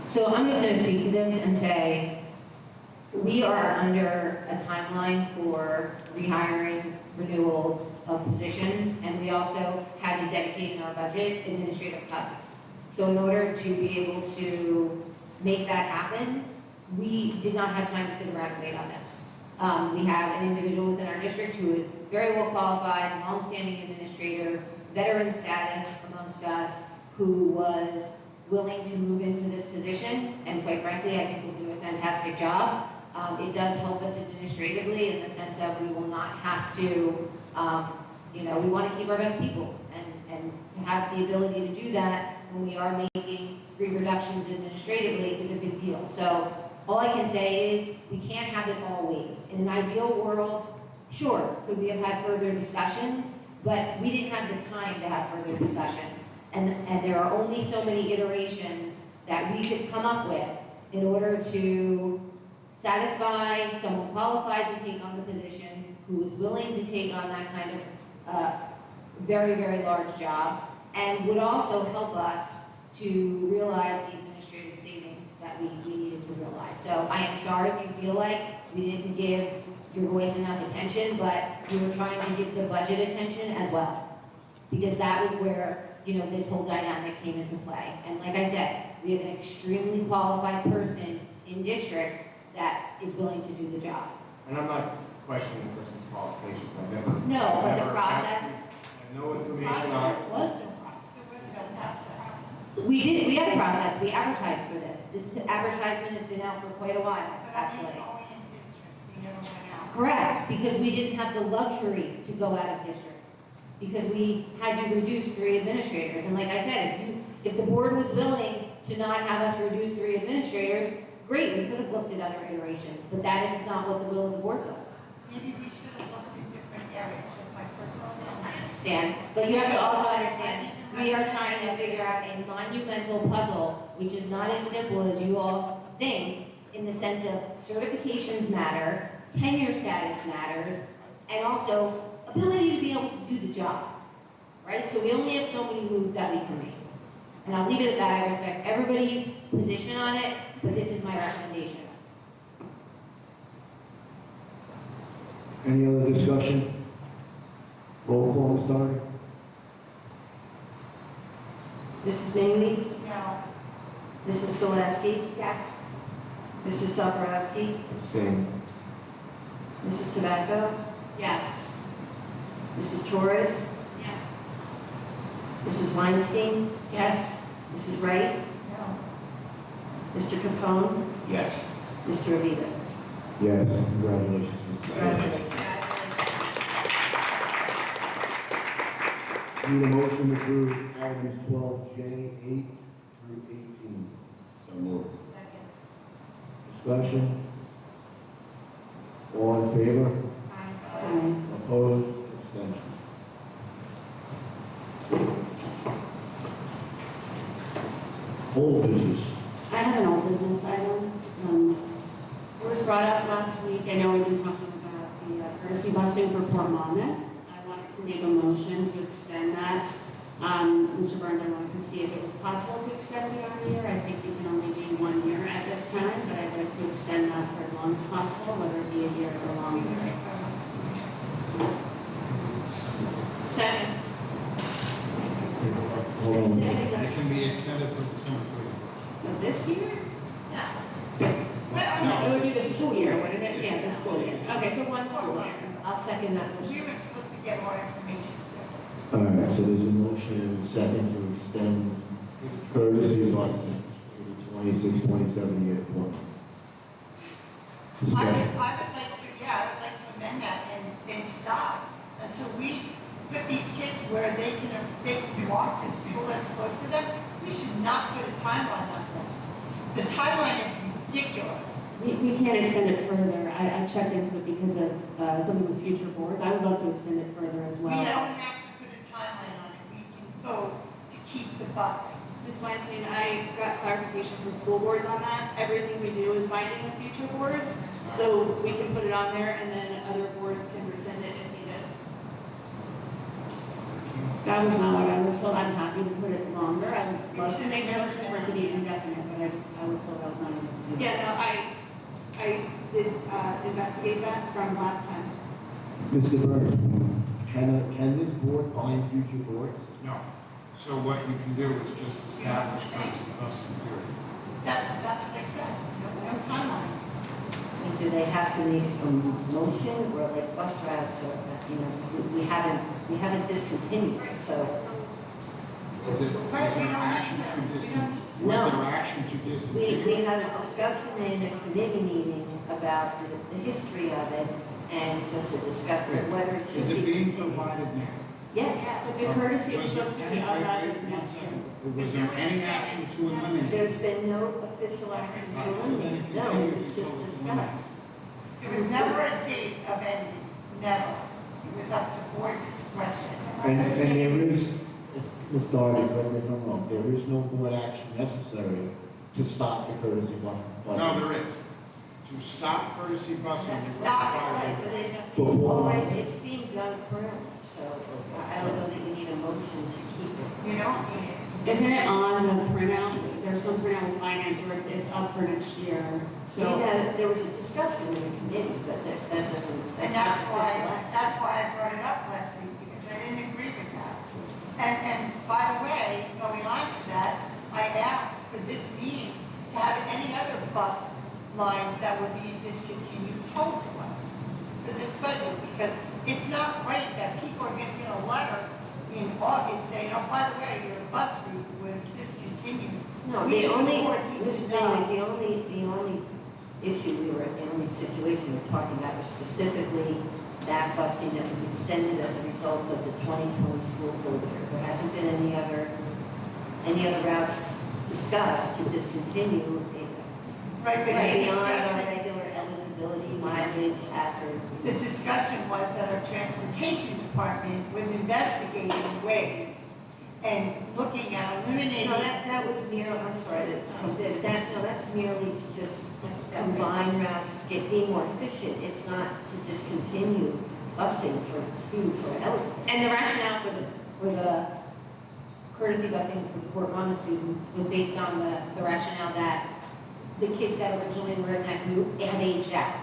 So I'm just gonna speak to this and say, we are under a timeline for rehiring, renewals of positions, and we also had to dedicate in our budget administrative cuts. So in order to be able to make that happen, we did not have time to sit around and wait on this. We have an individual within our district who is very well qualified, long-standing administrator, veteran status amongst us, who was willing to move into this position, and quite frankly, I think will do a fantastic job. It does help us administratively in the sense that we will not have to, we want to keep our best people, and to have the ability to do that when we are making 3 reductions administratively is a big deal. So all I can say is we can't have it always. In an ideal world, sure, could we have had further discussions, but we didn't have the time to have further discussions. And there are only so many iterations that we could come up with in order to satisfy someone qualified to take on the position, who is willing to take on that kind of very, very large job, and would also help us to realize the administrative savings that we needed to realize. So I am sorry if you feel like we didn't give your voice enough attention, but we were trying to give the budget attention as well, because that was where this whole dynamic came into play. And like I said, we have an extremely qualified person in district that is willing to do the job. And I'm not questioning the person's qualifications. I've never. No, but the process. I have no information on. There was no process. We had a process. We advertised for this. This advertisement has been out for quite a while, actually. Only in district, we never went out. Correct, because we didn't have the luxury to go out of district, because we had to reduce 3 administrators. And like I said, if the board was willing to not have us reduce 3 administrators, great, we could have looked at other iterations, but that is not what the will of the board was. Maybe we should have looked at different areas, just my personal opinion. I understand, but you have to also understand, we are trying to figure out a monumental puzzle, which is not as simple as you all think, in the sense of certifications matter, tenure status matters, and also ability to be able to do the job, right? So we only have so many moves that we can make. And I'll leave it at that. I respect everybody's position on it, but this is my recommendation. Any other discussion? Roll call, Ms. Doherty? Mrs. Bailey's? No. Mrs. Gillespie? Yes. Mr. Safarowski? Abstain. Mrs. Tobacco? Yes. Mrs. Torres? Yes. Mrs. Weinstein? Yes. Mrs. Wright? No. Mr. Capone? Yes. Mr. Avila? Yes, congratulations, Mr. Congratulations. Need a motion to approve items 12J, 8 through 18. So moved. Discussion? All in favor? Aye. Opposed? Abstentions? Old business. I have an old business item. It was brought up last week. I know we've been talking about the courtesy busing for Port Monmouth. I wanted to make a motion to extend that. Mr. Burns, I wanted to see if it was possible to extend beyond a year. I think it can only be 1 year at this time, but I'd like to extend that for as long as possible, whether it be a year or longer. Second. It can be extended till December 31st. Of this year? Well, No, it would be the school year. What is it? Yeah, the school year. Okay, so 1 school year. I'll second that we motion. were supposed to get more information too. All right, so there's a motion and a second to extend courtesy busing for the 26-27 year appointment. I Discussion. would like to amend that and stop until we put these kids where they can walk to school that's close to them. We should not put a timeline on this. The timeline is ridiculous. We can't extend it further. I checked into it because of something with future boards. I would love to extend it further as well. We don't have to put a timeline on it. We can vote to keep the busing. Ms. Weinstein, I got clarification from school boards on that. Everything we do is binding of future boards, so we can put it on there and then other boards can rescind it if needed. That was not what I was told. I'm happy to put it longer. I would love to make a motion for it to be indefinite, but I was told I was not able to do that. Yeah, no, I did investigate that from last time. Mr. Burns, can this board bind future boards? No. So what you can do is just establish courtesy busing period. That's what they said. No timeline. And do they have to make a motion or like bus routes or, we haven't discontinued, so. Was there action to discontinue? Was there action to discontinue? We had a discussion in a committee meeting about the history of it and just a discussion of whether it should be. Is it being provided now? Yes. But the courtesy is supposed to be up as of next year. Was there any action to eliminate? There's been no official action to eliminate. No, it was just discussed. There was never a date of ending, never. It was up to board discretion. And there is, Ms. Doherty, correct me if I'm wrong, there is no board action necessary to stop the courtesy busing. No, there is. To stop courtesy busing. It's being done currently, so I don't know that you need a motion to keep it. You don't need it. Isn't it on the printout? There's some printout with finance where it's up for next year. So There was a discussion in the committee, but that doesn't. And that's why I brought it up last week, because I didn't agree with that. And by the way, going on to that, I asked for this meeting to have any other bus lines that were being discontinued told to us for this budget, because it's not right that people are gonna get a letter in August saying, oh, by the way, your bus route was discontinued. No, We the as a only, board need to Mrs. know. Bailey, the only issue the only situation we're talking about was specifically that busing that was extended as a result of the 2020 school closure. There hasn't been any other routes discussed to discontinue. Right, but the beyond our discussion, regular eligibility, mileage, hazard. the discussion was that our transportation department was investigating ways and looking at eliminating. No, that was merely, I'm sorry, that's merely to just combine routes, being more efficient. It's not to discontinue busing for students who are eligible. And the rationale for the courtesy busing for the Port Mama students was based on the rationale that the kids that originally were in that group have aged out.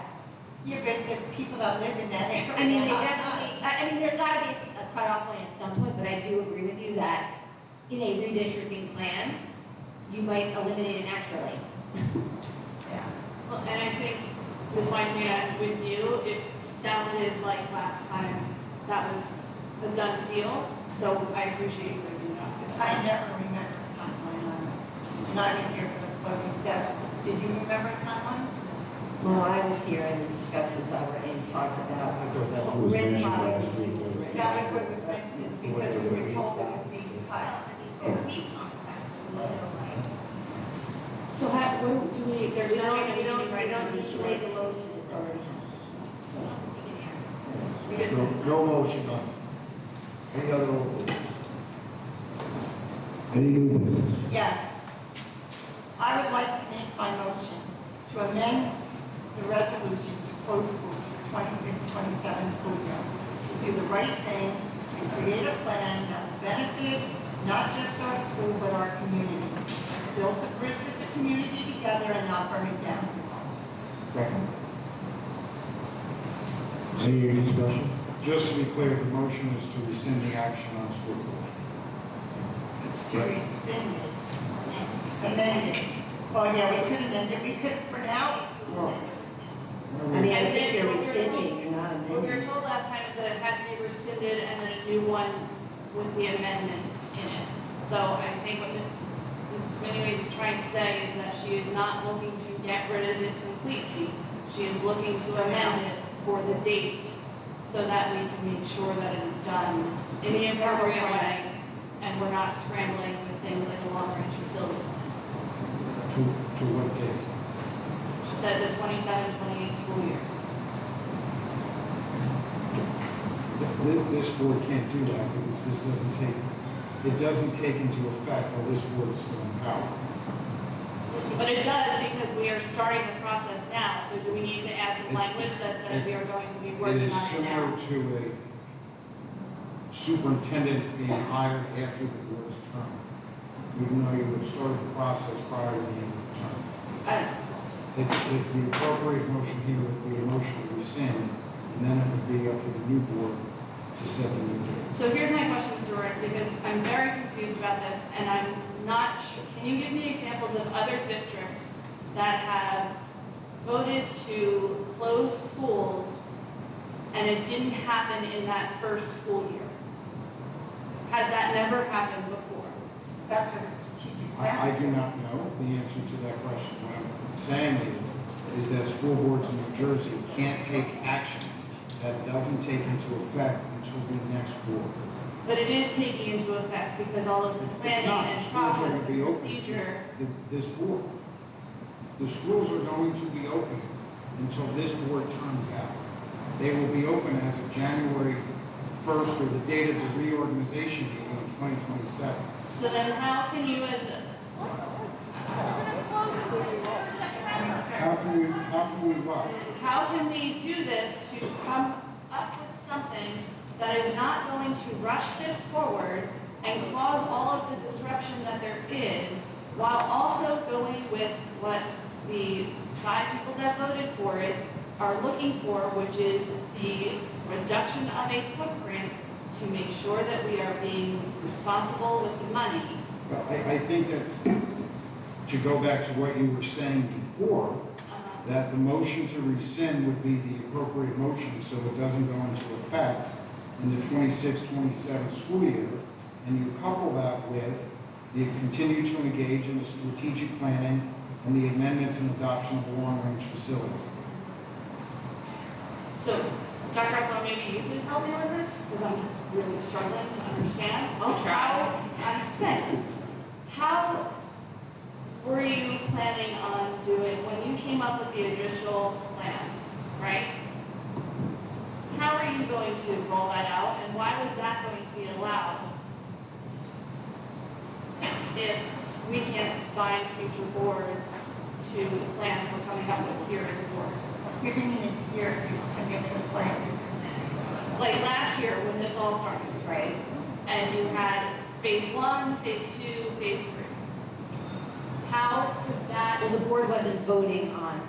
Yeah, but the people that live in that area. I mean, they definitely, I mean, there's gotta be a cutoff point at some point, but I do agree with you that in a redistricting plan, you might eliminate it naturally. Yeah. Well, and I think, Ms. Weinstein, with you, it sounded like last time that was a done deal, so I appreciate you bringing it up. I never remember a timeline on it. And I was here for the closing. Deb, did you remember a timeline? Well, I was here in the discussions I were in, talked about. That was mentioned last week. That was what was mentioned, because we were told it was being cut. We've talked about it. So what do we, there's nothing that we can do right You now. don't need to make a motion, it's already. So. No motion on any other old business? Any new business? Yes. I would like to make my motion to amend the resolution to close schools for 26-27 school year. To do the right thing and create a plan that will benefit not just our school, but our community. To build the bridge with the community together and not burn it down. Second. Any discussion? Just to be clear, the motion is to rescind the action on school closure. It's to rescind it. Amend it. Oh, yeah, we could amend it. We could, for now, I mean, I think you're rescinding, you're not What we were amending. told last time is that it had to be rescinded and then a new one with the amendment in it. So I think what Mrs. Miniways is trying to say is that she is not looking to get rid of it completely. She is looking to amend it for the date so that we can make sure that it is done in the appropriate way, and we're not scrambling with things like a long-range facility plan. To what date? She said the 27-28 school year. This board can't do that because this doesn't take into effect while this board is still in power. But it does because we are starting the process now, so do we need to add some language that says we are going to be working on it now? It is similar to a superintendent being hired after the board's term, even though you would have started the process prior to the end of the term. If the appropriate motion here would be a motion to rescind, and then it would be up to the new board to set the new date. So here's my question, Mr. Royce, because I'm very confused about this, and I'm not sure. Can you give me examples of other districts that have voted to close schools and it didn't happen in that first school year? Has that never happened before? That's what a strategic plan. I do not know the answer to that question. What I'm saying is that school boards in New Jersey can't take action that doesn't take into effect until the next board. But it is taking into effect because all of the It's planning not. and The schools are process going to be and open procedure. to this board. The schools are going to be open until this board turns out. They will be open as of January 1st or the date of the reorganization meeting in 2027. So then how can you as a, How can we what? how can we do this to come up with something that is not going to rush this forward and cause all of the disruption that there is, while also going with what the 5 people that voted for it are looking for, which is the reduction of a footprint to make sure that we are being responsible with the money. Well, I think that's, to go back to what you were saying before, that the motion to rescind would be the appropriate motion so it doesn't go into effect in the 26-27 school year, and you couple that with the continue to engage in the strategic planning and the amendments and adoption of a long-range facility. So, Dr. Ruffalo, maybe you could help me with this, because I'm really struggling to understand. I'll try. Thanks. How were you planning on doing, when you came up with the initial plan, right? How are you going to roll that out, and why was that going to be allowed if we can't bind future boards to the plans we're coming up with here as a board? Giving this year to get a plan. Like last year when this all started, right? And you had phase 1, phase 2, phase 3. How could that? Well, the board wasn't voting on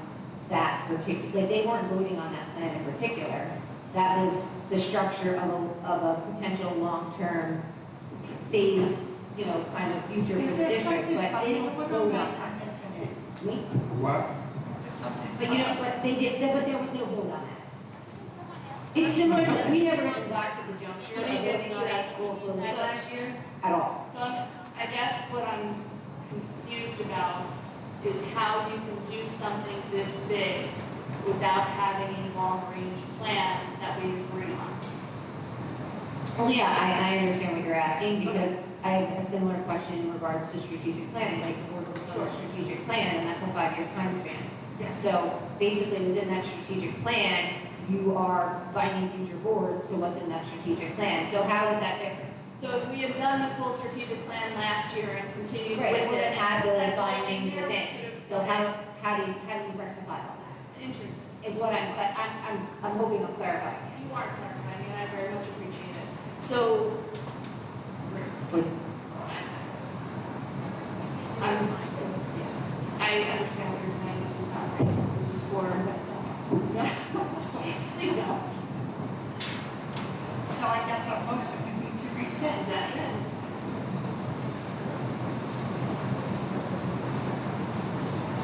that particular, like they weren't voting on that plan in particular. That was the structure of a potential long-term phased, kind of future for Is the there district, something but funny they didn't going vote on? on that. I'm missing it. What? Is there something? But but they did, but there was no vote on that. It's similar to, we never even got to the juncture of voting on that school closing last year at all. So I guess what I'm confused about is how you can do something this big without having a long-range plan that we agree on. Well, yeah, I understand what you're asking because I have a similar question in regards to strategic planning, like the board looks on a strategic plan and that's a 5-year time span. Yes. So basically within that strategic plan, you are binding future boards to what's in that strategic plan. So how is that different? So if we had done the full strategic plan last year and continued Right, with it would have it, had those and bindings year, within. we could have So said- how do you rectify all that? Interesting. Is what I'm hoping I'm clarifying. You are clarifying, and I very much appreciate it. So, I understand what you're saying. This is not right. This is for. Please don't. So I guess our motion would be to rescind. That's it.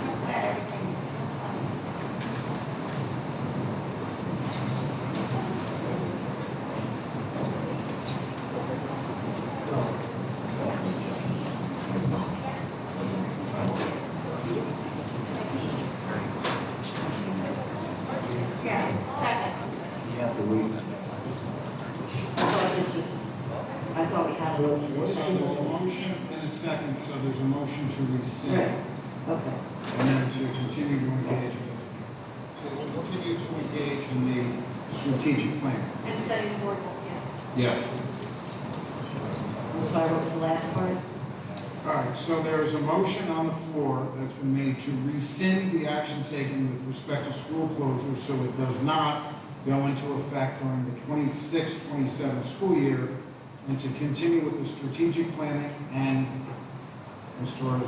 So glad everything is so funny. Yeah. Second. You have to wait. thought we had a motion. So there's a motion and a second, so there's a motion to rescind. Okay. And then to continue to engage in the strategic plan. And setting board goals, yes. Yes. I'm sorry, what was the last part? All right, so there is a motion on the floor that's been made to rescind the action taken with respect to school closures so it does not go into effect during the 26-27 school year, and to continue with the strategic planning and, Mr.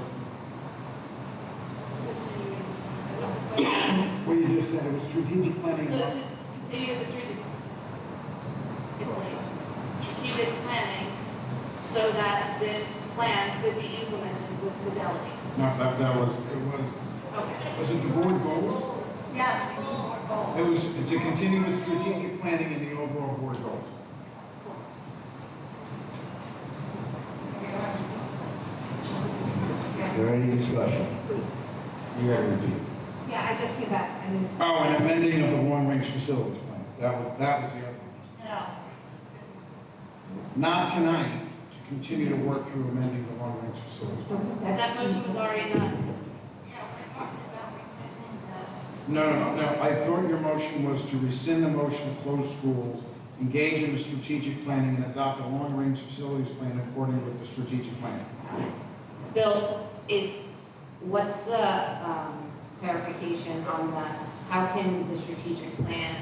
What you just said, it was strategic planning. So to continue the strategic planning so that this plan could be implemented with fidelity. No, that was, Okay. was it the board goals? Yes, we need more goals. It was to continue with strategic planning and the overall board goals. Is there any discussion? You gotta repeat. Yeah, I just came back. I knew. Oh, and amending of the long-range facilities plan. That was the other one. No. Not tonight, to continue to work through amending the long-range facilities plan. That motion was already done. No. I thought your motion was to rescind the motion to close schools, engage in the strategic planning, and adopt a long-range facilities plan according with the strategic plan. Bill, what's the clarification on how can the strategic plan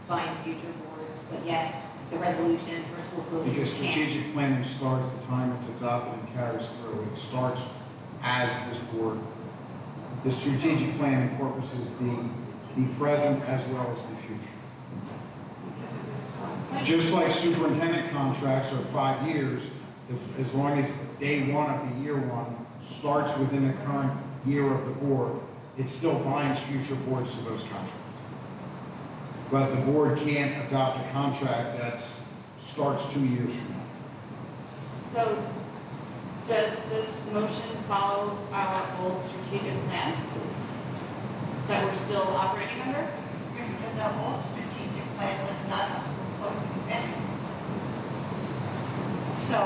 find future boards, but yet the resolution for school closures Because can't? strategic planning starts the time it's adopted and carries through. It starts as this board. The strategic plan encompasses the present as well as the future. Just like superintendent contracts are 5 years, as long as day one of the year one starts within the current year of the board, it still binds future boards to those contracts. But the board can't adopt a contract that starts 2 years from now. So does this motion follow our old strategic plan that we're still operating under? Yeah, because our old strategic plan was not a school closings anyway. So,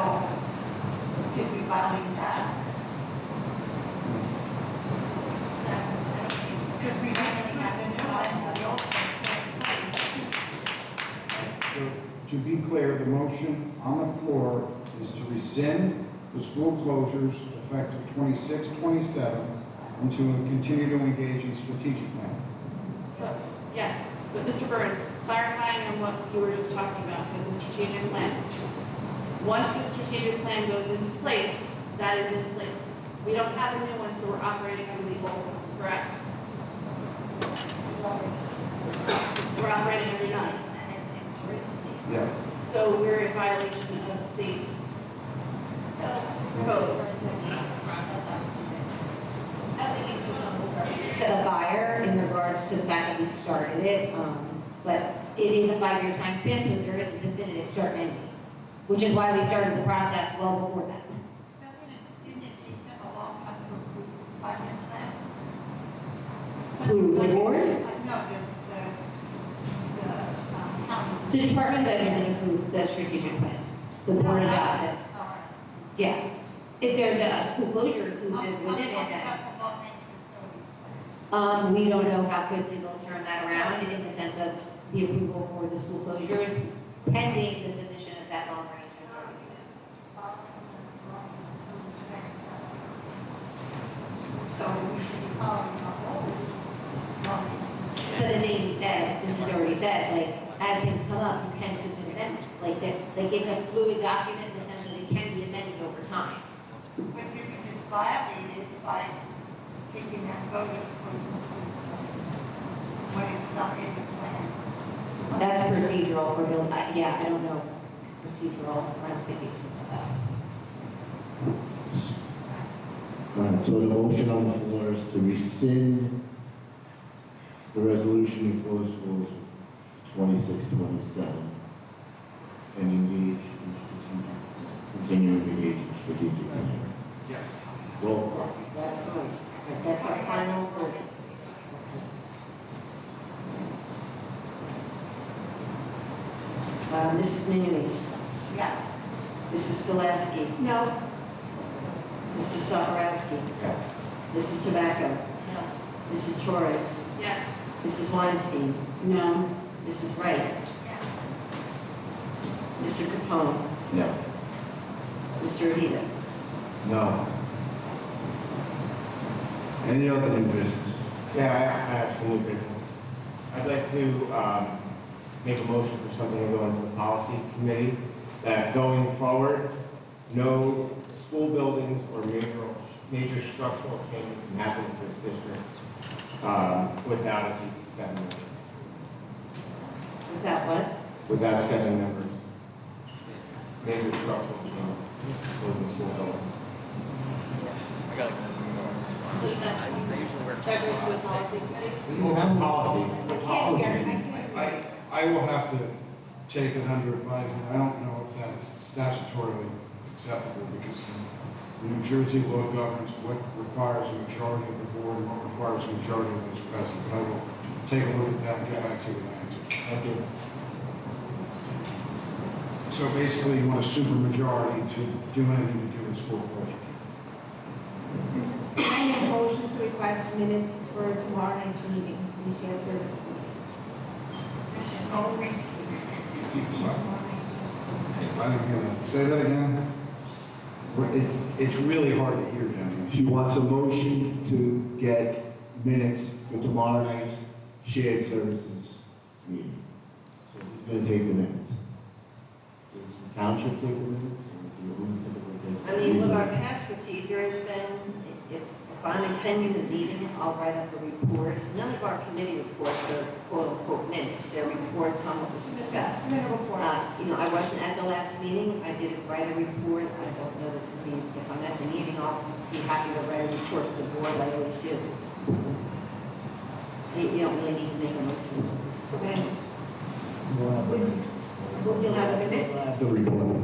did we violate that? Because we didn't put the new ones, the old ones stayed in place. So, to be clear, the motion on the floor is to rescind the school closures effective 26-27 and to continue to engage in strategic planning. So, yes, but Mr. Burns, clarifying on what you were just talking about with the strategic plan. Once the strategic plan goes into place, that is in place. We don't have a new one, so we're operating under the old one, correct? We're operating under none. Yes. So we're in violation of state code. To the fire in regards to the fact that we've started it, but it is a 5-year time span, so there is a definitive start and end date, which is why we started the process well before that. Didn't it take them a long time to approve this 5-year plan? Who, the board? No, county. The Department of Ed doesn't approve the strategic plan. The board adopts it. All right. Yeah. If there's a school closure inclusive I'm within it, talking then. about the long-range facilities plan. We don't know how quickly they'll turn that around in the sense of the approval for the school closures, pending the submission of that long-range facilities. So we should be following our rules. long-range facilities. But as Amy said, this is already said, like, as things come up, you can submit amendments. Like it's a fluid document in the sense that it can be amended over time. But did we just violate it by taking that vote of closing schools first, when it's not in the plan? That's procedural for Bill, yeah, I don't know procedural ramifications of that. All right, so the motion on the floor is to rescind the resolution in closed schools 26-27 and engage in strategic, continue to engage in strategic planning. Yes. Roll call. That's the motion. That's our final version. Mrs. Mayonnaise. Yes. Mrs. Skolaski? No. Mr. Sokorowski? Yes. Mrs. Tobacco? No. Mrs. Torres? Yes. Mrs. Weinstein? No. Mrs. Wright? Mr. Capone? No. Mr. Avida? No. Any other new business? Yeah, I have some new business. I'd like to make a motion for something to go into the policy committee, that going forward, no school buildings or major structural changes can happen to this district without at least 7 members. Without what? Without 7 members. Major structural changes to the school buildings. So is that goes to the policy committee? We will have policy. I will have to take it under advisement. I don't know if that's statutorily acceptable because New Jersey law governs what requires a majority of the board and what requires a majority of those present. But I will take a look at that and get back to you with an answer. Thank you. So basically, you want a supermajority to do anything to do with school closure. I make a motion to request minutes for tomorrow night's meeting, the shared service committee. I didn't hear that. Say that again? It's really hard to hear down here. She wants a motion to get minutes for tomorrow night's shared services meeting. So who's going to take the minutes? Does the township take the minutes? Or do we typically take I mean, with our past procedure has been, if I'm attending the meeting, I'll write up a report. None of our committee reports are quote-unquote minutes. They're reports on what was discussed. Minute report. You know, I wasn't at the last meeting. I did write a report. I don't know, I mean, if I'm at the meeting, I'll be happy to write a report for the board. I always do. You don't really need to make a motion. So then, You'll have the minutes? The report.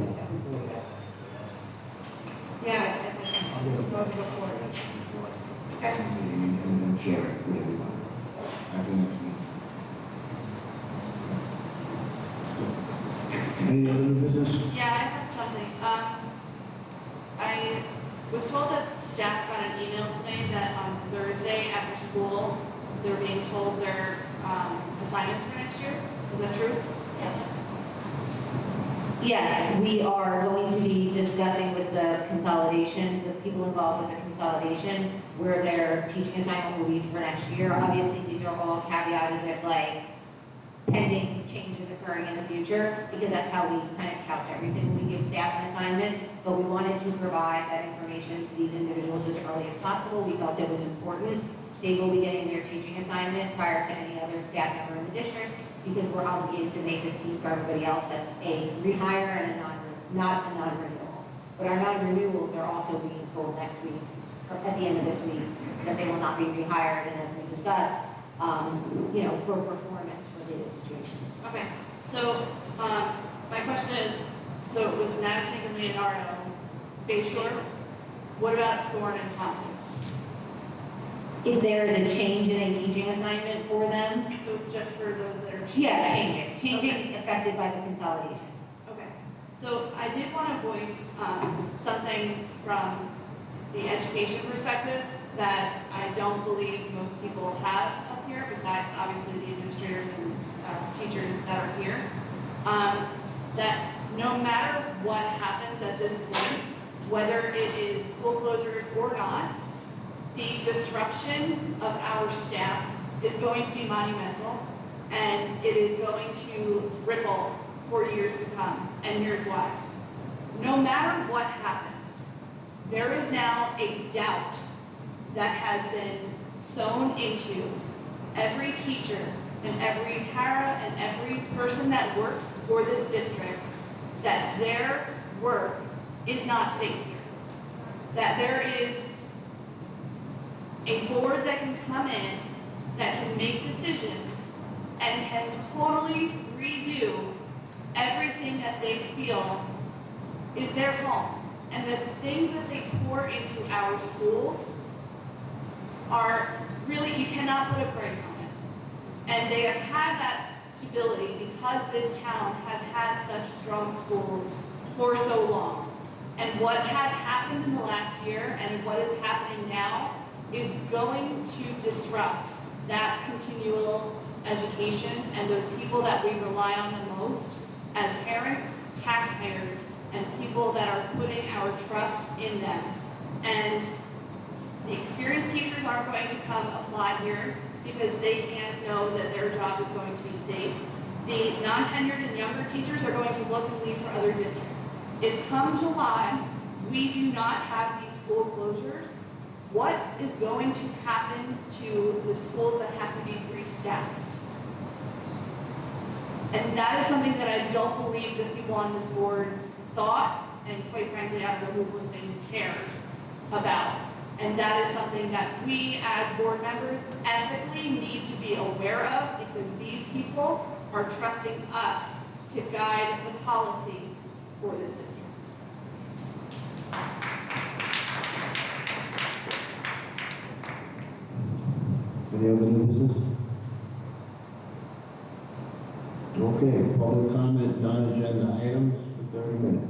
Yeah, I think I'll go before. Okay. And then share it with everyone after next meeting. Any other new business? Yeah, I have something. I was told that staff got an email today that on Thursday after school, they're being told their assignments for next year. Is that true? Yes, we are going to be discussing with the consolidation, the people involved with the consolidation, where their teaching assignment will be for next year. Obviously, these are all caveated with like pending changes occurring in the future, because that's how we kind of couch everything when we give staff an assignment. But we wanted to provide that information to these individuals as early as possible. We felt it was important. They will be getting their teaching assignment prior to any other staff member in the district, because we're obligated to May 15th for everybody else. That's a rehire and not a non-renewal. But our non-renewals are also being told next week, or at the end of this week, that they will not be rehired, and as we discussed, you know, for performance-related situations. Okay. So my question is, so it was Madison and Leonardo, Bayshore. What about Thorne and Thompson? If there is a change in a teaching assignment for them. So it's just for those that are changing? Yeah, changing affected by the consolidation. Okay. So I did want to voice something from the education perspective that I don't believe most people have up here, besides obviously the administrators and teachers that are here. That no matter what happens at this point, whether it is school closures or not, the disruption of our staff is going to be monumental, and it is going to ripple for years to come, and here's why. No matter what happens, there is now a doubt that has been sown into every teacher and every para and every person that works for this district that their work is not safe here. That there is a board that can come in, that can make decisions, and can totally redo everything that they feel is their home. And the things that they pour into our schools are really, you cannot put a price on it. And they have had that stability because this town has had such strong schools for so long. And what has happened in the last year and what is happening now is going to disrupt that continual education and those people that we rely on the most as parents, taxpayers, and people that are putting our trust in them. And the experienced teachers aren't going to come apply here because they can't know that their job is going to be safe. The non-tenured and younger teachers are going to look and leave for other districts. If come July, we do not have these school closures, what is going to happen to the schools that have to be restaffed? And that is something that I don't believe that people on this board thought, and quite frankly, I don't know who's listening, cared about. And that is something that we as board members ethically need to be aware of, because these people are trusting us to guide the policy for this district. Any other new business? Okay, public comment, non-agenda items for 30 minutes.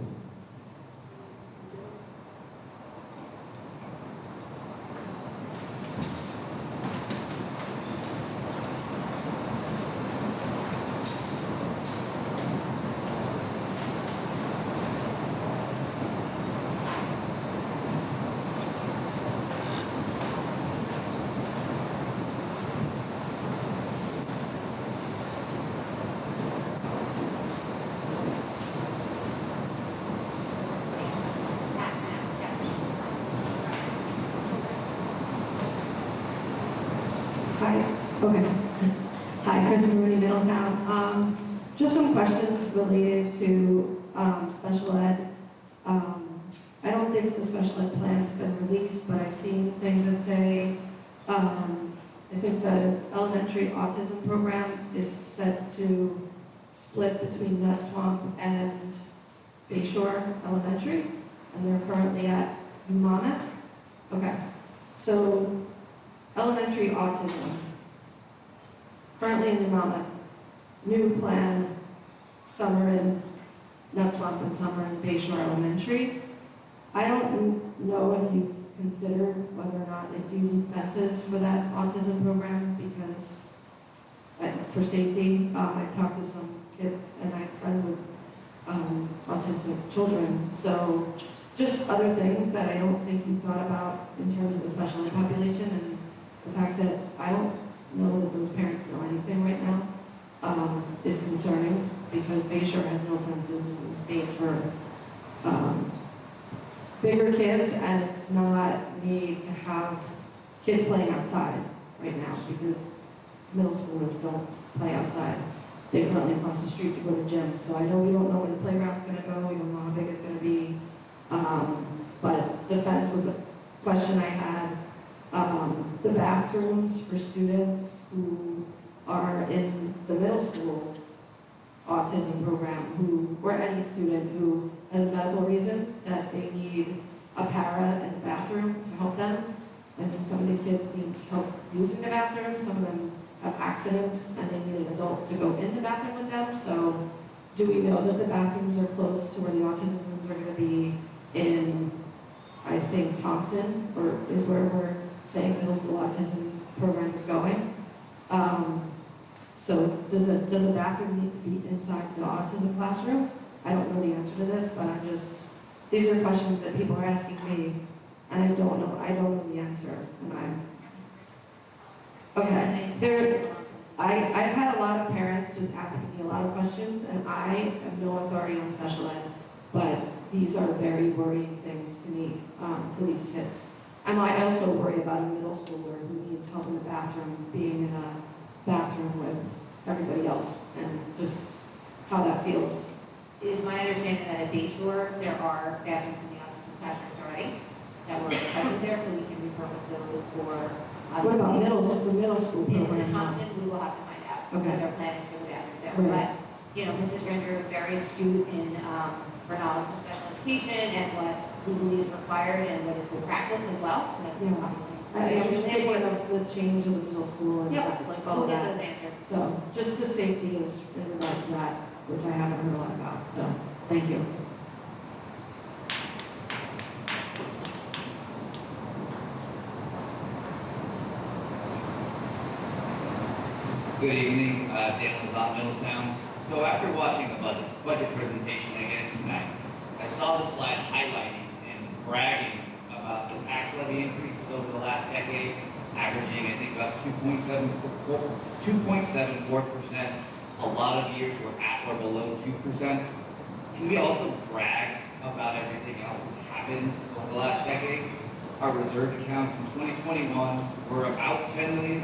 Hi, okay. Hi, Kristen Rooney, Middletown. Just some questions related to special ed. I don't think the special ed plan has been released, but I've seen things that say, I think the elementary autism program is set to split between Nut Swamp and Bayshore Elementary, and they're currently at New Monmouth. Okay, so elementary autism, currently in New Monmouth, new plan, summer in Nut Swamp and summer in Bayshore Elementary. I don't know if you've considered whether or not they do need fences for that autism program, because for safety, I've talked to some kids and I have friends with autistic children, so just other things that I don't think you've thought about in terms of the special ed population, and the fact that I don't know that those parents know anything right now is concerning, because Bayshore has no fences and is made for bigger kids, and it's not made to have kids playing outside right now, because middle schoolers don't play outside. They currently cross the street to go to gym, so I know we don't know where the playground's gonna go, we don't know how big it's gonna be, but the fence was a question I had. The bathrooms for students who are in the middle school autism program, or any student who has a medical reason that they need a para in the bathroom to help them. I mean, some of these kids need help using the bathroom, some of them have accidents and they need an adult to go in the bathroom with them. So do we know that the bathrooms are close to where the autism rooms are gonna be in, I think, Thompson, or is where we're saying middle school autism program is going? So does a bathroom need to be inside the autism classroom? I don't know the answer to this, but these are questions that people are asking me, and I don't know the answer, and I've had a lot of parents just asking me a lot of questions, and I have no authority on special ed, but these are very worrying things to me for these kids. And I also worry about a middle schooler who needs help in the bathroom, being in a bathroom with everybody else, and just how that feels. It is my understanding that at Bayshore, there are bathrooms in the autism classrooms already that were present there, so we can repurpose those for. What about the middle school program? In Thompson, we will have to find out what their plan is for the bathrooms there. Right. But, you know, Mrs. Rinder is very astute in, her knowledge of special education and what legally is required and what is good practice as well. And that's obviously. I'm just thinking of the change in the middle school and Yep, like all we'll get that. those answered. So just the safety is in regards to that, which I haven't heard a lot about, so thank you. Good evening, Dan Lazat, Middletown. So after watching the budget presentation again tonight, I saw the slide highlighting and bragging about the tax levy increases over the last decade, averaging, I think, about 2.74%. A lot of years were at or below 2%. Can we also brag about everything else that's happened over the last decade? Our reserve accounts in 2021 were about $10 million.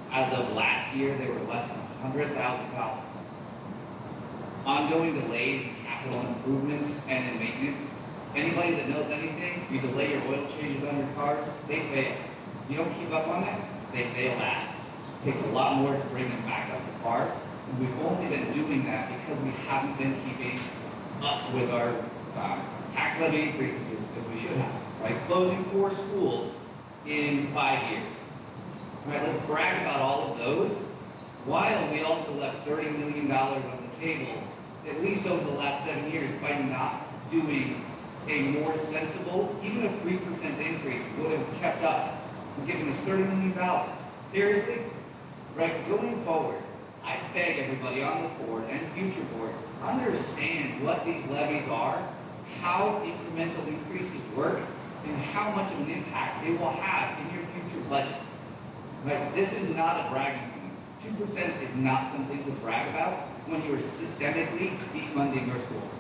As of last year, they were less than $100,000. Ongoing delays in capital improvements and in maintenance. Anybody that knows anything, you delay your oil changes on your cars, they fail. You don't keep up on that, they fail that. It takes a lot more to bring them back up to par. And we've only been doing that because we haven't been keeping up with our tax levy increases as we should have, right? Closing 4 schools in 5 years. All right, let's brag about all of those, while we also left $30 million on the table, at least over the last 7 years, by not doing a more sensible, even a 3% increase would have kept up and given us $30 million. Seriously? Right, going forward, I beg everybody on this board and future boards, understand what these levies are, how incremental increases work, and how much of an impact it will have in your future budgets. Right? This is not a bragging point. 2% is not something to brag about when you are systemically defunding your schools.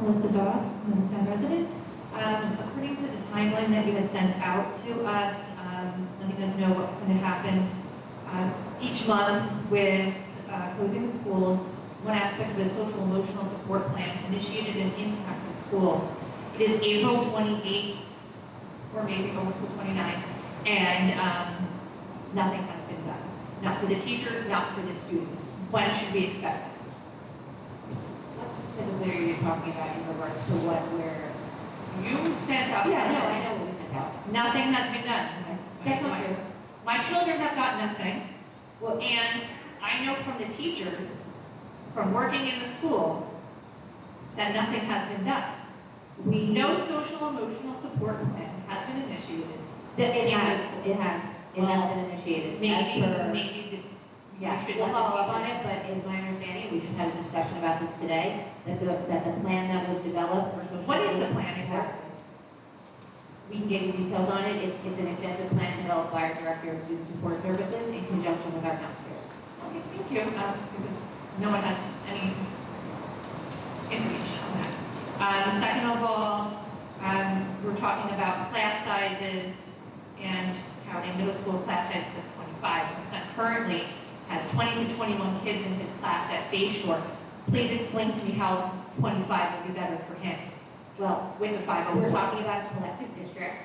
Melissa Doss, Middletown resident. According to the timeline that you had sent out to us, letting us know what's going to happen each month with closing the schools, one aspect of the social emotional support plan initiated and impacted schools. It is April 28th, or maybe April 29th, and nothing has been done. Not for the teachers, not for the students. When should we expect this? What specifically are you talking about in regards to what we're... You sent out. Yeah, no, I know what we sent out. Nothing has been done. That's not true. My children have got nothing. Well, and I know from the teachers, from working in the school, that nothing has been done. No social emotional support plan has been initiated. It has been initiated. Maybe yeah, we'll follow up on it, but it's my understanding, we just had a discussion about this today, that the plan that was developed for social... What is the plan exactly? We can give you details on it. It's an extensive plan developed by our Director of Student Support Services in conjunction with our counselors. Okay, thank you. Because no one has any information on that. Second of all, we're talking about class sizes and touting middle school class sizes of 25. My son currently has 20 to 21 kids in his class at Bayshore. Please explain to me how 25 would be better for him. Well, with the 504. We're talking about a collective district.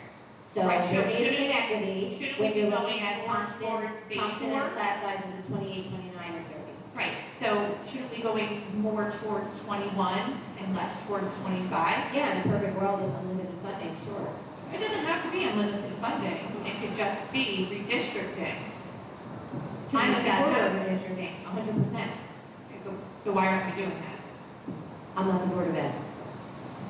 So right, there is inequity when you're looking at Thompson's class sizes of 28, 29, or 30. Right, so shouldn't we going more towards 21 and less towards 25? Yeah, in a perfect world with unlimited funding, sure. It doesn't have to be unlimited funding. It could just be redistricting. I'm a supporter of redistricting, 100%. So why aren't we doing that? I'm on the Board of Ed.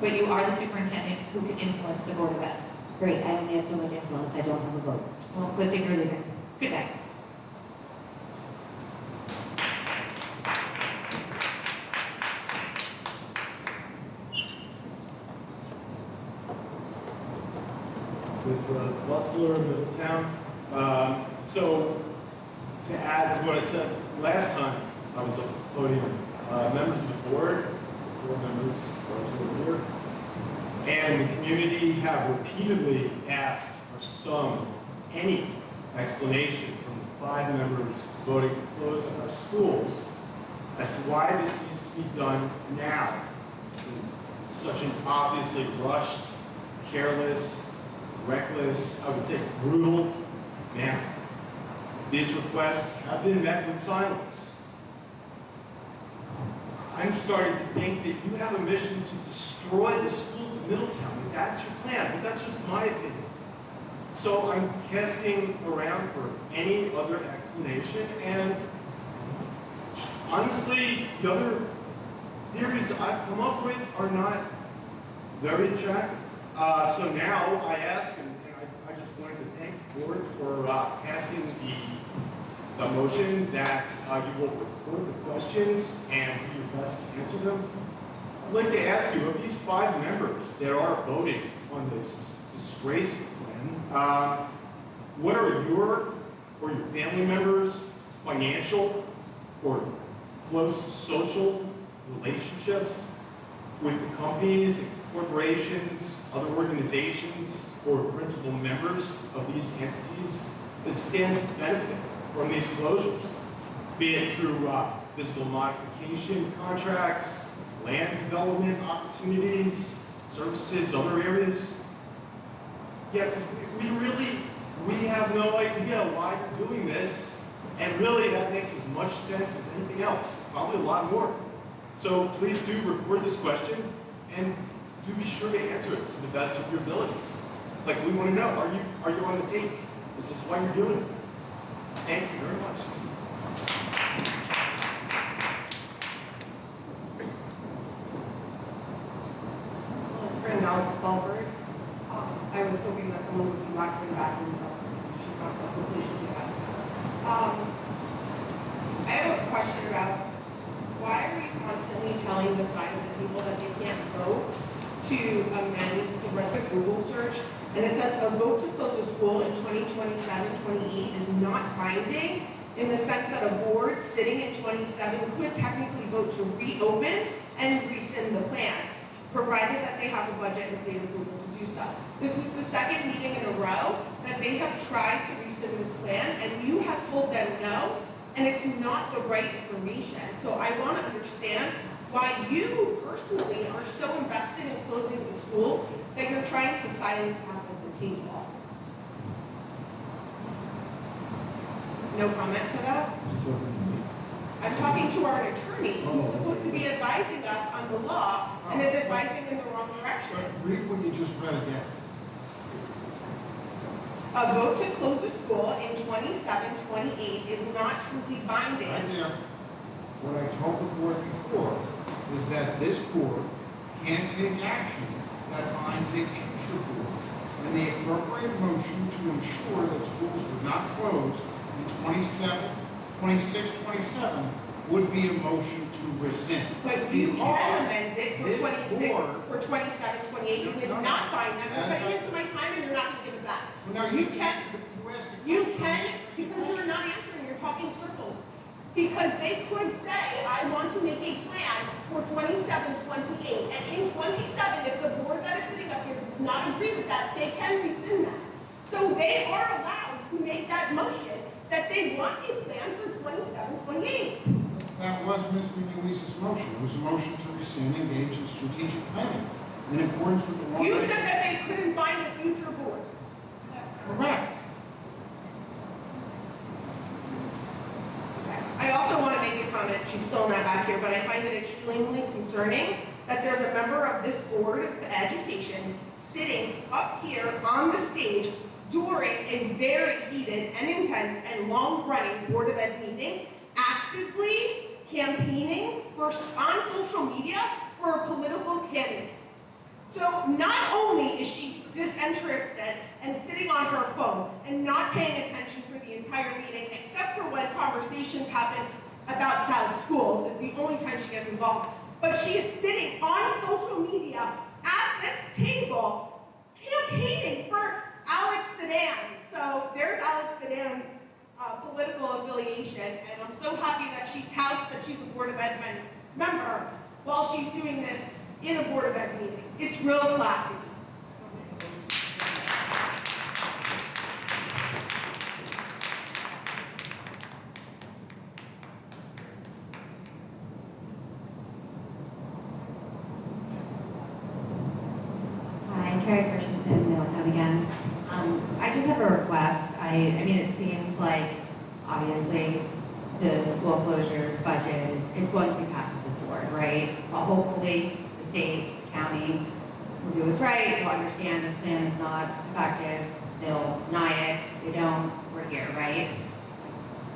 But you are the superintendent who can influence the Board of Ed. Great, I only have so much influence, I don't have a vote. Well, good thing you're leaving. Good day. With Bustler, Middletown. So to add to what I said last time I was up at this podium, members of the board, 4 members of the board, and the community have repeatedly asked for any explanation from the 5 members voting to close our schools as to why this needs to be done now in such an obviously rushed, careless, reckless, I would say brutal manner. These requests have been met with silence. I'm starting to think that you have a mission to destroy the schools in Middletown, and that's your plan, but that's just my opinion. So I'm casting around for any other explanation, and honestly, the other theories I've come up with are not very attractive. So now I ask, and I just wanted to thank the board for passing the motion that you will record the questions and do your best to answer them. I'd like to ask you, of these 5 members that are voting on this disgraceful plan, what are your or your family members' financial or close social relationships with the companies, corporations, other organizations, or principal members of these entities that stand to benefit from these closures, be it through physical modification contracts, land development opportunities, services, other areas? Yeah, because we have no idea why they're doing this, and really that makes as much sense as anything else, probably a lot more. So please do record this question, and do be sure to answer it to the best of your abilities. Like, we want to know, are you on the take? Is this why you're doing it? Thank you very much. Belford. I was hoping that someone would be back in the bathroom, but she's not, so hopefully she'll be back. I have a question about why are we constantly telling the side of the table that they can't vote to amend the resident Google search? And it says a vote to close a school in 2027-28 is not binding in the sense that a board sitting in 27 could technically vote to reopen and rescind the plan, provided that they have a budget and state approval to do so. This is the second meeting in a row that they have tried to rescind this plan, and you have told them no, and it's not the right information. So I want to understand why you personally are so invested in closing the schools that you're trying to silence half of the table. No comment to that? I'm talking to our attorney, who's supposed to be advising us on the law and is advising in the wrong direction. Read what you just read again. A vote to close a school in 27-28 is not truly binding. Right there. What I told the board before is that this board can take action that binds a future board. And the appropriate motion to ensure that schools would not close in 26, 27 would be a motion to rescind. But you can amend it for 26, for 27, 28. You would not bind them. You're cutting into my time and you're not going to give it back. No, you can, because you're not answering. You're talking circles. Because they could say, I want to make a plan for 27, 28. And in 27, if the board that is sitting up here does not agree with that, they can rescind that. So they are allowed to make that motion that they want a plan for 27, 28. That was Ms. McNeely's motion. It was a motion to rescind, engage in strategic planning in accordance with the law. You said that they couldn't bind a future board. Correct. I also want to make a comment, she's still not back here, but I find it extremely concerning that there's a member of this Board of Education sitting up here on the stage during a very heated and intense and long-running Board of Ed meeting, actively campaigning on social media for a political candidate. So not only is she disinterested and sitting on her phone and not paying attention for the entire meeting, except for when conversations happen about South schools, is the only time she gets involved, but she is sitting on social media at this table campaigning for Alex Sedan. So there's Alex Sedan's political affiliation, and I'm so happy that she touts that she's a Board of Ed member while she's doing this in a Board of Ed meeting. It's real classy. Carrie Christensen, Middletown again. I just have a request. I mean, it seems like, obviously, the school closures budget, it's going to be passed with this board, right? Well, hopefully, the state, county will do what's right, will understand this plan is not effective, they'll deny it. If they don't, we're here, right?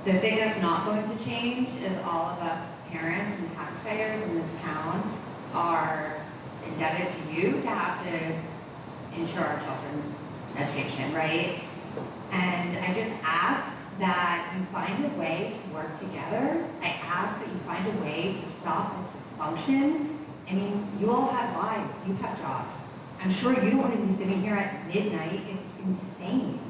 The thing that's not going to change is all of us parents and taxpayers in this town are indebted to you to have to ensure our children's education, right? And I just ask that you find a way to work together. I ask that you find a way to stop this dysfunction. I mean, you all have lives, you have jobs. I'm sure you don't want to be sitting here at midnight. It's insane.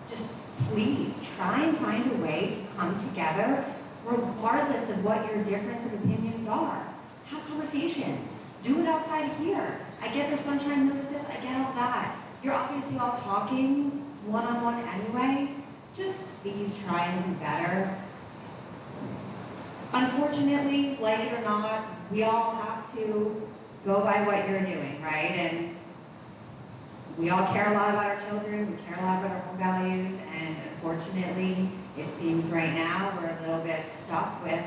Just please try and find a way to come together regardless of what your difference of opinions are. Have conversations. Do it outside here. I get their sunshine notices, I get all that. You're obviously all talking one-on-one anyway. Just please try and do better. Unfortunately, like it or not, we all have to go by what you're doing, right? And we all care a lot about our children, we care a lot about our own values, and unfortunately, it seems right now we're a little bit stuck with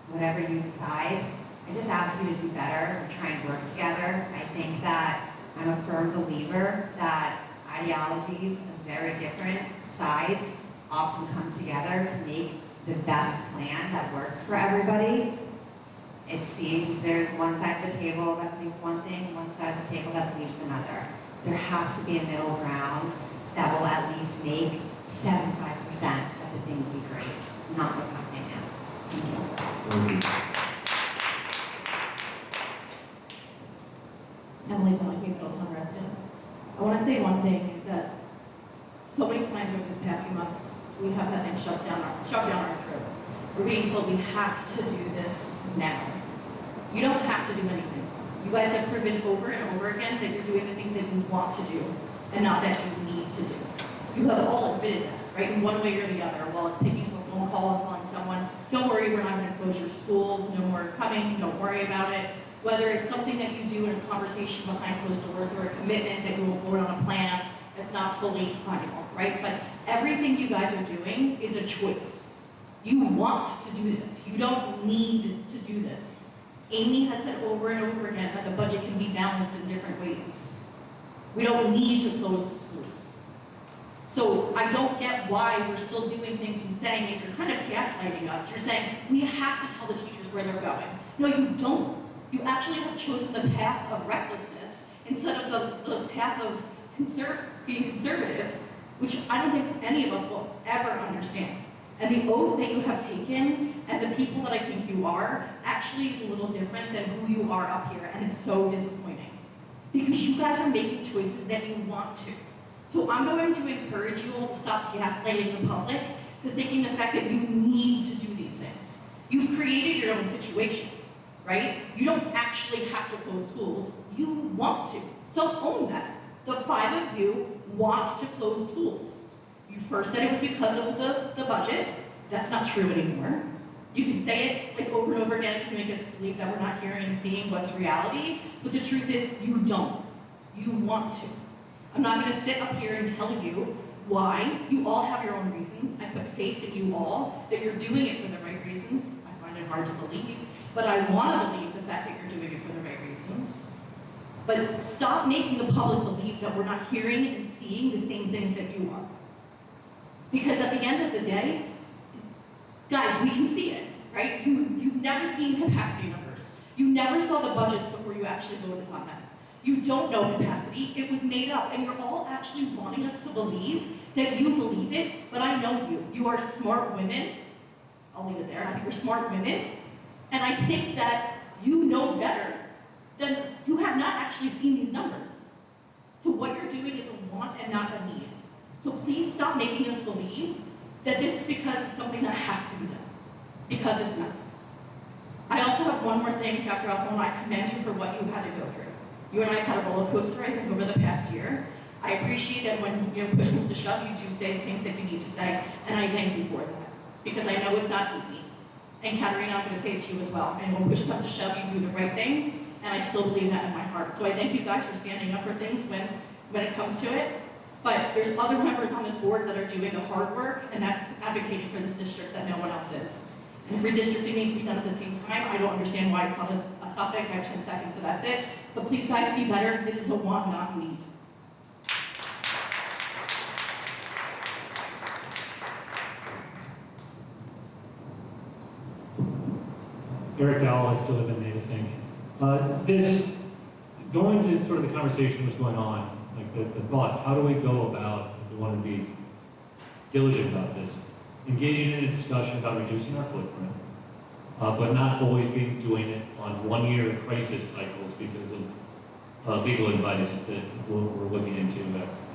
whatever you decide. I just ask you to do better and try and work together. I think that I'm a firm believer that ideologies of very different sides often come together to make the best plan that works for everybody. It seems there's one side of the table that believes one thing, one side of the table that believes another. There has to be a middle ground that will at least make 75% of the things be great, not what's happening now. Thank you. Emily Pelkey, Middletown resident. I want to say one thing is that so many times over these past few months, we have had things shoved down our throats. We're being told we have to do this now. You don't have to do anything. You guys have proven over and over again that you're doing the things that you want to do and not that you need to do. You have all admitted that, right, in one way or the other. While it's picking up a phone call and telling someone, don't worry, we're not going to close your schools, no more coming, don't worry about it. Whether it's something that you do in a conversation behind closed doors or a commitment that you will vote on a plan that's not fully final, right? But everything you guys are doing is a choice. You want to do this. You don't need to do this. Amy has said over and over again that the budget can be balanced in different ways. We don't need to close the schools. So I don't get why we're still doing things and saying it. You're kind of gaslighting us. You're saying we have to tell the teachers where they're going. No, you don't. You actually have chosen the path of recklessness instead of the path of being conservative, which I don't think any of us will ever understand. And the oath that you have taken and the people that I think you are actually is a little different than who you are up here, and it's so disappointing. Because you guys are making choices that you want to. So I'm going to encourage you all to stop gaslighting the public to thinking the fact that you need to do these things. You've created your own situation, right? You don't actually have to close schools, you want to. So own that. The 5 of you want to close schools. You first said it was because of the budget. That's not true anymore. You can say it like over and over again to make us believe that we're not hearing and seeing what's reality, but the truth is you don't. You want to. I'm not going to sit up here and tell you why. You all have your own reasons. I put faith in you all that you're doing it for the right reasons. I find it hard to believe, but I want to believe the fact that you're doing it for the right reasons. But stop making the public believe that we're not hearing and seeing the same things that you are. Because at the end of the day, guys, we can see it, right? You've never seen capacity numbers. You never saw the budgets before you actually voted on them. You don't know capacity, it was made up, and you're all actually wanting us to believe that you believe it, but I know you. You are smart women. I'll leave it there. I think you're smart women. And I think that you know better than you have not actually seen these numbers. So what you're doing is a want and not a need. So please stop making us believe that this is because it's something that has to be done, because it's not. I also have one more thing, Dr. Alphone, I commend you for what you had to go through. You and I have had a roller coaster, I think, over the past year. I appreciate that when push comes to shove, you do say the things that you need to say, and I thank you for that, because I know it's not easy. And Katerina, I'm going to say it to you as well. And when push comes to shove, you do the right thing, and I still believe that in my heart. So I thank you guys for standing up for things when it comes to it. But there's other members on this board that are doing the hard work, and that's advocating for this district that no one else is. And if redistricting needs to be done at the same time, I don't understand why it's not a topic. I have 10 seconds, so that's it. But please, guys, be better. This is a want, not need. Eric Dowell, I still live in Nativistic. Going to sort of the conversation was going on, like the thought, how do we go about, if we want to be diligent about this, engaging in a discussion about reducing our footprint, but not always doing it on one-year crisis cycles because of legal advice that we're looking into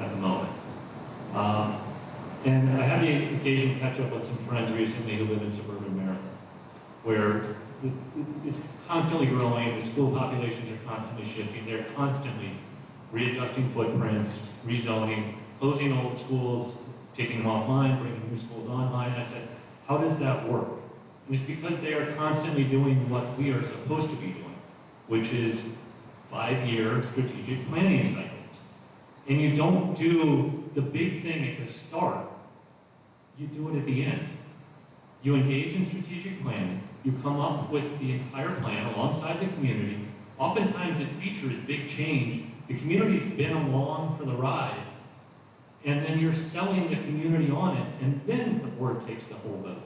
at the moment. And I had the occasion to catch up with some friends recently who live in suburban Maryland, where it's constantly growing, the school populations are constantly shifting, they're constantly readjusting footprints, rezoning, closing old schools, taking them offline, bringing new schools online. And I said, how does that work? And it's because they are constantly doing what we are supposed to be doing, which is 5-year strategic planning cycles. And you don't do the big thing at the start, you do it at the end. You engage in strategic planning, you come up with the entire plan alongside the community. Oftentimes it features big change. The community's been along for the ride, and then you're selling the community on it, and then the board takes the whole vote.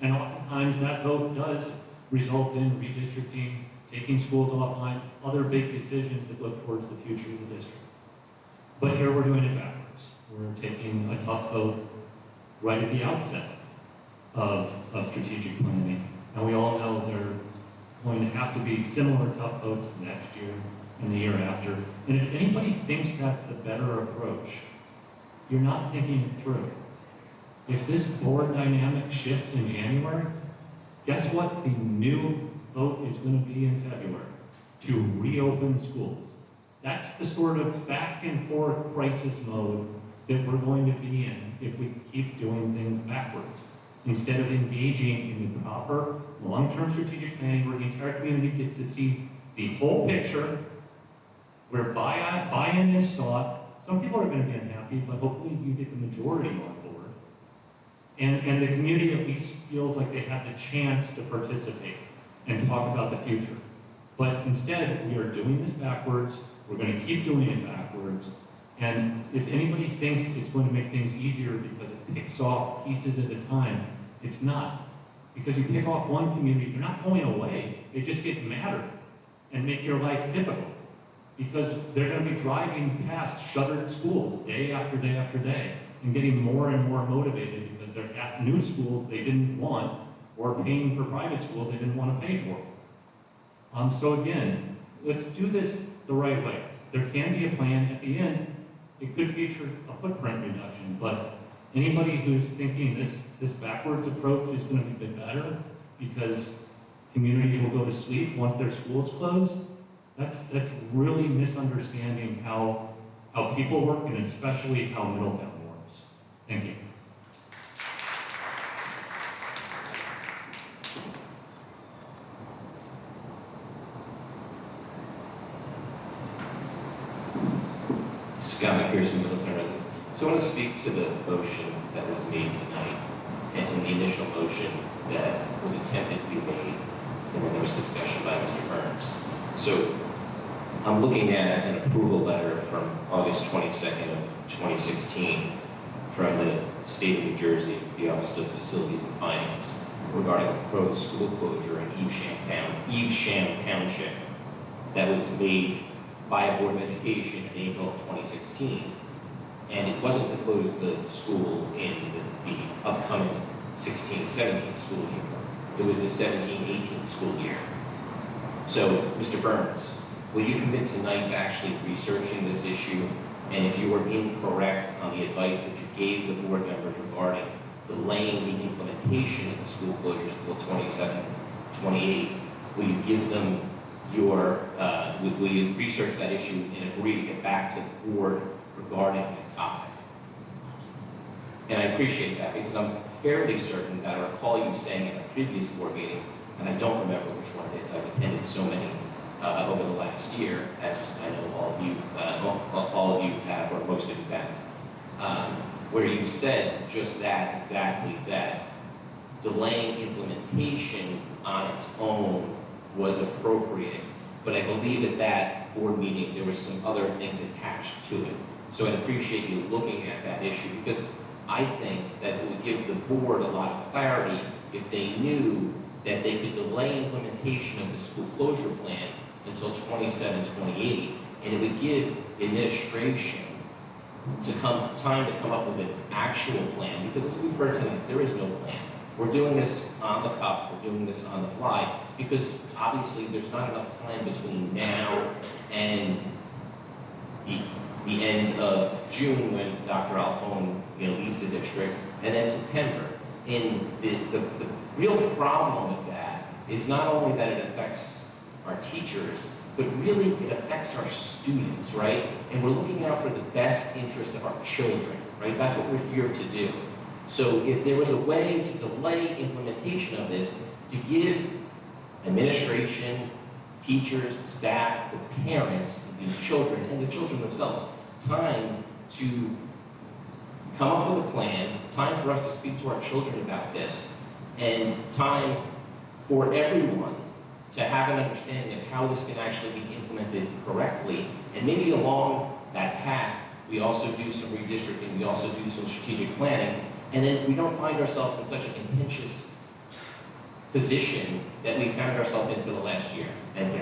And oftentimes that vote does result in redistricting, taking schools offline, other big decisions that look towards the future of the district. But here we're doing it backwards. We're taking a tough vote right at the outset of strategic planning. And we all know there are going to have to be similar tough votes next year and the year after. And if anybody thinks that's the better approach, you're not thinking it through. If this board dynamic shifts in January, guess what the new vote is going to be in February? To reopen schools. That's the sort of back and forth crisis mode that we're going to be in if we keep doing things backwards, instead of engaging in the proper long-term strategic planning where the entire community gets to see the whole picture, where buy-in is sought. Some people are going to be unhappy, but hopefully you get the majority on board. And the community at least feels like they have the chance to participate and talk about the future. But instead, we are doing this backwards. We're going to keep doing it backwards. And if anybody thinks it's going to make things easier because it picks off pieces at a time, it's not. Because you pick off one community, they're not going away. They just get madder and make your life difficult. Because they're going to be driving past shuttered schools day after day after day and getting more and more motivated because they're at new schools they didn't want or paying for private schools they didn't want to pay for. So again, let's do this the right way. There can be a plan at the end. It could feature a footprint reduction, but anybody who's thinking this backwards approach is going to be a bit better because communities will go to sleep once their schools close, that's really misunderstanding how people work and especially how Middletown works. Thank you. Scott McPherson, Middletown resident. So I want to speak to the motion that was made tonight and the initial motion that was attempted to be made, and then there was discussion by Mr. Burns. So I'm looking at an approval letter from August 22nd of 2016 from the state of New Jersey, the Office of Facilities and Finance, regarding a proposed school closure in Evesham Township that was made by a Board of Education in April of 2016. And it wasn't to close the school in the upcoming 16-17 school year. It was the 17-18 school year. So, Mr. Burns, will you commit tonight to actually researching this issue? And if you were incorrect on the advice that you gave the board members regarding delaying the implementation of the school closures until 27, 28, will you give them your, will you research that issue and agree to get back to the board regarding that topic? And I appreciate that because I'm fairly certain that I recall you saying in a previous board meeting, and I don't remember which one it is, I've attended so many over the last year, as I know all of you have, or most of you have, where you said just that, exactly that, delaying implementation on its own was appropriate, but I believe at that board meeting there was some other things attached to it. So I'd appreciate you looking at that issue because I think that it would give the board a lot of clarity if they knew that they could delay implementation of the school closure plan until 27, 28, and it would give administration time to come up with an actual plan, because as we've heard tonight, there is no plan. We're doing this on the cuff, we're doing this on the fly, because obviously there's not enough time between now and the end of June when Dr. Alphone leaves the district, and then September. And the real problem with that is not only that it affects our teachers, but really it affects our students, right? And we're looking out for the best interest of our children, right? That's what we're here to do. So if there was a way to delay implementation of this, to give administration, teachers, staff, the parents of these children, and the children themselves, time to come up with a plan, time for us to speak to our children about this, and time for everyone to have an understanding of how this can actually be implemented correctly. And maybe along that path, we also do some redistricting, we also do some strategic planning, and then we don't find ourselves in such a contentious position that we found ourselves in for the last year. Thank you.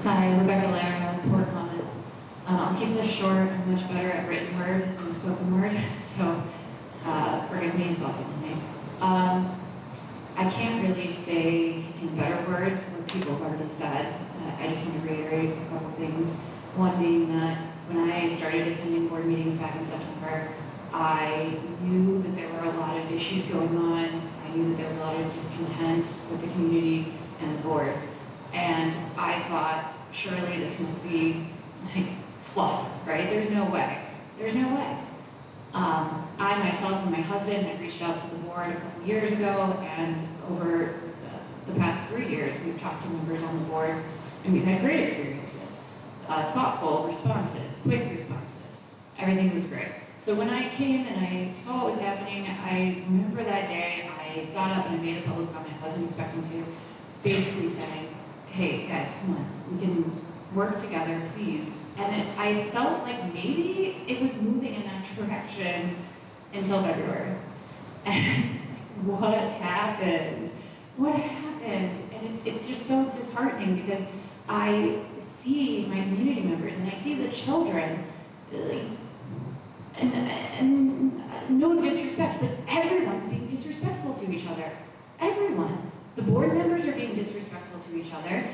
Hi, Rebecca Lara, Port Monmouth. I'll keep this short. I'm much better at written word than spoken word, so forgive me, it's also my name. I can't really say in better words what people have already said. I just want to reiterate a couple things. One being that when I started attending board meetings back in September, I knew that there were a lot of issues going on. I knew that there was a lot of discontent with the community and the board. And I thought, surely this must be like fluff, right? There's no way. There's no way. I myself and my husband had reached out to the board a couple years ago, and over the past 3 years, we've talked to members on the board, and we've had great experiences. Thoughtful responses, quick responses. Everything was great. So when I came and I saw what was happening, I remember that day, I got up and I made a public comment. I wasn't expecting to, basically saying, hey guys, come on, we can work together, please. And I felt like maybe it was moving in that direction until February. And what happened? What happened? And it's just so disheartening, because I see my community members and I see the children, and no disrespect, but everyone's being disrespectful to each other. Everyone. The board members are being disrespectful to each other.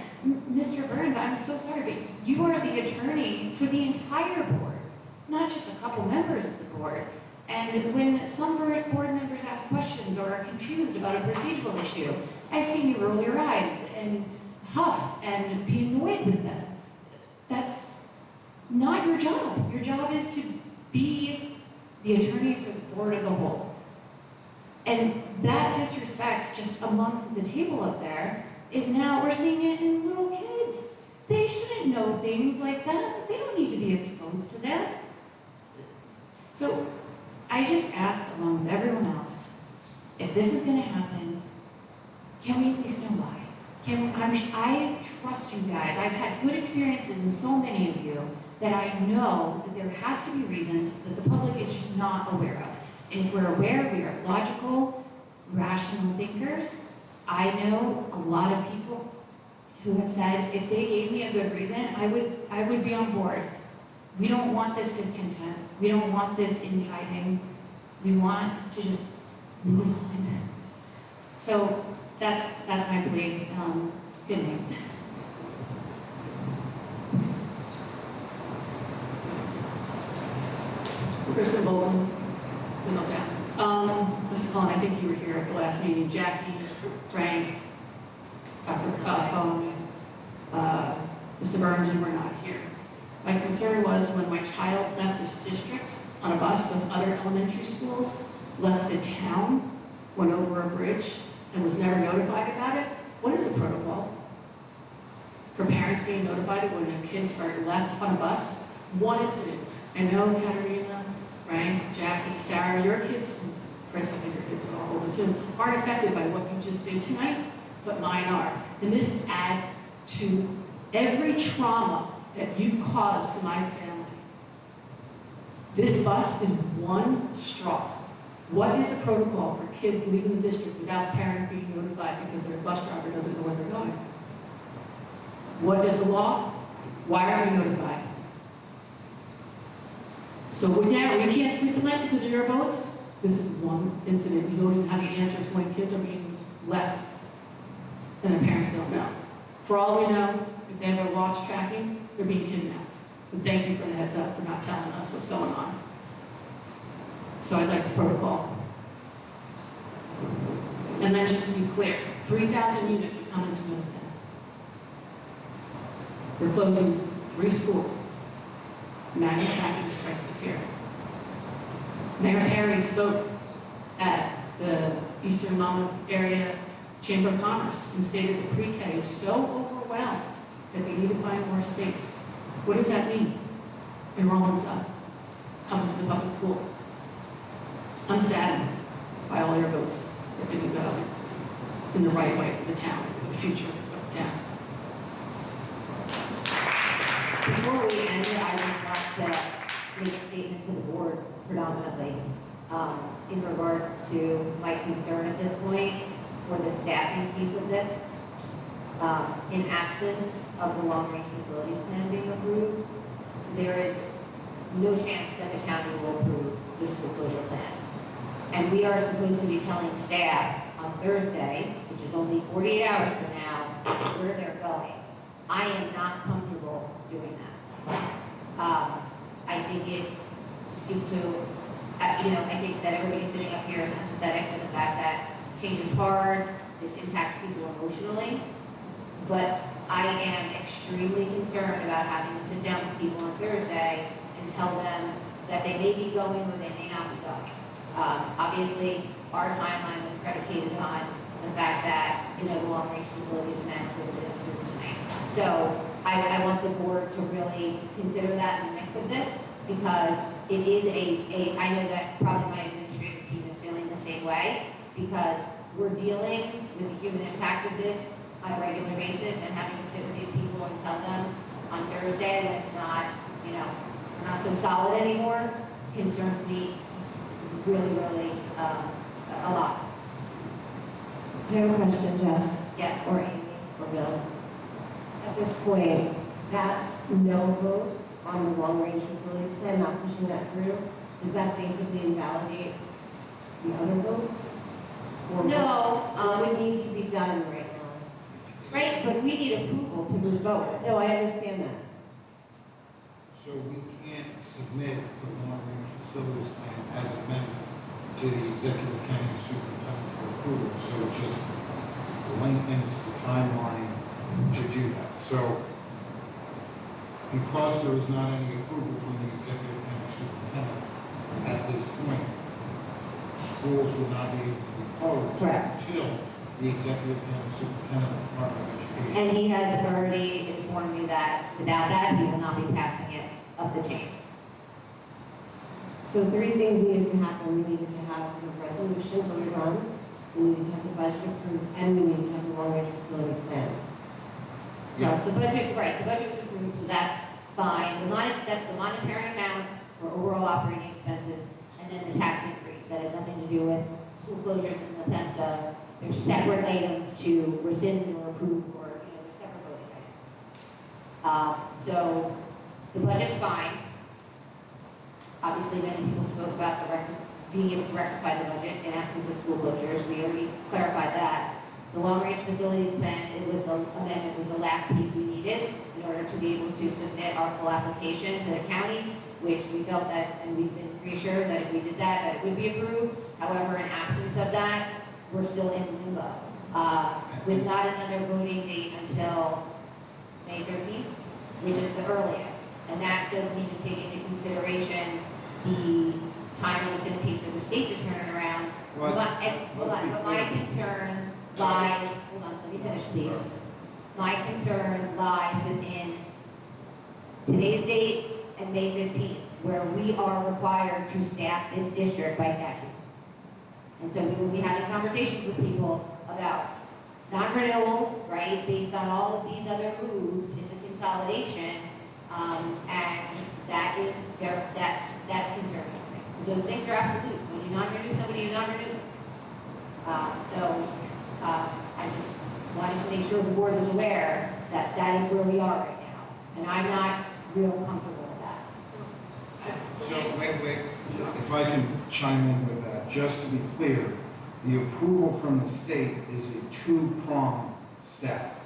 Mr. Burns, I'm so sorry, but you are the attorney for the entire board, not just a couple members of the board. And when some board members ask questions or are confused about a procedural issue, I've seen you roll your eyes and huff and be annoyed with them. That's not your job. Your job is to be the attorney for the board as a whole. And that disrespect just among the table up there is now, we're seeing it in little kids. They shouldn't know things like that. They don't need to be exposed to that. So I just ask, along with everyone else, if this is gonna happen, can we at least know why? I trust you guys. I've had good experiences with so many of you that I know that there has to be reasons that the public is just not aware of. And if we're aware, we are logical, rational thinkers. I know a lot of people who have said, if they gave me a good reason, I would be on board. We don't want this discontent. We don't want this infighting. We want to just move on. So that's my plea. Good night. Kristen Bolton, Middletown. Mr. Cullen, I think you were here at the last meeting. Jackie, Frank, Dr. Phone, Mr. Burns, you were not here. My concern was when my child left this district on a bus with other elementary schools, left the town, went over a bridge, and was never notified about it. What is the protocol for parents being notified when their kids are left on a bus? One incident. I know Katerina, Frank, Jackie, Sarah, your kids, Chris, I think your kids are all older too, aren't affected by what you just did tonight, but mine are. And this adds to every trauma that you've caused to my family. This bus is one straw. What is the protocol for kids leaving the district without parents being notified because their bus driver doesn't know where they're going? What is the law? Why are we notified? So we can't sleep at night because of your votes? This is one incident. You don't even have the answers when kids are being left and their parents don't know. For all we know, if they have a watch tracking, they're being kidnapped. But thank you for the heads up for not telling us what's going on. So I'd like the protocol. And then just to be clear, 3,000 units are coming to Middletown. We're closing 3 schools. Manufacturing crisis here. Mayor Perry spoke at the Eastern Monmouth area Chamber of Commerce and stated that pre-K is so overwhelmed that they need to find more space. What does that mean? Enrollment's up, coming to the public school. I'm saddened by all your votes that didn't go in the right way for the town, the future of the town. Before we end it, I just want to make a statement to the board predominantly in regards to my concern at this point for the staffing piece of this. In absence of the long-range facilities plan being approved, there is no chance that the county will approve the school closure plan. And we are supposed to be telling staff on Thursday, which is only 48 hours from now, where they're going. I am not comfortable doing that. I think it, to speak to, I think that everybody sitting up here is empathetic to the fact that change is hard, this impacts people emotionally, but I am extremely concerned about having to sit down with people on Thursday and tell them that they may be going or they may not be going. Obviously, our timeline was predicated on the fact that, the long-range facilities amendment would have been approved tonight. So I want the board to really consider that in the mix of this, because it is I know that probably my administrative team is feeling the same way, because we're dealing with the human impact of this on a regular basis and having to sit with these people and tell them on Thursday when it's not, not so solid anymore, concerns me really, really a lot. I have a question, Jess. Yes. Or Amy, or Bill. At this point, that no vote on the long-range facilities plan, not pushing that through, does that basically invalidate the other votes? Or No, what would need to be done right now? Right, but we need approval to move forward. No, I understand that. So we can't submit the long-range facilities plan as amended to the executive county superintendent for approval. So it just lengthens the timeline to do that. So because there is not any approval from the executive county superintendent at this point, schools will not be able to be closed until the executive county superintendent of the Department of Education. And he has already informed me that without that, he will not be passing it up the chain. So 3 things needed to happen. We needed to have the resolution voted on, we needed to have the budget approved, and we needed to have the long-range facilities plan. Yes, the budget, right, the budget was approved, so that's fine. That's the monetary amount for overall operating expenses, and then the tax increase. That has nothing to do with school closure in the sense of there's separate items to rescind or approve, or, there's separate voting items. So the budget's fine. Obviously, many people spoke about being able to rectify the budget in absence of school closures. We already clarified that. The long-range facilities plan, amendment was the last piece we needed in order to be able to submit our full application to the county, which we felt that, and we've been reassured that if we did that it would be approved. However, in absence of that, we're still in limbo, with not another voting date until May 13th, which is the earliest. And that doesn't even take into consideration the time that it's going to take for the state to turn it around. But my concern lies, hold on, let me finish, please. My concern lies within today's date and May 15th, where we are required to staff this district by statute. And so we will be having conversations with people about non-renewals, right, based on all of these other moves in the consolidation. And that's concerning to me. Because those things are absolute. When you non-renew somebody, you non-renew them. I just wanted to make sure the board was aware that that is where we are right now. And I'm not real comfortable with that. So, wait, if I can chime in with that, just to be clear, the approval from the state is a two-pronged step.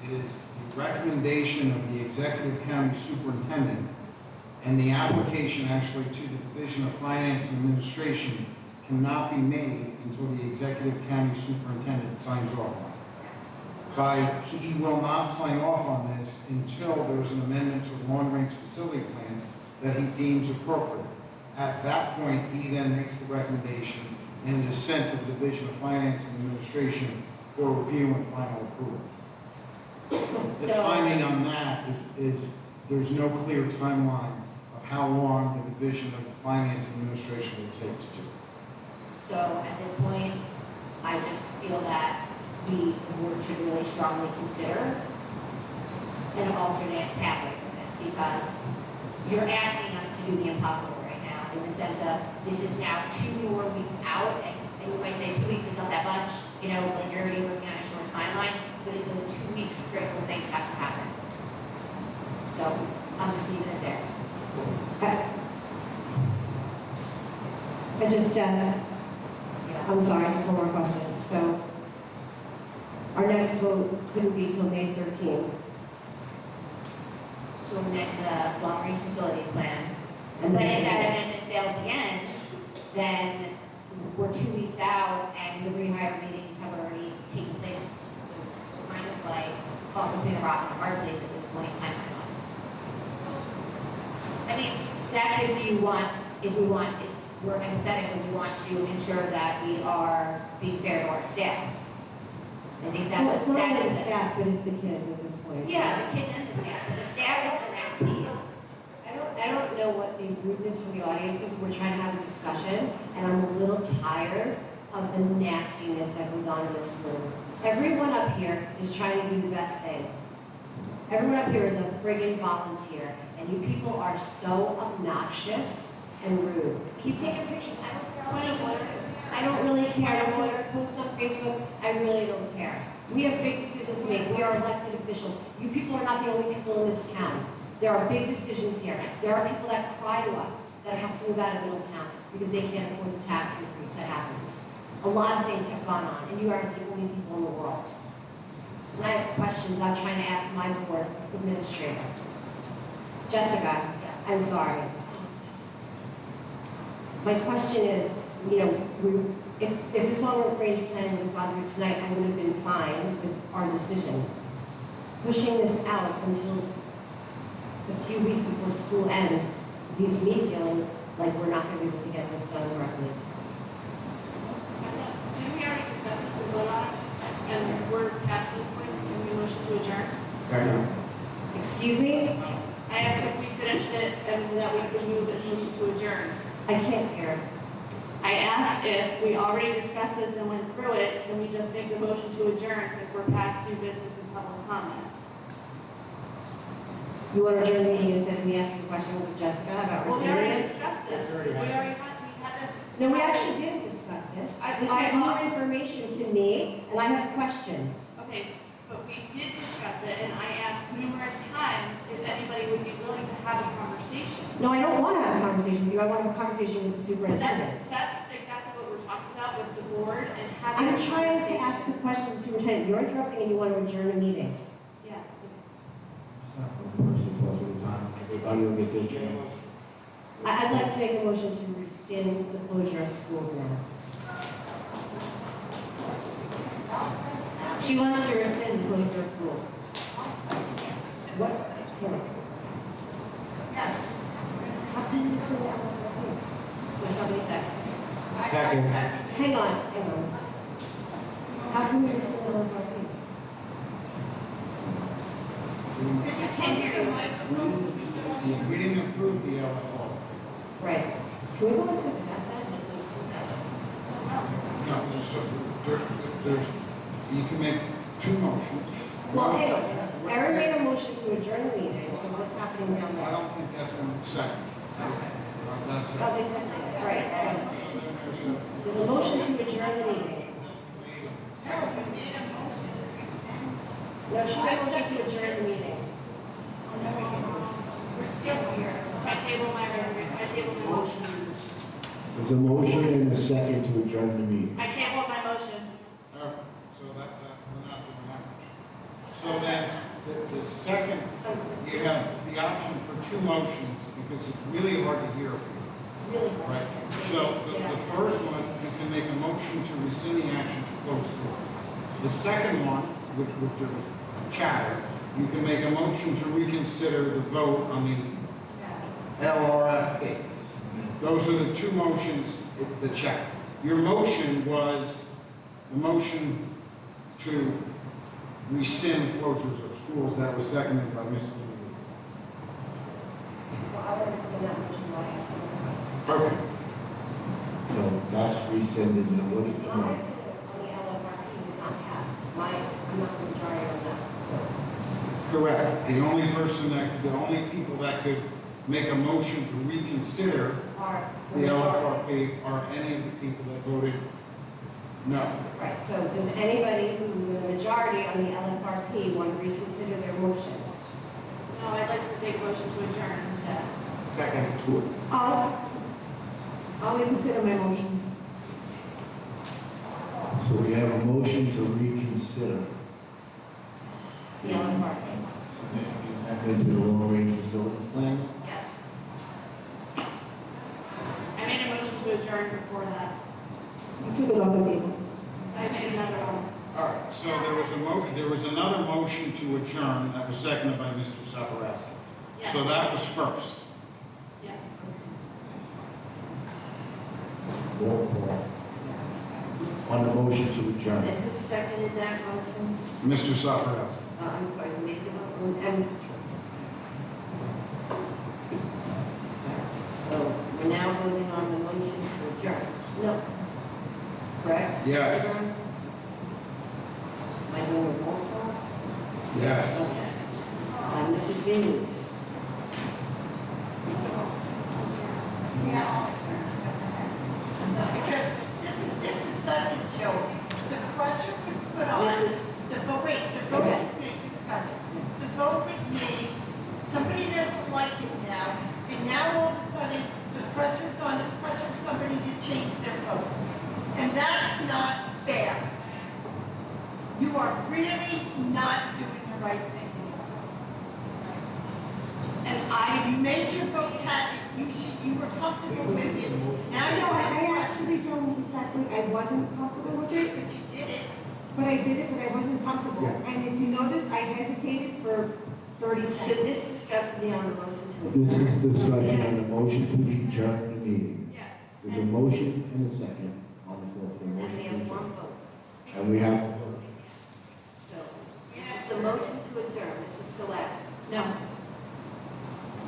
It is the recommendation of the executive county superintendent, and the application actually to the Division of Finance and Administration cannot be made until the executive county superintendent signs off on it. He will not sign off on this until there's an amendment to the long-range facility plans that he deems appropriate. At that point, he then makes the recommendation and it is sent to the Division of Finance and Administration for review and final approval. The timing on that is there's no clear timeline of how long the Division of Finance and Administration will take to do it. So at this point, I just feel that the board should really strongly consider an alternate pathway for this, because you're asking us to do the impossible right now, in the sense of this is now 2 more weeks out, and you might say 2 weeks is not that much, you know, like you're already working on a short timeline, but in those 2 weeks, critical things have to happen. So I'm just leaving it there. I'm sorry, just one more question. So our next vote couldn't be till May 13th. To amend the long-range facilities plan. And But then- if that amendment fails again, then we're 2 weeks out and the rehire meetings have already taken place. So we're kind of like caught between a rock and a hard place at this point, timeline-wise. I mean, that's if we're empathetic and we want to ensure that we are being fair to our staff. I think Well, it's not the that's staff, but it's the kids at this point. yeah, the kids and the staff, but the staff is the next piece. I don't know what the rudeness from the audience is. We're trying to have a discussion, and I'm a little tired of the nastiness that goes on in this room. Everyone up here is trying to do the best thing. Everyone up here is a friggin' volunteer, and you people are so obnoxious and rude. Keep taking pictures. I don't care. I'll take one too. I don't really care. I don't want to post on Facebook. I really don't care. We have big decisions to make. We are elected officials. You people are not the only people in this town. There are big decisions here. There are people that cry to us that have to move out of Middletown because they can't afford the tax increase that happened. A lot of things have gone on, and you are the only people in the world. And I have questions I'm trying to ask my board administrator. Jessica, I'm sorry. My question is, you know, if this long-range plan would have gone through tonight, I would have been fine with our decisions. Pushing this out until a few weeks before school ends leaves me feeling like we're not going to be able to get this done correctly. Didn't we already discuss this and vote on it? And we're past those points, can we motion to adjourn? Second. Excuse me? I asked if we finished it and that we could move and motion to adjourn. I can't hear. I asked if we already discussed this and went through it, can we just make the motion to adjourn since we're past new business and public comment? You want to adjourn the meeting instead of me asking questions of Jessica about Well, we already rescinding this? discussed this. This already We happened. already had this. No, we actually did discuss this. This is more information to me, and I have questions. Okay, but we did discuss it, and I asked numerous times if anybody would be willing to have a conversation. No, I don't want to have a conversation with you. I want to have a conversation with the But superintendent. that's exactly what we're talking about with the board and having. I'm a trying to conversation. ask the question of the superintendent. You're interrupting and you want to adjourn a meeting. Yeah. Most of the time, everybody will get their chance. I'd like to make a motion to rescind the closure of schools now. She wants to rescind the closure of schools. What? How can you say that? So somebody second. Second. Hang on. How can you rescind the closure? Because you can't hear the microphone. We didn't approve the LFO. Right. Can we go into exec then? No, so there's, you can make two motions. Well, hang on. Erin made a motion to adjourn the meeting, so so what's happening down I there? don't think that's been seconded. That's Oh, they said that, right, so, there's a motion to adjourn the meeting. No, we made a motion to rescind. No, she made a motion to adjourn the meeting. We're still here. I table my motion. There's a motion and a second to adjourn the meeting. I table my motion. All right, so that, we're not doing that much. So then, the second, you have the option for two motions, because it's really hard to hear. Really? Right, so the first one, you can make a motion to rescind the action to close schools. The second one, which there was chatter, you can make a motion to reconsider the vote on the LRFP. Those are the two motions, the chat. Your motion was the motion to rescind closures of schools. That was seconded by Ms. Lee. Well, I want to see that motion while I Okay. So that's rescinded, and what is the On motion? the LFRP did not pass. I'm not the majority on that. Correct. The only people that could make a motion to reconsider Are the LFRP are any of the people that voted no. Right, so does anybody who's in the majority on the LFRP want to reconsider their motion? No, I'd like to make a motion to adjourn instead. Second. I'll reconsider my motion. So we have a motion to reconsider The LFRP? into the long-range facilities plan. Yes. I made a motion to adjourn before that. You took it off the table. I made another one. All right, so there was another motion to adjourn that was seconded by Mr. Saporowski. Yes. So that was first. Yes. Roll call. On the motion to adjourn. And who seconded that motion? Mr. Saporowski. I'm sorry, who made the motion? And Mrs. Torres. So we're now voting on the motion to adjourn. No. Correct? Yes. Mr. Burns? Am I doing a roll call? Yes. Okay. Mrs. Venus? Yeah. Because this is such a joke. The pressure was put on. The discussion. The vote was made, somebody doesn't like it now, and now all of a sudden, the pressure's on to pressure somebody to change their vote. And that's not fair. You are really not doing the right thing. And You made your vote, Kathy, you were comfortable with it. Now you have I more. actually don't exactly, I wasn't comfortable with it, But you did it. but I did it, but I wasn't comfortable. And if you notice, I hesitated for 30 Should seconds. this discussion be on the motion to adjourn? This is discussion on the motion to adjourn the meeting. Yes. There's a motion and a second on the floor for the And motion we to have adjourn. one vote. And we have a vote. So this is the motion to adjourn. Mrs. Scholastic? No.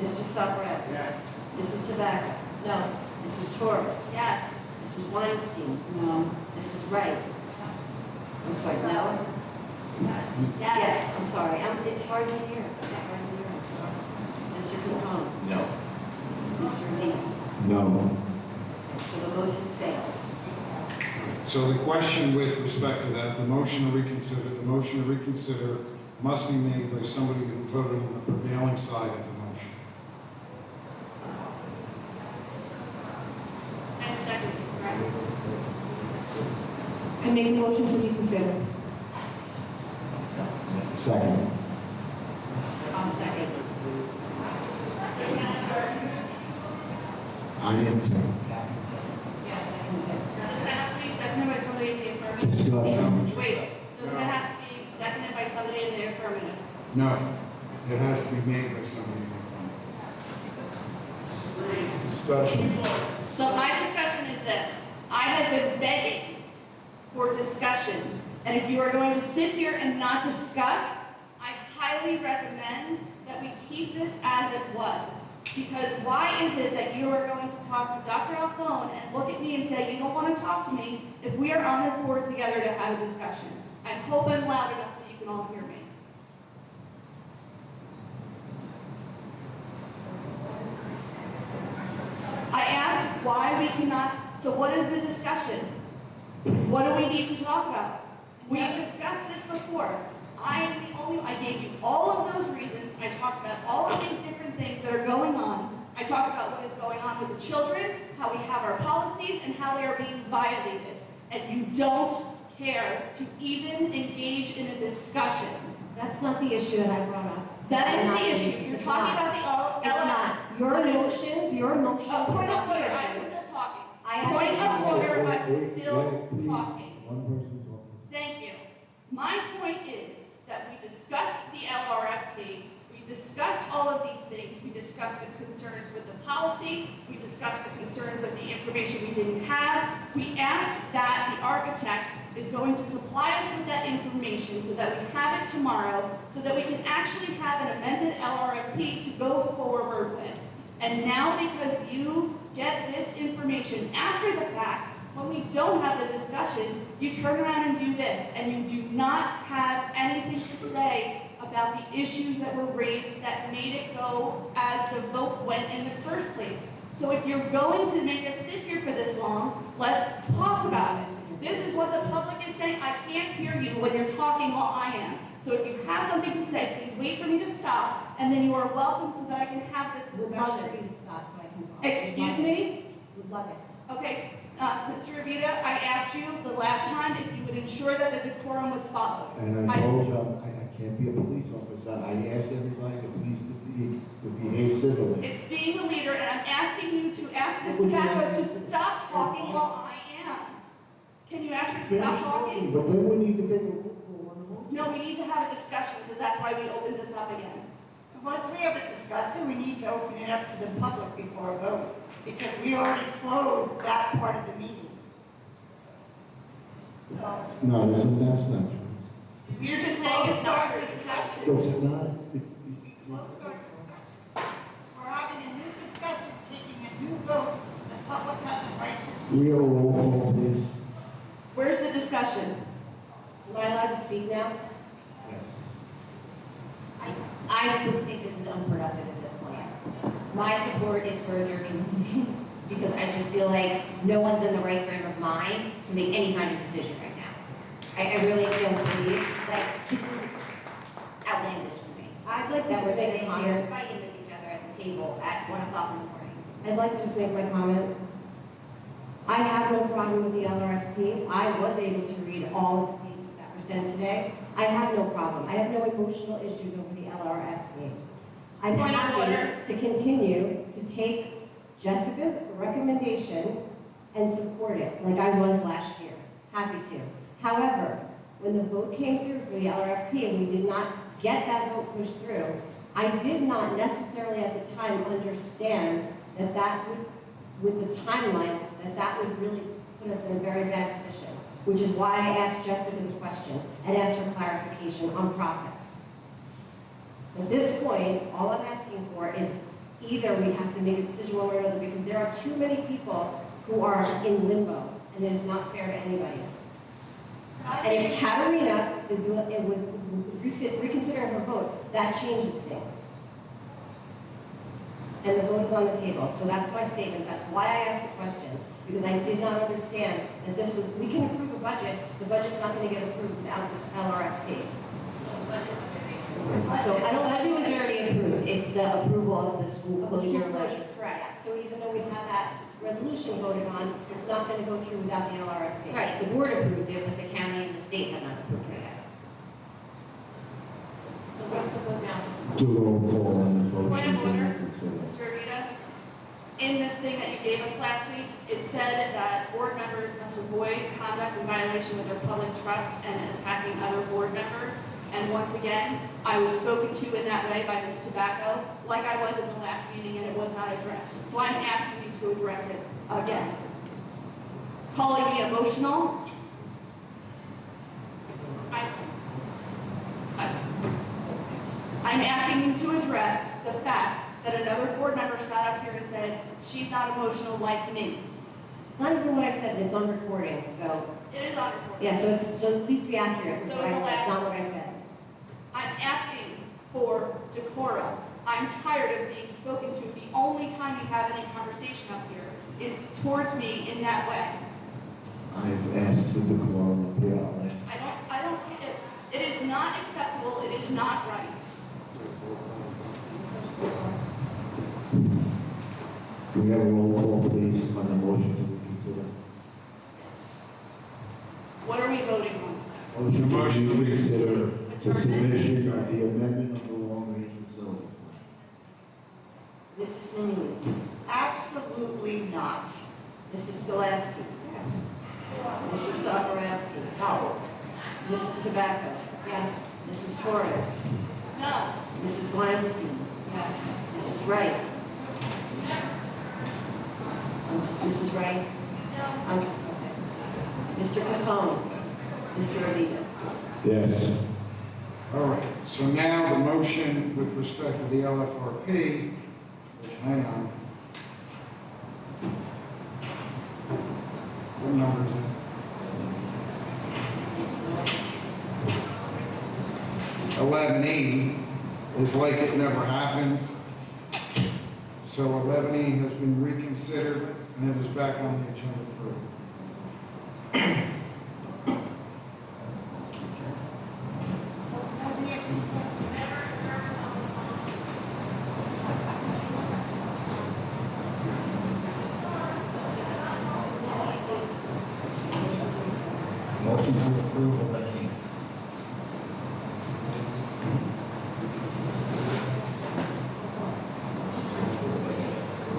Mr. Saporowski? Yes. Mrs. Tobacco? No. Mrs. Torres? Yes. Mrs. Weinstein? No. Mrs. Wright? I'm sorry, no? Yes. I'm sorry. It's hard to hear. It's hard to hear, I'm sorry. Mr. Capone? No. Mr. Lee? No. So the motion fails. So the question with respect to that, the motion to reconsider must be made by somebody who voted on the prevailing side of the motion. And second, right? I make a motion to reconsider. Second. I'll second. I didn't say. Yes, I can do that. Does it have to be seconded by somebody in the affirmative? Discussion. Wait, does it have to be seconded by somebody in the affirmative? No, it has to be made by somebody in the front. Discussion. So my discussion is this. I have been begging for discussion. And if you are going to sit here and not discuss, I highly recommend that we keep this as it was. Because why is it that you are going to talk to Dr. Alphone and look at me and say you don't want to talk to me if we are on this board together to have a discussion? I hope I'm loud enough so you can all hear me. cannot, so what is the discussion? What do we need to talk about? We discussed this before. I am the only, I gave you all of those reasons. I talked about all of these different things that are going on. I talked about what is going on with the children, how we have our policies, and how they are being violated. And you don't care to even engage in a discussion. That's not the issue that I brought up. That is the issue. You're talking about the It's not. Your motions are Point not of the order, I issue. was still talking. I have Point to- of order, I was still Please, talking. one person talking. Thank you. My point is that we discussed the LRFP, we discussed all of these things, we discussed the concerns with the policy, we discussed the concerns of the information we didn't have. We asked that the architect is going to supply us with that information so that we have it tomorrow, so that we can actually have an amended LRFP to go forward with. And now because you get this information after the fact, when we don't have the discussion, you turn around and do this, and you do not have anything to say about the issues that were raised that made it go as the vote went in the first place. So if you're going to make us sit here for this long, let's talk about it. This is what the public is saying. I can't hear you when you're talking while I am. So if you have something to say, please wait for me to stop, and then you are welcome so that I can have this Would love for discussion. you to stop so I can talk. Excuse me? Would love it. Okay, Mr. Revita, I asked you the last time if you would ensure that the decorum was followed. And I told you, I can't be a police officer. I asked everybody to please to behave civilly. It's being a leader, and I'm asking you to ask Ms. Would you Tobacco like to stop talking while I am. Can you ask her to Finish stop talking? But then we need to take a roll call on the motion. No, we need to have a discussion, because that's why we opened this up again. Once we have a discussion, we need to open it up to the public before a vote, because we already closed that part of the meeting. So, No, that's not true. You're just saying it's not true. discussion. It's not. We closed our discussion. We're having a new discussion, taking a new vote. The public has a right to speak. We are roll call, please. Where's the discussion? Am I allowed to speak now? Yes. I would think this is unproductive at this point. My support is for adjourning the meeting because I just feel like no one's in the right frame of mind to make any kind of decision right now. I really don't believe, like, this is outlandish to me. I'd like to That we're just make a sitting here comment. fighting with each other at the table at 1 o'clock in the morning. I'd like to just make my comment. I have no problem with the LRFP. I was able to read all of the pages that were sent today. I have no problem. I have no emotional issues over the LRFP. I'm Point of happy order. to continue to take Jessica's recommendation and support it like I was last year. Happy to. However, when the vote came through for the LRFP and we did not get that vote pushed through, I did not necessarily at the time understand that that would, with the timeline, that would really put us in a very bad position, which is why I asked Jessica the question and asked for clarification on process. At this point, all I'm asking for is either we have to make a decision one way or another because there are too many people who are in limbo and it is not fair to anybody. And if Katerina was reconsidering her vote, that changes things. And the vote is on the table. So that's my statement. That's why I asked the question. Because I did not understand that this was, we can approve a budget, the budget's not going to get approved without this LRFP. So I don't, budget was already approved. It's the approval of the school closure. Closure is correct. So even though we have that resolution voted on, it's not going to go through without the LRFP. Right, the board approved it, but the county and the state have not approved it yet. So what's the vote now? Do roll call on the motion. Point of order, to consider. Mr. Rita. In this thing that you gave us last week, it said that board members must avoid conduct in violation of their public trust and attacking other board members. And once again, I was spoken to in that way by Ms. Tobacco, like I was in the last meeting, and it was not addressed. So I'm asking you to address it again. Calling me emotional. I'm asking you to address the fact that another board member sat up here and said, she's not emotional like me. It's not even what I said, it's on recording, so. It is on recording. Yeah, so at least be accurate with So what I is the said, it's last not what I said. I'm asking for decorum. I'm tired of being spoken to. The only time you have any conversation up here is towards me in that way. I've asked for decorum up here all night. I don't, it is not acceptable, it is not right. Can we have a roll call, please, on the motion to reconsider? What are we voting on? Motion to reconsider the submission of the amendment of the long-range facilities plan. Mrs. Means, Absolutely not. Mrs. Gillespie. Yes. Mr. Sokorowski. No. Mrs. Tobacco. Yes. Mrs. Torres. No. Mrs. Weinstein. Yes. Mrs. Wright. Mrs. Wright. No. Okay. Mr. Capone. Mr. Avita. Yes. All right, so now the motion with respect to the LFRP, which, hang on. What number is it? 11E is like it never happened. So 11E has been reconsidered and it is back on the agenda for Motion to approve 11E.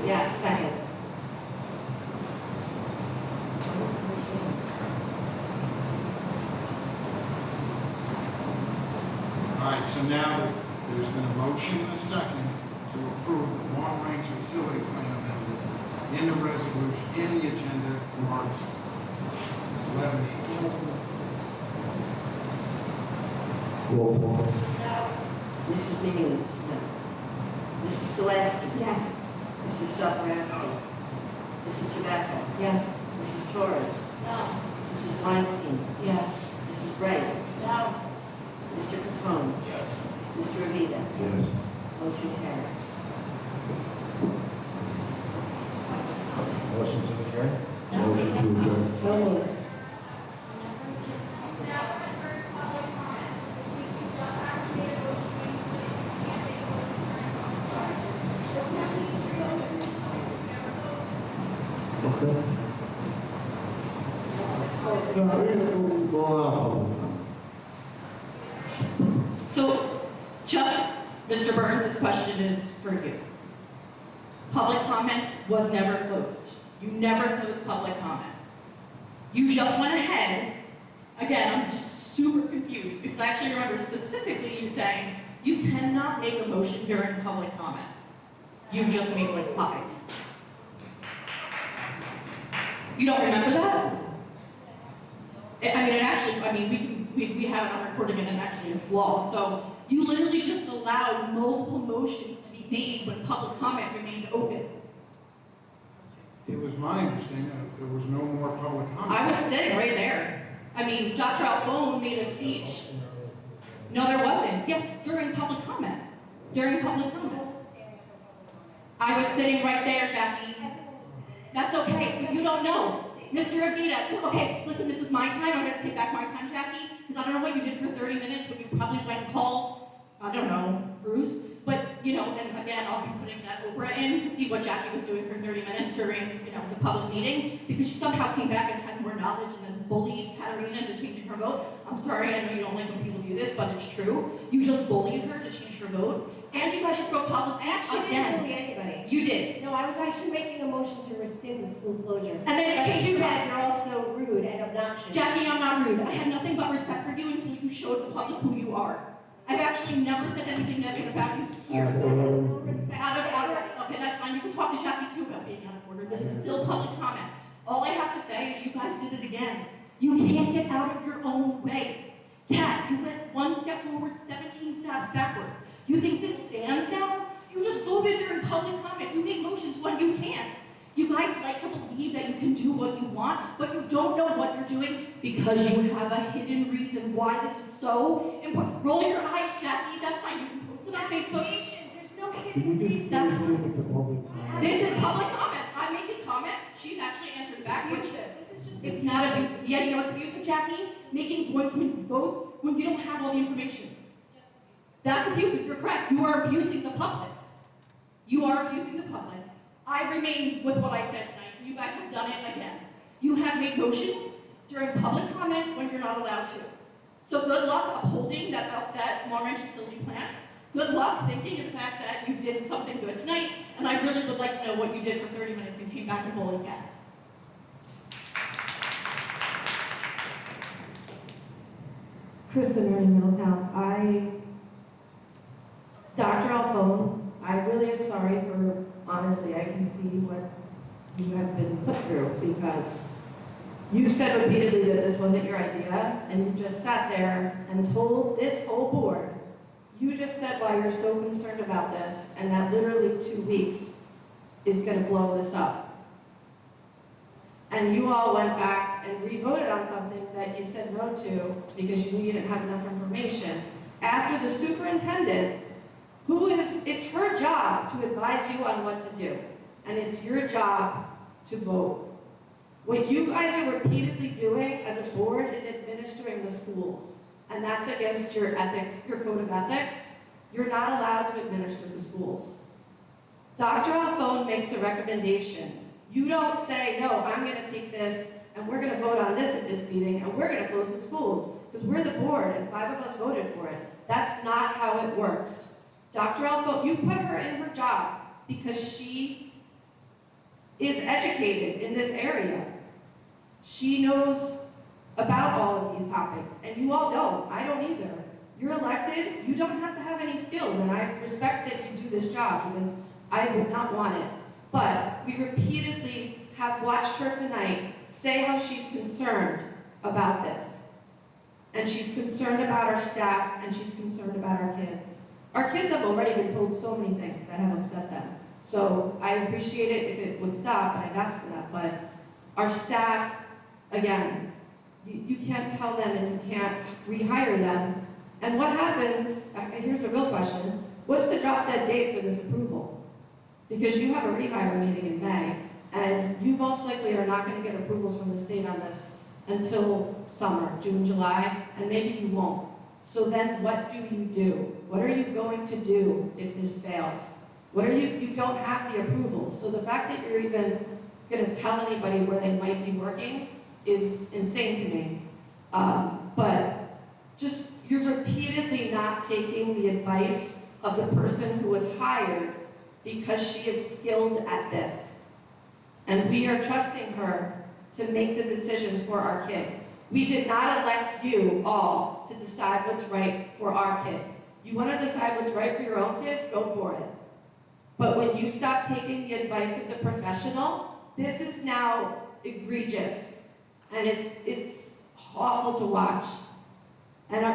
Yeah, second. All right, so now there's been a motion and a second to approve the long-range facility plan amendment in the resolution, in the agenda marked 11E. Roll call. Mrs. Means, no. Mrs. Gillespie. Yes. Mr. Sokorowski. Mrs. Tobacco. Yes. Mrs. Torres. No. Mrs. Weinstein. Yes. Mrs. Wright. No. Mr. Capone. Yes. Mr. Avita. Yes. Motion carries. Motion to adjourn? Motion to adjourn. So moved. Okay. No, we're gonna go on. So, just, Mr. Burns, this question is for you. Public comment was never closed. You never closed public comment. You just went ahead, again, I'm just super confused, because I actually remember specifically you saying, you cannot make a motion during public comment. You just made like 5. You don't remember that? We have it on recording and actually it's law. So you literally just allowed multiple motions to be made when public comment remained open. It was my understanding that there was no more public comment. I was sitting right there. I mean, Dr. Alphone made a speech. No, there wasn't. Yes, during public comment. During public comment. I was sitting right there, Jackie. That's okay. You don't know. Mr. Avita, okay, listen, this is my time. I'm going to take back my time, Jackie, because I don't know what you did for 30 minutes, but you probably went and called, I don't know, Bruce. But, and again, I'll be putting that Oprah in to see what Jackie was doing for 30 minutes during, the public meeting, because she somehow came back and had more knowledge and then bullied Katarina into changing her vote. I'm sorry, I know you don't like when people do this, but it's true. You just bullied her to change her vote. And you guys should throw policy I actually again. didn't bully anybody. You did. No, I was actually making a motion to rescind the school closures. And then you But changed too your bad you're also rude and obnoxious. Jackie, I'm not rude. I had nothing but respect for you until you showed the public who you are. I've actually never said anything negative about you here. Okay, that's fine. You can talk to Jackie too about being out of order. This is still public comment. All I have to say is you guys did it again. You can't get out of your own way. Kat, you went 1 step forward, 17 steps backwards. You think this stands now? You just voted during public comment. You make motions when you can. You guys like to believe that you can do what you want, but you don't know what you're doing because you have a hidden reason why this is so important. Roll your eyes, Jackie. That's fine. You can post it on Facebook. There's no Can you just That's- please leave it to public comment? This is public comment. I'm making comment. She's actually answered back, which it's not abusive. Yeah, you know what's abusive, Jackie? Making points when votes when you don't have all the information. That's abusive. You're correct. You are abusing the public. You are abusing the public. I remain with what I said tonight. You guys have done it again. You have made motions during public comment when you're not allowed to. So good luck upholding that long-range facility plan. Good luck thinking, in fact, that you did something good tonight. And I really would like to know what you did for 30 minutes and came back and holy cat. Kristen Running Middletown. Dr. Alphone, I really am sorry for, honestly, I can see what you have been put through because you said repeatedly that this wasn't your idea and you just sat there and told this whole board, you just said why you're so concerned about this and that literally 2 weeks is going to blow this up. And you all went back and re-voted on something that you said no to because you knew you didn't have enough information. After the superintendent, it's her job to advise you on what to do, and it's your job to vote. What you guys are repeatedly doing as a board is administering the schools, and that's against your ethics, your code of ethics. You're not allowed to administer the schools. Dr. Alphone makes the recommendation. You don't say, no, I'm going to take this and we're going to vote on this at this meeting and we're going to close the schools because we're the board and 5 of us voted for it. That's not how it works. Dr. Alphone, you put her in her job because she is educated in this area. She knows about all of these topics and you all don't. I don't either. You're elected, you don't have to have any skills and I respect that you do this job because I would not want it. But we repeatedly have watched her tonight say how she's concerned about this. And she's concerned about our staff, and she's concerned about our kids. Our kids have already been told so many things that have upset them. So I appreciate it if it would stop, and I've asked for that. But our staff, again, you can't tell them and you can't rehire them. And what happens, here's a real question, what's the drop dead date for this approval? Because you have a rehire meeting in May, and you most likely are not going to get approvals from the state on this until summer, June, July, and maybe you won't. So then what do you do? What are you going to do if this fails? You don't have the approvals. So the fact that you're even going to tell anybody where they might be working is insane to me. But just, you're repeatedly not taking the advice of the person who was hired because she is skilled at this. And we are trusting her to make the decisions for our kids. We did not elect you all to decide what's right for our kids. You want to decide what's right for your own kids? Go for it. But when you stop taking the advice of the professional, this is now egregious. And it's awful to watch. And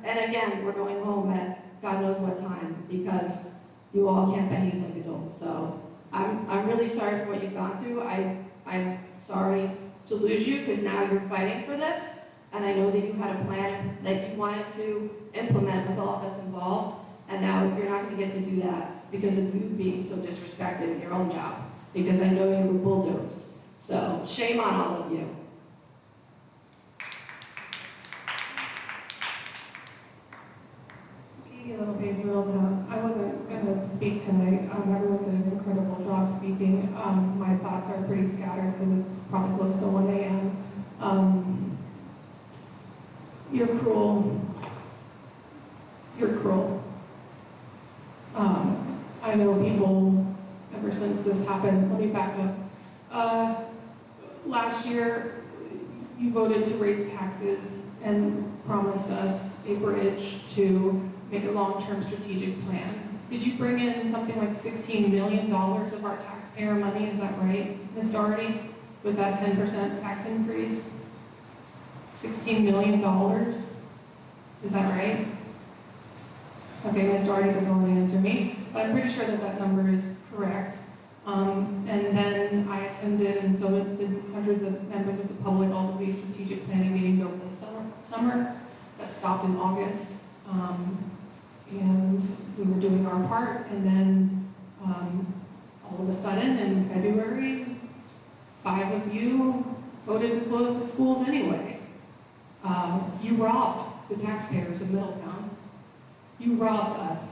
again, we're going home at God knows what time because you all can't behave like adults. So I'm really sorry for what you've gone through. I'm sorry to lose you because now you're fighting for this. And I know that you had a plan that you wanted to implement with all of us involved. And now you're not going to get to do that because of you being so disrespected in your own job. Because I know you were bulldozed. So shame on all of you. Little page Middletown. I wasn't going to speak tonight. Everyone did an incredible job speaking. My thoughts are pretty scattered because it's probably close to 1 a.m. You're cruel. You're cruel. I know people, ever since this happened, let me back up. Last year, you voted to raise taxes and promised us a bridge to make a long-term strategic plan. Did you bring in something like $16 million of our taxpayer money, is that right, Ms. Doherty, with that 10% tax increase? $16 million, is that right? Okay, Ms. Doherty doesn't want to answer me, but I'm pretty sure that that number is correct. And then I attended, and so did hundreds of members of the public, all of these strategic planning meetings over the summer that stopped in August. And we were doing our part, and then All of a sudden, in February, 5 of you voted to close the schools anyway. You robbed the taxpayers of Middletown. You robbed us.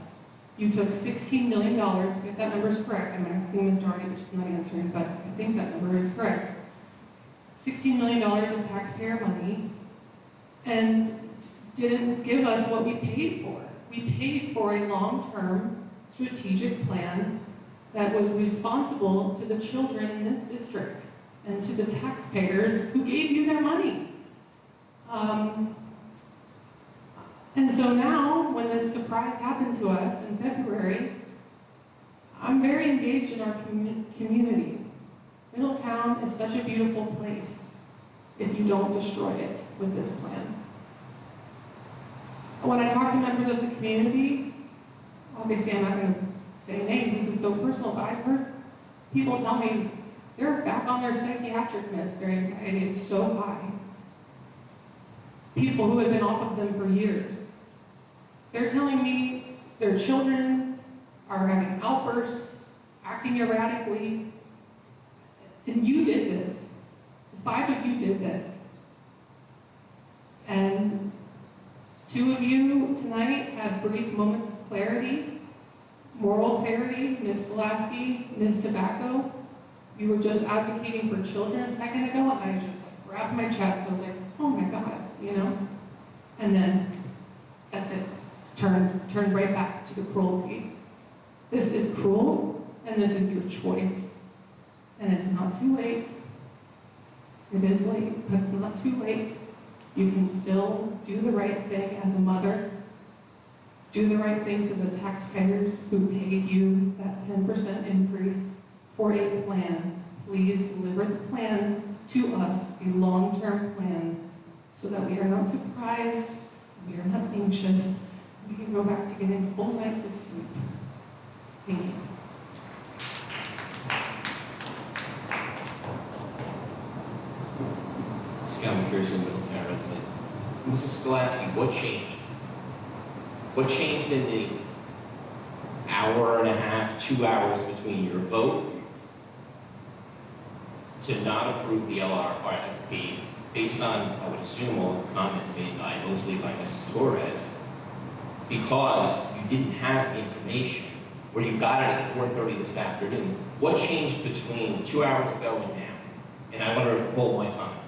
You took $16 million, if that number is correct, I'm asking Ms. Doherty, but she's not answering, but I think that number is correct. $16 million of taxpayer money and didn't give us what we paid for. We paid for a long-term strategic plan that was responsible to the children in this district and to the taxpayers who gave you their money. And so now, when this surprise happened to us in February, I'm very engaged in our community. Middletown is such a beautiful place if you don't destroy it with this plan. When I talk to members of the community, obviously I'm not going to say names, this is so personal, but I've heard people tell me they're back on their psychiatric meds, their anxiety is so high. People who have been off of them for years. They're telling me their children are having outbursts, acting erratically, and you did this. The 5 of you did this. And 2 of you tonight had brief moments of clarity, moral clarity, Ms. Skolasky, Ms. Tobacco. You were just advocating for children a second ago, and I just grabbed my chest. I was like, oh my God, you know? And then, that's it. Turned right back to the cruelty. This is cruel, and this is your choice. And it's not too late. It is late, but it's not too late. You can still do the right thing as a mother. Do the right thing to the taxpayers who paid you that 10% increase for a plan. Please deliver the plan to us, a long-term plan, so that we are not surprised, we are not anxious, we can go back to getting full nights of sleep. Thank you. Scott McPherson, Middletown resident. Mrs. Skolasky, what changed? What changed in the hour and a half, 2 hours between your vote to not approve the LRFP based on, I would assume, all the comments made by, mostly by Mrs. Torres, because you didn't have the information, or you got it at 4:30 this afternoon? What changed between 2 hours ago and now? And I want to hold my time.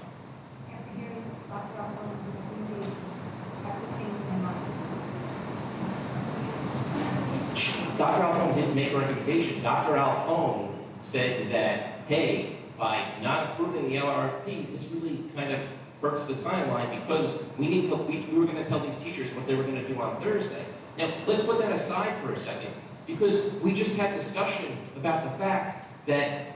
Dr. Alphone didn't make a recommendation. Dr. Alphone said that, hey, by not approving the LRFP, this really kind of hurts the timeline because we were going to tell these teachers what they were going to do on Thursday. Now, let's put that aside for a second, because we just had discussion about the fact that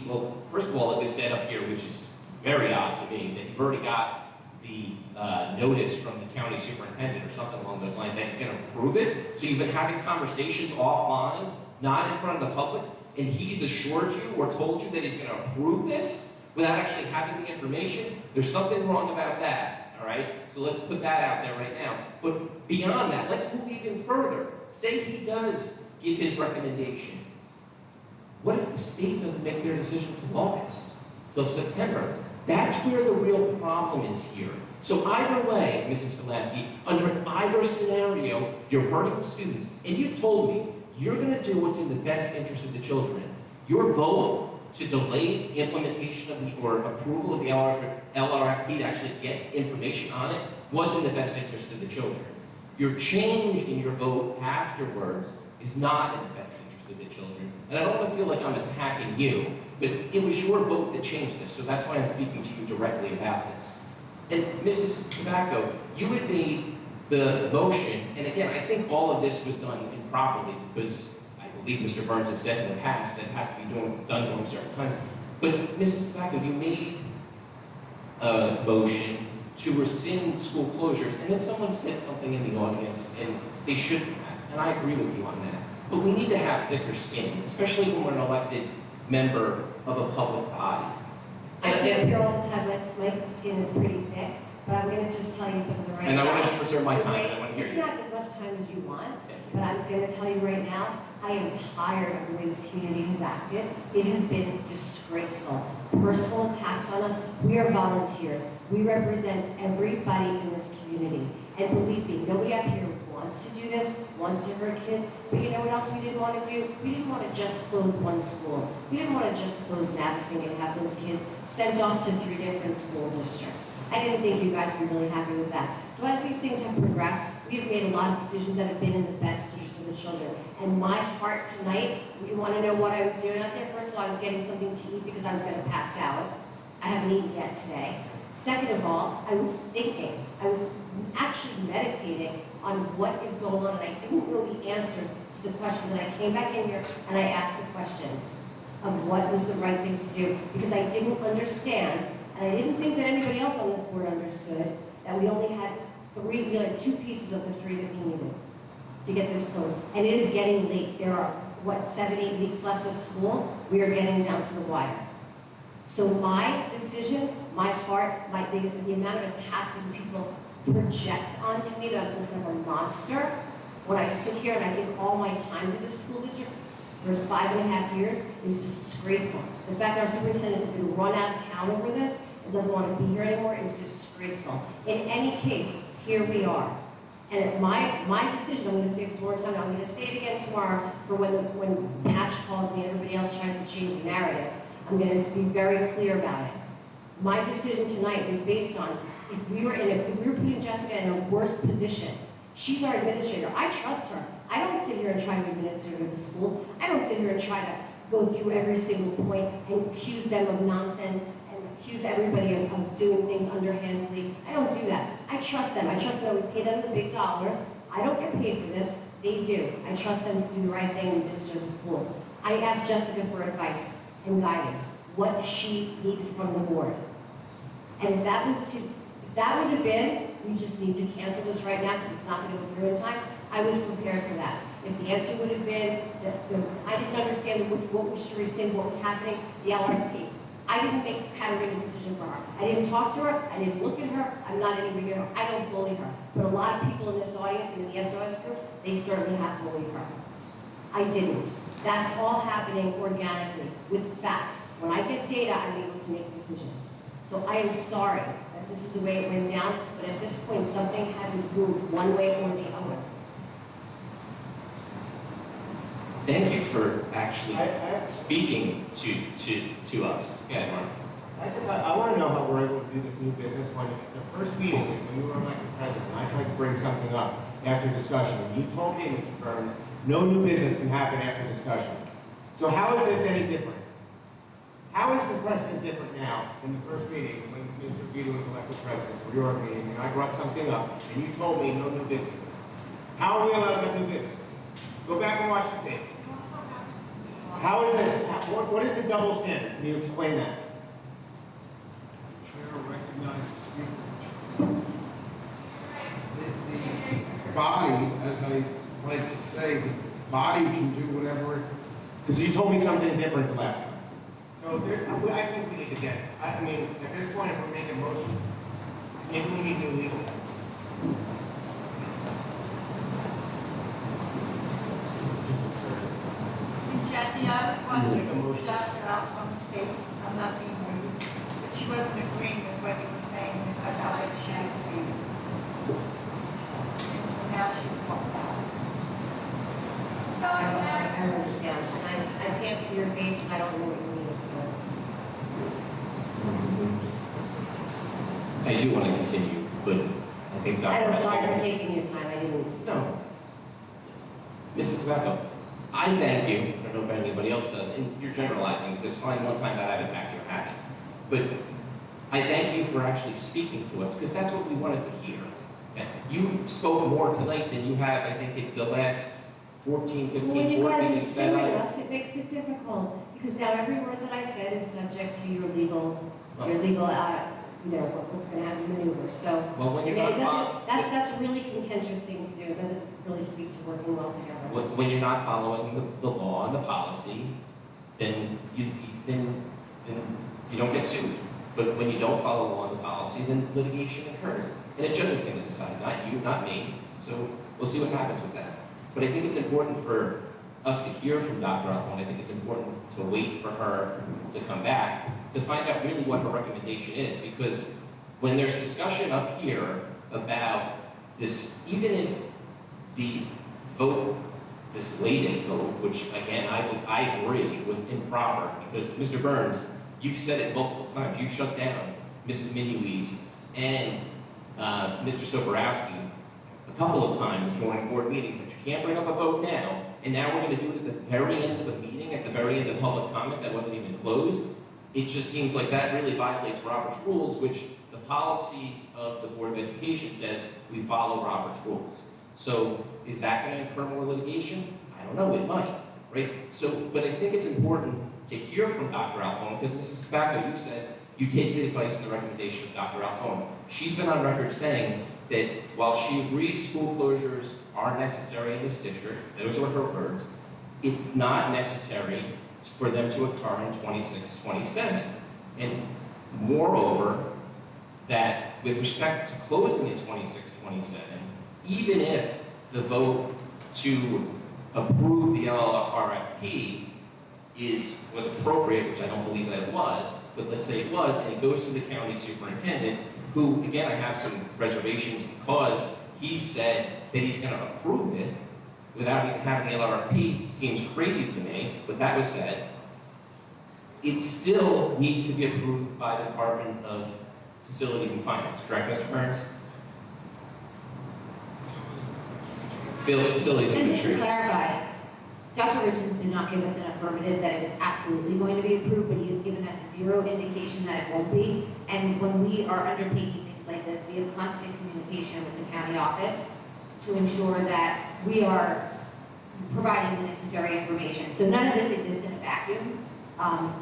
well, first of all, it was said up here, which is very odd to me, that you've already got the notice from the county superintendent or something along those lines that he's going to approve it. So you've been having conversations offline, not in front of the public, and he's assured you or told you that he's going to approve this without actually having the information. There's something wrong about that, all right? So let's put that out there right now. But beyond that, let's move even further. Say he does give his recommendation. What if the state doesn't make their decision till August, till September? That's where the real problem is here. So either way, Mrs. Skolasky, under either scenario, you're hurting the students, and you've told me you're going to do what's in the best interest of the children. Your vote to delay implementation of or approval of the LRFP to actually get information on it was in the best interest of the children. Your change in your vote afterwards is not in the best interest of the children. And I don't want to feel like I'm attacking you, but it was your vote that changed this, so that's why I'm speaking to you directly about this. And Mrs. Tobacco, you had made the motion, and again, I think all of this was done improperly because I believe Mr. Burns has said in the past that it has to be done during certain times. But Mrs. Tobacco, you made a motion to rescind school closures, and then someone said something in the audience, and they shouldn't have, and I agree with you on that. But we need to have thicker skin, especially when we're an elected member of a public body. I sit up here all the time, my skin is pretty thick, but I'm gonna just tell you some of the right. And I want to just reserve my time, I want to hear you. You can have as much much time as you want, but I'm gonna tell you right now, I am tired of the way this community has acted. It has been disgraceful. Personal attacks on us. We are volunteers. We represent everybody in this community. And believe me, nobody up here wants to do this, wants to hurt kids, but you know what else we didn't want to do? We didn't want to just close one school. We didn't want to just close Navasink and have those kids sent off to 3 different school districts. I didn't think you guys were really happy with that. So as these things have progressed, we have made a lot of decisions that have been in the best interest of the children. And my heart tonight, you want to know what I was doing out there? First of all, I was getting something to eat because I was going to pass out. I haven't eaten yet today. Second of all, I was thinking, I was actually meditating on what is going on, and I didn't know the answers to the questions, and I came back in here and I asked the questions of what was the right thing to do, because I didn't understand, and I didn't think that anybody else on this board understood, that we only had 2 pieces of the 3 that we needed to get this closed. And it is getting late. There are, 7, 8 weeks left of school. We are getting down to the wire. So my decisions, my heart, the amount of attacks that people project onto me that I'm some kind of a monster, when I sit here and I give all my time to this school district for 5.5 years, is disgraceful. The fact that our superintendent has been run out of town over this and doesn't want to be here anymore is disgraceful. In any case, here we are. And my decision, I'm going to say this one more time, I'm going to say it again tomorrow for when Patch calls me and everybody else tries to change the narrative. I'm going to be very clear about it. My decision tonight was based on if we were putting Jessica in a worse position. She's our administrator. I trust her. I don't sit here and try to administer the schools. I don't sit here and try to go through every single point and accuse them of nonsense and accuse everybody of doing things underhandedly. I don't do that. I trust them. I trust them that we pay them the big dollars. I don't get paid for this. They do. I trust them to do the right thing and administer the schools. I asked Jessica for advice and guidance, what she needed from the board. And if that would have been, we just need to cancel this right now because it's not going to go through in time, I was prepared for that. If the answer would have been that I didn't understand what we should rescind, what was happening, the LRP. I didn't make a decision for her. I didn't talk to her, I didn't look at her, I'm not anywhere near her, I don't bully her. But a lot of people in this audience and in the SOS group, they certainly have bullied her. I didn't. That's all happening organically with facts. When I get data, I'm able to make decisions. So I am sorry that this is the way it went down, but at this point, something had to move one way or the other. Thank you for actually speaking to us. Yeah, Mark. I want to know how we're able to do this new business when the first meeting, when you were elected president, I tried to bring something up after discussion, and you told me, Mr. Burns, no new business can happen after discussion. So how is this any different? How is the precedent different now than the first meeting when Mr. Vito was elected president, or your meeting, and I brought something up, and you told me no new business? How are we allowed to have new business? Go back and watch the tape. How is this, what is the double standard? Can you explain that? Chair recognizes the speaker. The body, as I like to say, the body can do whatever. Because you told me something different the last time. So I think we need to get it. I mean, at this point, if we're making motions, maybe we need new legal notes. It's just absurd. Jackie, I was watching Dr. Alphone's face. I'm not being rude, but she wasn't agreeing with what he was saying about what she was saying. And now she's walked out. I don't understand. I can't see your face, and I don't know what you mean. I do want to continue, but I think Dr. I'm sorry for taking your time. I didn't. No. Mrs. Tobacco, I thank you. I don't know if anybody else does, and you're generalizing, because fine, one time that I've attacked you, I haven't. But I thank you for actually speaking to us, because that's what we wanted to hear. And you spoke more tonight than you have, I think, in the last 14, 15 When you guys are board suing meetings that us, it makes it difficult, because now every word that I said is subject to your legal, what's going to happen maneuver. So, Well, when you're not that's a really contentious thing to do. It doesn't really speak to working well together. when you're not following the law and the policy, then you don't get sued. But when you don't follow the law and the policy, then litigation occurs. And a judge is going to decide, not you, not me. So We'll see what happens with that. But I think it's important for us to hear from Dr. Alfone. I think it's important to wait for her to come back to find out really what her recommendation is, because when there's discussion up here about this, even if the vote, this latest vote, which again, I agree was improper, because Mr. Burns, you've said it multiple times, you shut down Mrs. Minui's and Mr. Soborowski a couple of times during board meetings that you can't bring up a vote now, and now we're going to do it at the very end of a meeting, at the very end of public comment that wasn't even closed. It just seems like that really violates Robert's rules, which the policy of the Board of Education says we follow Robert's rules. So is that going to incur more litigation? I don't know, it might, right? So, but I think it's important to hear from Dr. Alfone, because Mrs. Tobacco, you said you take the advice and the recommendation of Dr. Alfone. She's been on record saying that while she agrees school closures are necessary in this district, those are her words, it's not necessary for them to occur in 26, 27. And moreover, that with respect to closing in 26, 27, even if the vote to approve the LRFP was appropriate, which I don't believe that it was, but let's say it was, and it goes to the county superintendent, who, again, I have some reservations because he said that he's going to approve it without even having the LRFP. Seems crazy to me, but that was said. It still needs to be approved by the Department of Facilities and Finance, correct, Mr. Burns? Facilities and And just to Administration. clarify, Dr. Richards did not give us an affirmative that it was absolutely going to be approved, but he has given us zero indication that it won't be. And when we are undertaking things like this, we have constant communication with the county office to ensure that we are providing the necessary information. So none of this exists in a vacuum.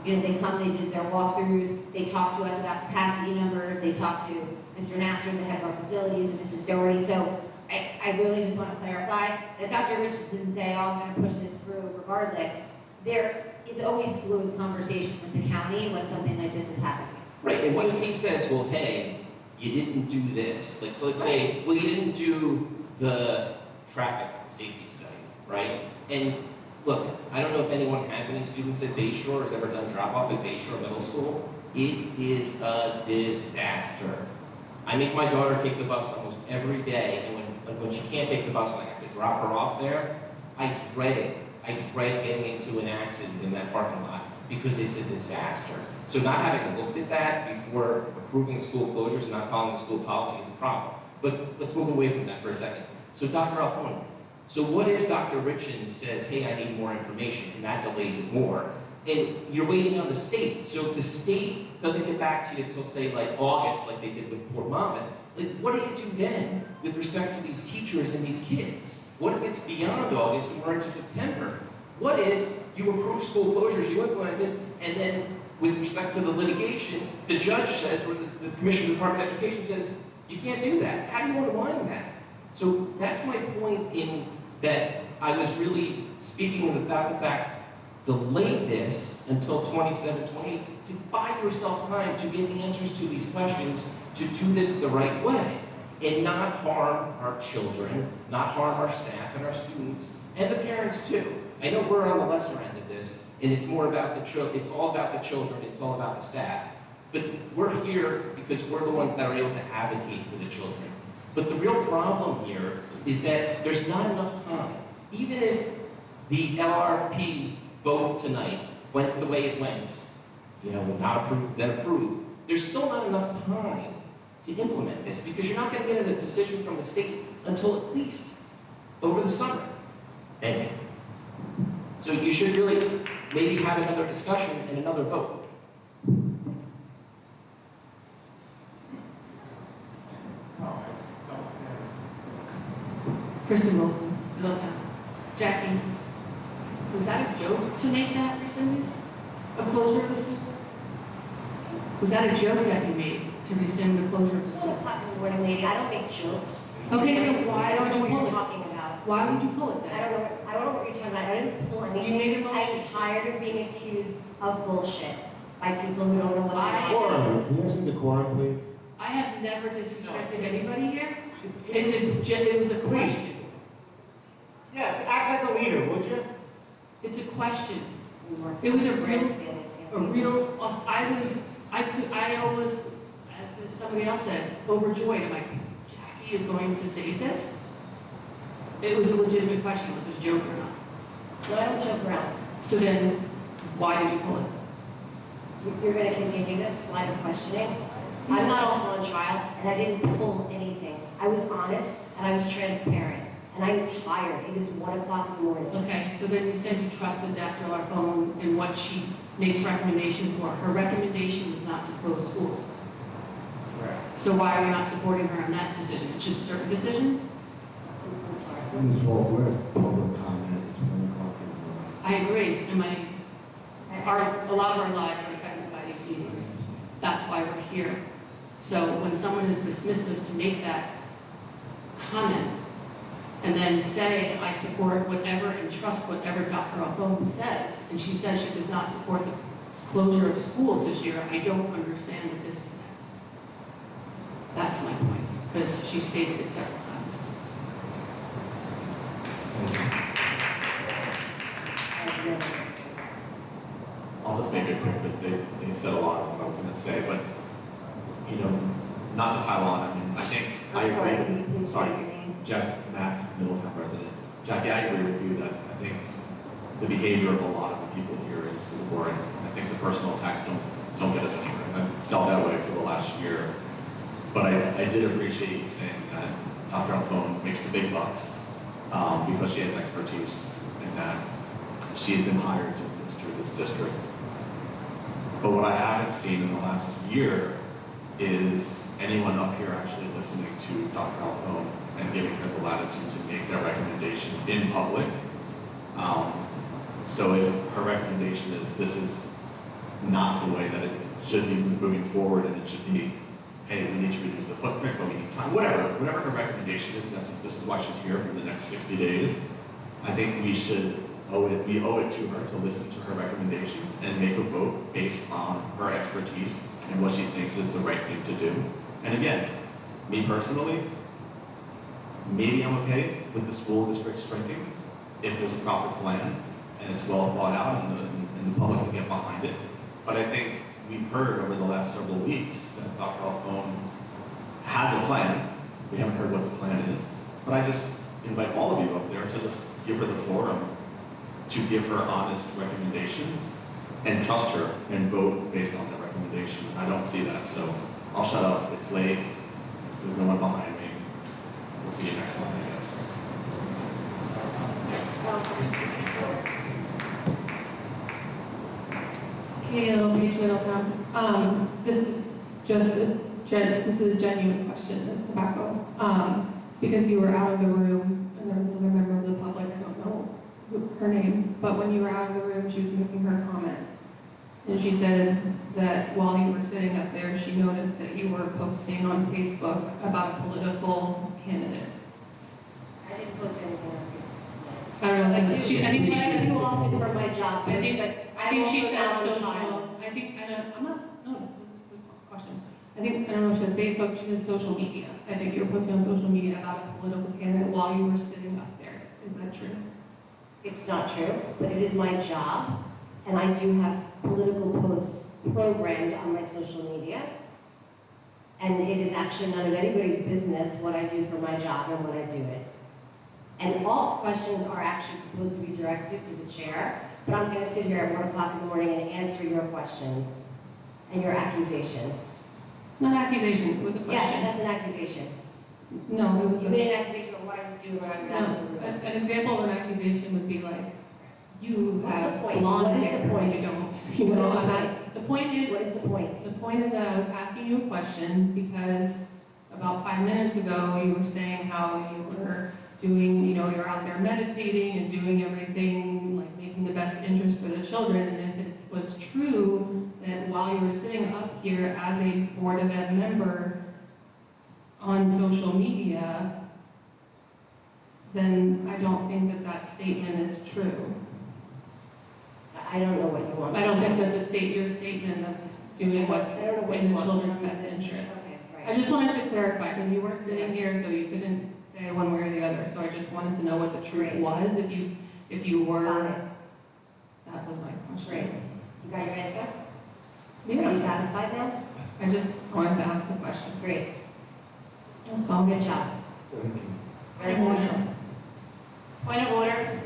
They come, they did their walkthroughs, they talked to us about capacity numbers, they talked to Mr. Nasser, the head of our facilities, and Mrs. Doherty. So I really just want to clarify that Dr. Richards didn't say, oh, I'm going to push this through regardless. There is always fluid conversation with the county when something like this is happening. Right, and what if he says, well, hey, you didn't do this? Like, so let's say, well, you didn't do the traffic safety study, right? And look, I don't know if anyone has any students at Bayshore or has ever done drop-off at Bayshore Middle School. It is a disaster. I make my daughter take the bus almost every day, and when she can't take the bus and I have to drop her off there, I dread it. I dread getting into an accident in that parking lot because it's a disaster. So not having looked at that before approving school closures and not following school policy is a problem. But let's move away from that for a second. So Dr. Alfone, so what if Dr. Richens says, hey, I need more information, and that delays it more? And you're waiting on the state. So if the state doesn't get back to you until, say, like August, like they did with Port Monmouth, like, what do you do then with respect to these teachers and these kids? What if it's beyond August and we're into September? What if you approve school closures, you implement it, and then with respect to the litigation, the judge says, or the Commissioner of the Department of Education says, you can't do that. How do you unwind that? So that's my point in that I was really speaking about the fact, delay this until 27, 28, to buy yourself time to get answers to these questions, to do this the right way, and not harm our children, not harm our staff and our students, and the parents too. I know we're on the lesser end of this, and it's more about it's all about the children, it's all about the staff. But we're here because we're the ones that are able to advocate for the children. But the real problem here is that there's not enough time. Even if the LRFP vote tonight went the way it went, not approved, then approved, there's still not enough time to implement this because you're not going to get a decision from the state until at least over the summer. Thank you. So you should really maybe have another discussion and another vote. Kristen Wilson, Middletown. Jackie, was that a joke to make that rescinded? A closure of the school? Was that a joke that you made to rescind the closure of the school? Talking morning lady, I don't make jokes. Okay, so why I don't would know you what pull you're it? talking about. Why would you pull it then? I don't know what you're talking about. I didn't pull anything. You made a motion. I'm tired of being accused of bullshit by people who don't know what they're talking about. Decorum, can you have some decorum, please? I have never disrespected anybody here. It was a question. Yeah, act like a leader, would you? It's a question. It was I always, as somebody else said, overjoyed. I'm like, Jackie is going to save this? It was a legitimate question. Was it a joke or not? No, I don't joke around. So then, why did you pull it? You're gonna continue this line of questioning? I'm not also on trial, and I didn't pull anything. I was honest, and I was transparent. And I'm tired. It is 1 o'clock in the morning. Okay, so then you said you trusted Dr. Larfone in what she makes recommendation for. Her recommendation was not to close schools. Correct. So why are we not supporting her on that decision? It's just certain decisions? I'm sorry. Ms. Hall, we're at public comment, it's 1 o'clock in the morning. I agree, and a lot of our lives are affected by these meetings. That's why we're here. So when someone is dismissive to make that comment, and then say, I support whatever and trust whatever Dr. Alfone says, and she says she does not support the closure of schools this year, I don't understand the disconnect. That's my point, because she stated it several times. I'll just make it quick because they said a lot of what I was going to say, but you know, not to pile on. I mean, I think I agree. Sorry, Jeff Mack, Middletown resident. Jackie, I agree with you that I think the behavior of a lot of the people here is boring. I think the personal attacks don't get us anywhere. I've felt that way for the last year, but I did appreciate you saying that Dr. Alfone makes the big bucks because she has expertise in that she has been hired to administer this district. But what I haven't seen in the last year is anyone up here actually listening to Dr. Alfone and giving her the latitude to make their recommendation in public. So if her recommendation is this is not the way that it should be moving forward, and it should be, hey, we need to reduce the footprint, but we need time, whatever her recommendation is, this is why she's here for the next 60 days. I think we owe it to her to listen to her recommendation and make a vote based on her expertise and what she thinks is the right thing to do. And again, me personally, maybe I'm okay with the school district striking if there's a proper plan and it's well thought out and the public can get behind it. But I think we've heard over the last several weeks that Dr. Alfone has a plan. We haven't heard what the plan is. But I just invite all of you up there to just give her the forum to give her honest recommendation and trust her and vote based on that recommendation. I don't see that, so I'll shut up. It's late. There's no one behind me. We'll see you next month, I guess. Katie Little, Page Middletown. This is just a genuine question, this tobacco. Because you were out of the room and there was another member of the public, I don't know her name, but when you were out of the room, she was making her comment. And she said that while you were sitting up there, she noticed that you were posting on Facebook about a political candidate. I didn't post anything on Facebook. I don't know. I think she I said do often for my job, I think she said social. child. I'm not. No, this is a question. I don't know if she said Facebook. She said social media. I think you were posting on social media about a political candidate while you were sitting up there. Is that true? It's not true, but it is my job, and I do have political posts programmed on my social media. And it is actually none of anybody's business what I do for my job and when I do it. And all questions are actually supposed to be directed to the chair, but I'm going to sit here at 1 o'clock in the morning and answer your questions and your accusations. Not an accusation, it was a question. Yeah, that's an accusation. No, it was You made an accusation of what I was doing when I was out of the room. An example of an accusation would be like, you What's have the point? blonde What is hair, the point? you don't. What is the I'm point? not- The point is. What is the point? The point is that I was asking you a question because about 5 minutes ago, you were saying how you were doing, you're out there meditating and doing everything, like making the best interest for the children. And if it was true that while you were sitting up here as a Board of Ed member on social media, then I don't think that statement is true. I don't know what you want. I don't think that your statement of doing what's I don't know what in you the want children's from me. best interest. Okay, right. I just wanted to clarify, because you weren't sitting here, so you couldn't say one way or the other, so I just wanted to know what the truth was, if you were, that was my question. Great. You got your answer? Yeah. Are you satisfied now? I just wanted to ask the question. Great. That's all. Good job. Thank you. Very emotional. Point of order.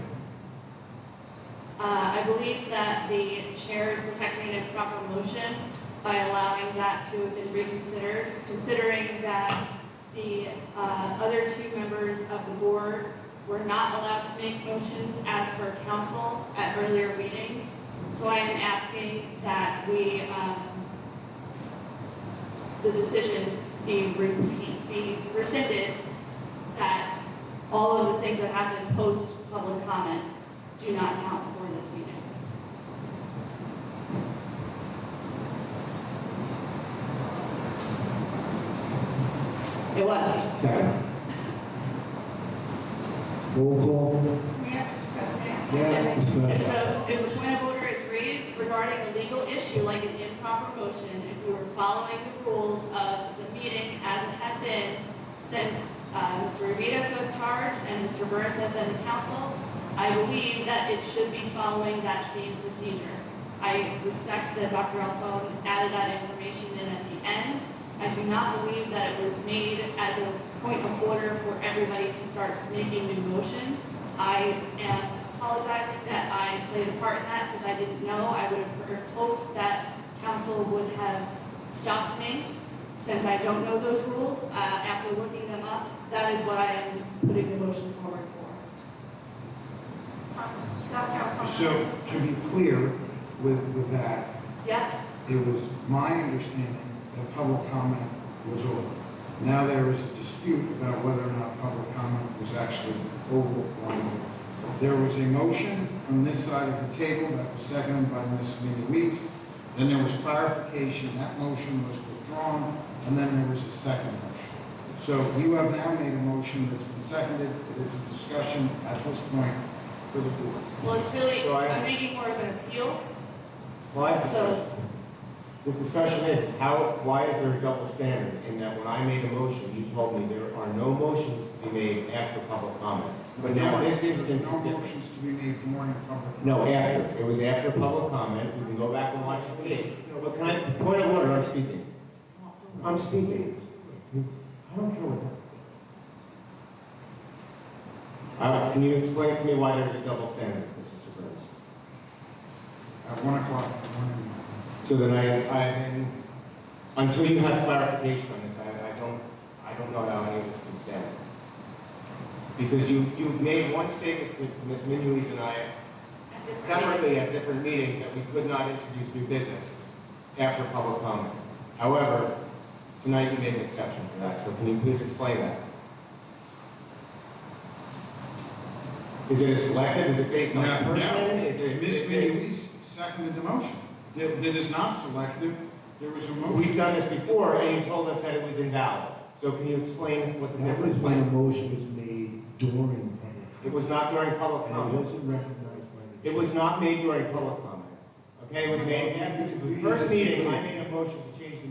I believe that the chair is protecting a proper motion by allowing that to have been reconsidered, considering that the other two members of the board were not allowed to make motions as per council at earlier meetings. So I am asking that we, the decision be rescinded, that all of the things that happened post-public comment do not count for this meeting. It was. Second. Roll call. We have discussed Yeah, discussion. So if the point of order is raised regarding a legal issue like an improper motion, if we were following the rules of the meeting as it had been since Mr. Revito took charge and Mr. Burns has been the council, I believe that it should be following that same procedure. I respect that Dr. Alphone added that information in at the end. I do not believe that it was made as a point of order for everybody to start making new motions. I am apologizing that I played a part in that because I didn't know. I would have hoped that council would have stopped me. Since I don't know those rules, after looking them up, that is what I am putting the motion forward for. So, to be clear with that, Yeah. it was my understanding that public comment was over. Now there is a dispute about whether or not public comment was actually over or not. There was a motion from this side of the table that was seconded by Ms. Minnie Weeks. Then there was clarification, that motion was withdrawn, and then there was a second motion. So you have now made a motion that's been seconded. It is a discussion at this point for the board. Well, it's really, So I'm making more of an appeal. Well, I have a So- discussion. The discussion is why is there a double standard in that when I made a motion, you told me there are no motions to be made after public comment. But now this instance is There's no different. motions to be made during public. No, after. It was after public comment. You can go back and watch the tape. But can I, point of order, I'm speaking. I'm speaking. I don't care what that. Can you explain to me why there's a double standard, Mr. Burns? At 1 o'clock, So then until you have clarification on this, I don't know how any of this can stand. Because you made one statement to Ms. Minuis and I separately at different meetings that we could not introduce new business after public comment. However, tonight you made an exception for that, so can you please explain that? Is it a selective? Is it based on a person? Is it? Ms. Minuis seconded the motion. It is not selective. There was a motion. We've done this before, and you told us that it was invalid. So can you explain what the That was difference when a was? motion was made during public. It was not during public And it comment. wasn't recognized by the. It was not made during public comment. Okay, it was made after the first meeting. I made a motion to change the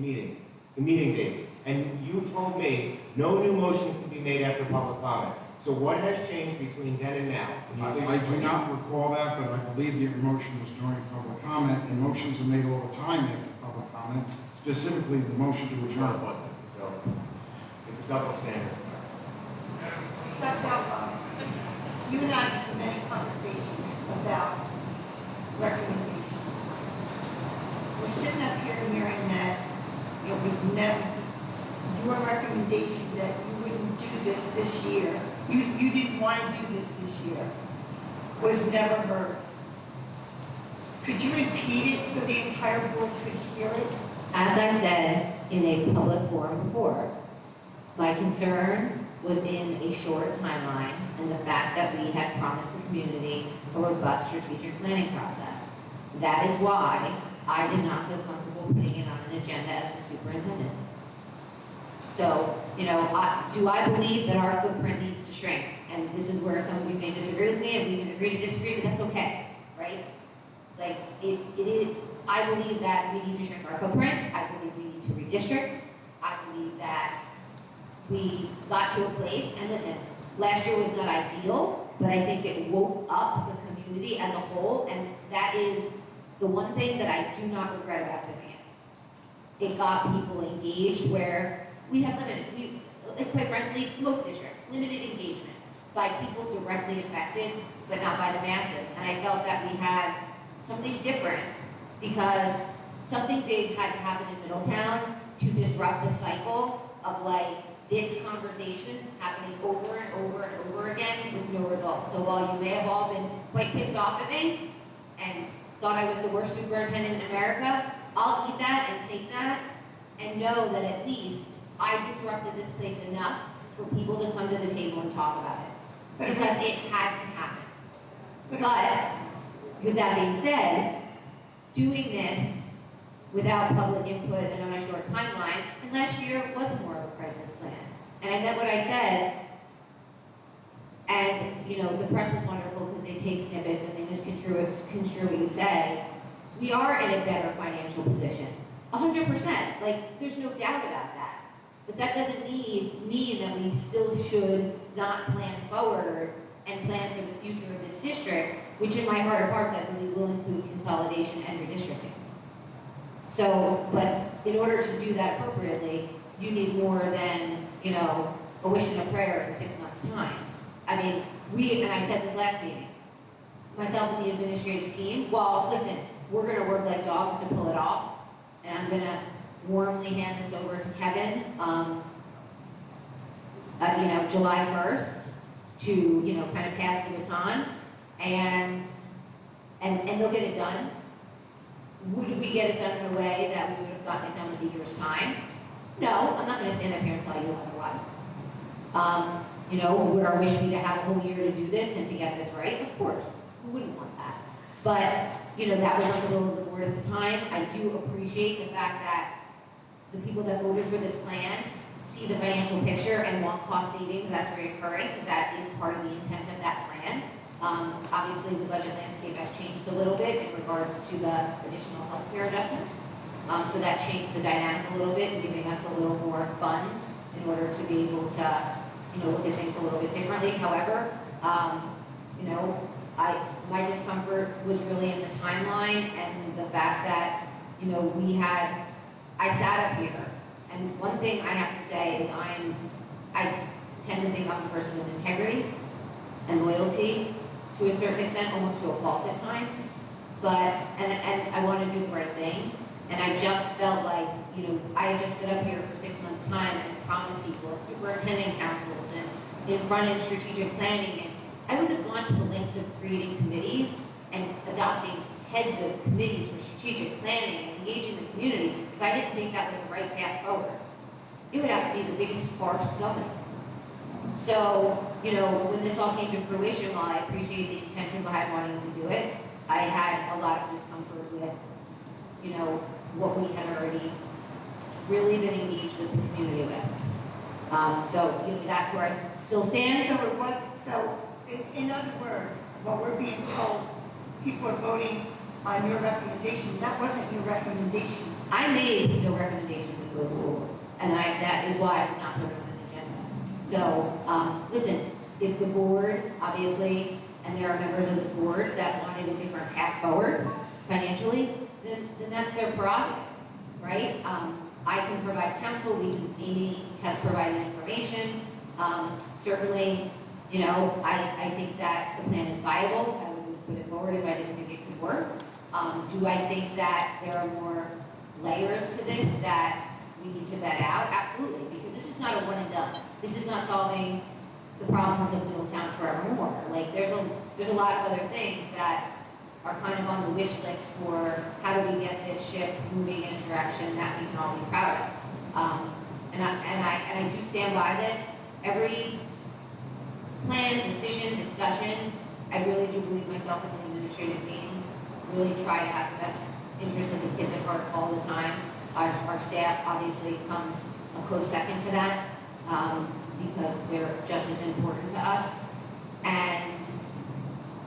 meeting dates. And you told me no new motions can be made after public comment. So what has changed between then and now? Can you please I do explain? not recall that, but I believe the motion was during public comment, and motions are made all the time after public comment, specifically the motion to No, it adjourn. wasn't. So it's a double standard. Dr. Alphone, you and I had many conversations about recommendations. We're sitting up here hearing that it was never, your recommendation that you wouldn't do this year, you didn't want to do this year, was never heard. Could you repeat it so the entire board could hear it? As I said in a public forum before, my concern was in a short timeline and the fact that we had promised the community a robust strategic planning process. That is why I did not feel comfortable putting it on an agenda as the superintendent. So, do I believe that our footprint needs to shrink? And this is where some of you may disagree with me, and we can agree to disagree, but that's okay, right? Like, it is, I believe that we need to shrink our footprint. I believe we need to redistrict. I believe that we got to a place, and listen, last year was not ideal, but I think it woke up the community as a whole, and that is the one thing that I do not regret about doing it. It got people engaged where we have quite frankly, most districts, limited engagement by people directly affected, but not by the masses. And I felt that we had something different because something big had to happen in Middletown to disrupt the cycle of like this conversation happening over and over and over again with no result. So while you may have all been quite pissed off at me and thought I was the worst superintendent in America, I'll eat that and take that and know that at least I disrupted this place enough for people to come to the table and talk about it. Because it had to happen. But, with that being said, doing this without public input and on a short timeline, and last year was more of a crisis plan. And I meant what I said, and you know, the press is wonderful because they take snippets and they misconstrue what you say. We are in a better financial position. 100%, like there's no doubt about that. But that doesn't mean that we still should not plan forward and plan for the future of this district, which in my heart of hearts I believe will include consolidation and redistricting. So, but in order to do that appropriately, you need more than, you know, a wish and a prayer in 6 months' time. I mean, and I said this last meeting, myself and the administrative team, well, listen, we're gonna work like dogs to pull it off, and I'm gonna warmly hand this over to Kevin, you know, July 1st to, you know, kind of pass the baton, and they'll get it done. Would we get it done in a way that we would have gotten it done in a year's time? No, I'm not gonna stand up here and tell you otherwise. You know, would our wish be to have a whole year to do this and to get this right? Of course, who wouldn't want that? But, you know, that was on the will of the board at the time. I do appreciate the fact that the people that voted for this plan see the financial picture and want cost savings. That's reoccurring because that is part of the intent of that plan. Obviously, the budget landscape has changed a little bit in regards to the additional healthcare adjustment. So that changed the dynamic a little bit, giving us a little more funds in order to be able to, you know, look at things a little bit differently. However, you know, my discomfort was really in the timeline and the fact that, you know, I sat up here, and one thing I have to say is I tend to think I'm a person with integrity and loyalty to a certain extent, almost to a fault at times, and I want to do the right thing, and I just felt like, you know, I just stood up here for 6 months' time and promised people at superintendent councils and in front-end strategic planning, and I would have gone to the lengths of creating committees and adopting heads of committees for strategic planning and engaging the community if I didn't think that was the right path forward. It would have to be the biggest farce going. So, you know, when this all came to fruition, while I appreciate the intention behind wanting to do it, I had a lot of discomfort with, you know, what we had already really been engaged with the community with. So, you know, that's where I still stand. So in other words, what we're being told, people are voting on your recommendation. That wasn't your recommendation. I made no recommendation to those schools, and that is why I did not put it on an agenda. So, listen, if the board, obviously, and there are members of this board that wanted a different path forward financially, then that's their prerogative, right? I can provide counsel, Amy has provided information. Certainly, you know, I think that the plan is viable. I would put it forward if I didn't think it could work. Do I think that there are more layers to this that we need to vet out? Absolutely, because this is not a one and done. This is not solving the problems of Middletown forevermore. Like there's a lot of other things that are kind of on the wish list for how do we get this ship moving in a direction that we can all be proud of. And I do stand by this. Every plan, decision, discussion, I really do believe myself and the administrative team really try to have the best interest of the kids at heart all the time. Our staff obviously comes a close second to that because they're just as important to us. And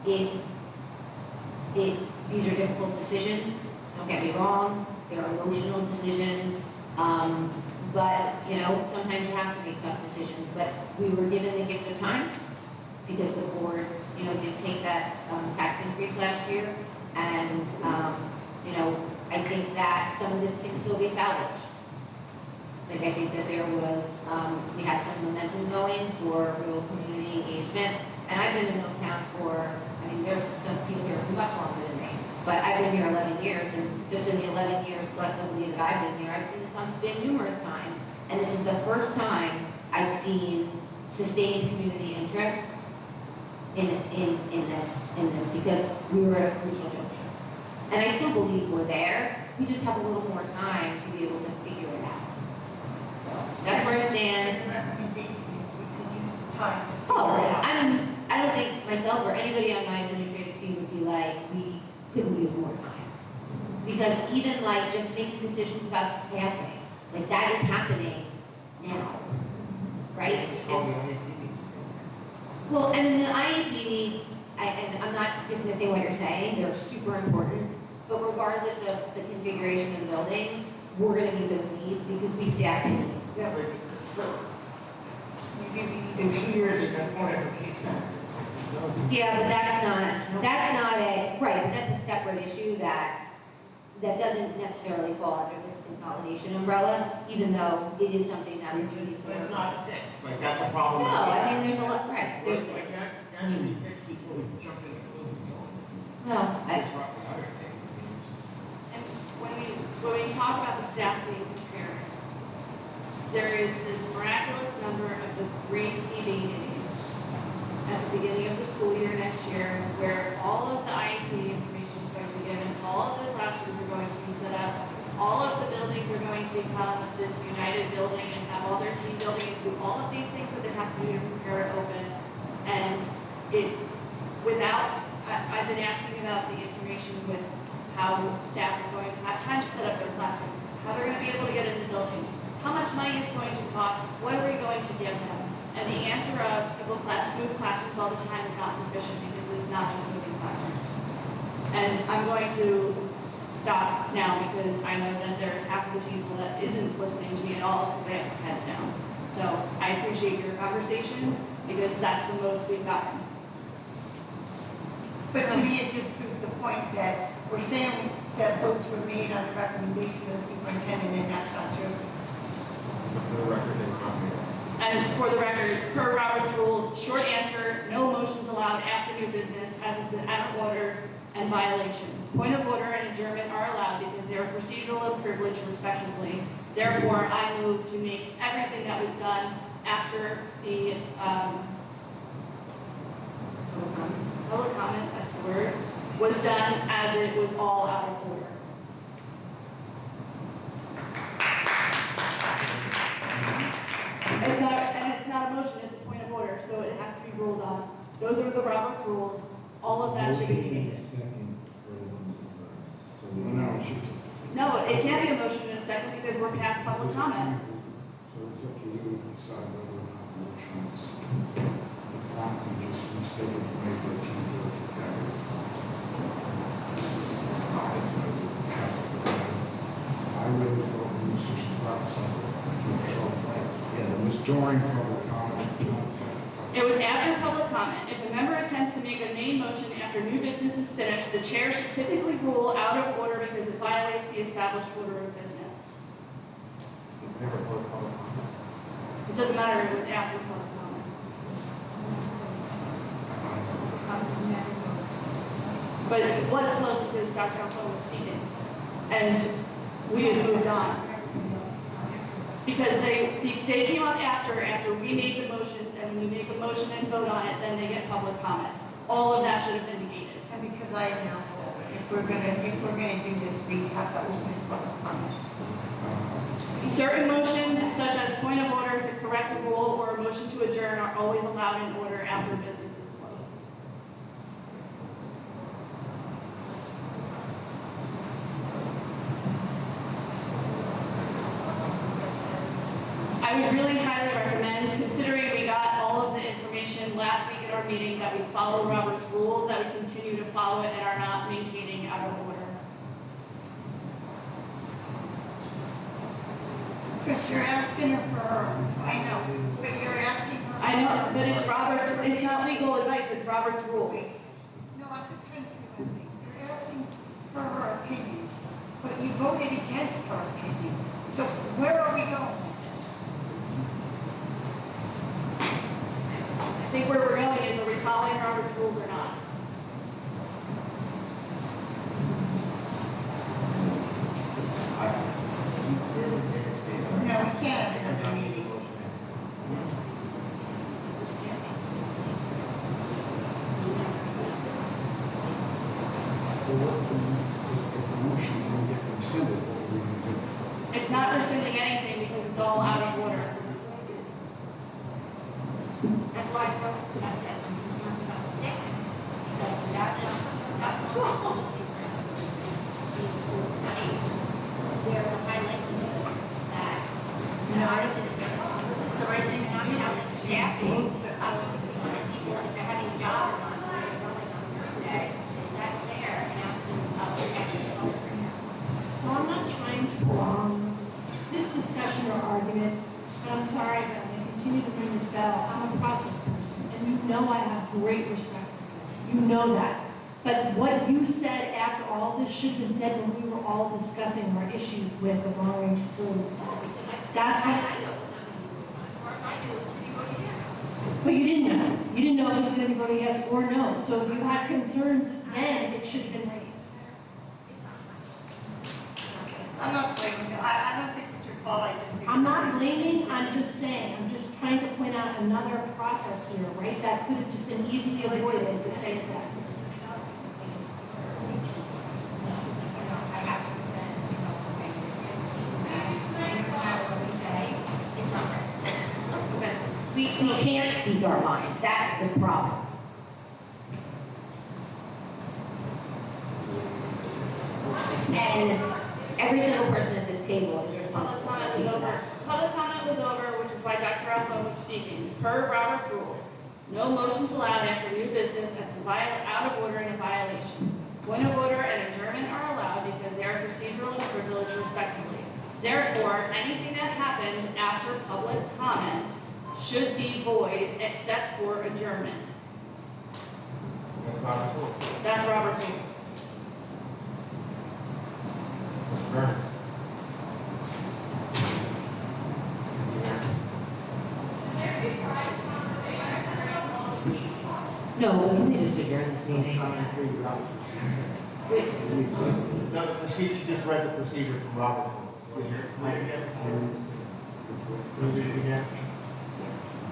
these are difficult decisions, don't get me wrong, they're emotional decisions, But, you know, sometimes you have to make tough decisions. But we were given the gift of time because the board, you know, did take that tax increase last year. And, you know, I think that some of this can still be salvaged. Like, I think that there was, we had some momentum going for real community engagement. And I've been in Middletown for, I mean, there's some people here much longer than me, but I've been here 11 years, and just in the 11 years collectively that I've been here, I've seen this on spin numerous times. And this is the first time I've seen sustained community interest in this because we were at a crucial juncture. And I still believe we're there. We just have a little more time to be able to figure it out. So that's where I stand. The recommendation is we could use time to figure Oh, it out. I don't think myself or anybody on my administrative team would be like, we couldn't use more time. Because even like just making decisions about staffing, like that is happening now, right? Well, and then the IEP needs, and I'm not dismissing what you're saying, they're super important, but regardless of the configuration of the buildings, we're gonna meet those needs because we staff to need. Yeah, but Maybe we need in 2 years, you're gonna find out case factors. Yeah, but that's not a, right, but that's a separate issue that doesn't necessarily fall under this consolidation umbrella, even though it is something that we need to. But it's not fixed, like, that's a problem. No, that we I have. mean, there's a lot, right, there's, Like, that should be fixed before we jump into closing buildings. well, That's rough and other thing. I mean, it's just- And when we talk about the staff being prepared, there is this miraculous number of the 3 PD days at the beginning of the school year next year, where all of the IEP information is going to be given, all of the classrooms are going to be set up, all of the buildings are going to become this united building and have all their team building and do all of these things that they have to do to prepare it open. And I've been asking about the information with how staff is going to have time to set up their classrooms, how they're going to be able to get into buildings, how much money it's going to cost, what are we going to give them? And the answer of people move classrooms all the time is not sufficient because it is not just moving classrooms. And I'm going to stop now because I know that there's half of the people that isn't listening to me at all because they have their heads down. So I appreciate your conversation because that's the most we've gotten. But to me, it just proves the point that we're saying that votes were made on the recommendation of the superintendent, and that's not true. For the record, they can't be. And for the record, per Robert's rules, short answer, no motions allowed after new business as it's an out of order and violation. Point of order and adjournment are allowed because they are procedural and privileged respectively. Therefore, I move to make everything that was done after the public comment, that's the word, was done as it was all out of order. It's not a motion, it's a point of order, so it has to be ruled on. Those are the Robert's rules. All of that should be negated. No, it can't be a motion in a second because we're past public comment. So it's up to you to decide whether or not the motion is the fact and just reschedule for May 13th or if you carry it. I really thought when Mr. Spratt said yeah, it was during public comment. It was after public comment. If a member attempts to make a main motion after new business is finished, the chair should typically rule out of order because it violates the established order of business. Never close public comment. It doesn't matter, it was after public comment. But it was closed because Dr. Alfaro was speaking. And we had moved on. Because they came up after we made the motions, and when you make a motion and vote on it, then they get public comment. All of that should have been negated. And because I announced that if we're gonna do this, we have to open public comment. Certain motions, such as point of order to correct a rule or a motion to adjourn, are always allowed in order after business is closed. I would really highly recommend, considering we got all of the information last week at our meeting, that we follow Robert's rules, that we continue to follow it and are not maintaining out of order. Chris, you're asking her for her, I know, but you're asking her. I know, but it's Robert's, it's not legal advice, it's Robert's rules. No, I'm just trying to say one thing. You're asking for her opinion, but you voted against her opinion. So where are we going with this? I think where we're going is, are we following Robert's rules or not? No, we can't have another meeting. If the motion will get rescinded, what are we going to do? It's not rescinding anything because it's all out of order. That's why I'm concerned about the statement, because without there's a high likelihood that the artist in the The right thing to do is staffing, if they're having a job or not, or they're going on Thursday, is that fair in absence of protecting folks right now? So I'm not trying to prolong this discussion or argument, but I'm sorry, but I'm going to continue to ring this bell. I'm a process person, and you know I have great respect for you. You know that. But what you said after all this should have been said when we were all discussing our issues with the long-range facilities plan. That's what. I know it's not going to be voted on. As far as I knew, it was going to be voted yes. But you didn't know. You didn't know if it was going to be voted yes or no. So if you had concerns then, it should have been raised. I'm not blaming you. I don't think it's your fault. I just think. I'm not blaming, I'm just saying, I'm just trying to point out another process here, right? That could have just been easily avoided to say that. I have to defend myself from my no matter what we say, it's not right. We can't speak our mind. That's the problem. And every single person at this table is responsible. Public comment was over. Public comment was over, which is why Dr. Alpha was speaking. Per Robert's rules, no motions allowed after new business that's out of order and a violation. Point of order and adjournment are allowed because they are procedural and privileged respectively. Therefore, anything that happened after public comment should be void except for adjournment. That's Robert's rule. That's Robert's rules. Mr. Burns. No, but can we just adjourn this meeting? Trying to figure out the procedure. No, the procedure, she just read the procedure from Robert's rules. Read it again.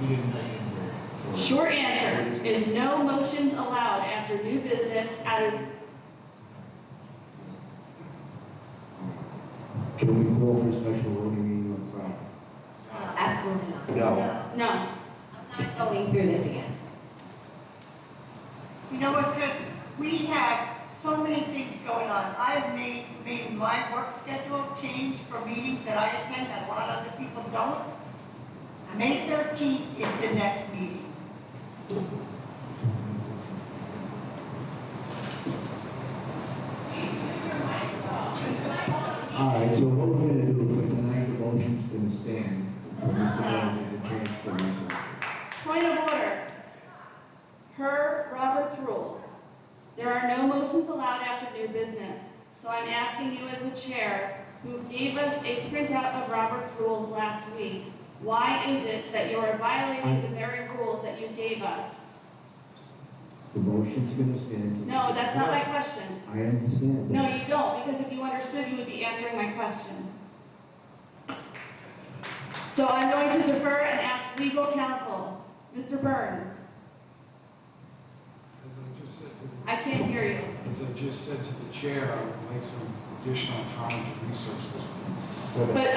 You didn't know you didn't hear it. Short answer is no motions allowed after new business as Can we call for a special voting meeting on Friday? Absolutely not. No. no. I'm not going through this again. You know what, Chris? We have so many things going on. I've made my work schedule change for meetings that I attend that a lot of other people don't. May 13th is the next meeting. All right, so what we're gonna do for tonight, the motion's gonna stand. For Mr. Burns is a chance to resign. Point of order. Per Robert's rules, there are no motions allowed after new business. So I'm asking you as the chair, who gave us a printout of Robert's rules last week, why is it that you are violating the very rules that you gave us? The motion's gonna stand. No, that's not my question. I understand. No, you don't, because if you understood, you would be answering my question. So I'm going to defer and ask legal counsel. Mr. Burns, As I just said to the. I can't hear you. As I just said to the chair, I would like some additional time to research this. But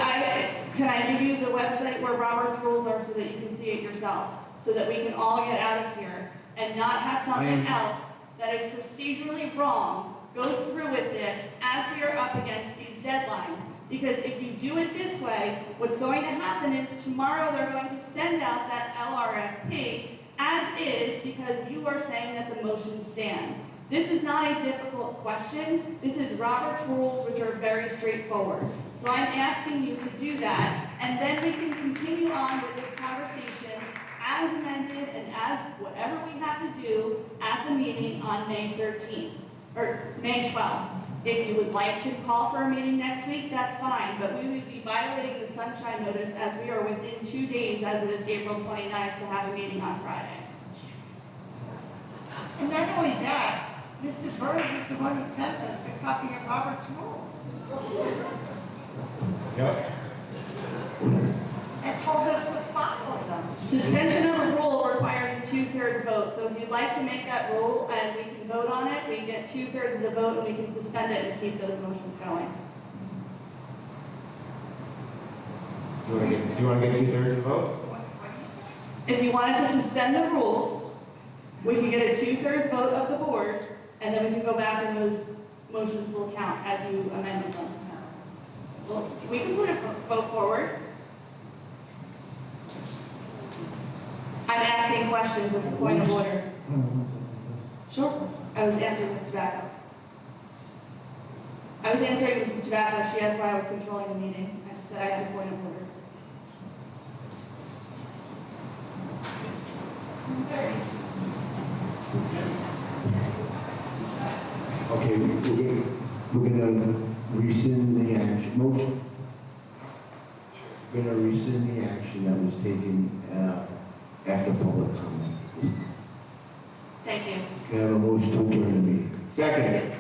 can I give you the website where Robert's rules are so that you can see it yourself? So that we can all get out of here and not have something else that is procedurally wrong go through with this as we are up against these deadlines. Because if you do it this way, what's going to happen is tomorrow they're going to send out that LRFP as is because you are saying that the motion stands. This is not a difficult question. This is Robert's rules, which are very straightforward. So I'm asking you to do that, and then we can continue on with this conversation as amended and as whatever we have to do at the meeting on May 13th, or May 12th. If you would like to call for a meeting next week, that's fine, but we would be violating the sunshine notice as we are within 2 days, as it is April 29th, to have a meeting on Friday. And not only that, Mr. Burns is the one who sent us the copy of Robert's rules. Yep. And told us to follow them. Suspension of a rule requires a 2/3 vote, so if you'd like to make that rule and we can vote on it, we get 2/3 of the vote and we can suspend it and keep those motions going. Do you want to get 2/3 of the vote? If you wanted to suspend the rules, we can get a 2/3 vote of the board, and then we can go back and those motions will count as you amended them. Well, we can put a vote forward. I'm asking questions, it's a point of order. Sure. I was answering Ms. Tobacco. I was answering Mrs. Tobacco, she asked why I was controlling the meeting. I said I had a point of order. Okay, we're gonna rescind the action, motion. We're gonna rescind the action that was taken, after public comment. Thank you. Can I have a motion to adjourn the meeting? Second.